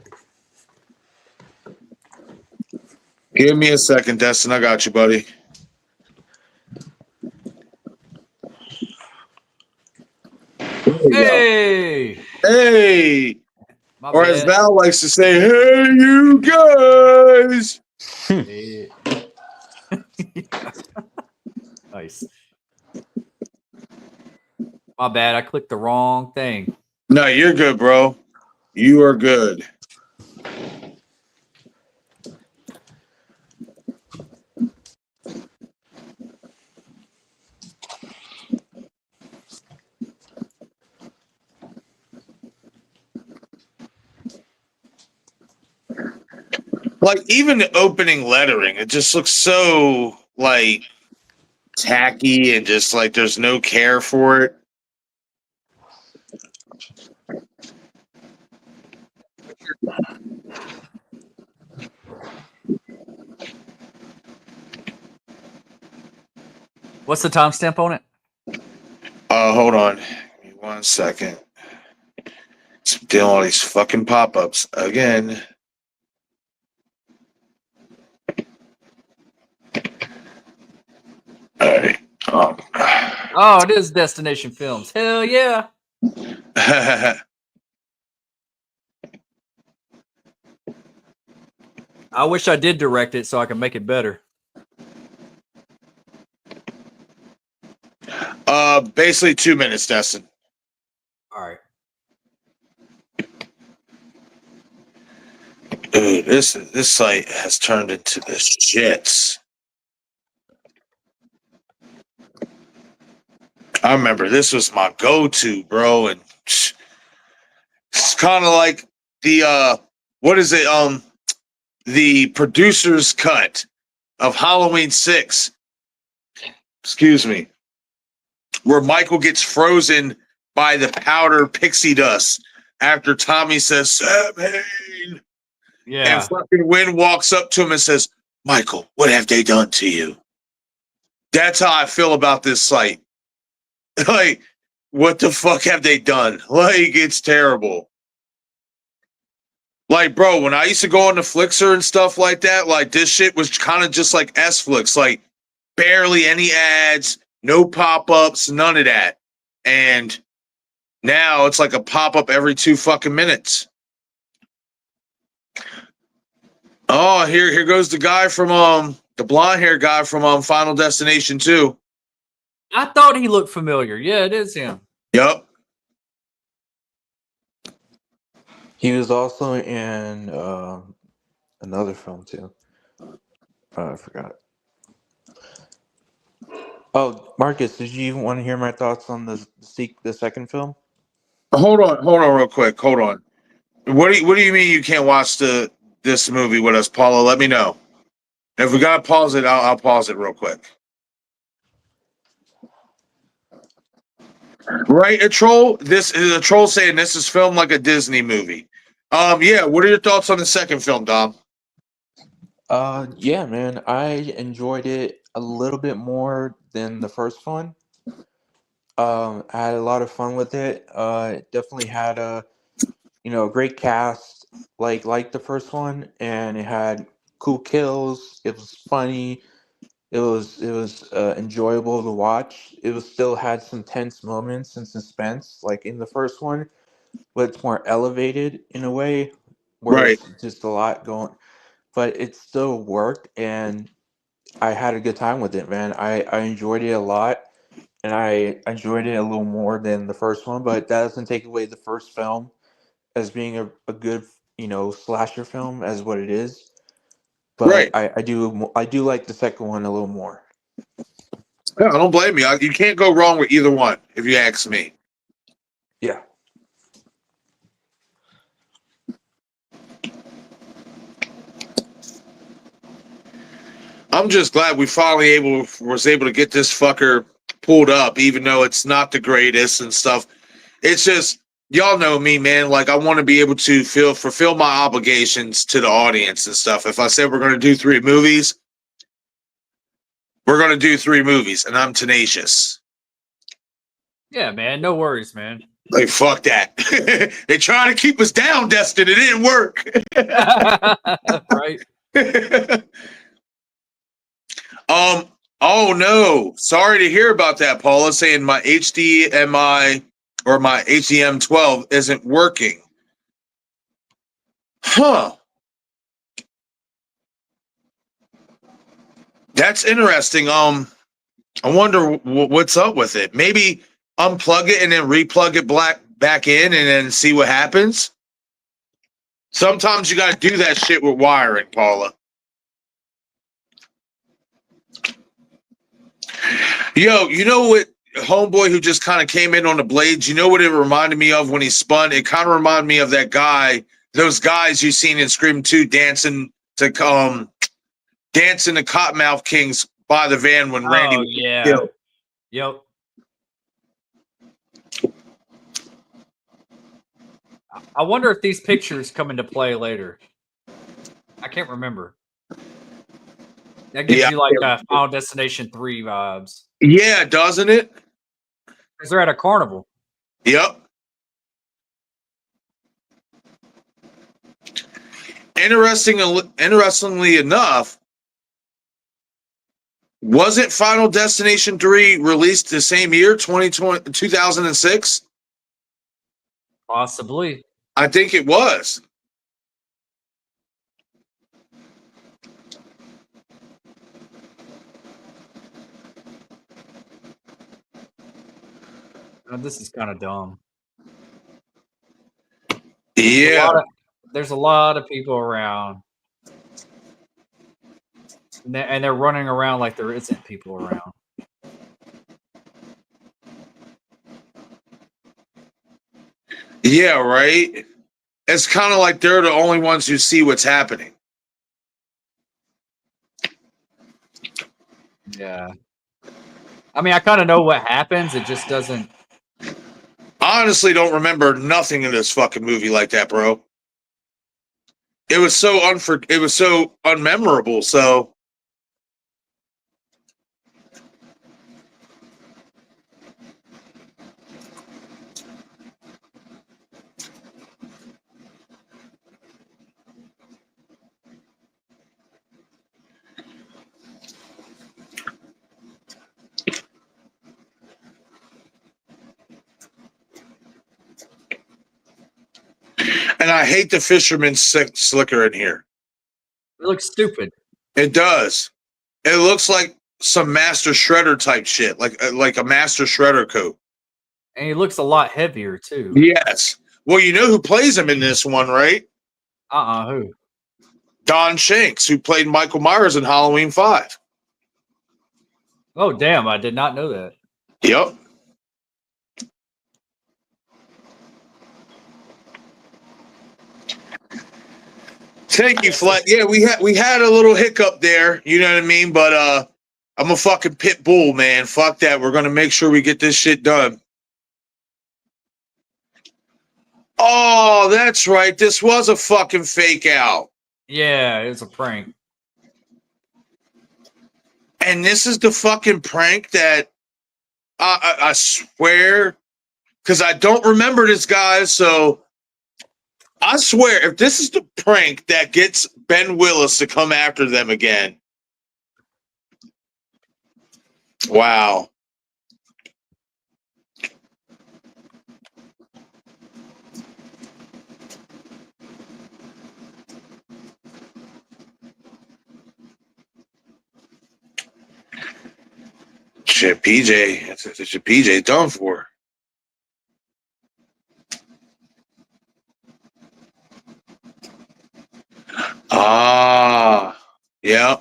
A: Give me a second, Destin. I got you, buddy.
C: Hey,
A: Hey,
C: my
A: or as
C: bad.
A: Val likes to say, hey, you guys.
C: Hey. Nice. My bad. I clicked the wrong thing.
A: No, you're good, bro. You are good. Like, even the opening lettering, it just looks so, like, tacky and just, like, there's no care for it.
C: What's the timestamp on it?
A: Hold on. Give me 1 second. Just dealing with all these fucking pop-ups again. All right.
C: Oh, it is Destination Films. Hell yeah. I wish I did direct it so I can make it better.
A: Basically 2 minutes, Destin.
C: All right.
A: Dude, this site has turned into the shits. I remember this was my go-to, bro, and it's kind of like the what is it? The producer's cut of Halloween 6. Excuse me, where Michael gets frozen by the powder pixie dust after Tommy says Samhain.
C: Yeah.
A: And fucking Wynn walks up to him and says, Michael, what have they done to you? That's how I feel about this site. Like, what the fuck have they done? Like, it's terrible. Like, bro, when I used to go on the Flixer and stuff like that, like, this shit was kind of just like S-Flix. Like, barely any ads, no pop-ups, none of that. And now it's like a pop-up every 2 fucking minutes. Oh, here goes the guy from the blonde hair guy from Final Destination 2.
C: I thought he looked familiar. Yeah, it is him.
A: Yep.
B: He was also in another film too. I forgot. Oh, Marcus, did you want to hear my thoughts on the second film?
A: Hold on real quick. Hold on. What do you mean you can't watch this movie with us, Paula? Let me know. If we gotta pause it, I'll pause it real quick. Right, a troll. This is a troll saying this is filmed like a Disney movie. Yeah. What are your thoughts on the second film, Dom?
B: Yeah, man, I enjoyed it a little bit more than the first one. I had a lot of fun with it. It definitely had a great cast, like the first one, and it had cool kills. It was funny. It was enjoyable to watch. It was still had some tense moments and suspense, like in the first one, but it's more elevated in a way, where
A: Right.
B: it's just a lot going. But it still worked, and I had a good time with it, man. I enjoyed it a lot, and I enjoyed it a little more than the first one. But that doesn't take away the first film as being a good slasher film as what it is. But
A: Right.
B: I do like the second one a little more.
A: Yeah, don't blame me. You can't go wrong with either one, if you ask me.
B: Yeah.
A: I'm just glad we finally was able to get this fucker pulled up, even though it's not the greatest and stuff. It's just, y'all know me, man. Like, I want to be able to fulfill my obligations to the audience and stuff. If I said we're going to do 3 movies, we're going to do 3 movies, and I'm tenacious.
C: Yeah, man. No worries, man.
A: Like, fuck that. They trying to keep us down, Destin. It didn't work.
C: Right.
A: Oh no. Sorry to hear about that, Paula, saying my HDMI or my HDM12 isn't working. Huh. That's interesting. I wonder what's up with it. Maybe unplug it and then replug it back in and then see what happens. Sometimes you got to do that shit with wiring, Paula. Yo, you know what, homeboy who just kind of came in on the blades, you know what it reminded me of when he spun? It kind of reminded me of that guy, those guys you seen in Scream 2 dancing to Cottonmouth Kings by the van when Randy was killed.
C: Yep. I wonder if these pictures come into play later. I can't remember. That gives you like Final Destination 3 vibes.
A: Yeah, doesn't it?
C: Because they're at a carnival.
A: Yep. Interestingly enough, wasn't Final Destination 3 released the same year, 2006?
C: Possibly.
A: I think it was.
C: Oh, this is kind of dumb.
A: Yeah.
C: There's a lot of people around. And they're running around like there isn't people around.
A: Yeah, right? It's kind of like they're the only ones who see what's happening.
C: Yeah. I mean, I kind of know what happens. It just doesn't.
A: I honestly don't remember nothing in this fucking movie like that, bro. It was so unmemorable, so. And I hate the fisherman's slicker in here.
C: It looks stupid.
A: It does. It looks like some Master Shredder type shit, like a Master Shredder coat.
C: And he looks a lot heavier too.
A: Yes. Well, you know who plays him in this one, right?
C: Who?
A: Don Shanks, who played Michael Myers in Halloween 5.
C: Oh, damn. I did not know that.
A: Yep. Thank you, Flat. Yeah, we had a little hiccup there, you know what I mean? But I'm a fucking pit bull, man. Fuck that. We're gonna make sure we get this shit done. Oh, that's right. This was a fucking fake out.
C: Yeah, it was a prank.
A: And this is the fucking prank that I swear, because I don't remember this, guys. So I swear, if this is the prank that gets Ben Willis to come after them again. Wow. Shit, PJ. That's what PJ done for. Ah, yeah.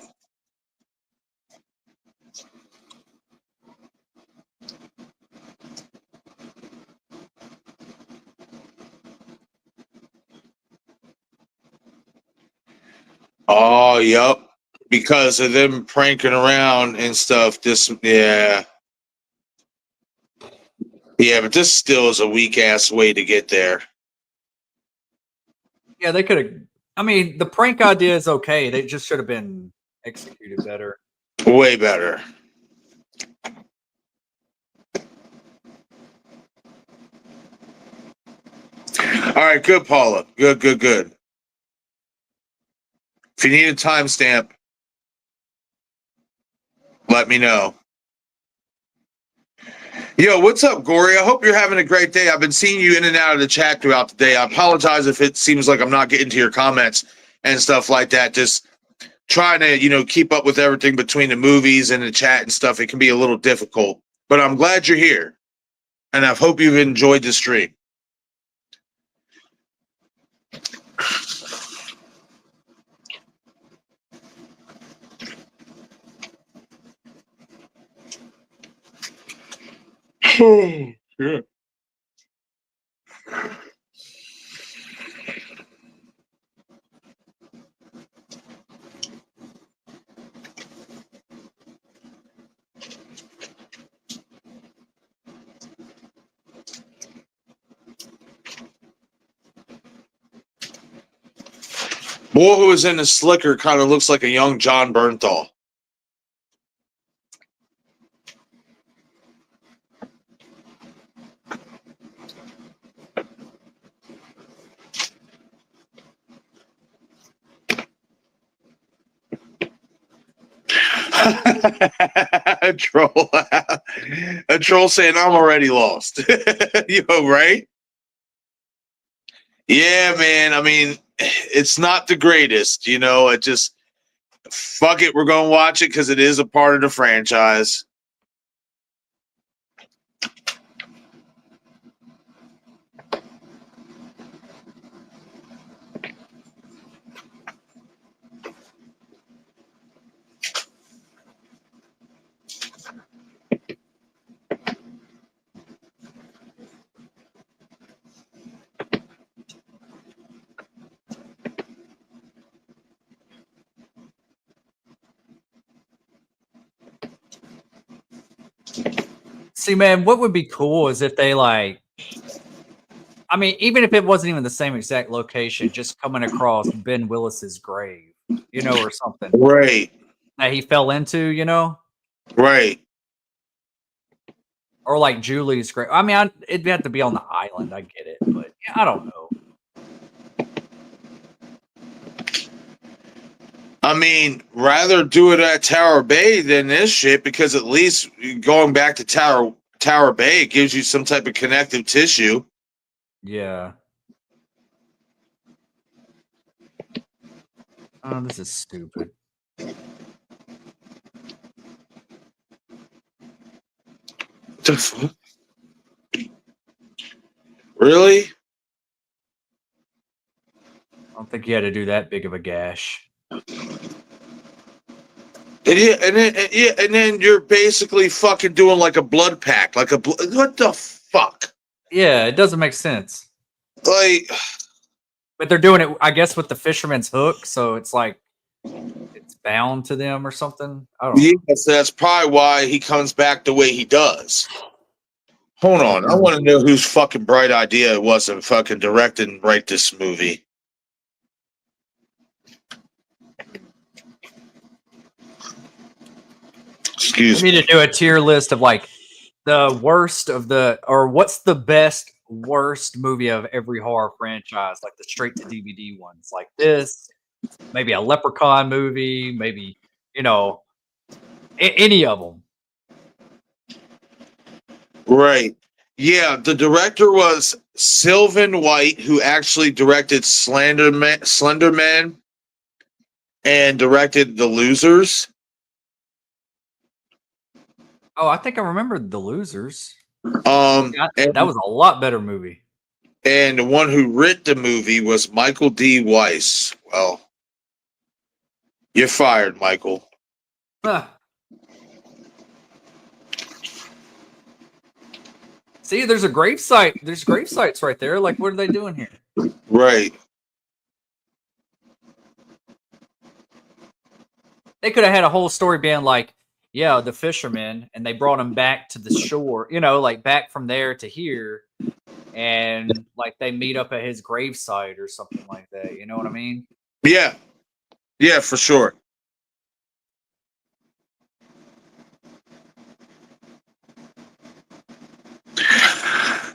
A: Oh, yep. because of them pranking around and stuff. Yeah, but this still is a weak ass way to get there.
C: Yeah, they could have. I mean, the prank idea is okay. They just should have been executed better.
A: Way better. All right, good, Paula. Good. If you need a timestamp, let me know. Yo, what's up, Gory? I hope you're having a great day. I've been seeing you in and out of the chat throughout the day. I apologize if it seems like I'm not getting to your comments and stuff like that. Just trying to, keep up with everything between the movies and the chat and stuff. It can be a little difficult, but I'm glad you're here, and I hope you've enjoyed the stream. Oh, shit. Boy who is in the slicker kind of looks like a young John Bernthal. a troll saying I'm already lost. Right? Yeah, man. I mean, it's not the greatest, it just fuck it, we're gonna watch it because it is a part of the franchise.
C: See, man, what would be cool is if they even if it wasn't even the same exact location, just coming across Ben Willis's grave, or something.
A: Right.
C: That he fell into,
A: Right.
C: Or like Julie's grave. I mean, it'd have to be on the island. I get it, but yeah, I don't know.
A: I mean, rather do it at Tower Bay than this shit, because at least going back to Tower Bay, it gives you some type of connective tissue.
C: Yeah. Oh, this is stupid.
A: The fuck? Really?
C: I don't think you had to do that big of a gash.
A: And then you're basically fucking doing like a blood pact, what the fuck?
C: Yeah, it doesn't make sense.
A: But
C: they're doing it, I guess, with the fisherman's hook, so it's like it's bound to them or something. I don't know.
A: Yes, that's probably why he comes back the way he does. Hold on, I want to know whose fucking bright idea it was to fucking direct and write this movie. Excuse me.
C: We need to do a tier list of the worst of or what's the best worst movie of every horror franchise, like the straight to DVD ones, like this, maybe a Leprechaun movie, maybe any of them.
A: Right. Yeah, the director was Sylvan White, who actually directed Slenderman and directed The Losers.
C: Oh, I think I remember The Losers.
A: That
C: was a lot better movie.
A: And the one who writ the movie was Michael D. Weiss. Well, you're fired, Michael.
C: Huh. See, there's a gravesite. There's gravesites right there. Like, what are they doing here?
A: Right.
C: They could have had a whole story being like, yeah, the fishermen, and they brought him back to the shore, like back from there to here, and like they meet up at his gravesite or something like that. You know what I mean?
A: Yeah. Yeah, for sure.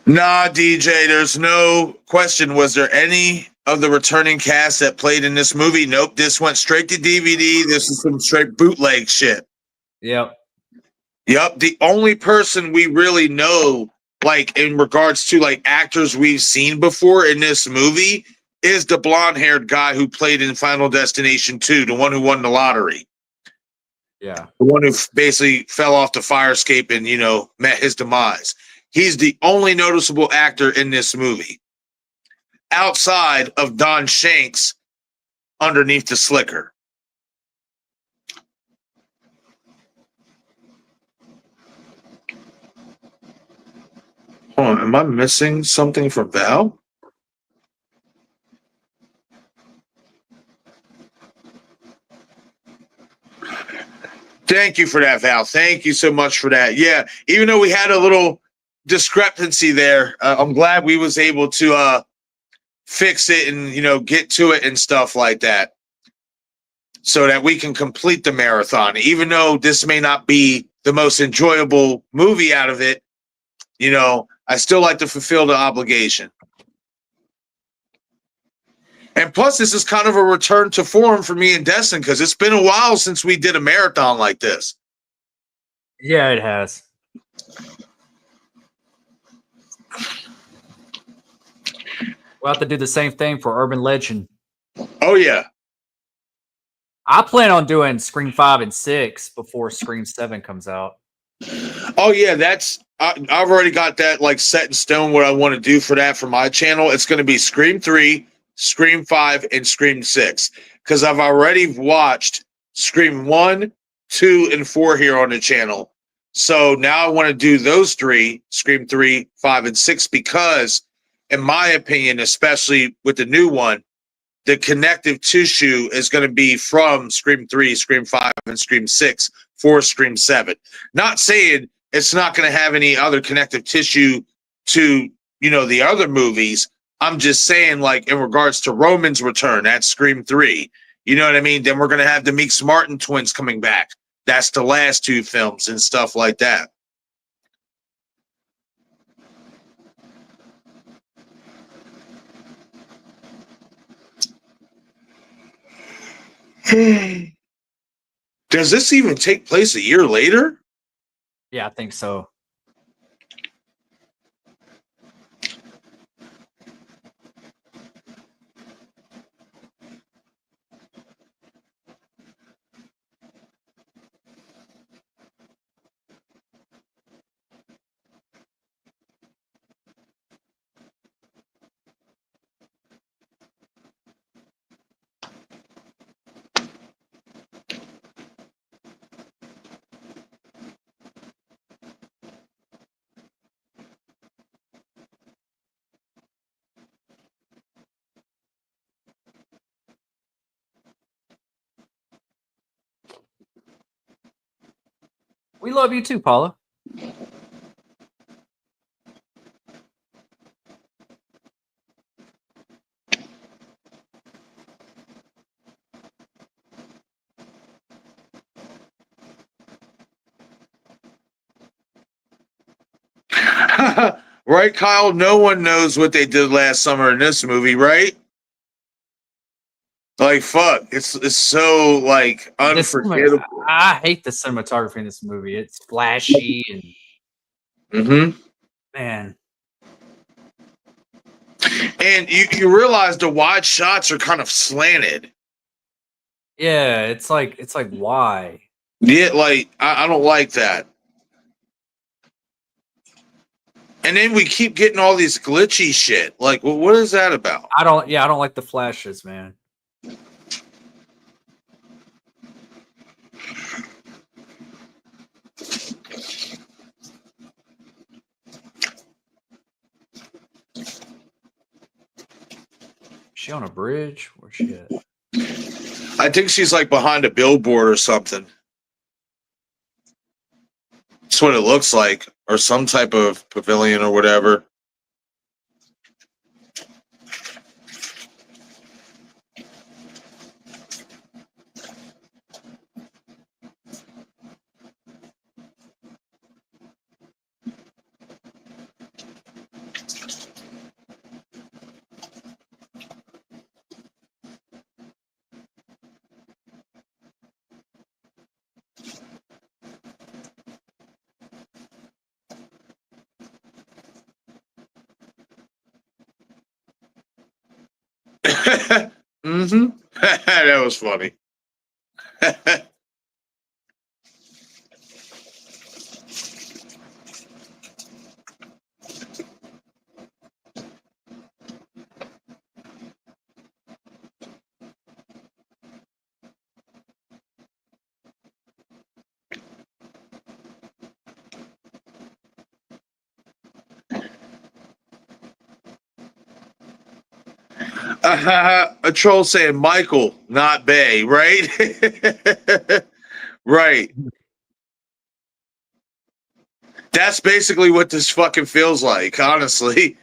A: Nah, DJ, there's no question. Was there any of the returning cast that played in this movie? Nope. This went straight to DVD. This is some straight bootleg shit.
C: Yep.
A: Yep. The only person we really know, like in regards to like actors we've seen before in this movie, is the blonde-haired guy who played in Final Destination 2, the one who won the lottery.
C: Yeah.
A: The one who basically fell off the fire escape and, met his demise. He's the only noticeable actor in this movie outside of Don Shanks underneath the slicker. Hold on, am I missing something from Val? Thank you for that, Val. Thank you so much for that. Yeah, even though we had a little discrepancy there, I'm glad we was able to fix it and get to it and stuff like that, so that we can complete the marathon. Even though this may not be the most enjoyable movie out of it, I still like to fulfill the obligation. And plus, this is kind of a return to form for me and Destin, because it's been a while since we did a marathon like this.
C: Yeah, it has. We'll have to do the same thing for Urban Legend.
A: Oh, yeah.
C: I plan on doing Scream 5 and 6 before Scream 7 comes out.
A: Oh, yeah, I've already got that like set in stone what I want to do for that for my channel. It's going to be Scream 3, Scream 5, and Scream 6, because I've already watched Scream 1, 2, and 4 here on the channel. So now I want to do those three, Scream 3, 5, and 6, because in my opinion, especially with the new one, the connective tissue is going to be from Scream 3, Scream 5, and Scream 6 for Scream 7. Not saying it's not going to have any other connective tissue to, the other movies. I'm just saying, like, in regards to Roman's return, that's Scream 3. You know what I mean? Then we're going to have the Meeks Martin twins coming back. That's the last two films and stuff like that. Does this even take place a year later?
C: Yeah, I think so. We love you too, Paula.
A: Right, Kyle? No one knows what they did last summer in this movie, right? Like, fuck. It's so, like, unforgettable.
C: I hate the cinematography in this movie. It's flashy and man.
A: And you realize the wide shots are kind of slanted.
C: Yeah, it's like why?
A: Yeah, like, I don't like that. And then we keep getting all these glitchy shit. Like, well, what is that about?
C: I don't like the flashes, man. She on a bridge? Where's she at?
A: I think she's like behind a billboard or something. That's what it looks like, or some type of pavilion or whatever. Mm-hmm. That was funny. A troll saying Michael, not Bay, right? Right. That's basically what this fucking feels like, honestly.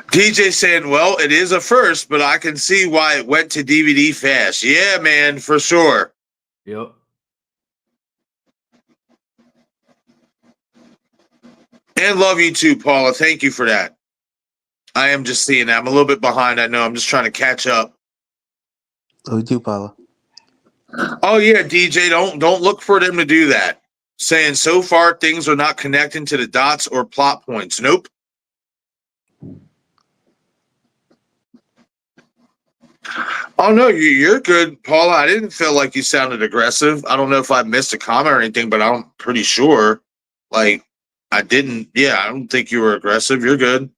A: DJ saying, well, it is a first, but I can see why it went to DVD fast. Yeah, man, for sure.
C: Yep.
A: And love you too, Paula. Thank you for that. I am just seeing that. I'm a little bit behind. I know. I'm just trying to catch up.
B: Oh, you too, Paula.
A: Oh yeah, DJ, don't look for them to do that. Saying so far things are not connecting to the dots or plot points. Nope. Oh no, you're good, Paula. I didn't feel like you sounded aggressive. I don't know if I missed a comment or anything, but I'm pretty sure. Like I didn't. Yeah, I don't think you were aggressive. You're good.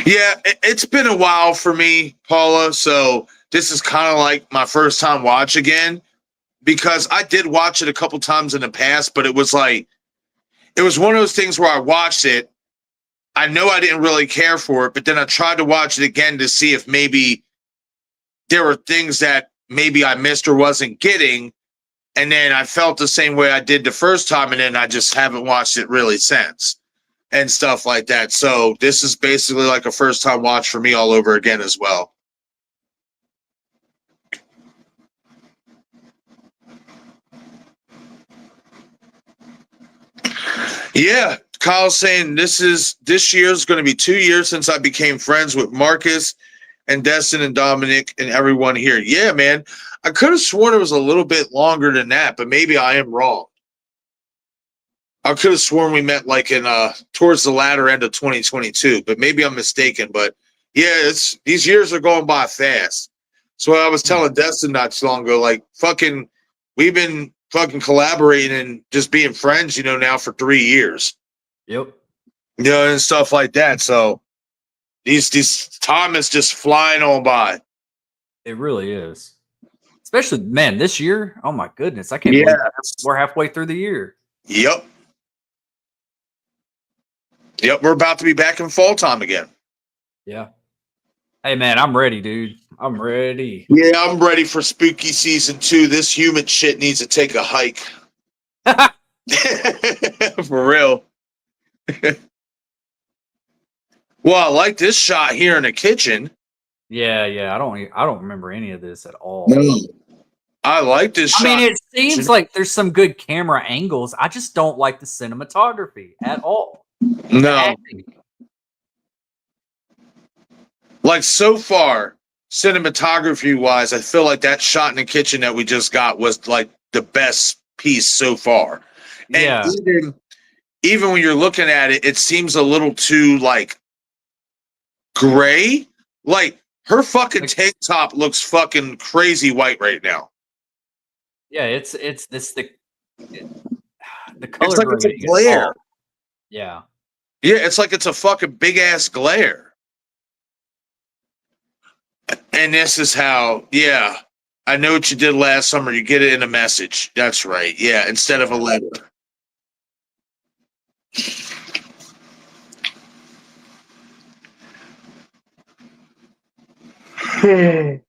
A: Yeah, it's been a while for me, Paula. So this is kind of like my first time watch again, because I did watch it a couple times in the past, but it was one of those things where I watched it. I know I didn't really care for it, but then I tried to watch it again to see if maybe there were things that maybe I missed or wasn't getting. And then I felt the same way I did the first time, and then I just haven't watched it really since and stuff like that. So this is basically like a first time watch for me all over again as well. Yeah, Kyle's saying this year's going to be 2 years since I became friends with Marcus and Destin and Dominic and everyone here. Yeah, man. I could have sworn it was a little bit longer than that, but maybe I am wrong. I could have sworn we met like in towards the latter end of 2022, but maybe I'm mistaken. But yeah, these years are going by fast. So I was telling Destin not too long ago, like we've been fucking collaborating and just being friends, now for 3 years.
C: Yep.
A: And stuff like that. So these time is just flying on by.
C: It really is. Especially, man, this year. Oh my goodness. I can't believe we're halfway through the year.
A: Yep. We're about to be back in fall time again.
C: Yeah. Hey man, I'm ready, dude. I'm ready.
A: Yeah, I'm ready for spooky season 2. This human shit needs to take a hike. For real. Well, I like this shot here in the kitchen.
C: Yeah. I don't remember any of this at all.
A: No. I like this shot.
C: I mean, it seems like there's some good camera angles. I just don't like the cinematography at all.
A: No. Like so far, cinematography wise, I feel like that shot in the kitchen that we just got was like the best piece so far. And
C: yeah.
A: Even when you're looking at it, it seems a little too like gray. Like her fucking tank top looks fucking crazy white right now.
C: Yeah, it's the color.
A: It's like it's a glare.
C: Yeah.
A: Yeah, it's like it's a fucking big ass glare. And this is how, yeah, I know what you did last summer. You get it in a message. That's right. Yeah, instead of a letter. Yeah,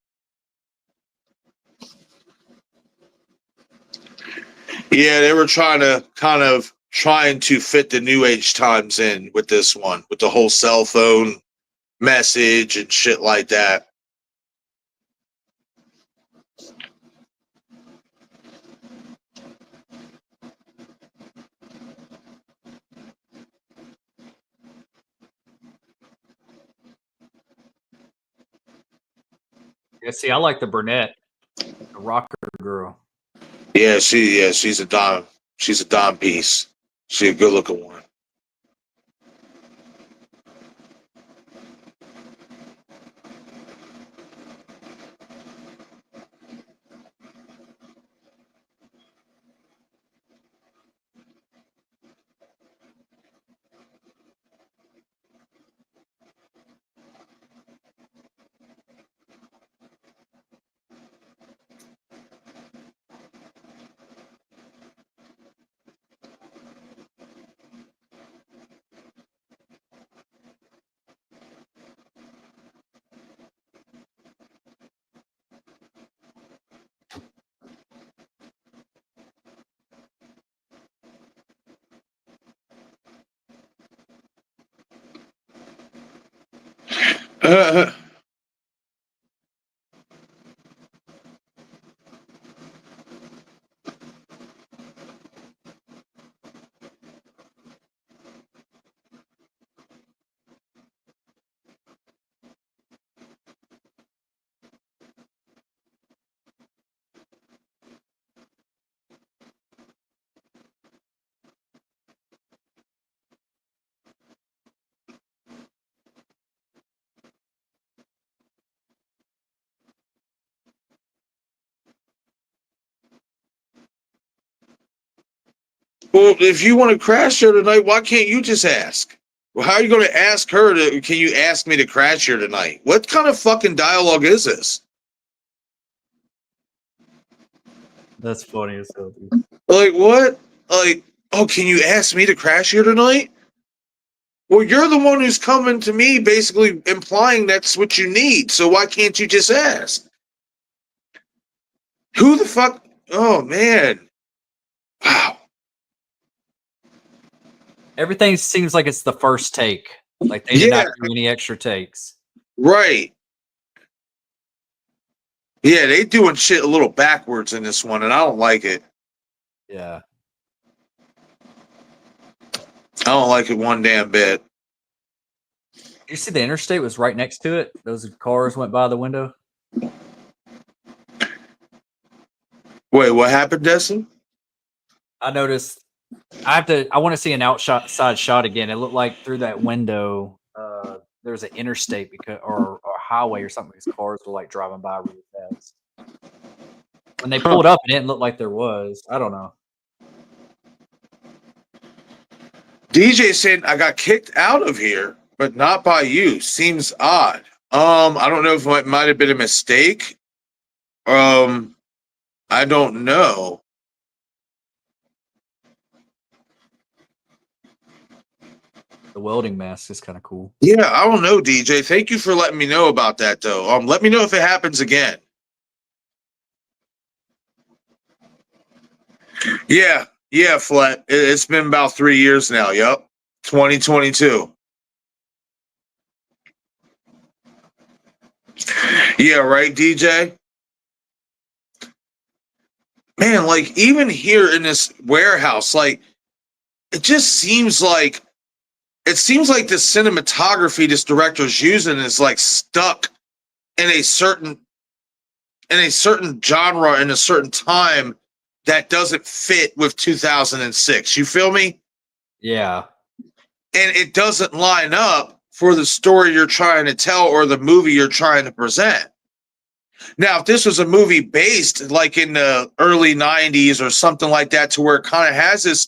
A: they were trying to fit the new age times in with this one, with the whole cell phone message and shit like that.
C: Yeah, see, I like the brunette, the rocker girl.
A: Yeah, she's a dime. She's a dime piece. She's a good looking one. Well, if you want to crash here tonight, why can't you just ask? Well, how are you going to ask her to? Can you ask me to crash here tonight? What kind of fucking dialogue is this?
C: That's funny as hell, dude.
A: Like what? Like, oh, can you ask me to crash here tonight? Well, you're the one who's coming to me, basically implying that's what you need. So why can't you just ask? Who the fuck? Oh man! Wow.
C: Everything seems like it's the first take. Like they did not do any extra takes.
A: Right. Yeah, they doing shit a little backwards in this one, and I don't like it.
C: Yeah.
A: I don't like it one damn bit.
C: You see the interstate was right next to it? Those cars went by the window.
A: Wait, what happened, Destin?
C: I noticed. I want to see an outside shot again. It looked like through that window, there's an interstate or a highway or something. These cars were like driving by really fast. When they pulled up, it didn't look like there was. I don't know.
A: DJ said I got kicked out of here, but not by you. Seems odd. I don't know if it might have been a mistake. I don't know.
C: The welding mask is kind of cool.
A: Yeah, I don't know, DJ. Thank you for letting me know about that, though. Let me know if it happens again. Yeah, Flat. It's been about 3 years now. Yep, 2022. Yeah, right, DJ. Man, like even here in this warehouse, like it just seems like the cinematography this director's using is like stuck in a certain genre in a certain time that doesn't fit with 2006. You feel me?
C: Yeah.
A: And it doesn't line up for the story you're trying to tell or the movie you're trying to present. Now, if this was a movie based like in the early 90s or something like that, to where it kind of has this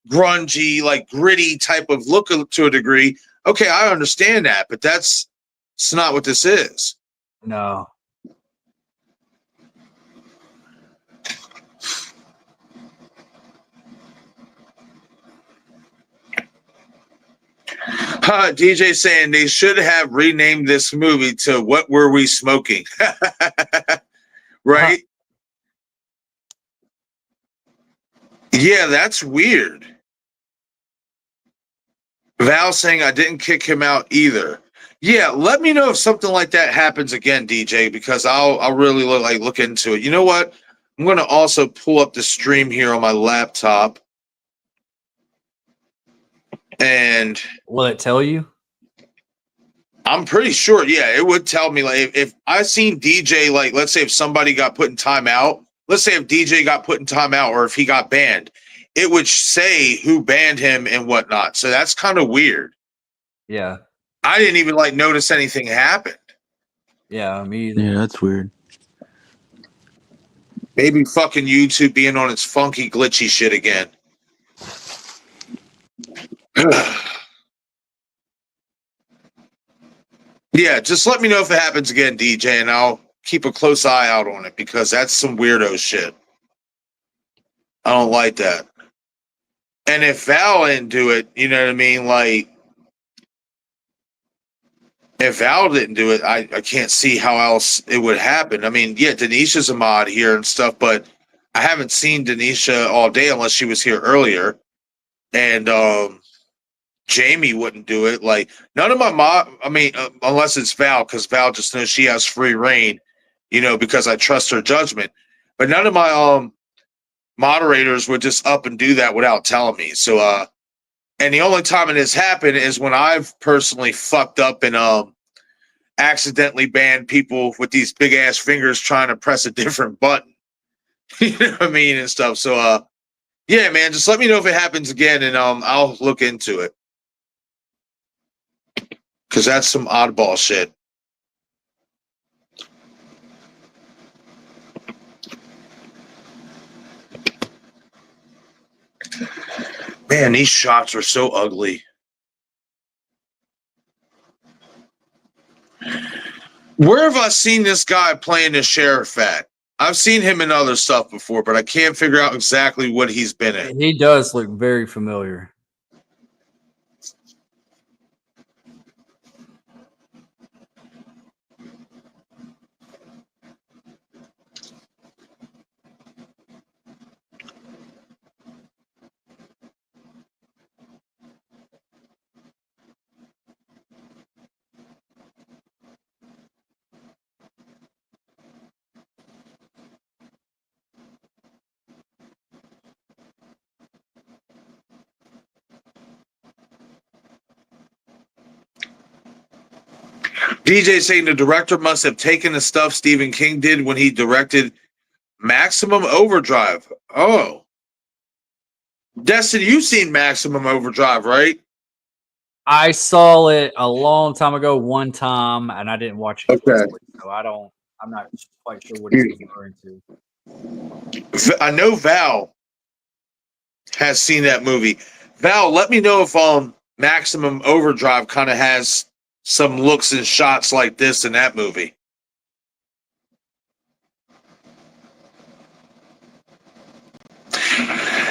A: grungy, like gritty type of look to a degree, okay, I understand that, but it's not what this is.
C: No.
A: DJ saying they should have renamed this movie to "What Were We Smoking?" Right? Yeah, that's weird. Val saying I didn't kick him out either. Yeah, let me know if something like that happens again, DJ, because I'll really look into it. You know what? I'm gonna also pull up the stream here on my laptop, and
C: will it tell you?
A: I'm pretty sure. Yeah, it would tell me if I seen DJ, like, let's say if somebody got put in timeout. Let's say if DJ got put in timeout or if he got banned, it would say who banned him and whatnot. So that's kind of weird.
C: Yeah.
A: I didn't even notice anything happened.
C: Yeah, me either.
B: Yeah, that's weird.
A: Maybe fucking YouTube being on its funky, glitchy shit again. Yeah, just let me know if it happens again, DJ, and I'll keep a close eye out on it because that's some weirdo shit. I don't like that. And if Val didn't do it, you know what I mean? If Val didn't do it, I can't see how else it would happen. I mean, yeah, Denisha's a mod here and stuff, but I haven't seen Denisha all day unless she was here earlier. And Jamie wouldn't do it. None of my unless it's Val, because Val just knows she has free reign, because I trust her judgment. But none of my moderators would just up and do that without telling me. So and the only time it has happened is when I've personally fucked up and accidentally banned people with these big ass fingers trying to press a different button. You know what I mean? And stuff. So yeah, man, just let me know if it happens again and I'll look into it. Cause that's some oddball shit. Man, these shots are so ugly. Where have I seen this guy playing the sheriff at? I've seen him in other stuff before, but I can't figure out exactly what he's been in.
C: He does look very familiar.
A: DJ saying the director must have taken the stuff Stephen King did when he directed Maximum Overdrive. Oh. Destin, you've seen Maximum Overdrive, right?
C: I saw it a long time ago, one time, and I didn't watch it closely, so I'm not quite sure what he's referring to.
A: I know Val has seen that movie. Val, let me know if Maximum Overdrive kind of has some looks and shots like this in that movie.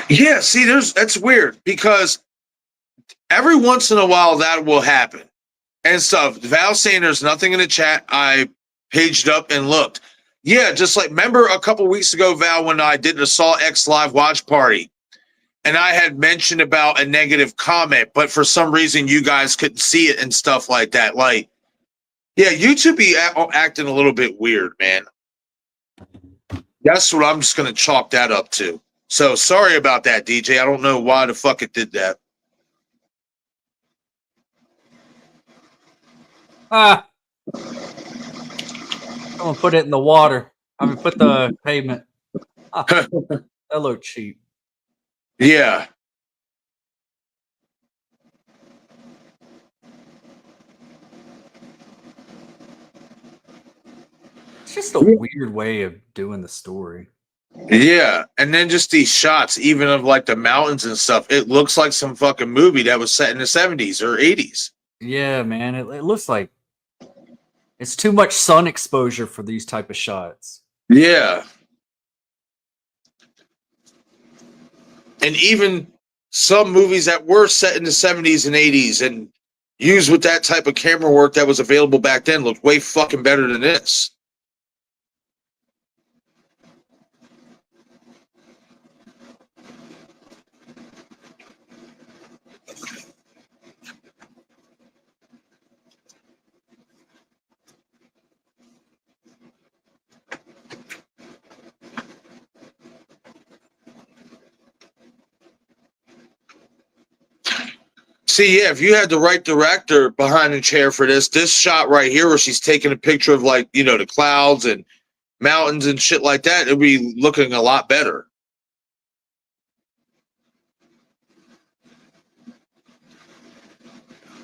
A: Yeah, see, that's weird because every once in a while that will happen and stuff. Val saying there's nothing in the chat. I paged up and looked. Yeah, just remember a couple weeks ago, Val, when I did the Saw X live watch party and I had mentioned about a negative comment, but for some reason you guys couldn't see it and stuff like that. Yeah, YouTube be acting a little bit weird, man. That's what I'm just going to chalk that up to. So sorry about that, DJ. I don't know why the fuck it did that.
C: I'm gonna put it in the water. Put the pavement. That looked cheap.
A: Yeah.
C: It's just a weird way of doing the story.
A: Yeah, and then just these shots, even of the mountains and stuff, it looks like some fucking movie that was set in the 70s or 80s.
C: Yeah, man, it looks like it's too much sun exposure for these type of shots.
A: Yeah. And even some movies that were set in the 70s and 80s and used with that type of camera work that was available back then looked way fucking better than this. See, yeah, if you had the right director behind the chair for this shot right here where she's taking a picture of, like, you know, the clouds and mountains and shit like that, it'd be looking a lot better.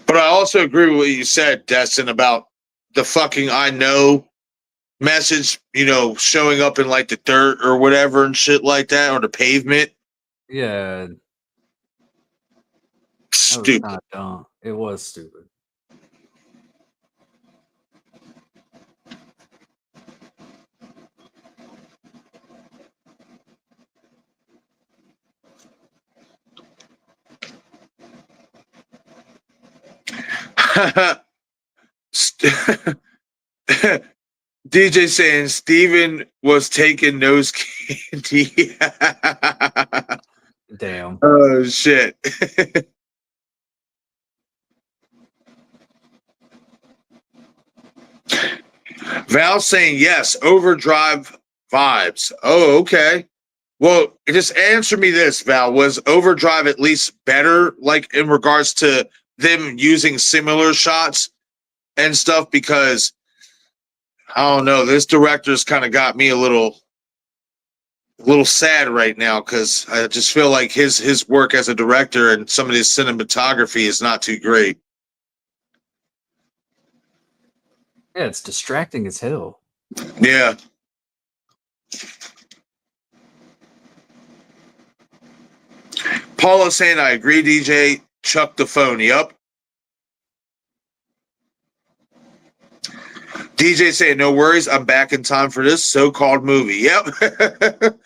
A: But I also agree with what you said, Destin, about the fucking I know message, you know, showing up in like the dirt or whatever and shit like that, or the pavement.
C: Yeah.
A: Stupid.
C: That was dumb. It was stupid.
A: DJ saying Steven was taking nose candy.
C: Damn.
A: Oh shit. Val saying yes, Overdrive vibes. Oh, okay. Well, just answer me this, Val. Was Overdrive at least better, like in regards to them using similar shots and stuff? Because I don't know, this director's kind of got me a little sad right now, because I just feel like his work as a director and some of his cinematography is not too great.
C: Yeah, it's distracting as hell.
A: Yeah. Paula saying, I agree, DJ. Chuck the phone. Yep. DJ saying, no worries. I'm back in time for this so-called movie. Yep.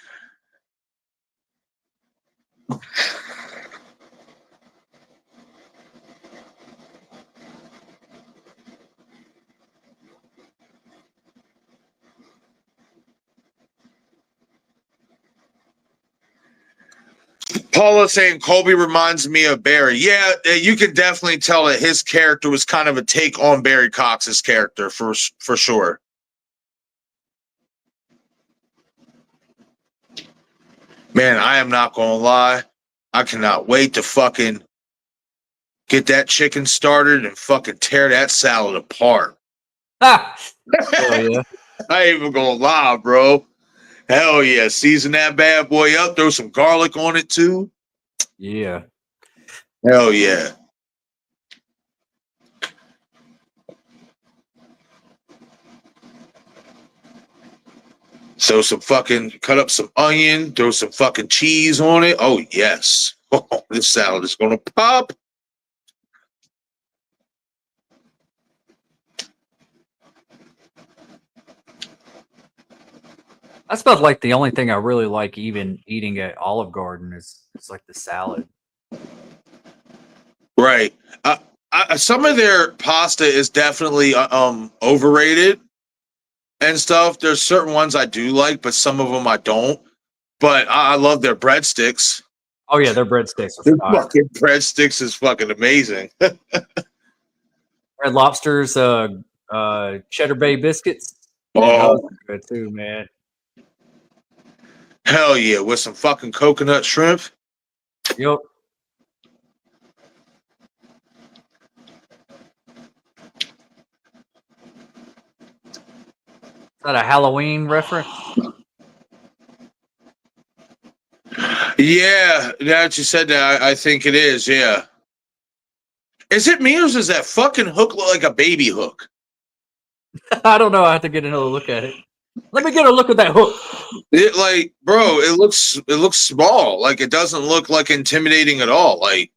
A: Paula saying Colby reminds me of Barry. Yeah, you can definitely tell that his character was kind of a take on Barry Cox's character for sure. Man, I am not going to lie. I cannot wait to fucking get that chicken started and fucking tear that salad apart.
C: Ah! Hell yeah.
A: I ain't even going to lie, bro. Hell yeah. Season that bad boy up. Throw some garlic on it, too.
C: Yeah.
A: Hell yeah. So some fucking, cut up some onion, throw some fucking cheese on it. Oh, yes. Oh, this salad is going to pop.
C: That's about like the only thing I really like even eating at Olive Garden is like the salad.
A: Right. Some of their pasta is definitely overrated and stuff. There's certain ones I do like, but some of them I don't. But I love their breadsticks.
C: Oh yeah, their breadsticks are
A: Their
C: fire.
A: fucking breadsticks is fucking amazing.
C: Red Lobster's Cheddar Bay biscuits.
A: Oh,
C: those are good too, man.
A: hell yeah, with some fucking coconut shrimp.
C: Yep. Is that a Halloween reference?
A: Yeah, now that you said that, I think it is, yeah. Is it me, or does that fucking hook look like a baby hook?
C: I don't know. I have to get another look at it. Let me get a look at that hook.
A: It, like, bro, it looks small. Like, it doesn't look like intimidating at all. Like,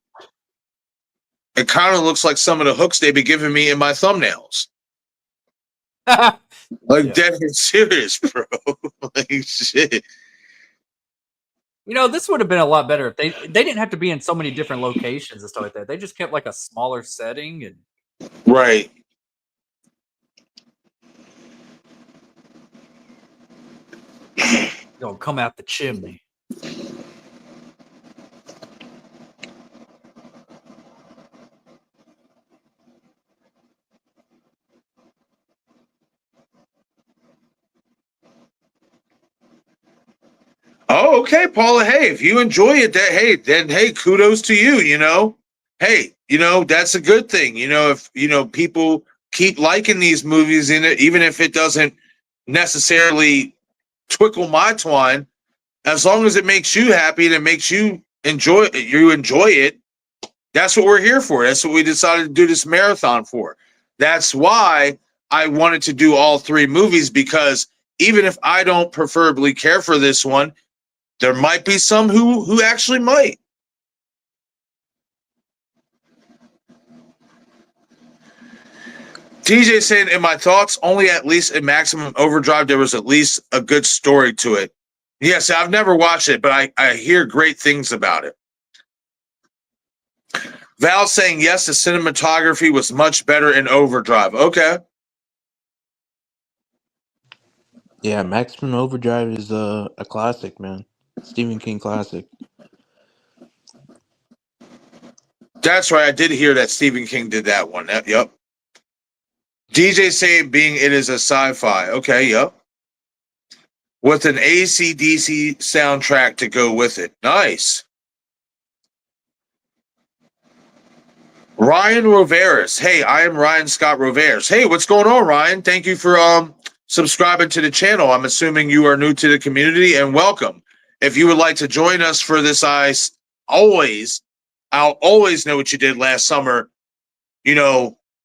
A: it kind of looks like some of the hooks they be giving me in my thumbnails. Like,
C: Yeah.
A: dead and serious, bro. Like, shit.
C: You know, this would have been a lot better if they didn't have to be in so many different locations and stuff like that. They just kept like a smaller setting and
A: Right.
C: come out the chimney.
A: Oh, okay, Paula. Hey, if you enjoy it, then kudos to you. Hey, that's a good thing. If people keep liking these movies in it, even if it doesn't necessarily twickle my twine, as long as it makes you happy and it makes you enjoy it. That's what we're here for. That's what we decided to do this marathon for. That's why I wanted to do all three movies, because even if I don't preferably care for this one, there might be some who actually might. TJ saying, in my thoughts, only at least in Maximum Overdrive, there was at least a good story to it. Yes, I've never watched it, but I hear great things about it. Val saying, yes, the cinematography was much better in Overdrive. Okay.
B: Yeah, Maximum Overdrive is a classic, man. Stephen King classic.
A: That's right. I did hear that Stephen King did that one. Yep. DJ saying, being it is a sci-fi. Okay, yep. With an AC/DC soundtrack to go with it. Nice. Ryan Roveras. Hey, I am Ryan Scott Roveras. Hey, what's going on, Ryan? Thank you for subscribing to the channel. I'm assuming you are new to the community, and welcome. If you would like to join us for this, I'll always know what you did last summer,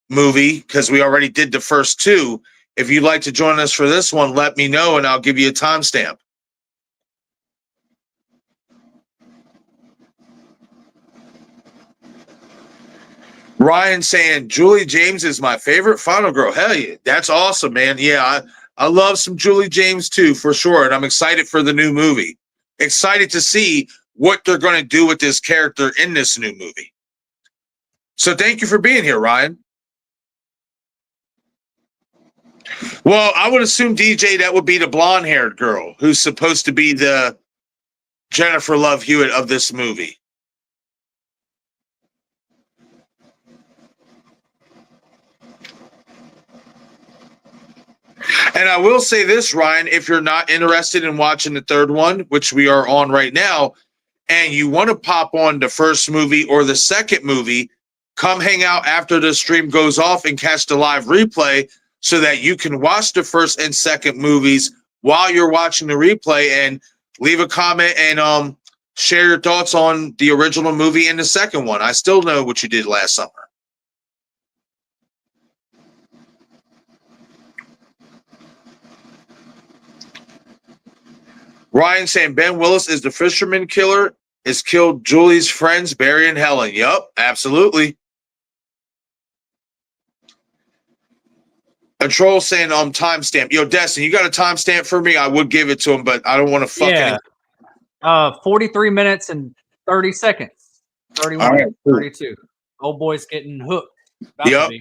A: movie, because we already did the first two. If you'd like to join us for this one, let me know, and I'll give you a timestamp. Ryan saying, Julie James is my favorite final girl. Hell yeah. That's awesome, man. Yeah, I love some Julie James too, for sure. And I'm excited for the new movie. Excited to see what they're going to do with this character in this new movie. So thank you for being here, Ryan. Well, I would assume, DJ, that would be the blonde-haired girl who's supposed to be the Jennifer Love Hewitt of this movie. And I will say this, Ryan, if you're not interested in watching the third one, which we are on right now, and you want to pop on the first movie or the second movie, come hang out after the stream goes off and catch the live replay so that you can watch the first and second movies while you're watching the replay, and leave a comment and share your thoughts on the original movie and the second one. I still know what you did last summer. Ryan saying Ben Willis is the fisherman killer, has killed Julie's friends, Barry and Helen. Yup, absolutely. A troll saying timestamp. Yo, Destin, you got a timestamp for me? I would give it to him, but I don't want to fuck
C: any. 43 minutes and 30 seconds. 31, right, 32. Old boy's getting hooked.
A: Yep.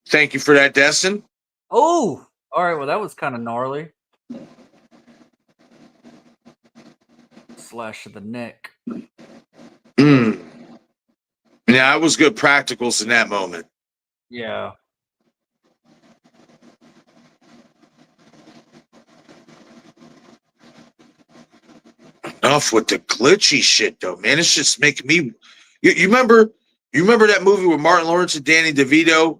A: Thank you for that, Destin.
C: Oh, all right. Well, that was kind of gnarly. Slash to the neck.
A: Yeah, it was good practicals in that moment.
C: Yeah.
A: Enough with the glitchy shit, though, man. It's just making me. You remember that movie with Martin Lawrence and Danny DeVito?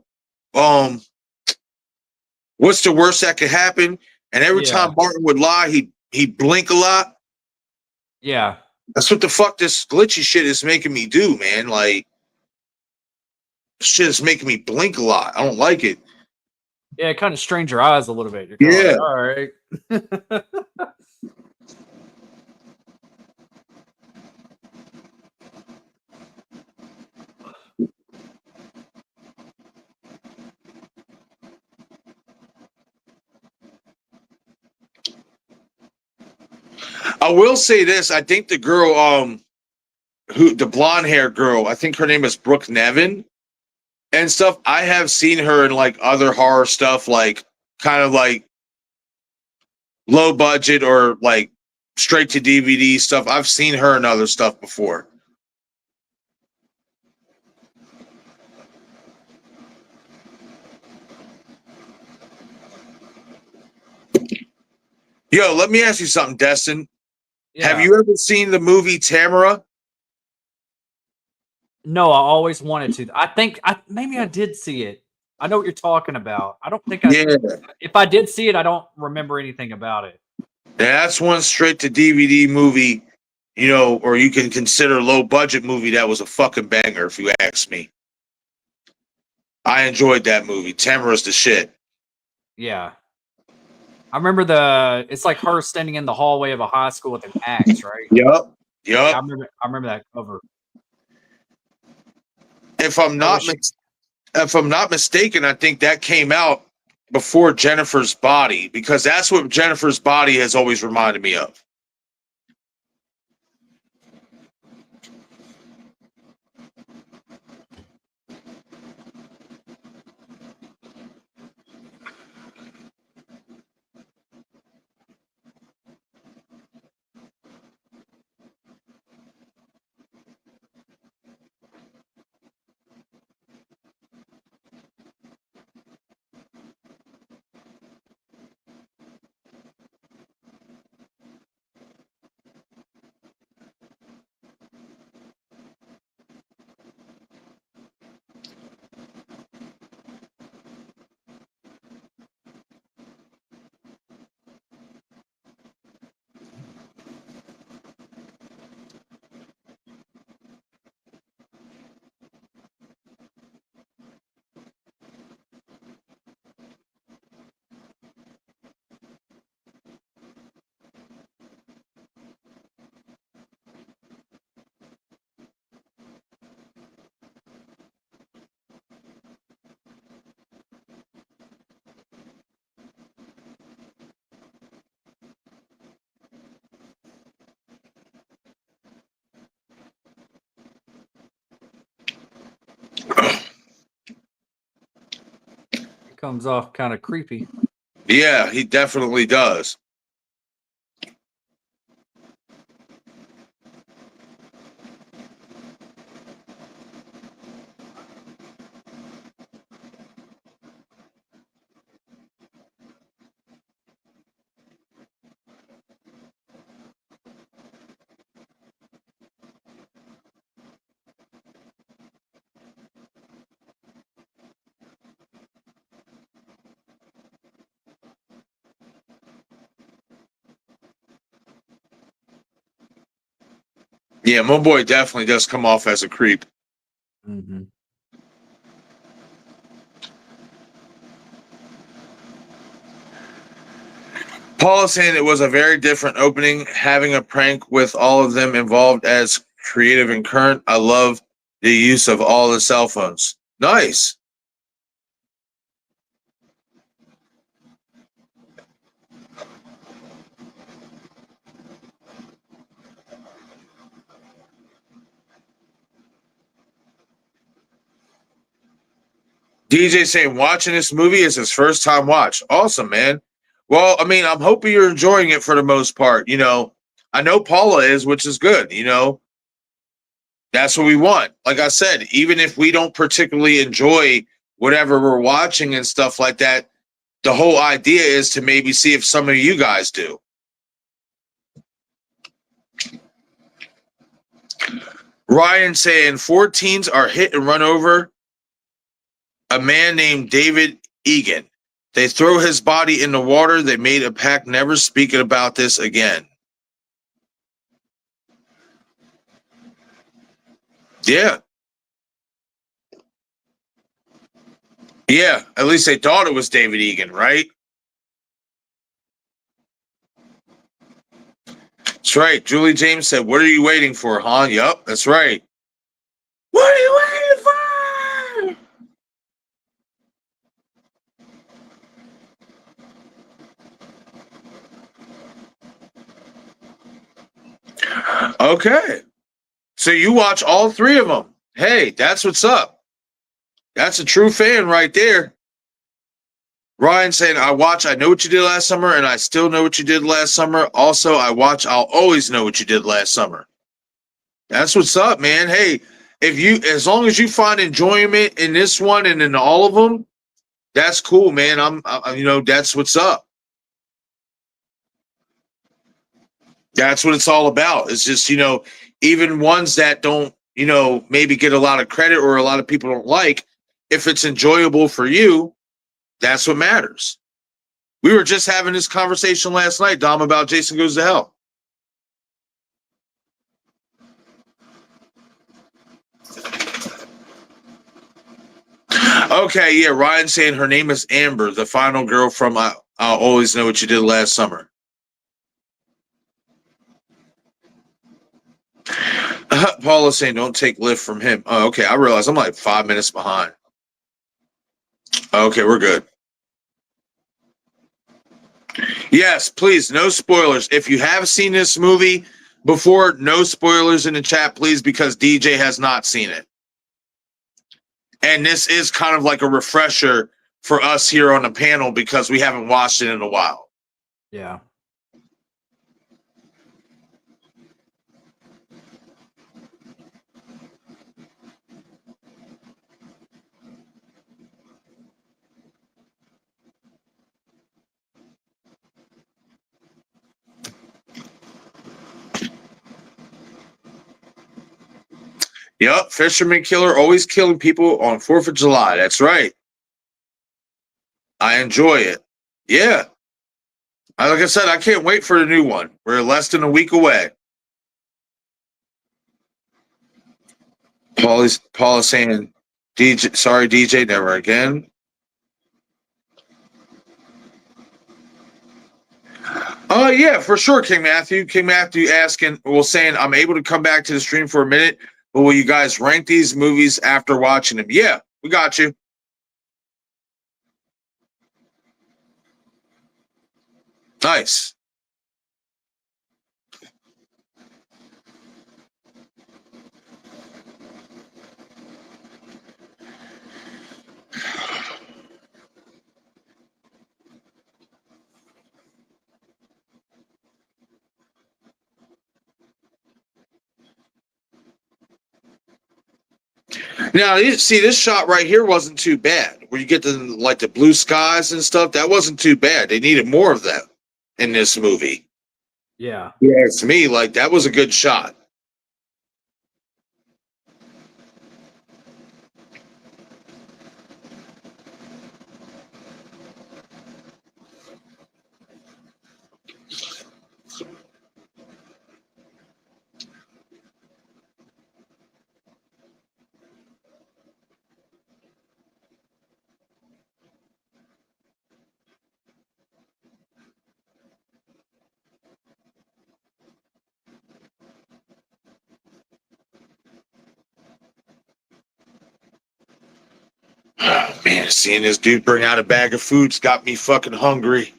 A: What's the worst that could happen? And every time Martin would lie, he'd blink a lot.
C: Yeah.
A: That's what the fuck this glitchy shit is making me do, man. Like, shit is making me blink a lot. I don't like it.
C: Yeah, it kind of strains your eyes a little bit. You're
A: yeah.
C: Like, all right.
A: I will say this. I think the girl, the blonde hair girl, I think her name is Brooke Nevin and stuff. I have seen her in like other horror stuff, like kind of like low budget or like straight to DVD stuff. I've seen her in other stuff before. Yo, let me ask you something, Destin.
C: Yeah.
A: Have you ever seen the movie Tamara?
C: No, I always wanted to. I think maybe I did see it. I know what you're talking about. I don't think I.
A: Yeah.
C: If I did see it, I don't remember anything about it.
A: That's one straight to DVD movie, you know, or you can consider low budget movie that was a fucking banger, if you ask me. I enjoyed that movie. Tamara's the shit.
C: Yeah. I remember it's like her standing in the hallway of a high school with an axe, right?
A: Yup.
C: Yeah,
A: Yup.
C: I remember that cover.
A: If I'm not mistaken, I think that came out before Jennifer's Body, because that's what Jennifer's Body has always reminded me of.
C: It comes off kind of creepy.
A: Yeah, he definitely does. Yeah, my boy definitely does come off as a creep.
C: Mm-hmm.
A: Paul is saying it was a very different opening, having a prank with all of them involved as creative and current. I love the use of all the cell phones. Nice. DJ saying watching this movie is his first time watch. Awesome, man. Well, I mean, I'm hoping you're enjoying it for the most part. You know, I know Paula is, which is good. You know, that's what we want. Like I said, even if we don't particularly enjoy whatever we're watching and stuff like that, the whole idea is to maybe see if some of you guys do. Ryan saying 14s are hit and run over a man named David Egan. They throw his body in the water. They made a pact never speaking about this again. Yeah. Yeah, at least they thought it was David Egan, right? That's right. Julie James said, "What are you waiting for, huh?" Yup, that's right. What are you waiting for? Okay. So you watch all three of them. Hey, that's what's up. That's a true fan right there. Ryan saying, I Know What You Did Last Summer, and I Still Know What You Did Last Summer. Also, I'll Always Know What You Did Last Summer. That's what's up, man. Hey, as long as you find enjoyment in this one and in all of them, that's cool, man. That's what's up. That's what it's all about. It's just, even ones that don't, maybe get a lot of credit or a lot of people don't like, if it's enjoyable for you, that's what matters. We were just having this conversation last night, Dom, about Jason Goes to Hell. Okay, yeah, Ryan saying her name is Amber, the final girl from I'll Always Know What You Did Last Summer. Paula's saying don't take lift from him. Oh, okay, I realize I'm like 5 minutes behind. Okay, we're good. Yes, please, no spoilers. If you have seen this movie before, no spoilers in the chat, please, because DJ has not seen it. And this is kind of like a refresher for us here on the panel because we haven't watched it in a while.
C: Yeah.
A: Yep, fisherman killer, always killing people on 4th of July. That's right. I enjoy it. Yeah. Like I said, I can't wait for the new one. We're less than a week away. Paul is saying, DJ, never again. Oh, yeah, for sure, King Matthew. King Matthew saying, I'm able to come back to the stream for a minute, but will you guys rank these movies after watching them? Yeah, we got you. Nice. Now, you see, this shot right here wasn't too bad. Where you get the blue skies and stuff, that wasn't too bad. They needed more of that in this movie.
C: Yeah.
A: Yeah, to me, that was a good shot. Oh, man, seeing this dude bring out a bag of food's got me fucking hungry.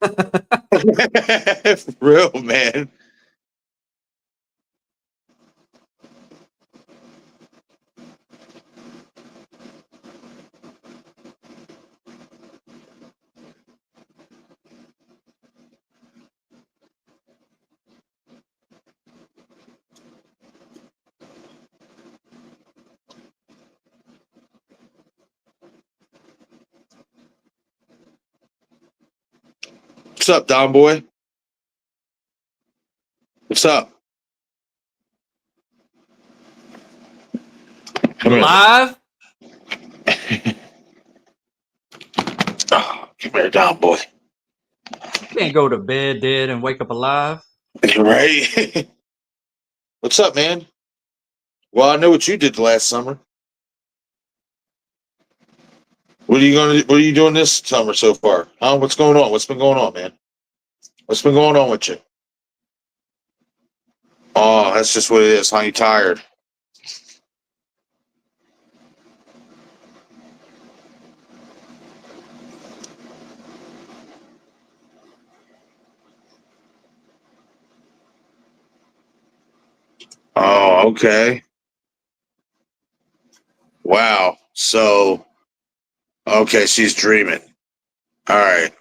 A: For real, man. What's up, Don boy? What's up? Come
C: Live?
A: Oh, come here, Don boy.
C: Can't go to bed dead and wake up alive.
A: Right? What's up, man? Well, I know what you did last summer. What are you doing this summer so far? Huh? What's going on? What's been going on, man? What's been going on with you? Oh, that's just what it is. Huh? You tired? Oh, okay. Wow. So, okay, she's dreaming. All right.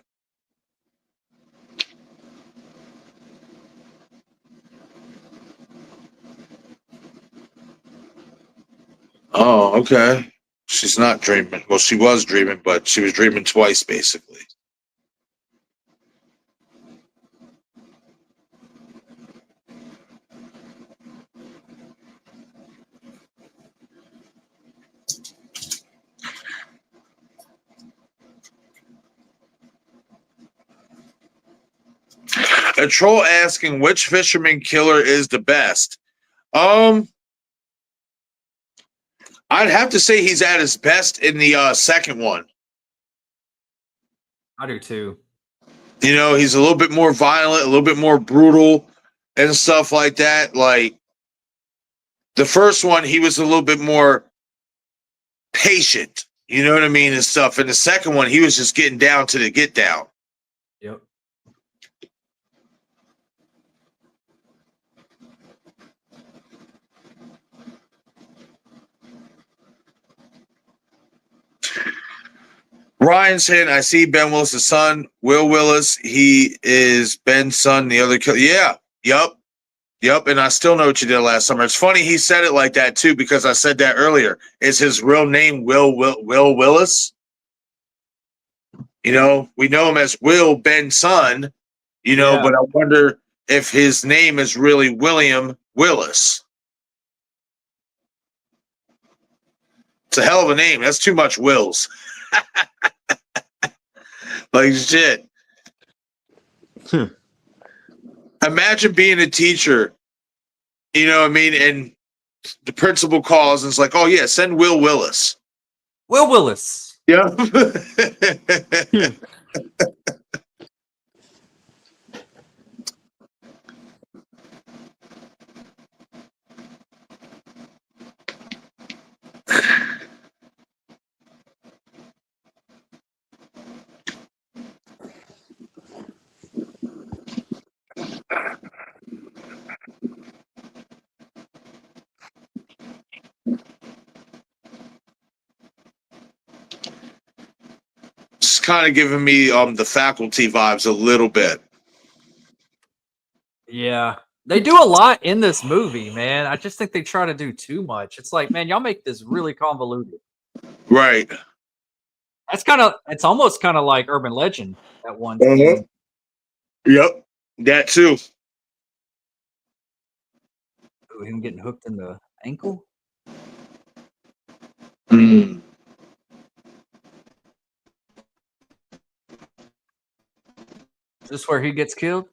A: Oh, okay. She's not dreaming. Well, she was dreaming, but she was dreaming twice, basically. A troll asking which fisherman killer is the best. I'd have to say he's at his best in the second one.
C: I do too.
A: You know, he's a little bit more violent, a little bit more brutal, and stuff like that. Like the first one, he was a little bit more patient. You know what I mean, and stuff. And the second one, he was just getting down to the get down.
C: Yep.
A: Ryan saying, I see Ben Willis' son, Will Willis. He is Ben's son, the other killer. Yeah. Yep. And I still know what you did last summer. It's funny he said it like that, too, because I said that earlier. Is his real name Will Willis? You know, we know him as Will Ben's son, you know,
C: Yeah.
A: but I wonder if his name is really William Willis. It's a hell of a name. That's too much Wills. Like shit. Imagine being a teacher, you know what I mean? And the principal calls and it's like, oh, yeah, send Will Willis.
C: Will Willis.
A: Yeah. It's kind of giving me the faculty vibes a little bit.
C: Yeah. They do a lot in this movie, man. I just think they try to do too much. It's like, man, y'all make this really convoluted.
A: Right.
C: It's almost kind of like Urban Legend at one
A: Uh-huh.
C: scene.
A: Yep. That too.
C: Ooh, him getting hooked in the ankle.
A: Mm.
C: Is this where he gets killed?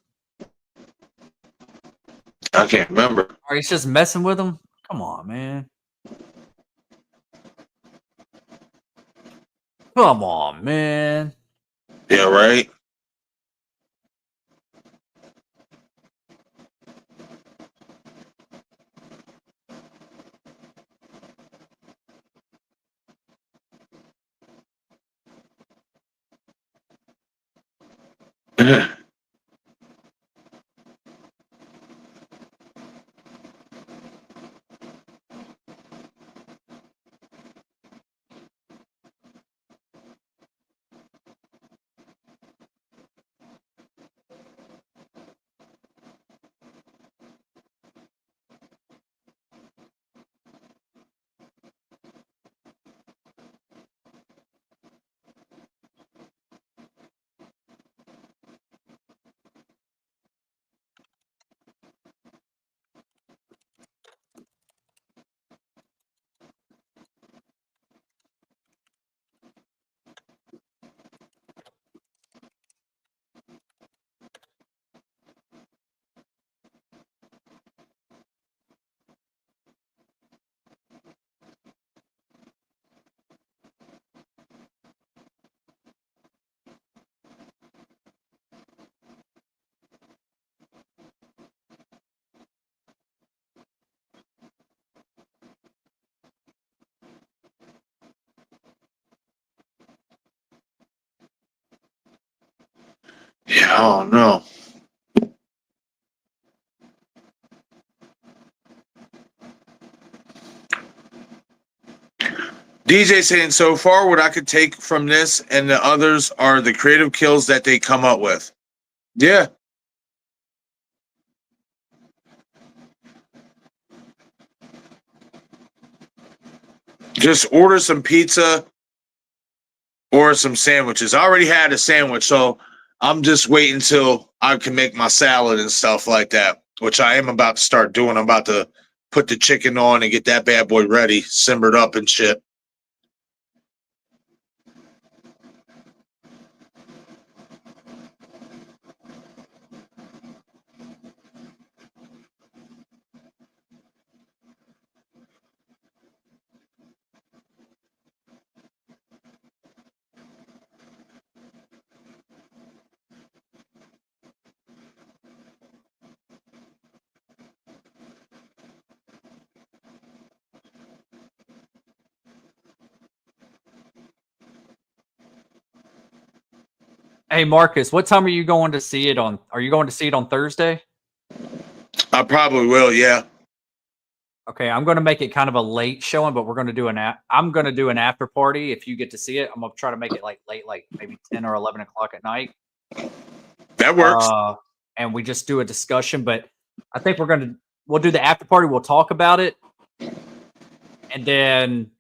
A: I can't remember.
C: Or he's just messing with him? Come on, man. Come on, man.
A: Yeah, right. Yeah, I don't know. DJ saying, so far what I could take from this and the others are the creative kills that they come up with. Yeah. Just order some pizza or some sandwiches. I already had a sandwich, so I'm just waiting until I can make my salad and stuff like that, which I am about to start doing. I'm about to put the chicken on and get that bad boy ready, simmered up and shit.
C: Hey, Marcus, what time are you going to see it on? Are you going to see it on Thursday?
A: I probably will, yeah.
C: Okay, I'm going to make it kind of a late showing, but we're going to do I'm going to do an after party. If you get to see it, I'm going to try to make it like late, like maybe 10 or 11 o'clock at night.
A: That works.
C: And we just do a discussion, but I think we'll do the after party. We'll talk about it. And then,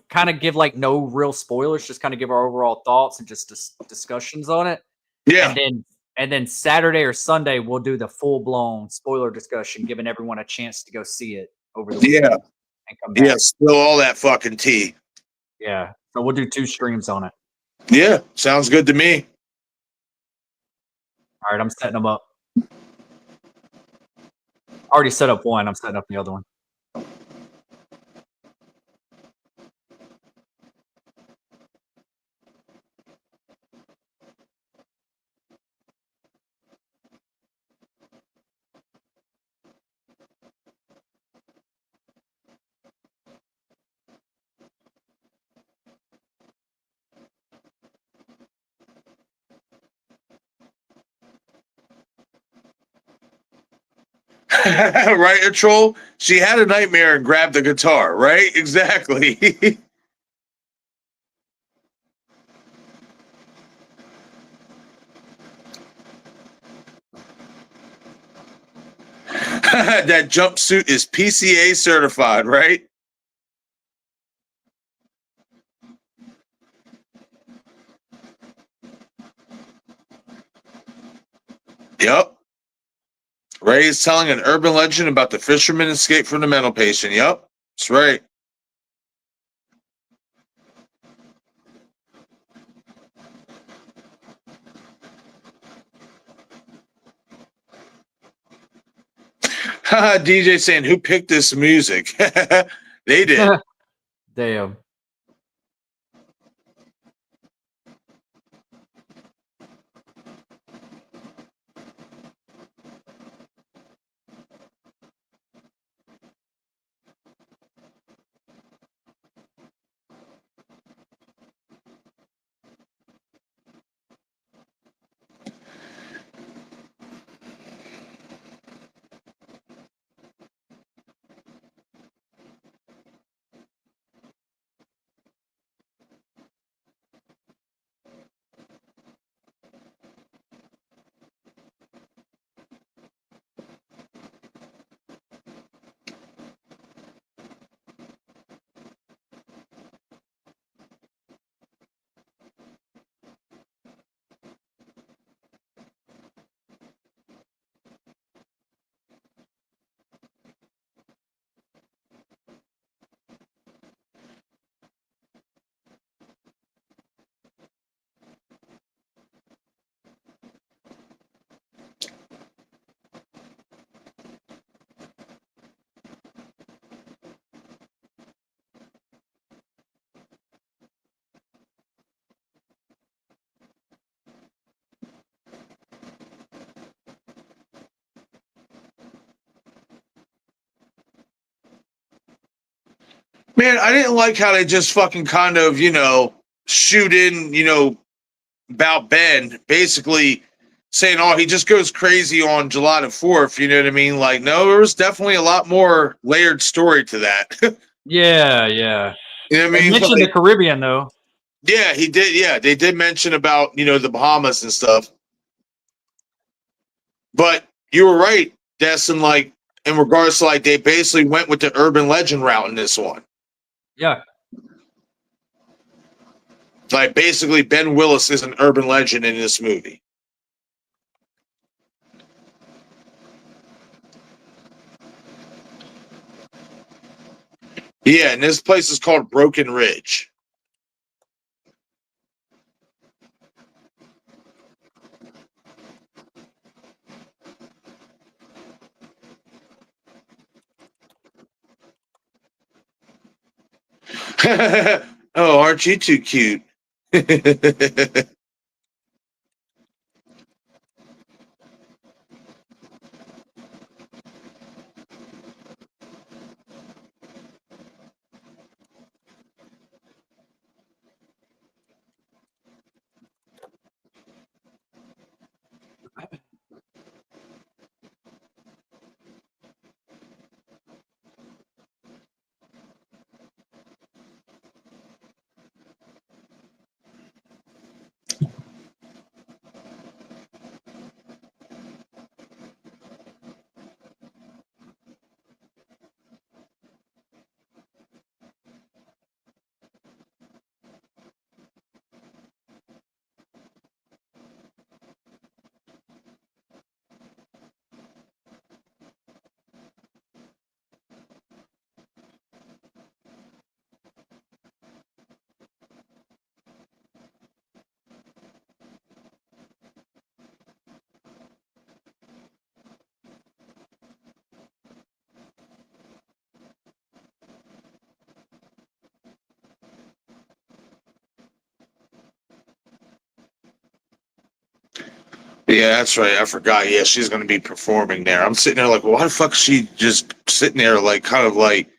C: kind of give like no real spoilers, just kind of give our overall thoughts and just discussions on it.
A: Yeah.
C: And then Saturday or Sunday, we'll do the full blown spoiler discussion, giving everyone a chance to go see it over the weekend.
A: Yeah.
C: And come back.
A: Yeah, spill all that fucking tea.
C: Yeah. So we'll do 2 streams on it.
A: Yeah, sounds good to me.
C: All right, I'm setting them up. I already set up one. I'm setting up the other one.
A: Right, a troll? She had a nightmare and grabbed the guitar, right? Exactly. That jumpsuit is PCA certified, right? Yep. Ray is telling an urban legend about the fisherman escape from the mental patient. Yep, that's right. DJ saying, who picked this music? They did.
C: Damn.
A: Man, I didn't like how they just fucking kind of, shoot in, about Ben, basically saying, oh, he just goes crazy on July the 4th. You know what I mean? Like, no, there was definitely a lot more layered story to that.
C: Yeah.
A: You know what I
C: They
A: mean?
C: mentioned the Caribbean though.
A: Yeah, he did. Yeah, they did mention about the Bahamas and stuff. But you were right, Destin. Like in regards to they basically went with the urban legend route in this one.
C: Yeah.
A: Like basically, Ben Willis is an urban legend in this movie. Yeah, and this place is called Broken Ridge. Oh, aren't you too cute? Yeah, that's right. I forgot. Yeah, she's going to be performing there. I'm sitting there like, well, why the fuck is she just sitting there like kind of like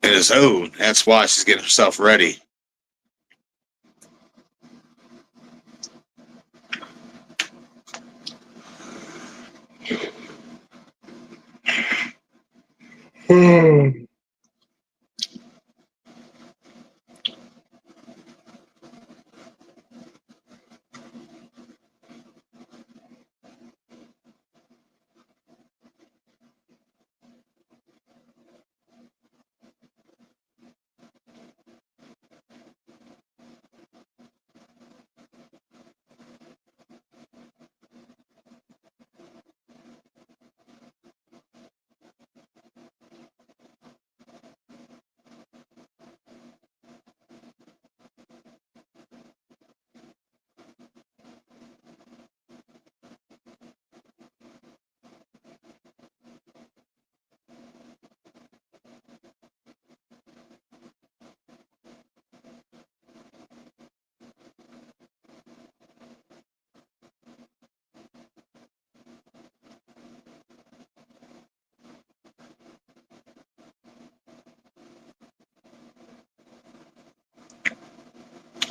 A: in his own? That's why she's getting herself ready.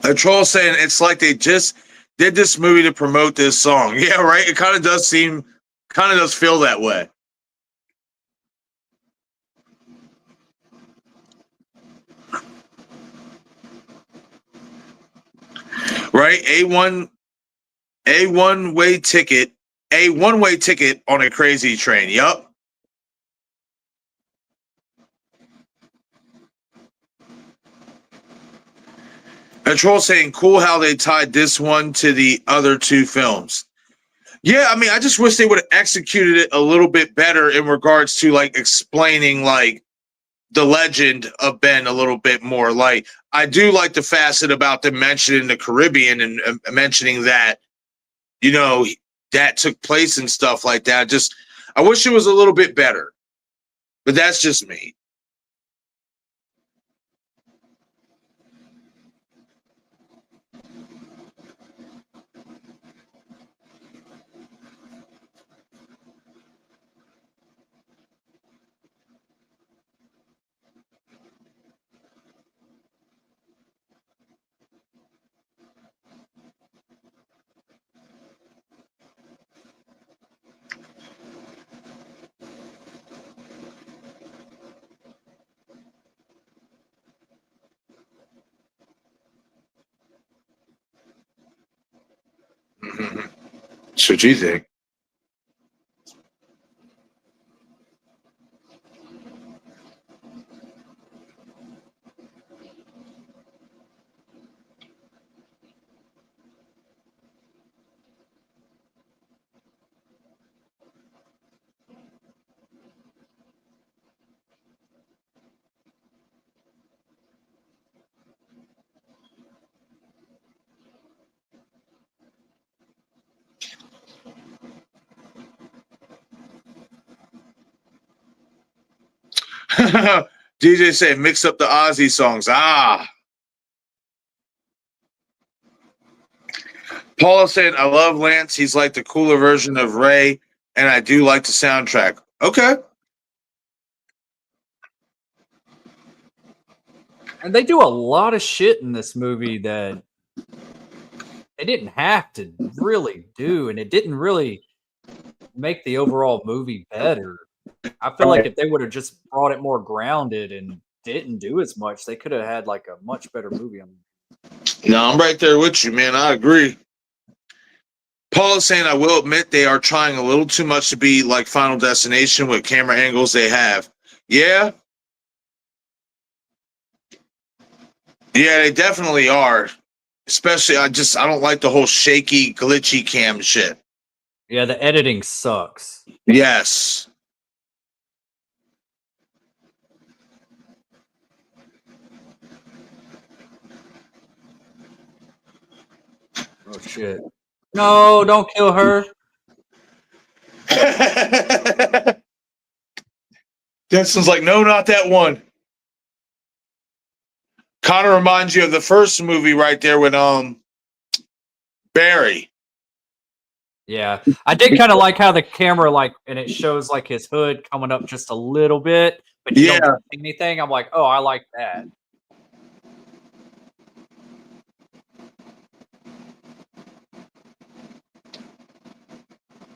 A: A troll saying it's like they just did this movie to promote this song. Yeah, right. It kind of does feel that way. Right? A one-way ticket on a crazy train. Yup. A troll saying cool how they tied this one to the other two films. Yeah, I mean, I just wish they would have executed it a little bit better in regards to explaining the legend of Ben a little bit more. Like, I do like the facet about them mentioning the Caribbean and mentioning that, that took place and stuff like that. Just, I wish it was a little bit better, but that's just me. That's what you think. DJ said, mix up the Ozzy songs. Paula said, I love Lance. He's like the cooler version of Ray, and I do like the soundtrack. Okay.
C: And they do a lot of shit in this movie that they didn't have to really do, and it didn't really make the overall movie better. I feel like if they would have just brought it more grounded and didn't do as much, they could have had like a much better movie.
A: No, I'm right there with you, man. I agree. Paul is saying, I will admit they are trying a little too much to be like Final Destination with camera angles they have. Yeah. Yeah, they definitely are. Especially, I don't like the whole shaky, glitchy cam shit.
C: Yeah, the editing sucks.
A: Yes.
C: Oh, shit. No, don't kill her.
A: Destin's like, no, not that one. Kind of reminds you of the first movie right there with Barry.
C: Yeah, I did kind of like how the camera, like, and it shows like his hood coming up just a little bit, but you don't see anything. I'm like, oh, I like that.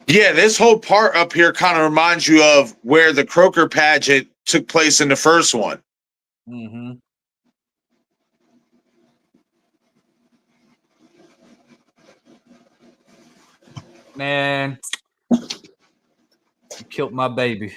A: Yeah, this whole part up here kind of reminds you of where the Croker pageant took place in the first one.
C: Mm-hmm. Man, you killed my baby.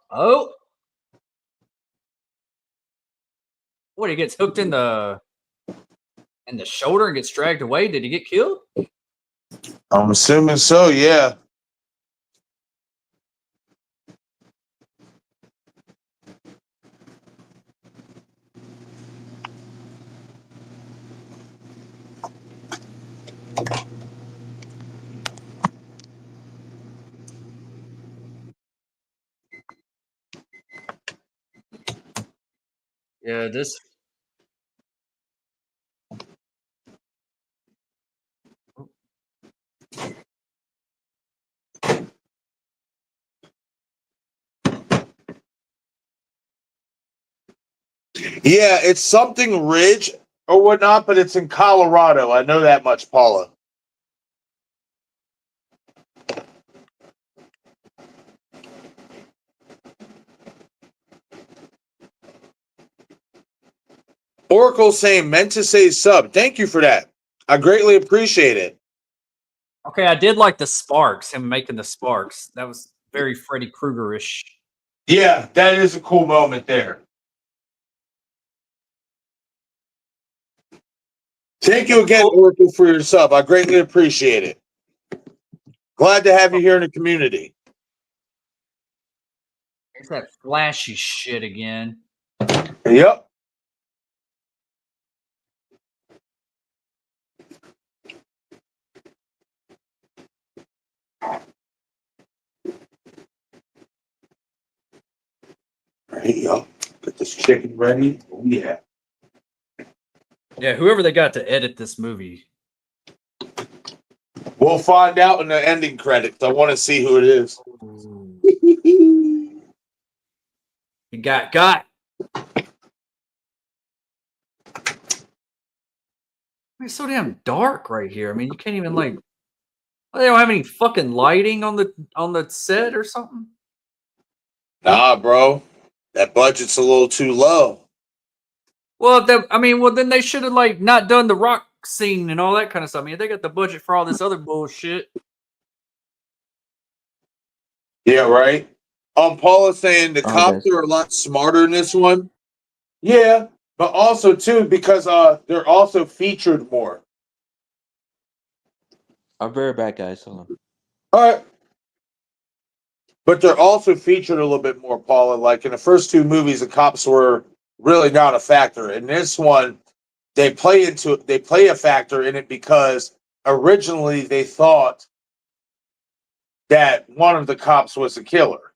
C: Oh. What, he gets hooked in the shoulder and gets dragged away? Did he get killed?
A: I'm assuming so, yeah.
C: Yeah, this.
A: Yeah, it's something Ridge or whatnot, but it's in Colorado. I know that much, Paula. Oracle saying, meant to say sub. Thank you for that. I greatly appreciate it.
C: Okay, I did like the sparks, him making the sparks. That was very Freddy Krueger-ish.
A: Yeah, that is a cool moment there. Thank you again, Oracle, for your sub. I greatly appreciate it. Glad to have you here in the community.
C: It's that flashy shit again.
A: Yep. There you go. Get this chicken ready. Oh, yeah.
C: Yeah, whoever they got to edit this movie.
A: We'll find out in the ending credits. I want to see who it is.
C: You got. It's so damn dark right here. I mean, you can't even like. They don't have any fucking lighting on the set or something.
A: Nah, bro. That budget's a little too low.
C: Well, then they should have like not done the rock scene and all that kind of stuff. I mean, they got the budget for all this other bullshit.
A: Yeah, right. Paul is saying the cops
B: Okay.
A: are a lot smarter in this one. Yeah, but also too because they're also featured more.
B: I'll be right back, guys. Hold on.
A: All right. But they're also featured a little bit more, Paula. Like in the first two movies, the cops were really not a factor. In this one, they play a factor in it because originally they thought that one of the cops was the killer.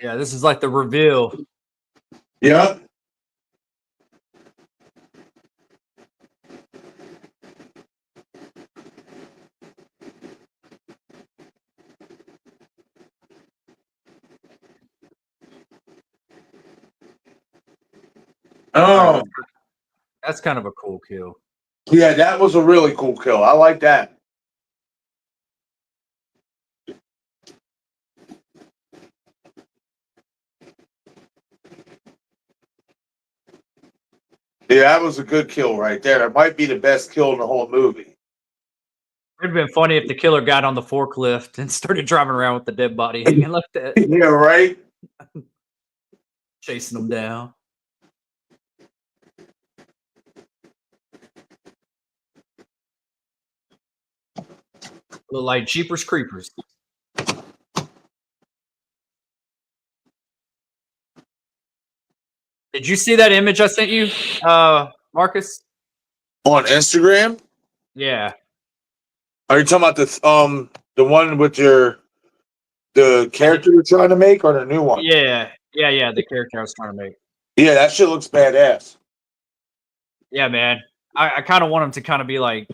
C: Yeah, this is like the reveal.
A: Yeah. Oh,
C: That's kind of a cool kill.
A: yeah, that was a really cool kill. I like that. Yeah, that was a good kill right there. It might be the best kill in the whole movie.
C: It'd been funny if the killer got on the forklift and started driving around with the dead body hanging like that,
A: Yeah, right?
C: chasing them down. Look like Jeepers Creepers. Did you see that image I sent you, Marcus?
A: On Instagram?
C: Yeah.
A: Are you talking about the one with the character you're trying to make or the new one?
C: Yeah. The character I was trying to make.
A: Yeah, that shit looks badass.
C: Yeah, man. I kind of want him to kind of be like,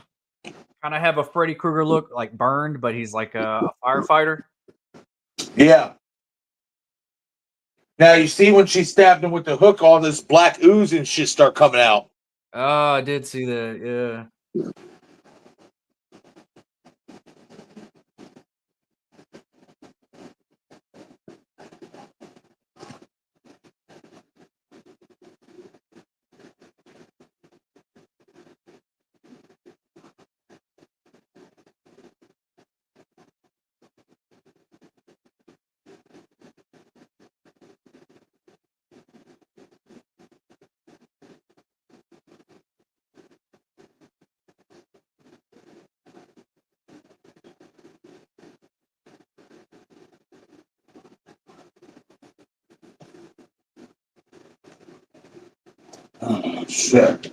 C: kind of have a Freddy Krueger look, like burned, but he's like a firefighter.
A: Yeah. Now you see when she stabbed him with the hook, all this black ooze and shit start coming out.
C: Oh, I did see that. Yeah.
A: Oh, shit.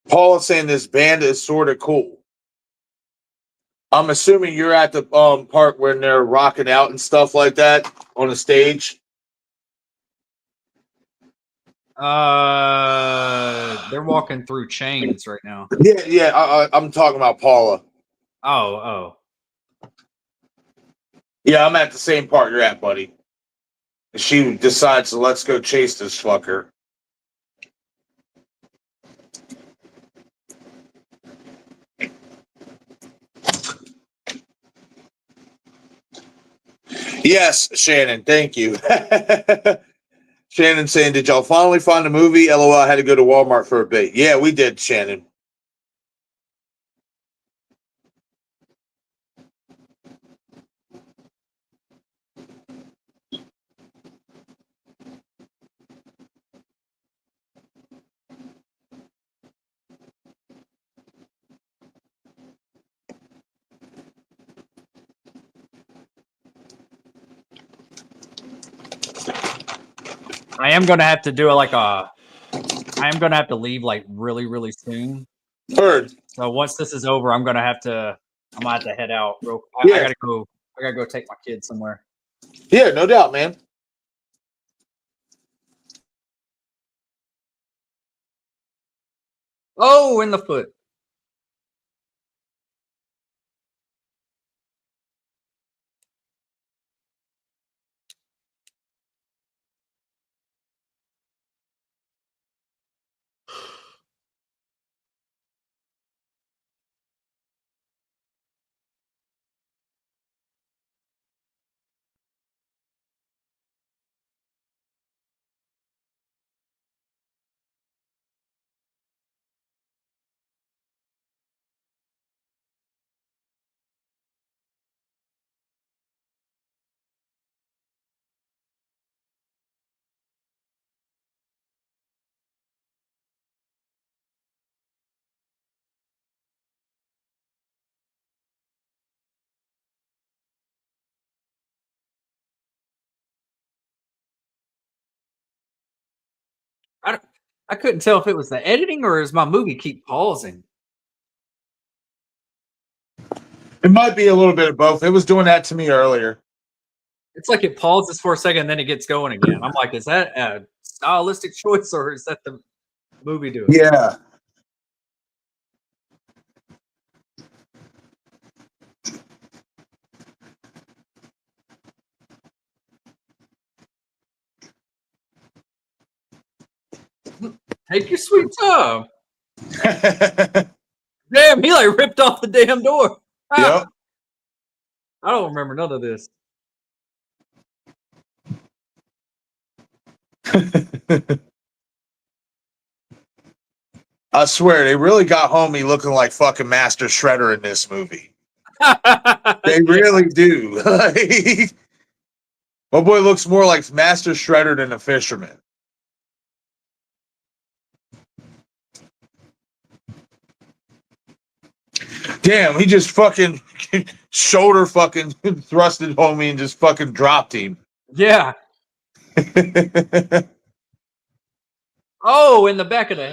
A: Paul is saying this band is sort of cool. I'm assuming you're at the part when they're rocking out and stuff like that on the stage.
C: They're walking through chains right now.
A: Yeah. I'm talking about Paula.
C: Oh.
A: Yeah, I'm at the same part you're at, buddy. She decides to let's go chase this fucker. Yes, Shannon, thank you. Shannon saying, did y'all finally find the movie? LOL, I had to go to Walmart for a bit. Yeah, we did, Shannon.
C: I am gonna have to do I am gonna have to leave like really, really soon.
A: Heard.
C: So once this is over, I'm gonna have to head out. I gotta go take my kids somewhere.
A: Yeah, no doubt, man.
C: Oh, in the foot. I couldn't tell if it was the editing or is my movie keep pausing.
A: It might be a little bit of both. It was doing that to me earlier.
C: It's like it pauses for a second, and then it gets going again. I'm like, is that a stylistic choice or is that the movie doing?
A: Yeah.
C: Take your sweet time. Damn, he like ripped off the damn door.
A: Yep.
C: I don't remember none of this.
A: I swear, they really got homie looking like fucking Master Shredder in this movie. They really do. My boy looks more like Master Shredder than a fisherman. Damn, he just fucking shoulder fucking thrusted homie and just fucking dropped him.
C: Yeah. Oh, in the back of the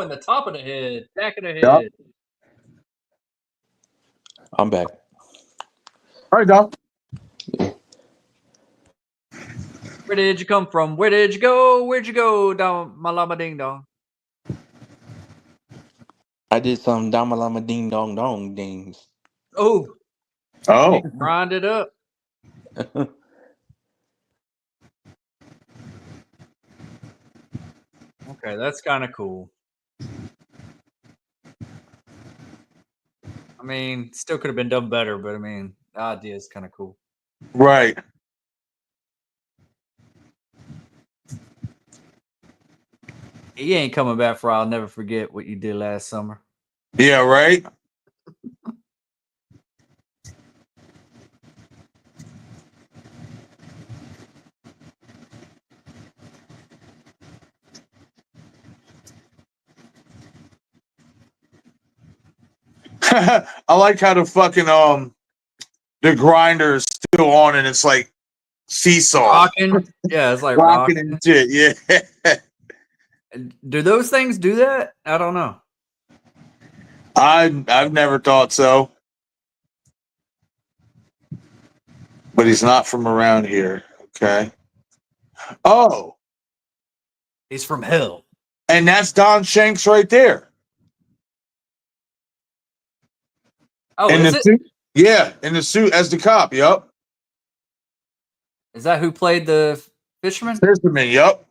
C: in the top of the head, back of the head.
A: Yep.
B: I'm back.
A: All right, Dom.
C: Where did you come from? Where did you go? Where'd you go? Down my llama ding dong.
B: I did some Dama Lama Ding Dong Dong dings.
C: Oh,
A: Oh,
C: grind it up. Okay, that's kind of cool. I mean, still could have been done better, but I mean, the idea is kind of cool.
A: right.
C: He ain't coming back for I'll never forget what you did last summer.
A: Yeah, right. I like how the fucking the grinder is still on and it's like seesaw
C: Rocking. Yeah, it's like
A: rocking
C: rocking.
A: and shit. Yeah.
C: Do those things do that? I don't know.
A: I've never thought so. But he's not from around here. Okay. Oh,
C: He's from hell.
A: and that's Don Shanks right there.
C: Oh,
A: in
C: is
A: the
C: it?
A: suit. Yeah, in the suit as the cop. Yup.
C: Is that who played the fisherman?
A: Fisherman. Yup.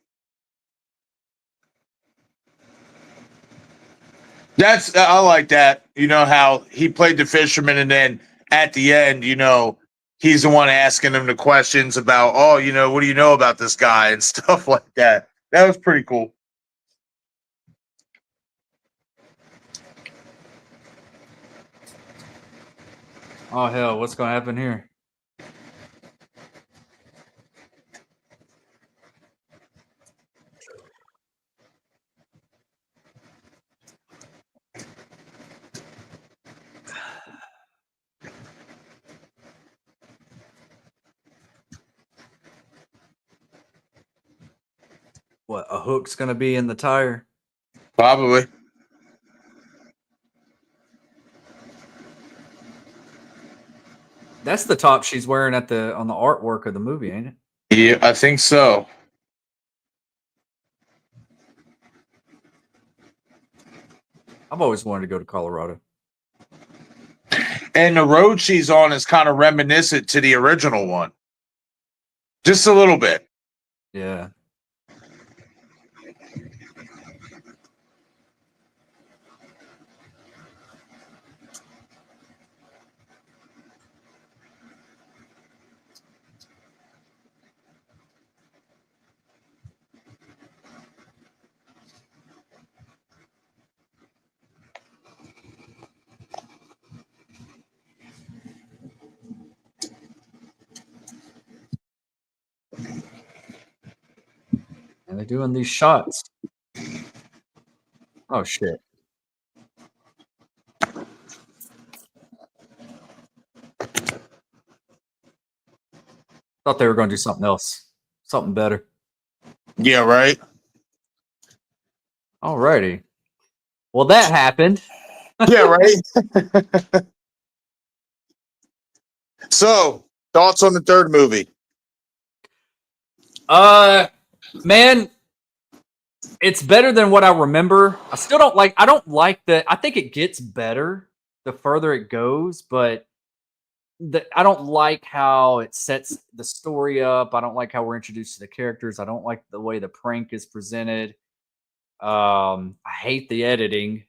A: That's I like that. You know how he played the fisherman, and then at the end, he's the one asking him the questions about, oh, what do you know about this guy and stuff like that. That was pretty cool.
C: Oh hell, what's gonna happen here? What, a hook's gonna be in the tire?
A: Probably.
C: That's the top she's wearing on the artwork of the movie, ain't it?
A: Yeah, I think so.
C: I've always wanted to go to Colorado.
A: And the road she's on is kind of reminiscent to the original one. Just a little bit.
C: Yeah. And they're doing these shots. Oh shit. Thought they were going to do something else. Something better.
A: Yeah, right?
C: Alrighty. Well, that happened.
A: Yeah, right? So, thoughts on the third movie?
C: Man, it's better than what I remember. I don't like I think it gets better the further it goes, but I don't like how it sets the story up. I don't like how we're introduced to the characters. I don't like the way the prank is presented. I hate the editing.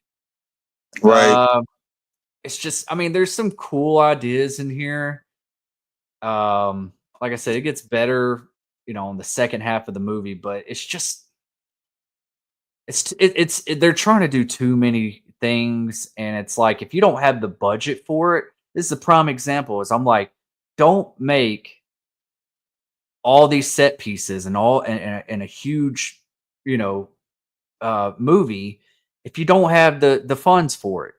A: Right.
C: It's just, I mean, there's some cool ideas in here. Like I said, it gets better, in the second half of the movie, but it's just, they're trying to do too many things, and it's like, if you don't have the budget for it, this is a prime example. Is I'm like, don't make all these set pieces and a huge, movie if you don't have the funds for it.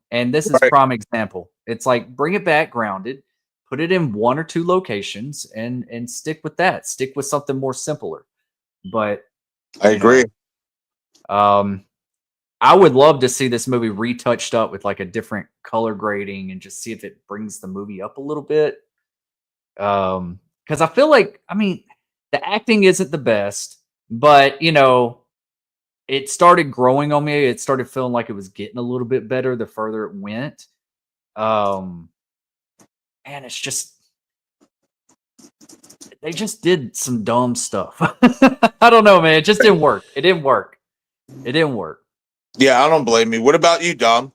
C: And this is
A: Right.
C: prime example. It's like, bring it back grounded, put it in one or two locations, and stick with that. Stick with something more simpler. But
A: I agree.
C: I would love to see this movie retouched up with like a different color grading and just see if it brings the movie up a little bit. Because I feel like, I mean, the acting isn't the best, but it started growing on me. It started feeling like it was getting a little bit better the further it went. And it's just they just did some dumb stuff. I don't know, man. It just didn't work. It didn't work.
A: Yeah, I don't blame you. What about you, Dom?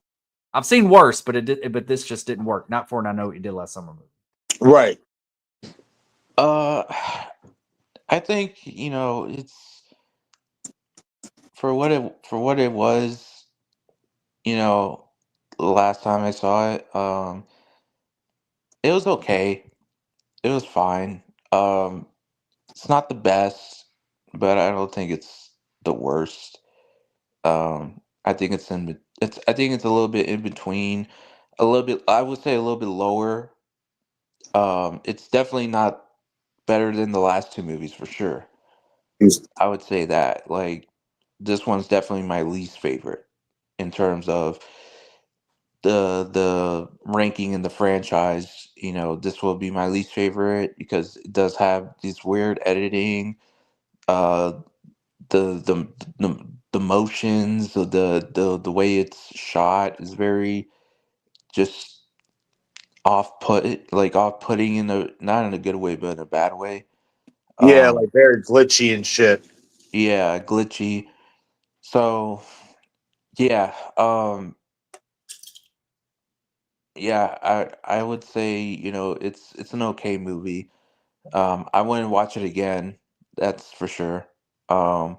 C: I've seen worse, but this just didn't work. Not for an I Know What You Did Last Summer movie.
A: Right.
B: I think it's for what it was. The last time I saw it, it was okay. It was fine. It's not the best, but I don't think it's the worst. I think it's I think it's a little bit in between, a little bit. I would say a little bit lower. It's definitely not better than the last two movies for sure. I would say that. Like, this one's definitely my least favorite in terms of the ranking in the franchise. This will be my least favorite because it does have these weird editing, uh, the motions, the way it's shot is very just off-putting in a not in a good way, but in a bad way.
A: Yeah,
B: Um,
A: like very glitchy and shit.
B: yeah, glitchy. So yeah, yeah, I would say it's an okay movie. I wouldn't watch it again. That's for sure. Um,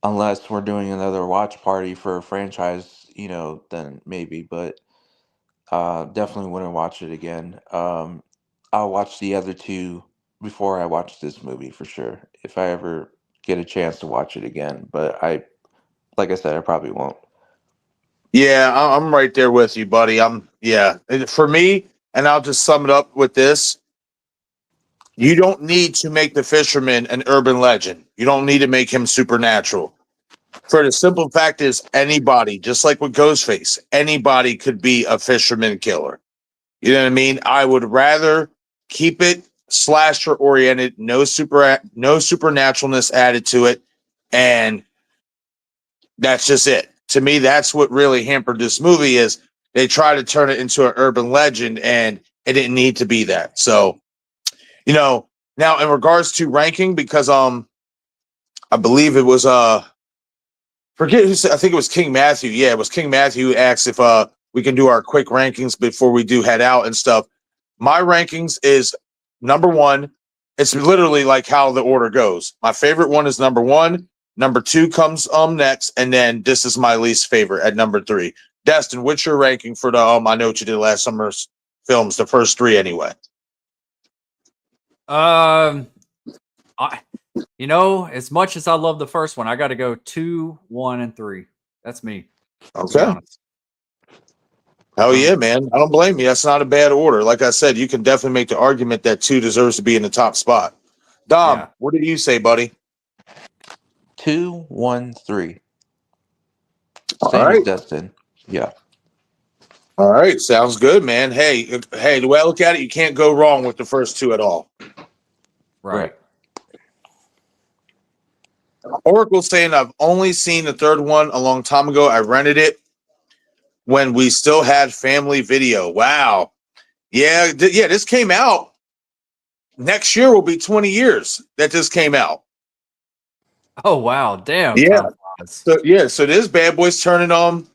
B: unless we're doing another watch party for a franchise, then maybe. But definitely wouldn't watch it again. I'll watch the other two before I watch this movie for sure, if I ever get a chance to watch it again. But like I said, I probably won't.
A: Yeah, I'm right there with you, buddy. For me, and I'll just sum it up with this. You don't need to make the fisherman an urban legend. You don't need to make him supernatural. For the simple fact is, anybody, just like with Ghostface, anybody could be a fisherman killer. You know what I mean? I would rather keep it slasher oriented, no supernaturalness added to it, and that's just it. To me, that's what really hampered this movie is they try to turn it into an urban legend, and it didn't need to be that. So, now in regards to ranking, because I believe it was forget who said, I think it was King Matthew. Yeah, it was King Matthew who asked if we can do our quick rankings before we do head out and stuff. My rankings is number one. It's literally like how the order goes. My favorite one is number one. Number two comes next, and then this is my least favorite at number three. Destin, what's your ranking for the I Know What You Did Last Summer's films, the first three anyway?
C: I as much as I love the first one, I got to go 2, 1, and 3. That's me. To be
A: Okay.
C: honest.
A: Hell yeah, man. I don't blame you. That's not a bad order. Like I said, you can definitely make the argument that two deserves to be in the top spot. Dom,
C: Yeah.
A: what do you say, buddy?
B: 2, 1, 3.
A: All
B: Same as
A: right.
B: Destin. Yeah.
A: All right. Sounds good, man. Hey, the way I look at it, you can't go wrong with the first two at all.
C: Right.
A: Oracle's saying I've only seen the third one a long time ago. I rented it when we still had family video. Wow. Yeah, this came out. Next year will be 20 years that this came out.
C: Oh wow. Damn.
A: Yeah.
C: Time flies.
A: So this bad boy's turning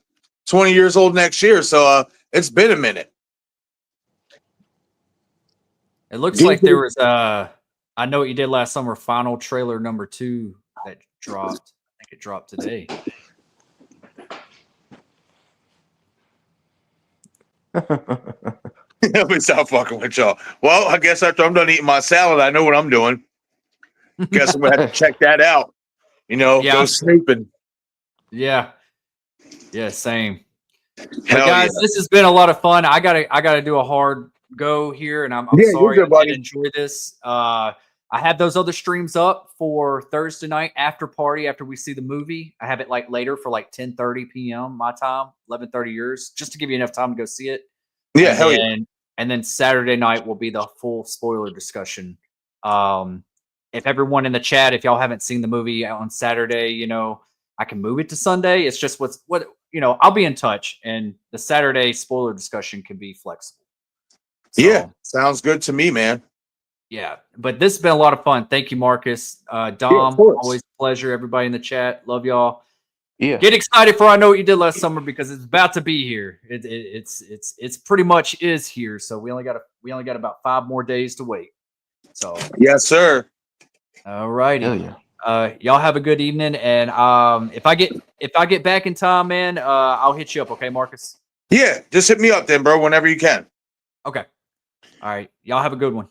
A: 20 years old next year. So it's been a minute.
C: It looks like there was I Know What You Did Last Summer final trailer number 2 that dropped. I think it dropped today.
A: Let me stop fucking with y'all. Well, I guess after I'm done eating my salad, I know what I'm doing. Guess I'm gonna have to check that out. Go snooping.
C: Yeah. Yeah, same. But
A: Hell
C: guys,
A: yeah.
C: this has been a lot of fun. I gotta do a hard go here, and I'm
A: Yeah,
C: sorry
A: you're good,
C: I
A: buddy.
C: did enjoy this. I have those other streams up for Thursday night after party after we see the movie. I have it like later for like 10:30 p.m. my time, 11:30 yours, just to give you enough time to go see it.
A: Yeah, hell yeah.
C: And then Saturday night will be the full spoiler discussion. if everyone in the chat, if y'all haven't seen the movie on Saturday, you know, I can move it to Sunday. It's just what you know, I'll be in touch, and the Saturday spoiler discussion can be flexible. So,
A: Yeah, sounds good to me, man.
C: yeah, but this has been a lot of fun. Thank you, Marcus. Dom,
A: of course.
C: always a pleasure. Everybody in the chat, love y'all.
B: Yeah.
C: Get excited for I Know What You Did Last Summer because it's about to be here. It's pretty much is here. So we only got about 5 more days to wait. So
A: Yes, sir.
C: all righty.
B: Hell yeah.
C: Y'all have a good evening, and if I get back in time, man, I'll hit you up. Okay, Marcus.
A: Yeah, just hit me up then, bro, whenever you can.
C: Okay. All right. Y'all have a good one.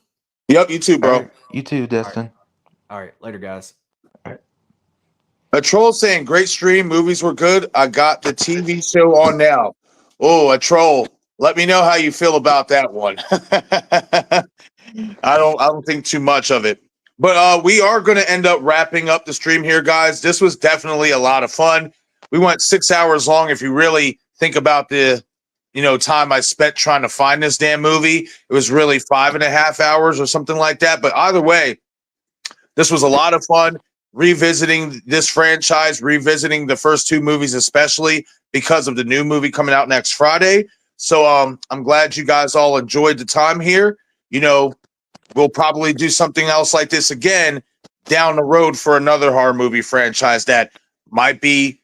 A: Yep, you too, bro.
B: All right. You too, Destin.
C: All right. Later, guys.
A: A troll saying, great stream, movies were good. I got the TV show on now. Oh, a troll. Let me know how you feel about that one. I don't think too much of it. But we are going to end up wrapping up the stream here, guys. This was definitely a lot of fun. We went 6 hours long. If you really think about the time I spent trying to find this damn movie, it was really 5.5 hours or something like that. But either way, this was a lot of fun revisiting this franchise, revisiting the first 2 movies, especially because of the new movie coming out next Friday. So I'm glad you guys all enjoyed the time here. We'll probably do something else like this again down the road for another horror movie franchise that might be,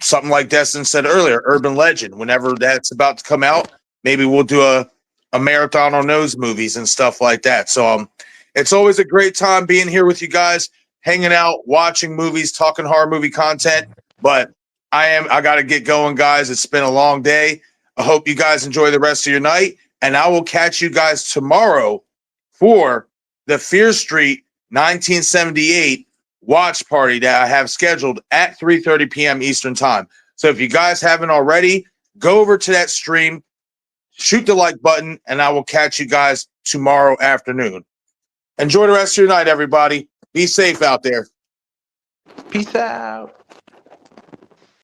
A: something like Destin said earlier, urban legend. Whenever that's about to come out, maybe we'll do a marathon on those movies and stuff like that. So it's always a great time being here with you guys, hanging out, watching movies, talking horror movie content. But I got to get going, guys. It's been a long day. I hope you guys enjoy the rest of your night, and I will catch you guys tomorrow for the Fear Street 1978 watch party that I have scheduled at 3:30 p.m. Eastern time. So if you guys haven't already, go over to that stream, shoot the like button, and I will catch you guys tomorrow afternoon. Enjoy the rest of your night, everybody. Be safe out there.
B: Peace out.